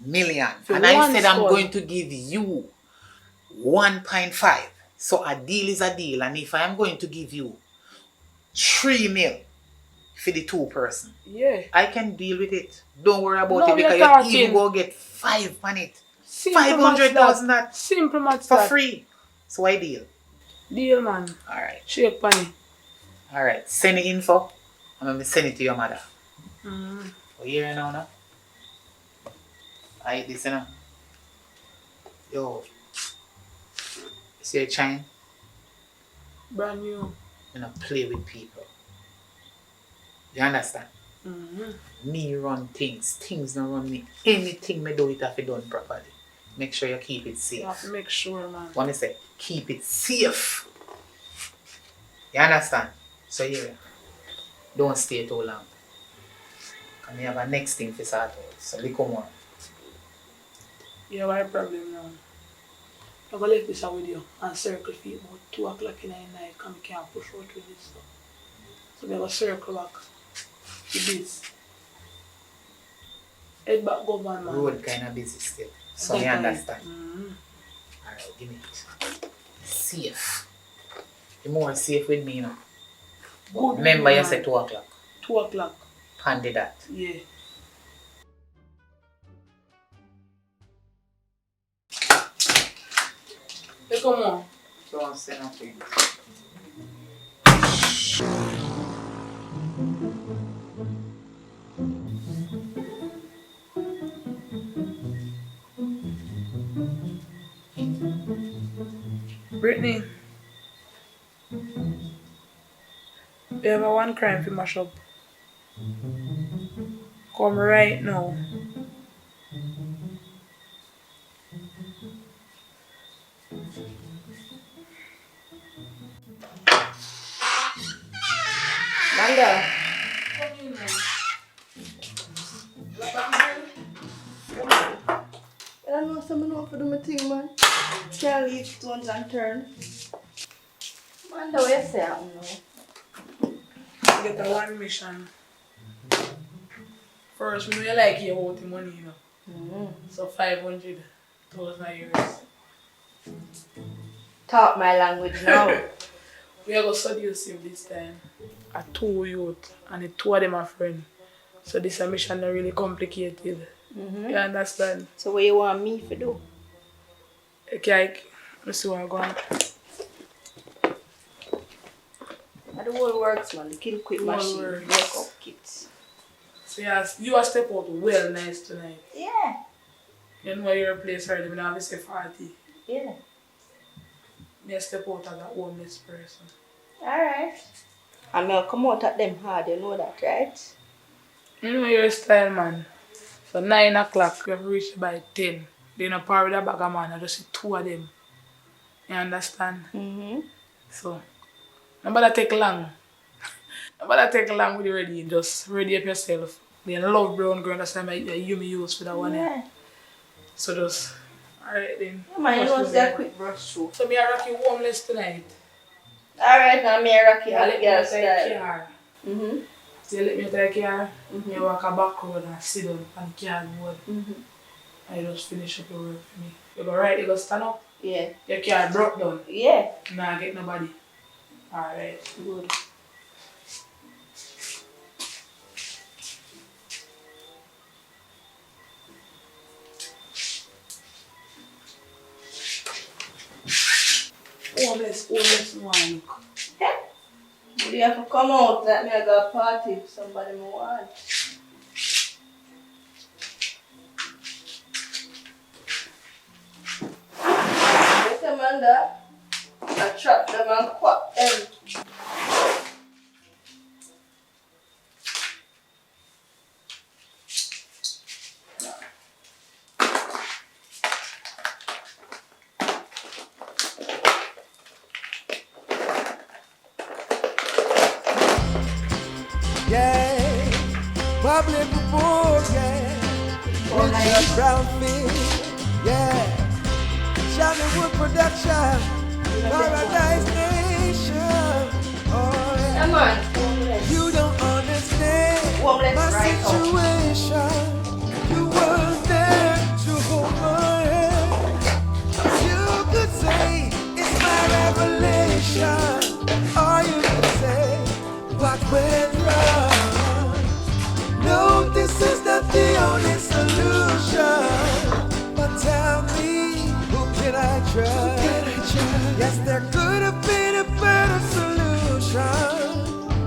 million. For And I one said I'm skull. going to give you 1.5. So a deal is a deal. And if I am going to give you 3 mil for the 2 person, Yeah. I can deal with it. Don't worry about No, it we are because you talking. even go get 5 on it. Simple 500,000 that. Simple match For that. free. So I deal. Deal, man. Alright. Shake money. Alright. Send the info. I'm going to send it to your mother. Mm. Oh, here now, no? I listen now. Yo. See a chain? Brand new. You know, play with people. You understand? Mm-hmm. Me run things. Things don't run me. Anything me do it have to done properly. Make sure you keep it safe. You have to make sure, man. What me say? Keep it safe. You understand? So here, don't stay too long. And we have a next thing to sort out. So look more. You have a problem now. I'm going to leave this with you and circle feet about 2 o'clock in the night because I can't push out with this stuff. So we have a circle back to this. Head back go man. Road kind of busy still. So you understand? Alright, give me it. Safe. You're more safe with me now. Good Remember you man. said 2 o'clock. 2 o'clock. Pandy that. Yeah. Hey, come on. Don't say nothing. Brittany. You have a one crime for mash up. Come right now. Manga. I don't know, someone know for do my thing, man. Can't leave stones unturned. Man, the way say I don't know. Get a one mission. First, we know you like your whole money, you know. So 500,000 euros. Talk my language now. We are going to seduce him this time. A 2 youth and the 2 of them are friends. So this a mission not really complicated. You understand? So what you want me to do? Okay, let's see what I'm going. The whole works, man. The kill quick Whole machine. works. Work up kits. So yes, you are step out well nice tonight. Yeah. You know your place already, but now I say 40. Yeah. Me step out as a homeless person. Alright. And I'll come out at them hard, you know that, right? You know your style, man. So 9 o'clock, you have reached by 10. Then a par with a bag of man, I just see 2 of them. You understand? So, nobody take long. Nobody take long with you ready. Just ready up yourself. Then love brown girl, that's why you me use for that one. Yeah. So just, alright then. Yeah, man, you know it's a quick brush through. So me a rock you homeless tonight. Alright, now me a rock you You let me girl take style. care. So you let me take care. You walk a back road and sit down on the cardboard. And you just finish up your work for me. You go right, you go stand up. Yeah. Your car broke down. Yeah. Nah, get nobody. Alright. Good. Homeless one. But you have to come out that me I got a party if somebody me want. Yes, Amanda. I trap them and quack them. Yeah, Publik, yeah. Richard Brownfield, yeah. Hollywood production, Paradise Nation. Oh yeah. Come on. You don't understand my right situation. You weren't there tried? Yes, there could have been a better solution,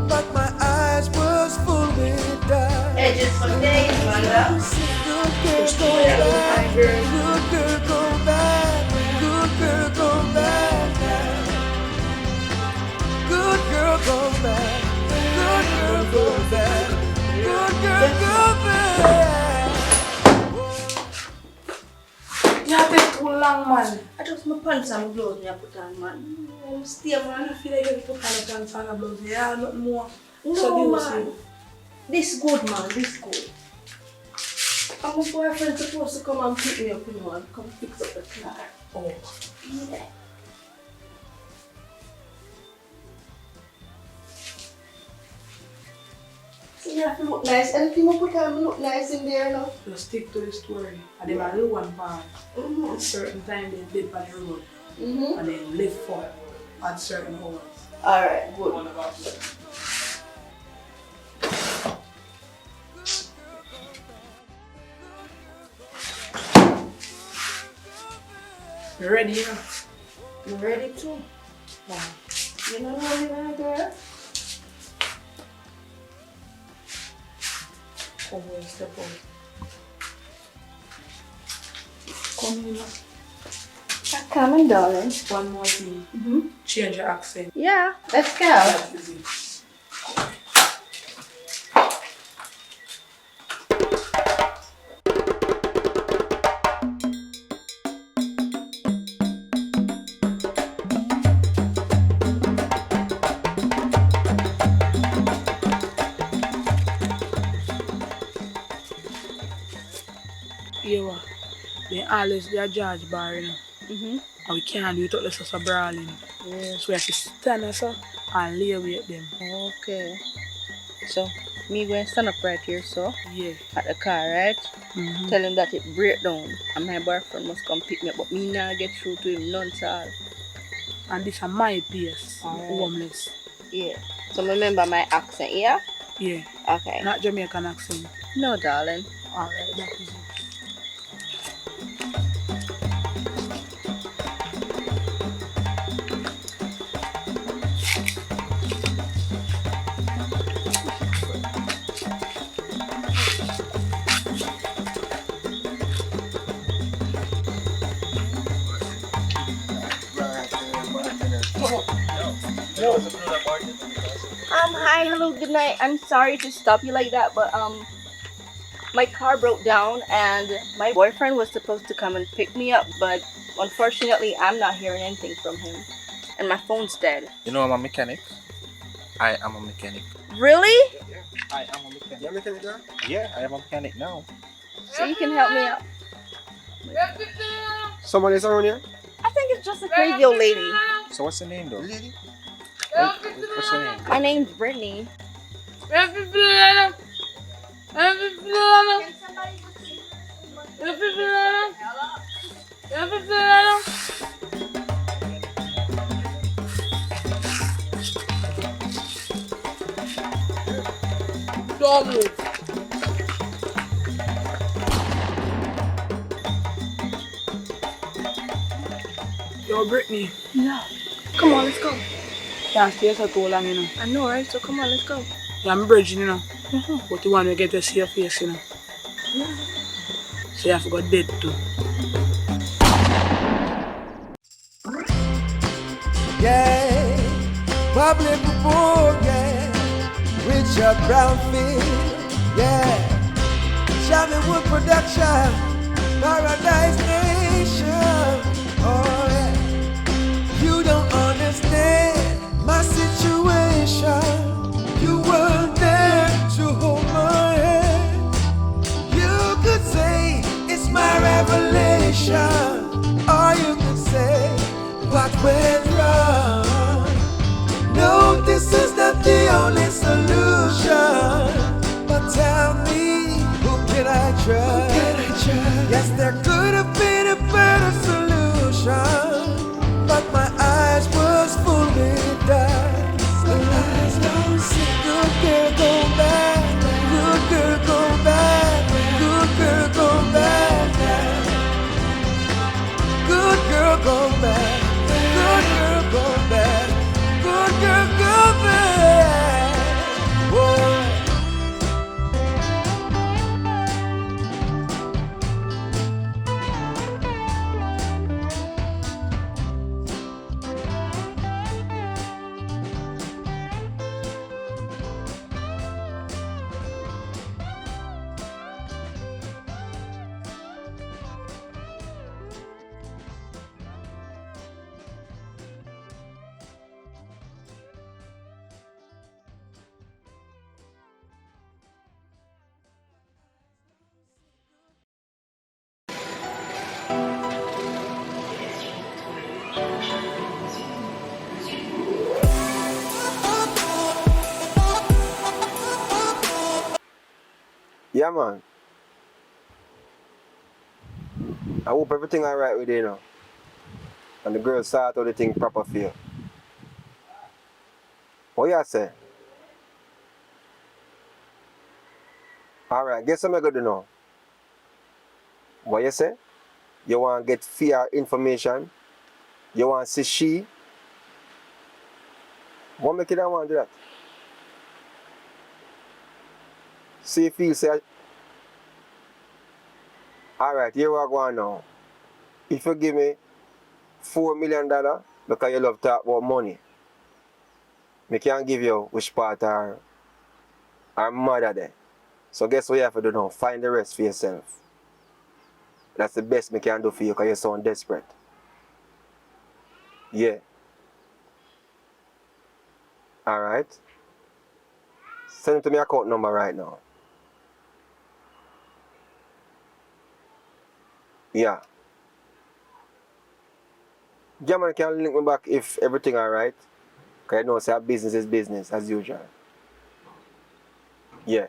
but my eyes was full with doubt. Edges for days, Manda. Good girl, go back. Good girl, go back. Good girl, go back. Good girl, go back. Good girl, go back. Good girl, go back. You have to too long, man. I just my pants and my blouse I put on, man. I'm still, man. I feel like you put on a pants and a blouse. Yeah, nothing more. No, man. This good, man. This good. And my boyfriend supposed to come and pick me up, you know, and come fix up the car. Oh. Yeah. So you have to look nice. Anything I put on look nice in there now. Just stick to the story. And then I do one part. At certain time they dip on the road. And then live for at certain hours. Alright, good. You ready, you know? You ready too? Yeah. You know what you want, girl? Come on, step out. Come in. Come in, darling. One more thing. Change your accent. Yeah, let's go. That is it. Yeah, they always be a judge bar, you know. And we can't do it without us brawling. Yeah. So we have to stand us up and lay with them. Okay. So, me going to stand up right here, so? Yeah. At the car, right? Tell him that it break down and my boyfriend must come pick me up, but me not get through to him none at all. And this is my place, homeless. Yeah. So remember my accent, yeah? Yeah. Okay. Not Jamaican accent. No, darling. Alright, that is it. Hi, hello, good night. I'm sorry to stop you like that, but my car broke down and my boyfriend was supposed to come and pick me up, but unfortunately I'm not hearing anything from him. And my phone's dead. You know I'm a mechanic. I am a mechanic. Really? I am a mechanic. You're a mechanic, girl? Yeah, I am a mechanic now. So you can help me out? Someone is around here? I think it's just a crazy old lady. So what's the name though? Lady? What's her name? My name's Brittany. Yo, Brittany. Yeah. Come on, let's go. Can't stay so too long, you know. I know, right? So come on, let's go. Yeah, I'm bridging, you know. But you want to get to see your face, you know. Yeah. So you have to go dead too. Yeah, Publik report, yeah, Richard Brownfield, yeah, Hollywood production, Paradise Nation, oh yeah, you don't understand my situation, you weren't there to hold my hand, you could say it's my revelation, or you could say what went wrong. No, this is not the only solution. But tell me, who can I trust? Yes, there could have been a better solution. But my eyes was full with doubt. Eyes don't see. Good girl, go back. Good girl, go back. Good girl, go back. Good girl, go back. Yeah, man. I hope everything alright with you now. And the girl sort out the thing proper for you. What you say? Alright, guess what I'm going to do now? What you say? You want to get fair information? You want to see she? What make you don't want to do that? See if you say, alright, here we go now. If you give me $4 million because you love to talk about money, I can't give you which part are mother there. So guess what you have to do now? Find the rest for yourself. That's the best I can do for you because you sound desperate. Yeah. Alright. Send it to my account number right now. Yeah. Yeah, man, can link me back if everything alright. Because I know say business is business as usual. Yeah.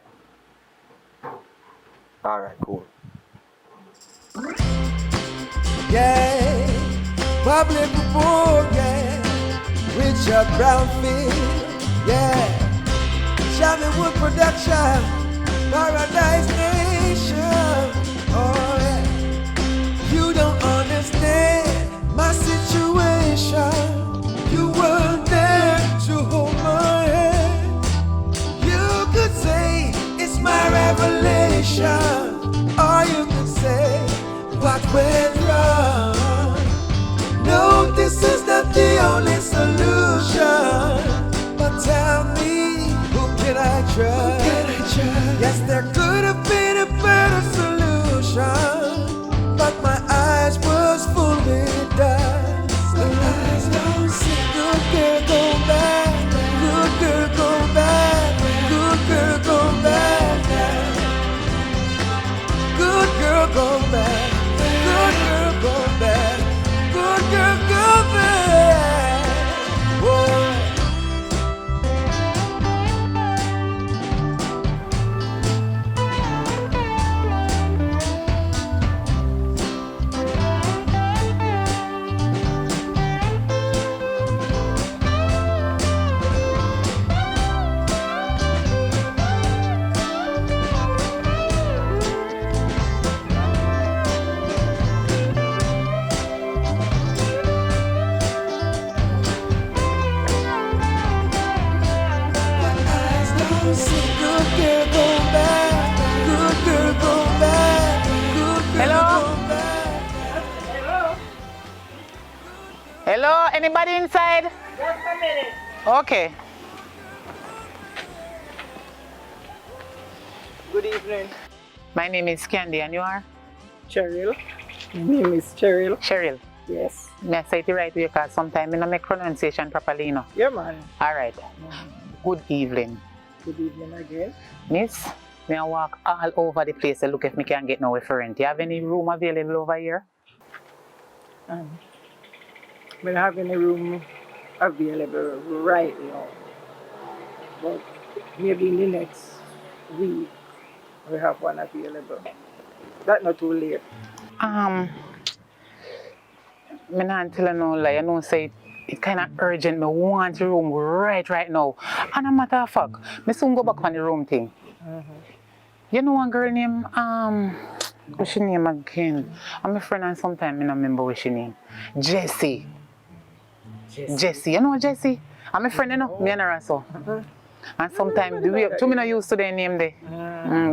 Alright, cool. Yeah, Publik, yeah, Richard Brownfield, yeah, Shabby Wood Production, Paradise Nation, oh yeah, you don't understand my situation, you weren't there to hold my hand, you could say it's my revelation, or you could say what went wrong. No, this is not the only solution. But tell me, who can I trust? Yes, there could have been a better solution, but my eyes was full with dust. My eyes don't see. Good girl, go back. Good girl, go back. Good girl, go back. Good girl, go back. Good girl, go back. Good girl, go back. Whoa. Hello, anybody inside? Just a minute. Okay. Good evening. My name is Candy and you are? Cheryl. My name is Cheryl. Cheryl. Yes. May I say it right way because sometimes I don't make pronunciation properly, you know. Yeah, man. Alright. Good evening. Good evening again. Miss, may I walk all over the place and look if I can get no referent. You have any room available over here? We don't have any room available right now, but maybe in the next week we have one available. That's not too late. I'm not telling no lie. I know say it kind of urgent. I want the room right now. And a matter of fact, I soon go back on the room thing. You know one girl named what's she name again? I'm a friend and sometimes I don't remember what she name. Jessie. Jessie. You know Jessie? I'm a friend, you know, me and her so. And sometimes the way to me not used to their name there.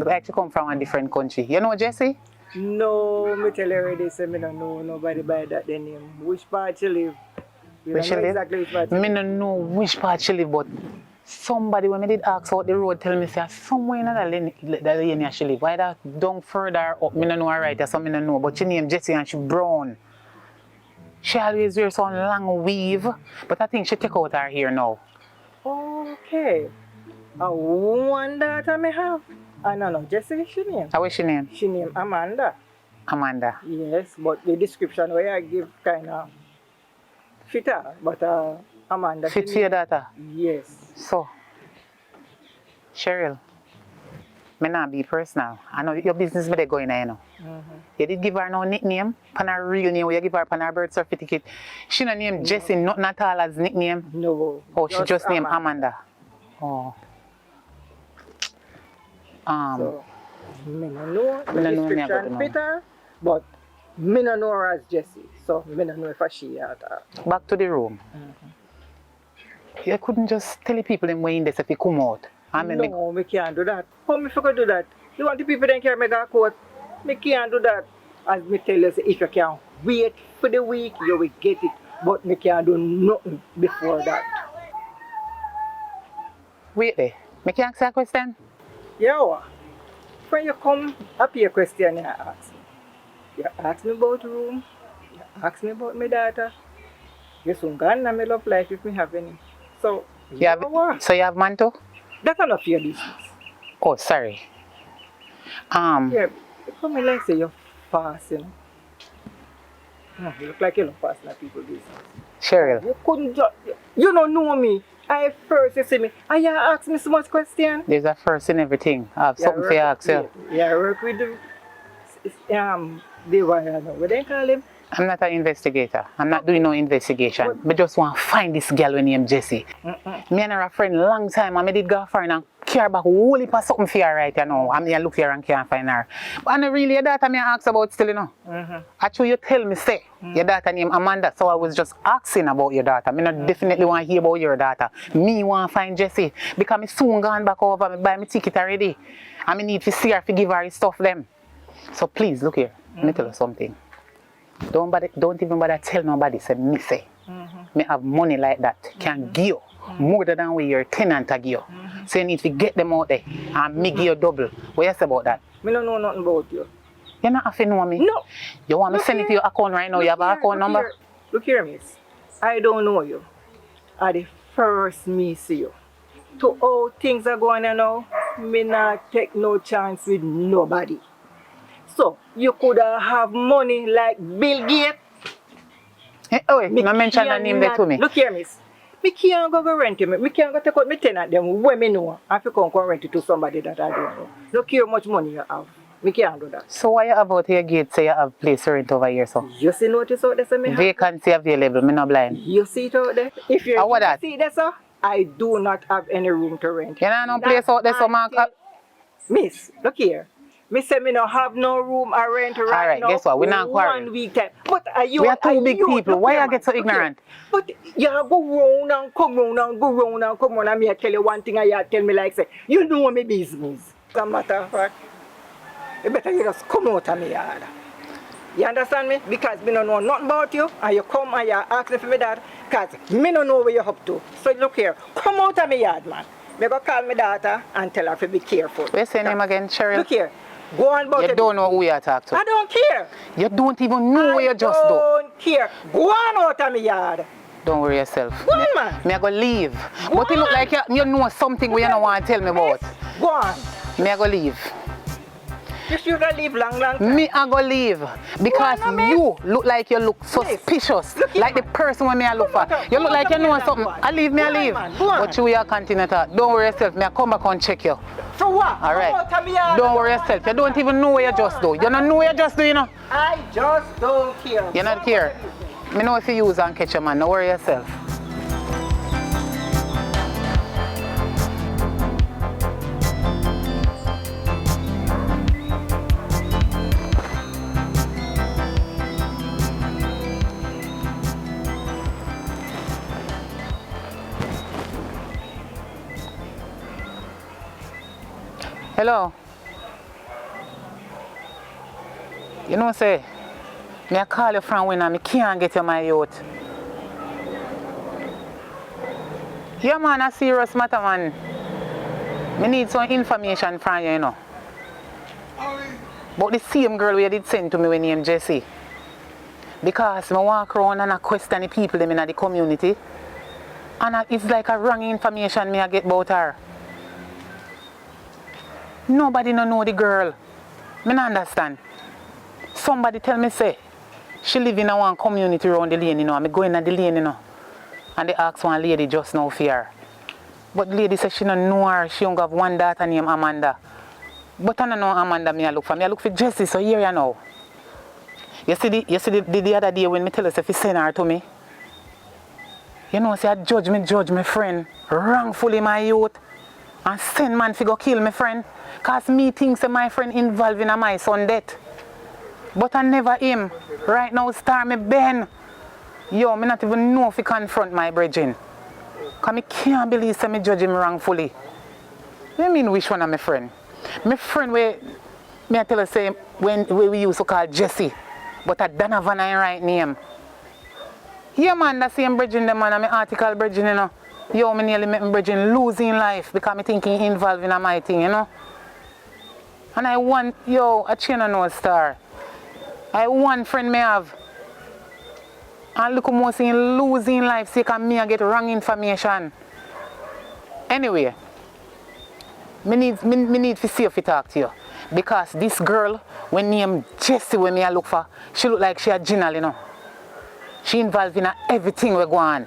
They actually come from a different country. You know Jessie? No, me tell you already, say me don't know nobody by that name. Which part she live? Where she live? Exactly which part. Me don't know which part she live, but somebody when me did ask out the road tell me say somewhere in that lane she live. Why that down further up? Me don't know her right, so me don't know. But she name Jessie and she brown. She always wears some long weave, but I think she take out her hair now. Okay. One daughter me have. No, Jessie she name. How is she name? She name Amanda. Amanda. Yes, but the description where I give kind of fit her, but Amanda. Fit for your daughter? Yes. So, Cheryl, Me not be personal. I know your business me they going there, you know. You did give her no nickname, pan her real name, you give her pan her birth certificate. She no name Jessie, nothing at all as nickname. No. Oh, she just named Amanda. Oh. So, me no know the me no know me description about fit her, but me no know her as Jessie. So, me no know if she at her. Back to the room. You couldn't just tell the people them way in this if you come out. No, me can't do that. How me forgot do that? You want the people then carry me go court? Me can't do that. As me tell you, say, if you can wait for the week, you will get it. But me can't do nothing before that. Wait there. Me can ask you a question? Yeah. When you come up here question, you ask me. You ask me about room. You ask me about my daughter. You soon gone and my love life if me have any. So you have man too? That's none of your business. Oh, sorry. Yeah, come me like say you're fast, you know. No, you look like you don't pass in people's business. Cheryl. You couldn't just, you don't know me. I first you see me, and you ask me so much question. There's a first in everything. I have something for you ask you. Yeah, I work with the one I know. What they call him? I'm not an investigator. I'm not doing no investigation. I just want to find this girl named Jessie. Me and her a friend long time, and I did go for her and care back whole heap of something for her right you know. And I look here and can't find her. But I don't really your daughter me ask about still, you know. Actually, you tell me, say, your daughter named Amanda, so I was just asking about your daughter. I not definitely want to hear about your daughter. Me want to find Jessie, because I soon gone back over, I buy my ticket already. I need to see her to give her the stuff them. So please, look here, let me tell you something. Don't even bother tell nobody, say me say. Me have money like that, can give you more than what your tenant a give you. So you need to get them out there and me give you double. What you say about that? Me don't know nothing about you. You not have to know me? No. You want me to send it to your account right now? You have an account number? Look here, miss. I don't know you. I the first me see you. To how things are going on now, me not take no chance with nobody. So, you could have money like Bill Gates. Hey, oh, you not mention the name there to me. Look here, miss. Me can't go rent it. Me can't go take out my tenant them when me know. I have to come rent it to somebody that I don't know. Look here how much money you have. Me can't do that. So why you have out your gate say you have place to rent over here, so? You see notice out there, so me have vacancy available, me not blind. You see it out there? If you see that, sir, I do not have any room to rent. You know no place out there, so Mark? Miss, look here. Me say me no have no room or rent right now. Alright, guess what? We not quarrel. 1 week time. But we are two big people. Why you get so ignorant? But you go round and come round and go round and come round and me I tell you one thing and you tell me like say, you know my business. As a matter of fact, you better you just come out of me yard. You understand me? Because me don't know nothing about you and you come and you ask me for me that because me don't know where you're up to. So look here, come out of me yard, man. Me go call my daughter and tell her to be careful. What's your name again, Cheryl? Look here. Go on about you don't know who you talk to. I don't care. You don't even know where you just do. I don't care. Go on out of my yard. Don't worry yourself. Go on, man. Me I go leave. But it look like you know something where you don't want to tell me about. Go on. Me I go leave. You should have leave long time. Me I go leave. Because you look like you look suspicious. Like the person when me I look for. You look like you know something. I leave, me I leave. But you will continue to. Don't worry yourself. Me I come back and check you. For what? Alright. Don't worry yourself. You don't even know what you just do. You don't know what you just do, you know. I just don't care. You not care. Me know if you use and catch a man. Don't worry yourself. Hello. You know say, me I call you from when I can't get you my youth. Yeah man, a serious matter man. Me need some information from you, you know. But the same girl you did send to me when named Jessie. Because I walk around and I question the people them in the community. And it's like a wrong information me I get about her. Nobody no know the girl. Me not understand. Somebody tell me say, she live in a one community around the lane, you know. I go in the lane, you know. And they ask one lady just now for her. But the lady says she don't know her. She only have one daughter named Amanda. But I don't know Amanda me I look for. Me I look for Jessie, so here you know. You see the other day when me tell us if you send her to me. You know, say I judge me friend wrongfully my youth. And send man fi go kill my friend. Cause me think say my friend involved in my son death. But I never him. Right now star me Ben. Yo, me not even know if he confront my brethren. Cause me can't believe say me judge him wrongfully. You mean which one of my friend? My friend where me I tell her say when we used to call Jesse. But I don't have an right name. Yeah man, that same brethren them man, my article brethren, you know. Yo, me nearly make my brethren losing life because me thinking involved in my thing, you know. And I want, a chain of no star. I one friend me have. And look how much in losing life so me I get wrong information. Anyway, me need to see if I talk to you. Because this girl, when named Jessie, when me I look for, she look like she a general, you know. She involved in everything we go on.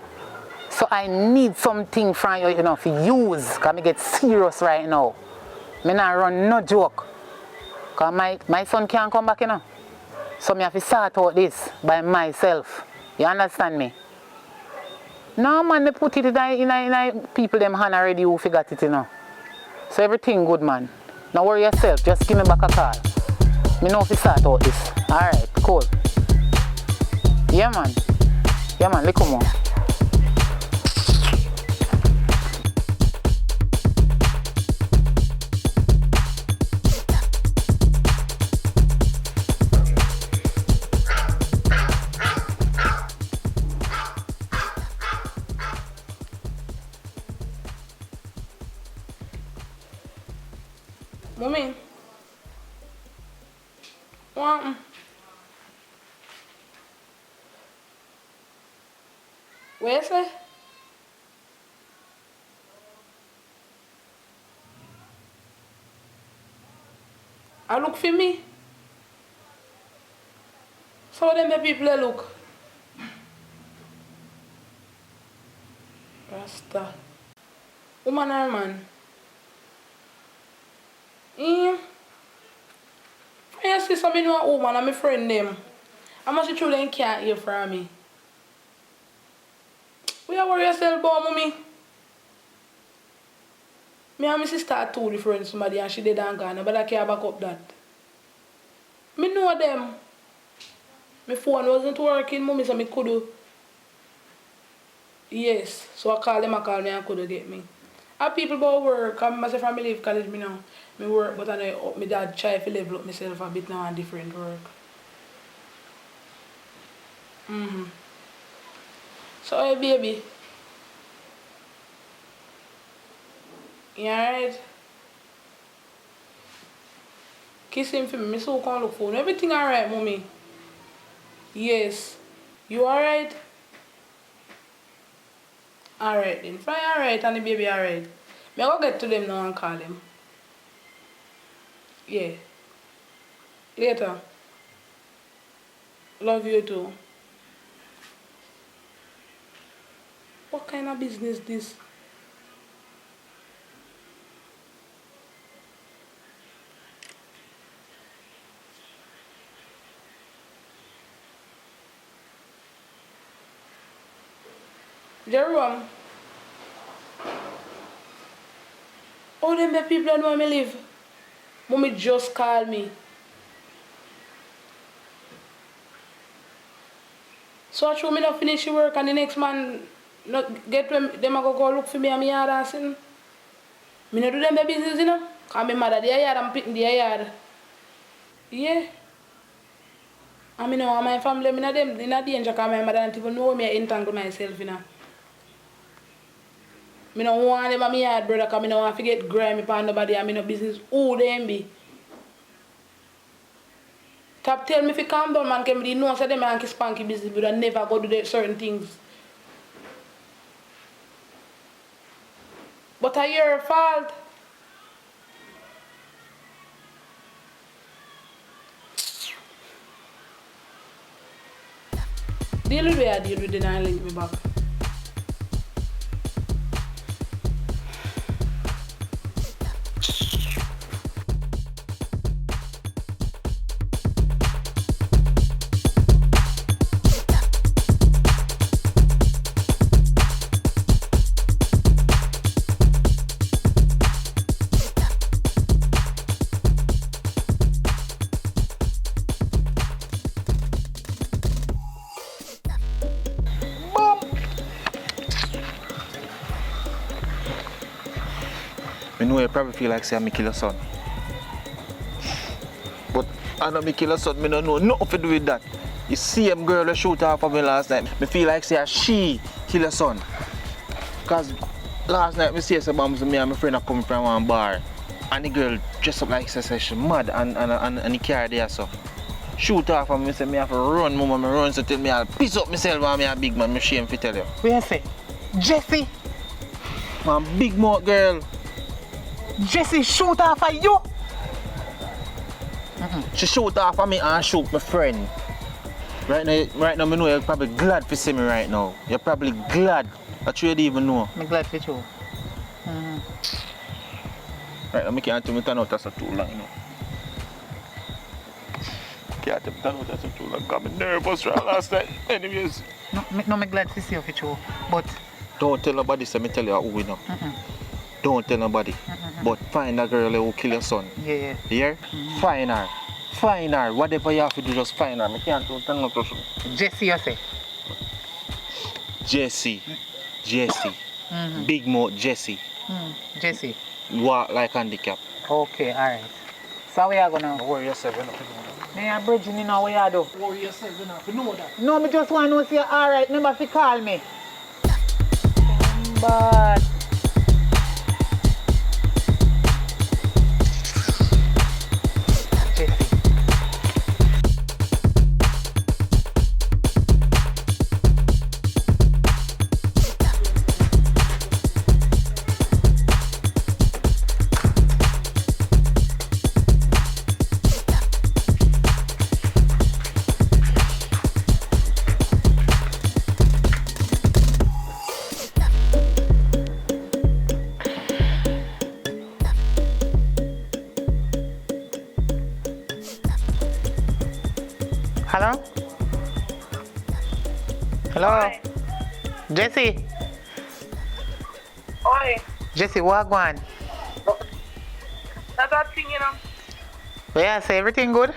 So I need something from you, to use. Because I get serious right now. Me not run no joke. Because my son can't come back, you know. So me have to sort out this by myself. You understand me? No man, they put it in people them hand already who forgot it, you know. So everything good, man. Now worry yourself, just give me back a call. Me know if you sort out this. Alright, cool. Yeah man, look come on. Mommy. What? Where's it? I look for me. So them the people they look. Rasta. Woman or man? I see some in a woman and my friend them. I must show them can't hear from me. We are worry yourself about mommy. Me and my sister are two different somebody and she dead and gone, but I can't back up that. Me know them. My phone wasn't working, mommy, so me could do. Yes, so I call them and could get me. I people about work, I myself from leave college me now. Me work, but my dad try to level up myself a bit now and different work. So hey baby. You alright? Kiss him for me. Me so can't look for him. Everything alright, mommy? Yes. You alright? Alright then. Fine, alright, and the baby alright. Me go get to them now and call them. Yeah. Later. Love you too. What kind of business this? Jerome. Oh, them the people that know me live. Mommy just called me. So I show me not finish the work and the next man not get them go look for me and me yard and sin. Me not do them the business, you know. Cause my mother their yard and picking their yard. Yeah. And me know my family, me not them in a danger cause my mother don't even know me I entangle myself, you know. Me no want them at my yard, brother, cause me no want to get grimy upon nobody and me no business who them be. Top tell me if you calm down, man, can me know say them and spanky business, but I never go do certain things. But it's your fault. Deal with where I deal with it and link me back. I know you probably feel like say I kill your son. But I know me kill your son, I don't know nothing to do with that. You see him girl that shoot off of me last night. I feel like say she kill your son. Cause last night I see some me and my friend are coming from one bar. And the girl dressed up like she mad and the car there so. Shoot off of me, say me have to run, mama, me run, so tell me I'll piss up myself and me a big man, me shame to tell you. What you say? Jesse? Man, big mouth girl. Jesse shoot off of you? She shoot off of me and shoot my friend. Right now, I know you're probably glad to see me right now. You're probably glad that you didn't even know. I'm glad for you. Right now, I can't tell me turn out that's too long, you know. Can't tell me turn out that's too long, because I'm nervous right last night. Anyways. No, I'm glad to see you for you, but... Don't tell nobody, so me tell you who we know. Don't tell nobody. But find that girl who kill your son. Yeah. Hear? Find her. Find her. Whatever you have to do, just find her. I can't tell no person. Jesse, you say? Jesse. Big mouth Jesse. Jesse. Walk like handicap. Okay, alright. So where you gonna worry yourself, you know. Me a bridging in now, where you do? Worry yourself, you know, you know that. No, me just want to know say alright, remember if you call me. But hello? Hello? Hi. Jesse? Oi, Jesse, what going? that's that thing, you know. Yeah, say everything good?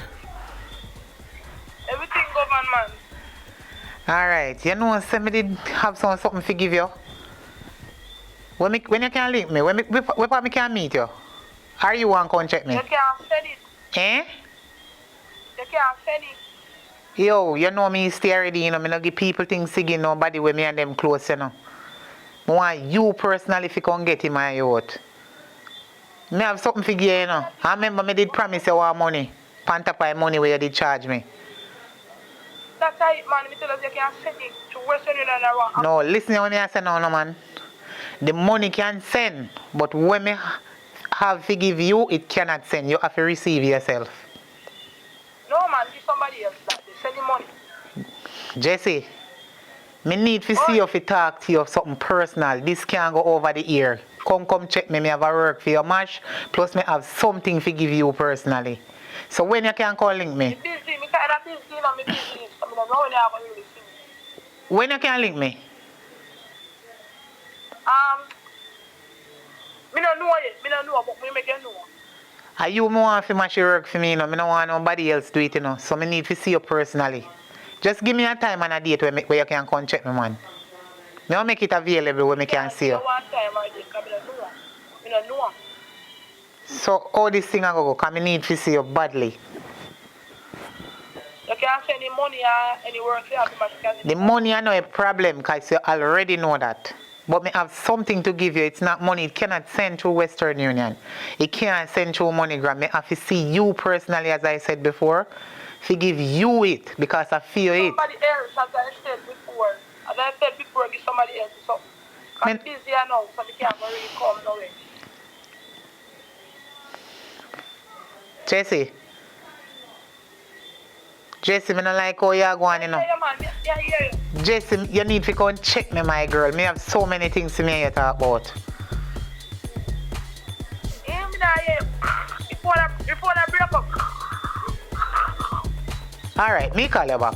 Everything good, man. Alright, you know, say me did have something to give you. When you can link me, when me can meet you? Are you want to come check me? You can't send it. Eh? You can't send it. Yo, you know me stay ready, you know, me not give people things to give nobody with me and them close, you know. I want you personally if you can get him my youth. Me have something for you, you know. I remember me did promise you want money. Pantapay money where you did charge me. That's right, man. Me tell us you can't send it to Western Union or what. No, listen to what I say now, no, man. The money can send, but when me have to give you, it cannot send. You have to receive yourself. No, man. Give somebody else that. They send you money. Jesse, me need to see you if you talk to you of something personal. This can't go over the ear. Come check me. Me have a work for your match. Plus me have something to give you personally. So when you can call link me? Me busy. Me kind of busy, you know. Me busy. I mean, I know when you have really see me. When you can link me? Me don't know yet. Me don't know, but me make you know. Are you more for my work for me, you know? Me don't want nobody else do it, you know. So me need to see you personally. Just give me a time and a date where you can come check me, man. Me will make it available where me can see you. One time or date, because me don't know. Me don't know. So how this thing I go? Because I need to see you badly. You can't send any money or any work for you. The money I know a problem because you already know that. But me have something to give you. It's not money. It cannot send through Western Union. It can't send through MoneyGram. Me have to see you personally, as I said before, to give you it because I feel it. Somebody else, as I said before. As I said before, give somebody else something. I'm busy now, so I can't really come no way. Jesse, me don't like how you're going, you know. Jesse, you need to go and check me, my girl. Me have so many things to me to talk about. Yeah, me not hear you. Before I break up. Alright, me call you back.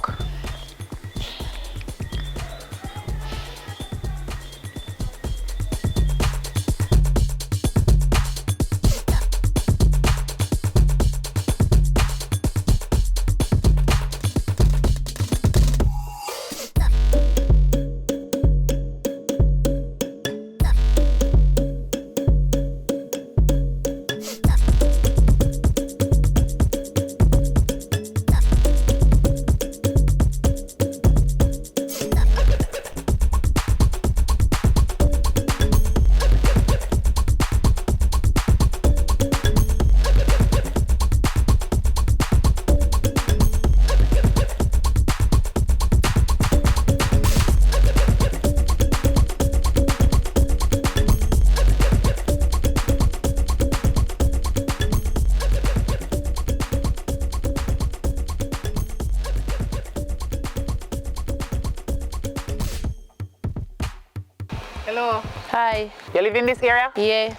Hello. Hi. You live in this area? Yeah.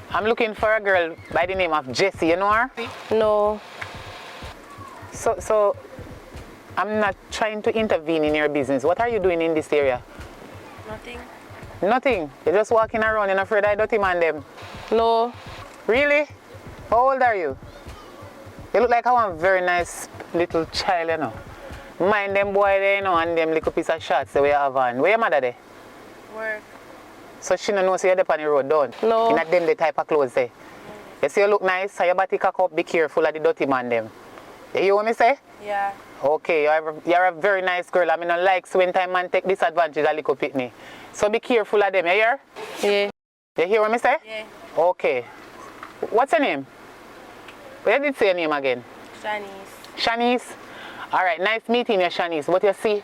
I'm looking for a girl by the name of Jessie. You know her? No. So I'm not trying to intervene in your business. What are you doing in this area? Nothing. Nothing. You're just walking around and afraid I dirty man them. No. Really? How old are you? You look like a very nice little child, you know. Mind them boy there, you know, and them little piece of shots that we have on. Where your mother there? Work. So she don't know so you're there on the road down? No. You're not them the type of clothes there. You see you look nice, so your body cock up, be careful of the dirty man them. You hear what me say? Yeah. Okay, you're a very nice girl. I mean, I like so when time man take disadvantage of little pitney. So be careful of them, you hear? Yeah. You hear what me say? Yeah. Okay. What's your name? Where did you say your name again? Shanice. Shanice? Alright, nice meeting you, Shanice. But you see,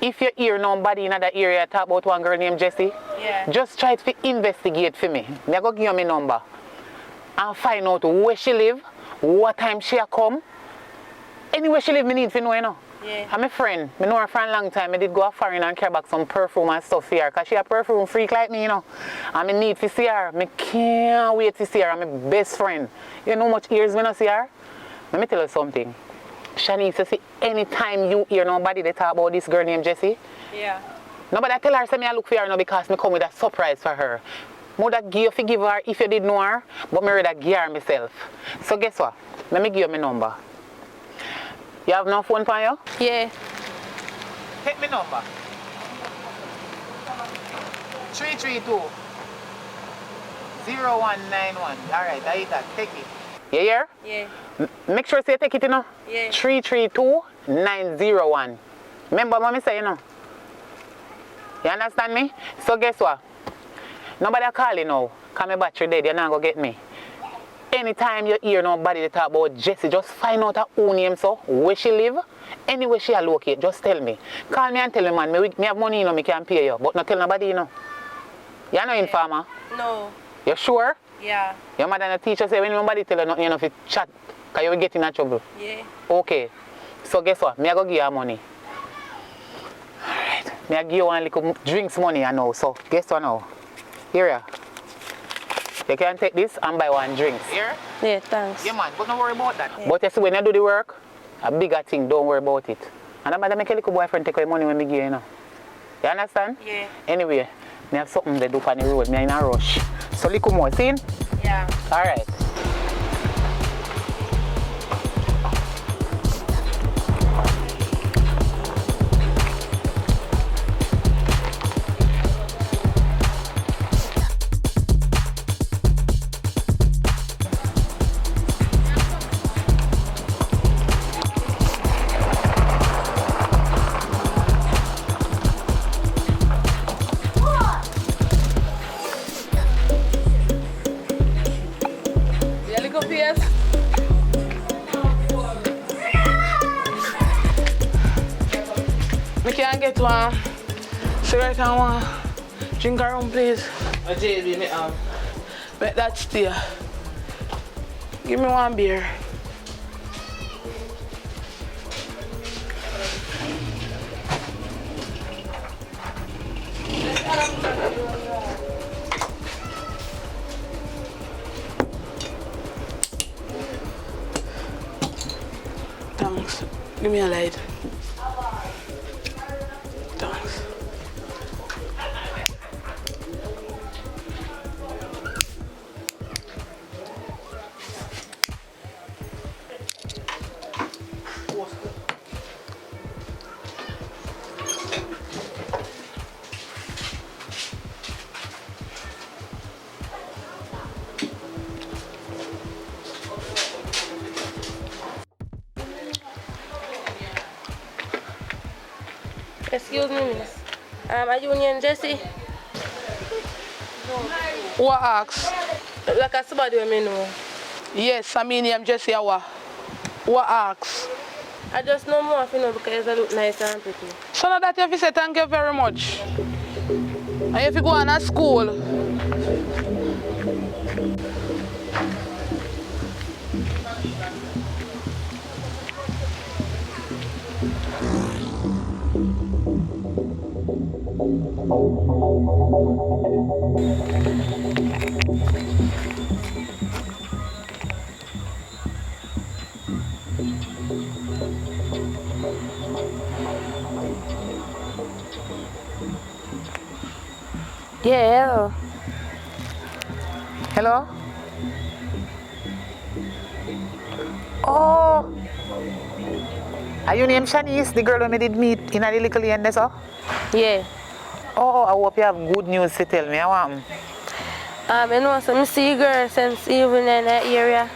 if you hear nobody in that area talk about one girl named Jessie, yeah, just try to investigate for me. I'm going to give you my number and find out where she live, what time she come. Anywhere she live, I need to know, you know. Yeah. I'm a friend. I know her for a long time. I did go foreign and carry back some perfume and stuff here. Because she a perfume freak like me, you know. And I need to see her. I can't wait to see her. I'm my best friend. You know how much years I don't see her? Let me tell you something. Shanice, you see, anytime you hear nobody they talk about this girl named Jessie, yeah, nobody tell her say me I look for her now because me come with a surprise for her. Mother give forgive her if you did know her, but me rather give her myself. So guess what? Let me give you my number. You have no phone for you? Yeah. Take my number. 332 0191. Alright, I hit that. Take it. You hear? Yeah. Make sure you take it, you know. Yeah. 332 901. Remember what I say, you know. You understand me? So guess what? Nobody call you now. Because my battery dead, you're not going to get me. Anytime you hear nobody they talk about Jessie, just find out her own name, so where she live, anywhere she locate, just tell me. Call me and tell me, man, me have money, you know, me can pay you, but not tell nobody, you know. You're not informer? No. You sure? Yeah. Your mother and the teacher say when nobody tell you nothing, you know, if you chat, because you will get in trouble. Yeah. Okay. So guess what? Me I go give you money. Alright. Me I give you one little drinks money, I know. So guess what now? Here ya. You can take this and buy one drinks. Here? Yeah, thanks. Yeah, man, but don't worry about that. Yeah. But you see, when you do the work, a bigger thing, don't worry about it. And I'm going to make a little boyfriend take away money when I give you, you know. You understand? Yeah. Anyway, I have something to do on the road. I'm in a rush. So, little more, see? Yeah. All right. I can't get one cigarette and one drink around, please. A JB, me have. Make that stay. Give me one beer. Thanks. Give me a light. Thanks. Excuse me, miss. Are you named Jessie? What ask? Like a somebody I know. Yes, I mean I'm Jessie Awa. What ask? I just know more if you know because I look nice and pretty. So now that you have to say thank you very much. And if you go on a school. Yeah, hello. Hello? Oh! Are you named Shanice, the girl who we did meet in the little lane there, so? Yeah. Oh, I hope you have good news to tell me. What happened? You know, so I see girl since even in that area.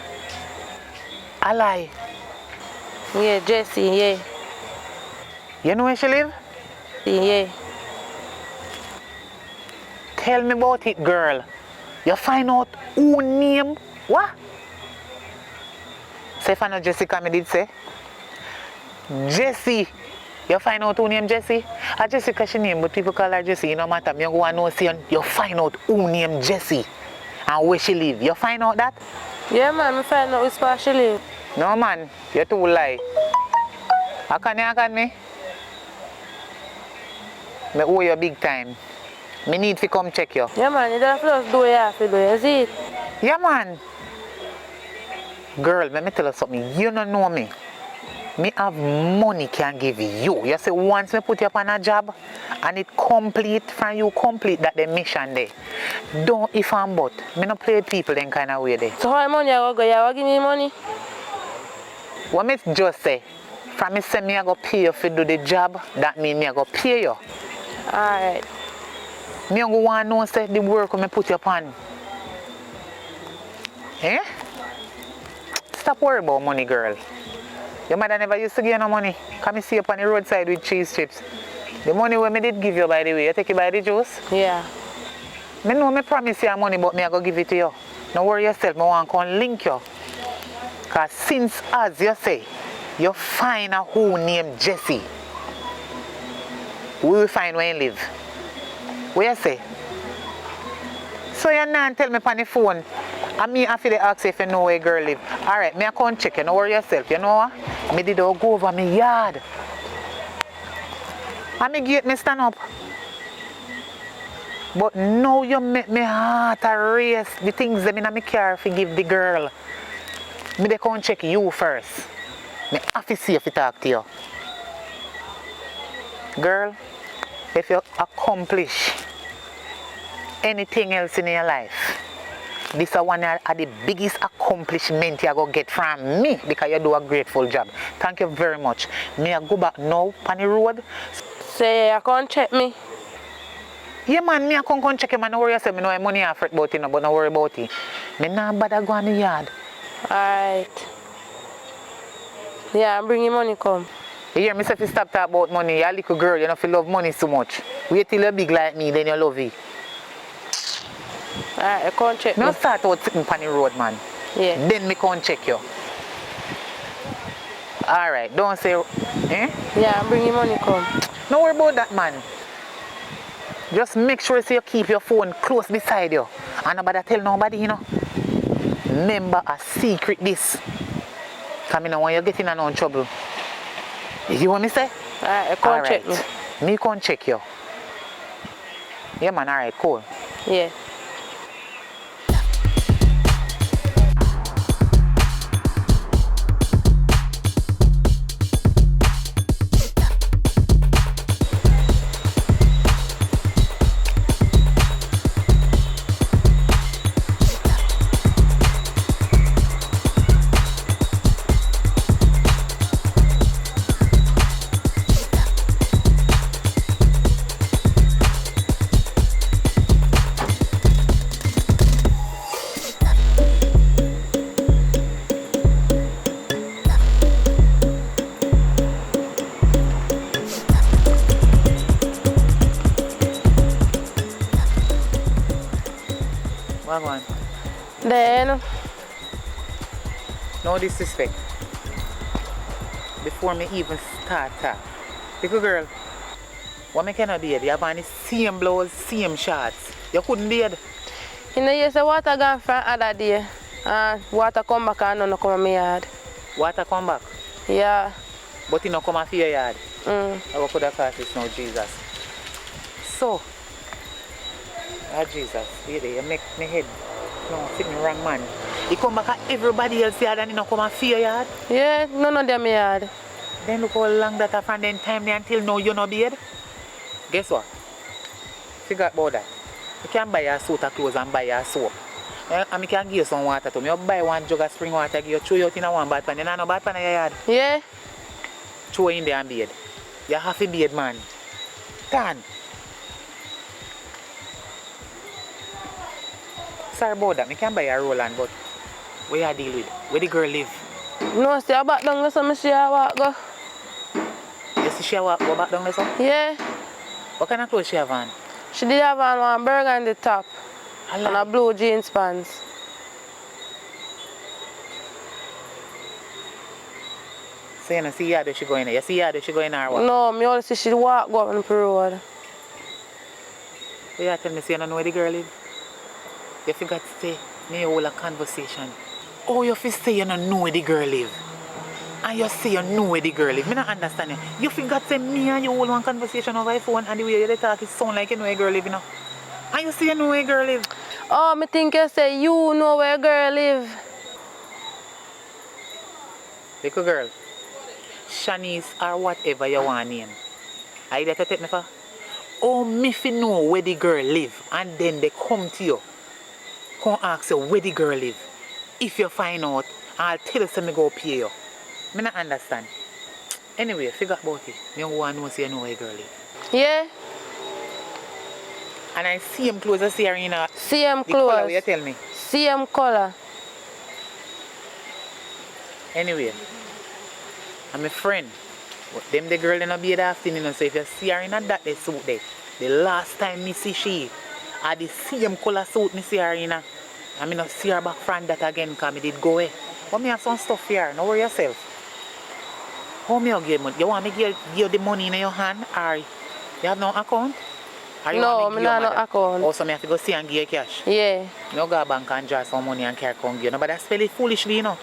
I lie. Yeah, Jessie, yeah. You know where she live? Yeah. Tell me about it, girl. You find out who name what? Say if I know Jessica, me did say. Jessie. You find out who name Jessie? Jessica she name, but people call her Jessie. No matter. Me go and know see you find out who name Jessie and where she live. You find out that? Yeah, man, I find out which part she live. No, man. You too lie. How can me? Me owe you big time. Me need to come check you. Yeah, man, you don't have to do what you have to do, you see it? Yeah, man. Girl, let me tell you something. You don't know me. Me have money can give you. You see, once me put you up on a job and it complete from you complete that the mission there. Don't if and but. Me not play with people in kind of way there. So how money I go? You will give me money? What me just say? From me say me I go pay you for do the job, that mean me I go pay you. Alright. Me go want to know say the work me put you upon. Eh? Stop worrying about money, girl. Your mother never used to give you no money. Come see you up on the roadside with cheese chips. The money we me did give you, by the way, you take it by the juice? Yeah. Me know me promise you money, but me I go give it to you. Don't worry yourself, me want to come link you. Because since, as you say, you find a who named Jessie, we will find where you live. What you say? So you not tell me on the phone, and me have to ask if you know where girl live. Alright, me I come check you, don't worry yourself. You know what? Me did all go over my yard. And me gate me stand up. But now you make me heart a race. The things that in my car to give the girl. Me they come check you first. Me have to see if I talk to you. Girl, if you accomplish anything else in your life, this is one of the biggest accomplishment you go get from me because you do a grateful job. Thank you very much. Me I go back now on the road. Say you can't check me. Yeah, man, me I come check you, man. Don't worry yourself. Me know money I fret about it, but don't worry about it. Me not bother go on the yard. Alright. Yeah, bring your money come. You hear me say if you stop talking about money, you're a little girl, you don't feel love money so much. Wait till you're big like me, then you love it. Alright, I can't check Now me. start out sitting on the road, man. Yeah. Then me can't check you. Alright, don't say, eh? Yeah, bring your money come. Don't worry about that, man. Just make sure so you keep your phone close beside you. And nobody tell nobody, you know. Remember a secret this. Because I don't want you getting in no trouble. You want me say? Alright, I can't check me. Me can't check you. Yeah, man, alright, cool. Yeah. Wagwan. Then, No disrespect. Before me even start talk. Little girl, what me cannot do? You have on the same blouse, same shorts. You couldn't do it. you know, you say water gone from other day. And water come back and none come in my yard. Water come back? Yeah. But it not come off your yard? Mm. I could have caught this now, Jesus. So, Ah, Jesus, you make me head. No, fit me wrong, man. He come back at everybody else yard and he don't come and fear yard. Yeah, none of them yard. Then look how long that from then time there until now you no beard. Guess what? Forget about that. You can buy a suit of clothes and buy a soap. And I can give you some water to me. You buy one jug of spring water, you throw it out in a one bad pan. You know no bad pan in your yard? Yeah. Throw in there and beard. You have to beard, man. Done. Sorry about that. I can buy a Roland, but where you deal with? Where the girl live? No, see her back down there, so I see her walk go. You see she walk go back down there, so? Yeah. What kind of clothes she have on? She did have on one burgundy top and a blue jeans pants. So you don't see her, she go in there? You see her, she go in there or what? No, me only see she walk go up on the road. But you tell me, so you don't know where the girl live? You forgot to say, me hold a conversation. Oh, you fi say you don't know where the girl live. And you say you know where the girl live. Me not understand you. You forgot to say me and you hold one conversation over the phone and the way you talk it sound like you know where girl live, you know. And you say you know where girl live. Oh, me think you say you know where girl live. Little girl, Shanice or whatever you want name. Are you there to take me for? Oh, me fi know where the girl live and then they come to you. Come ask you where the girl live. If you find out, I'll tell you so me go pay you. Me not understand. Anyway, figure about it. Me want to know so you know where girl live. Yeah. And I see him clothes, I see her in a... Same the color clothes. you tell me. Same color. Anyway, I'm a friend. But them the girl in a beard afternoon, you know, so if you see her in a that suit there, the last time me see she, at the same color suit me see her in a, I mean not see her back front that again because me did go away. But me have some stuff here, don't worry yourself. How me give money? You want me give you the money in your hand or you have no account? Or you No, want me give not your no mother? account. Also me have to go see and give you cash? Yeah. No go bank and draw some money and carry come give you. No, but that's very foolishly, you know.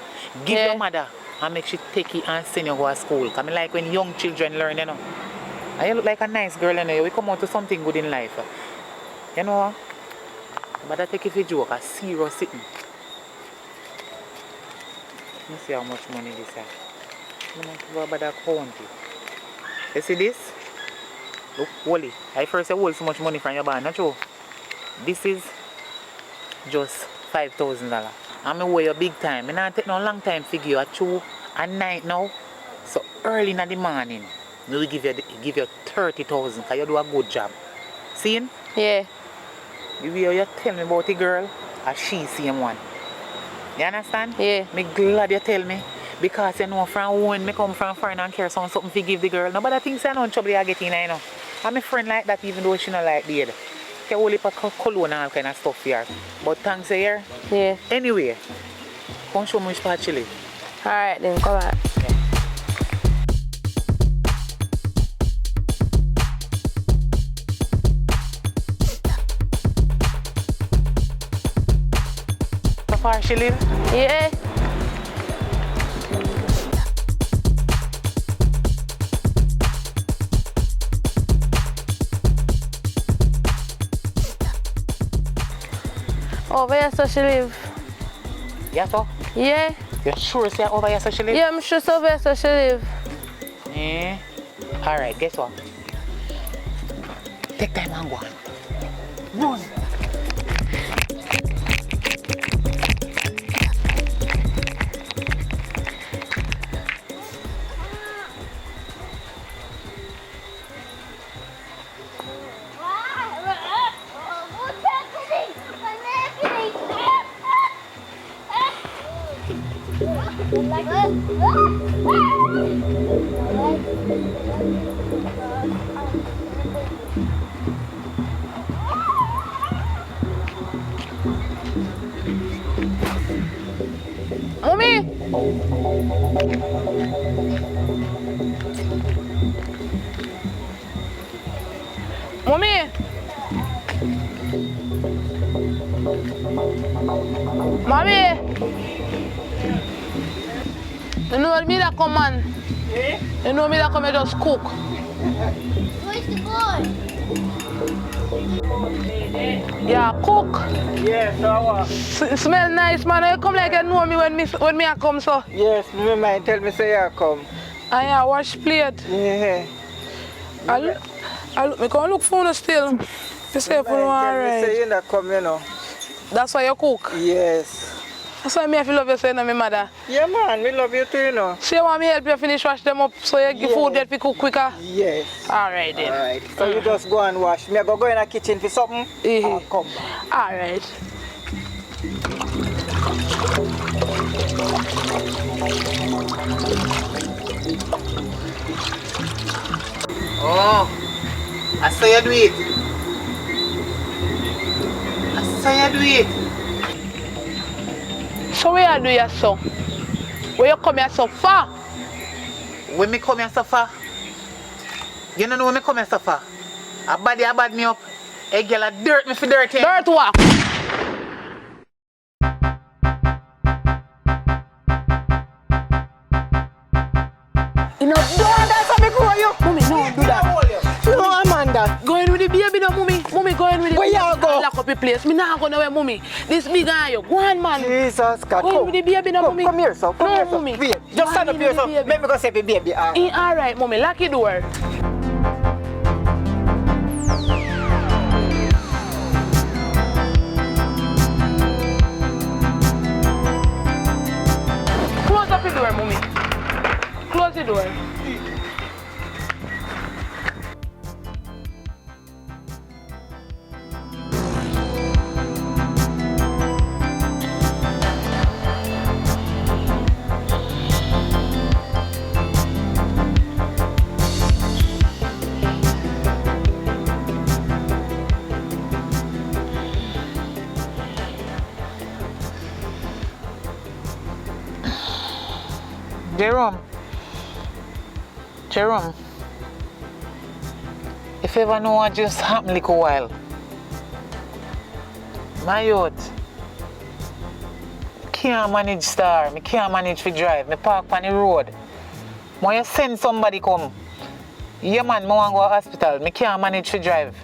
Give your mother and make she take it and send you go to school. Because I like when young children learn, you know. And you look like a nice girl, you know. We come out to something good in life. You know. But I take it for a joke, a serious sitting. Let me see how much money this is. I'm not sure about that count it. You see this? Look, Wally. I first hold so much money from your band, not true? This is just $5,000. I'm going to weigh you big time. I'm not take no long time figure at 2 at night now. So early in the morning, we will give you 30,000 because you do a good job. See? Yeah. The way you tell me about the girl, and she same one. You understand? Yeah. Me glad you tell me. Because you know from when me come from foreign and care something to give the girl. Nobody thinks I know trouble I get in, you know. I'm a friend like that even though she not like beard. She only put cologne and all kind of stuff here. But thanks here. Yeah. Anyway, come show me which part she live. Alright then, come on. How far she live? Yeah. Over here so she live. Yeah, so? Yeah. You're sure say over here so she live? Yeah, I'm sure over here so she live. Yeah. Alright, guess what? Take time and go on. Run! Mommy! Mommy! Mommy! You know me that come man? You know me that come and just cook? Where's the boy? Yeah, cook. Yes, how Smell nice, man. You come like you know me when me I come, so. Yes, me mind tell me say you come. I wash plate. Yeah. I look, me come look for you still. You say for you alright. Say you not come, you know. That's why you cook? Yes. That's why me I feel love you saying to my mother. Yeah, man, me love you too, you know. So you want me help you finish wash them up so you give food get to cook quicker? Yes. Alright then. Alright. So you just go and wash. Me I go in the kitchen for something. I'll come back. Alright. Oh, I saw you do it. I saw you do it. So where you do your so? Where you come here so far? When me come here so far, you don't know when me come here so far. A bad me up. A girl a dirt me for dirty. Dirt what? You know, don't dance on me grow you. Mommy, no, do that. No, Amanda. Going with the baby no, mommy. Mommy going with the Where you go? Lock up the place. Me not go nowhere, mommy. This big guy, you. Go on, man. Jesus God. Going with the baby no, mommy. Come here, son. Come no, here, son. mommy. Wait. Just stand up here, son. Let me go say the baby. Alright, mommy. Lock the door. Close up the door, mommy. Close the door. Jerome, if you ever know what just happened like a while, my youth, I can't manage star, I can't manage to drive, I park on the road. When you send somebody come, yeah man, I want to go to hospital, I can't manage to drive.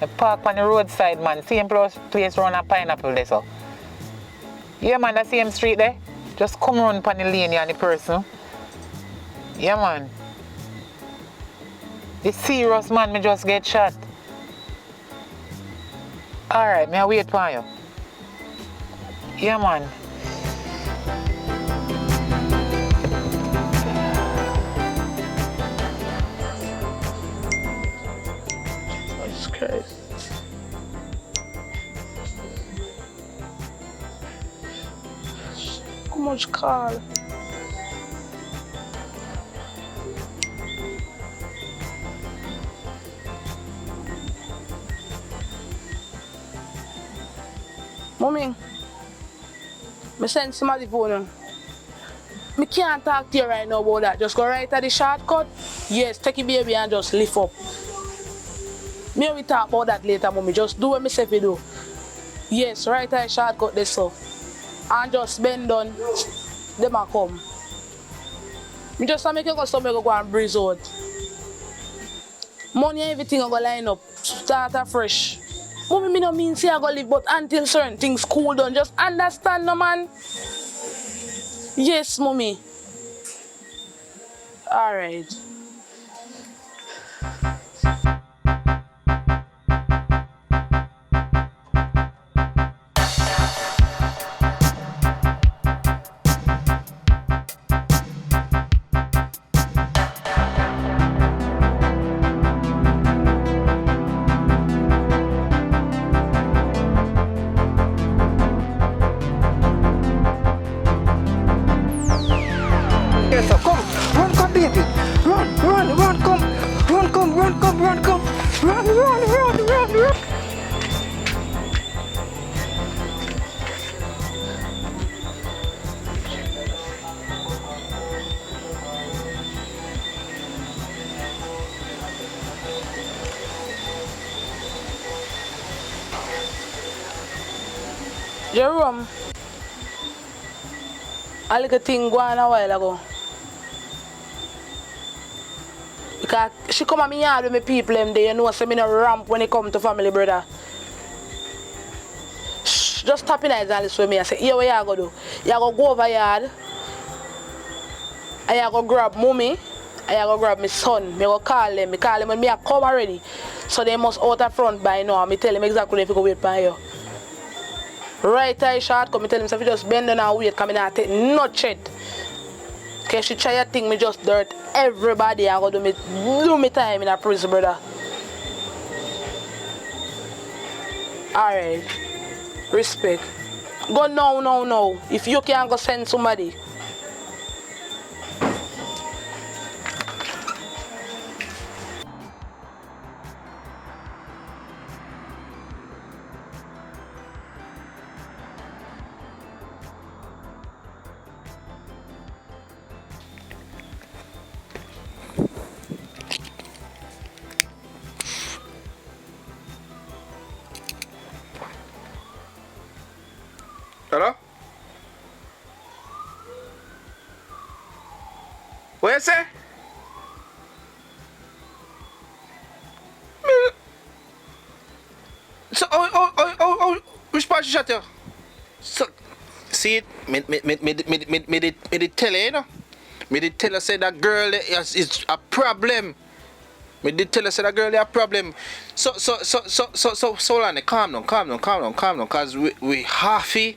I park on the roadside, man, same place around a pineapple there, so. Yeah man, that same street there, just come run on the lane and the person. Yeah man. It's serious, man. Me just get shot. Alright, me I wait for you. Yeah, man. Jesus Christ. How much call? Mommy, I send somebody phone. I can't talk to you right now about that. Just go right at the shortcut. Yes, take your baby and just lift up. Me we talk about that later, mommy. Just do what me say you do. Yes, right at the shortcut this so. And just bend down. Them a come. Me just make you go somewhere go and breeze out. Money and everything I go line up. Start afresh. Mommy, me no mean say I go live, but until certain things cool down, just understand, no man. Yes, mommy. All right. Jerome, a little thing go on a while ago. Because she come at me yard with me people them there, you know, say me no ramp when it come to family, brother. Shh, just tap in eyes and listen with me. I say, here what you go do? You go over yard, and you go grab mommy, and you go grab my son. Me go call them when me a come already. So they must out the front by now. Me tell him exactly if you go wait by you. Right eye short, come me tell him if you just bend down and wait, come in and take no shit. Cause she try to think me just dirt everybody and go do me time in a prison, brother. Alright. Respect. Go now. If you can go send somebody. Hello? What you say? So, which part you shut here? So, see it, me did tell you, you know? Me did tell her say that girl is a problem. Me did tell her say that girl is a problem. So, hold on, calm down, cause we have to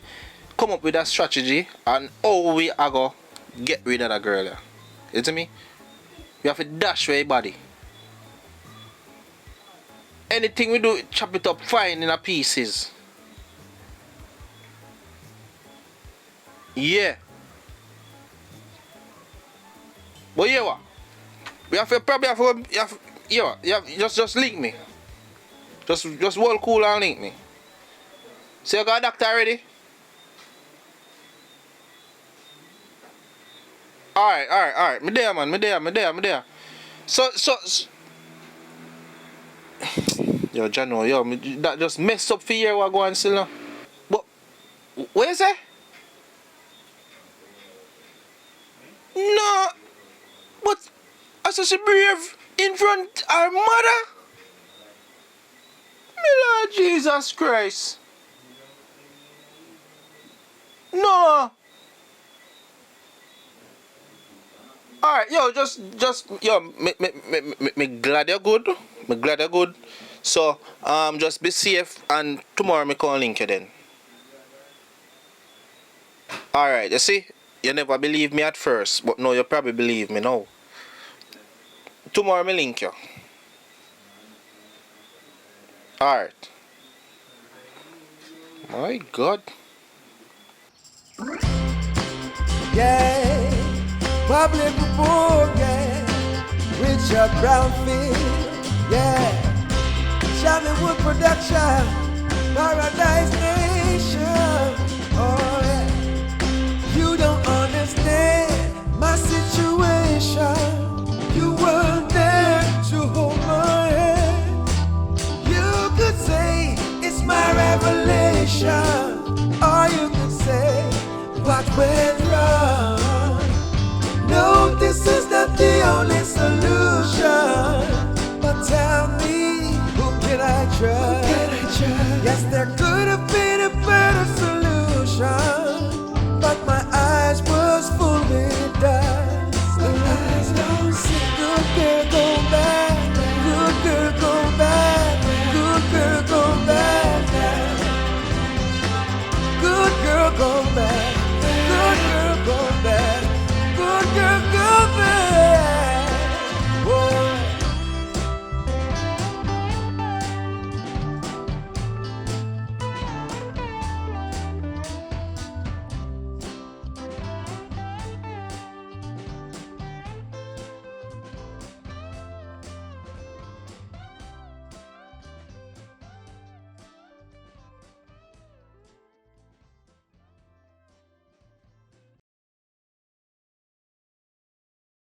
come up with a strategy and how we are going to get rid of that girl. You see me? We have to dash away body. Anything we do, chop it up fine in a pieces. Yeah. But yeah, what? We have to probably just link me. Just hold cool and link me. So you got a doctor already? Alright. Me there, man. Me there. So yo, Jano, that just messed up for you what going still now. But what is it? No, but as she brave in front of her mother. My Lord Jesus Christ. No. Alright, yo, me glad you're good. Me glad you're good. So, just be safe and tomorrow me call link you then. Alright, you see? You never believe me at first, but now you probably believe me now. Tomorrow me link you. Alright. My God. Yeah, Publik before, yeah, Richard Brownfield, yeah, Shabby Production, Paradise Nation, oh yeah, you don't understand my situation, you weren't there to hold my hand, you could say it's my revelation, or you could say what went wrong. No, this is not the only solution. But tell me, who can I trust? Yes, there could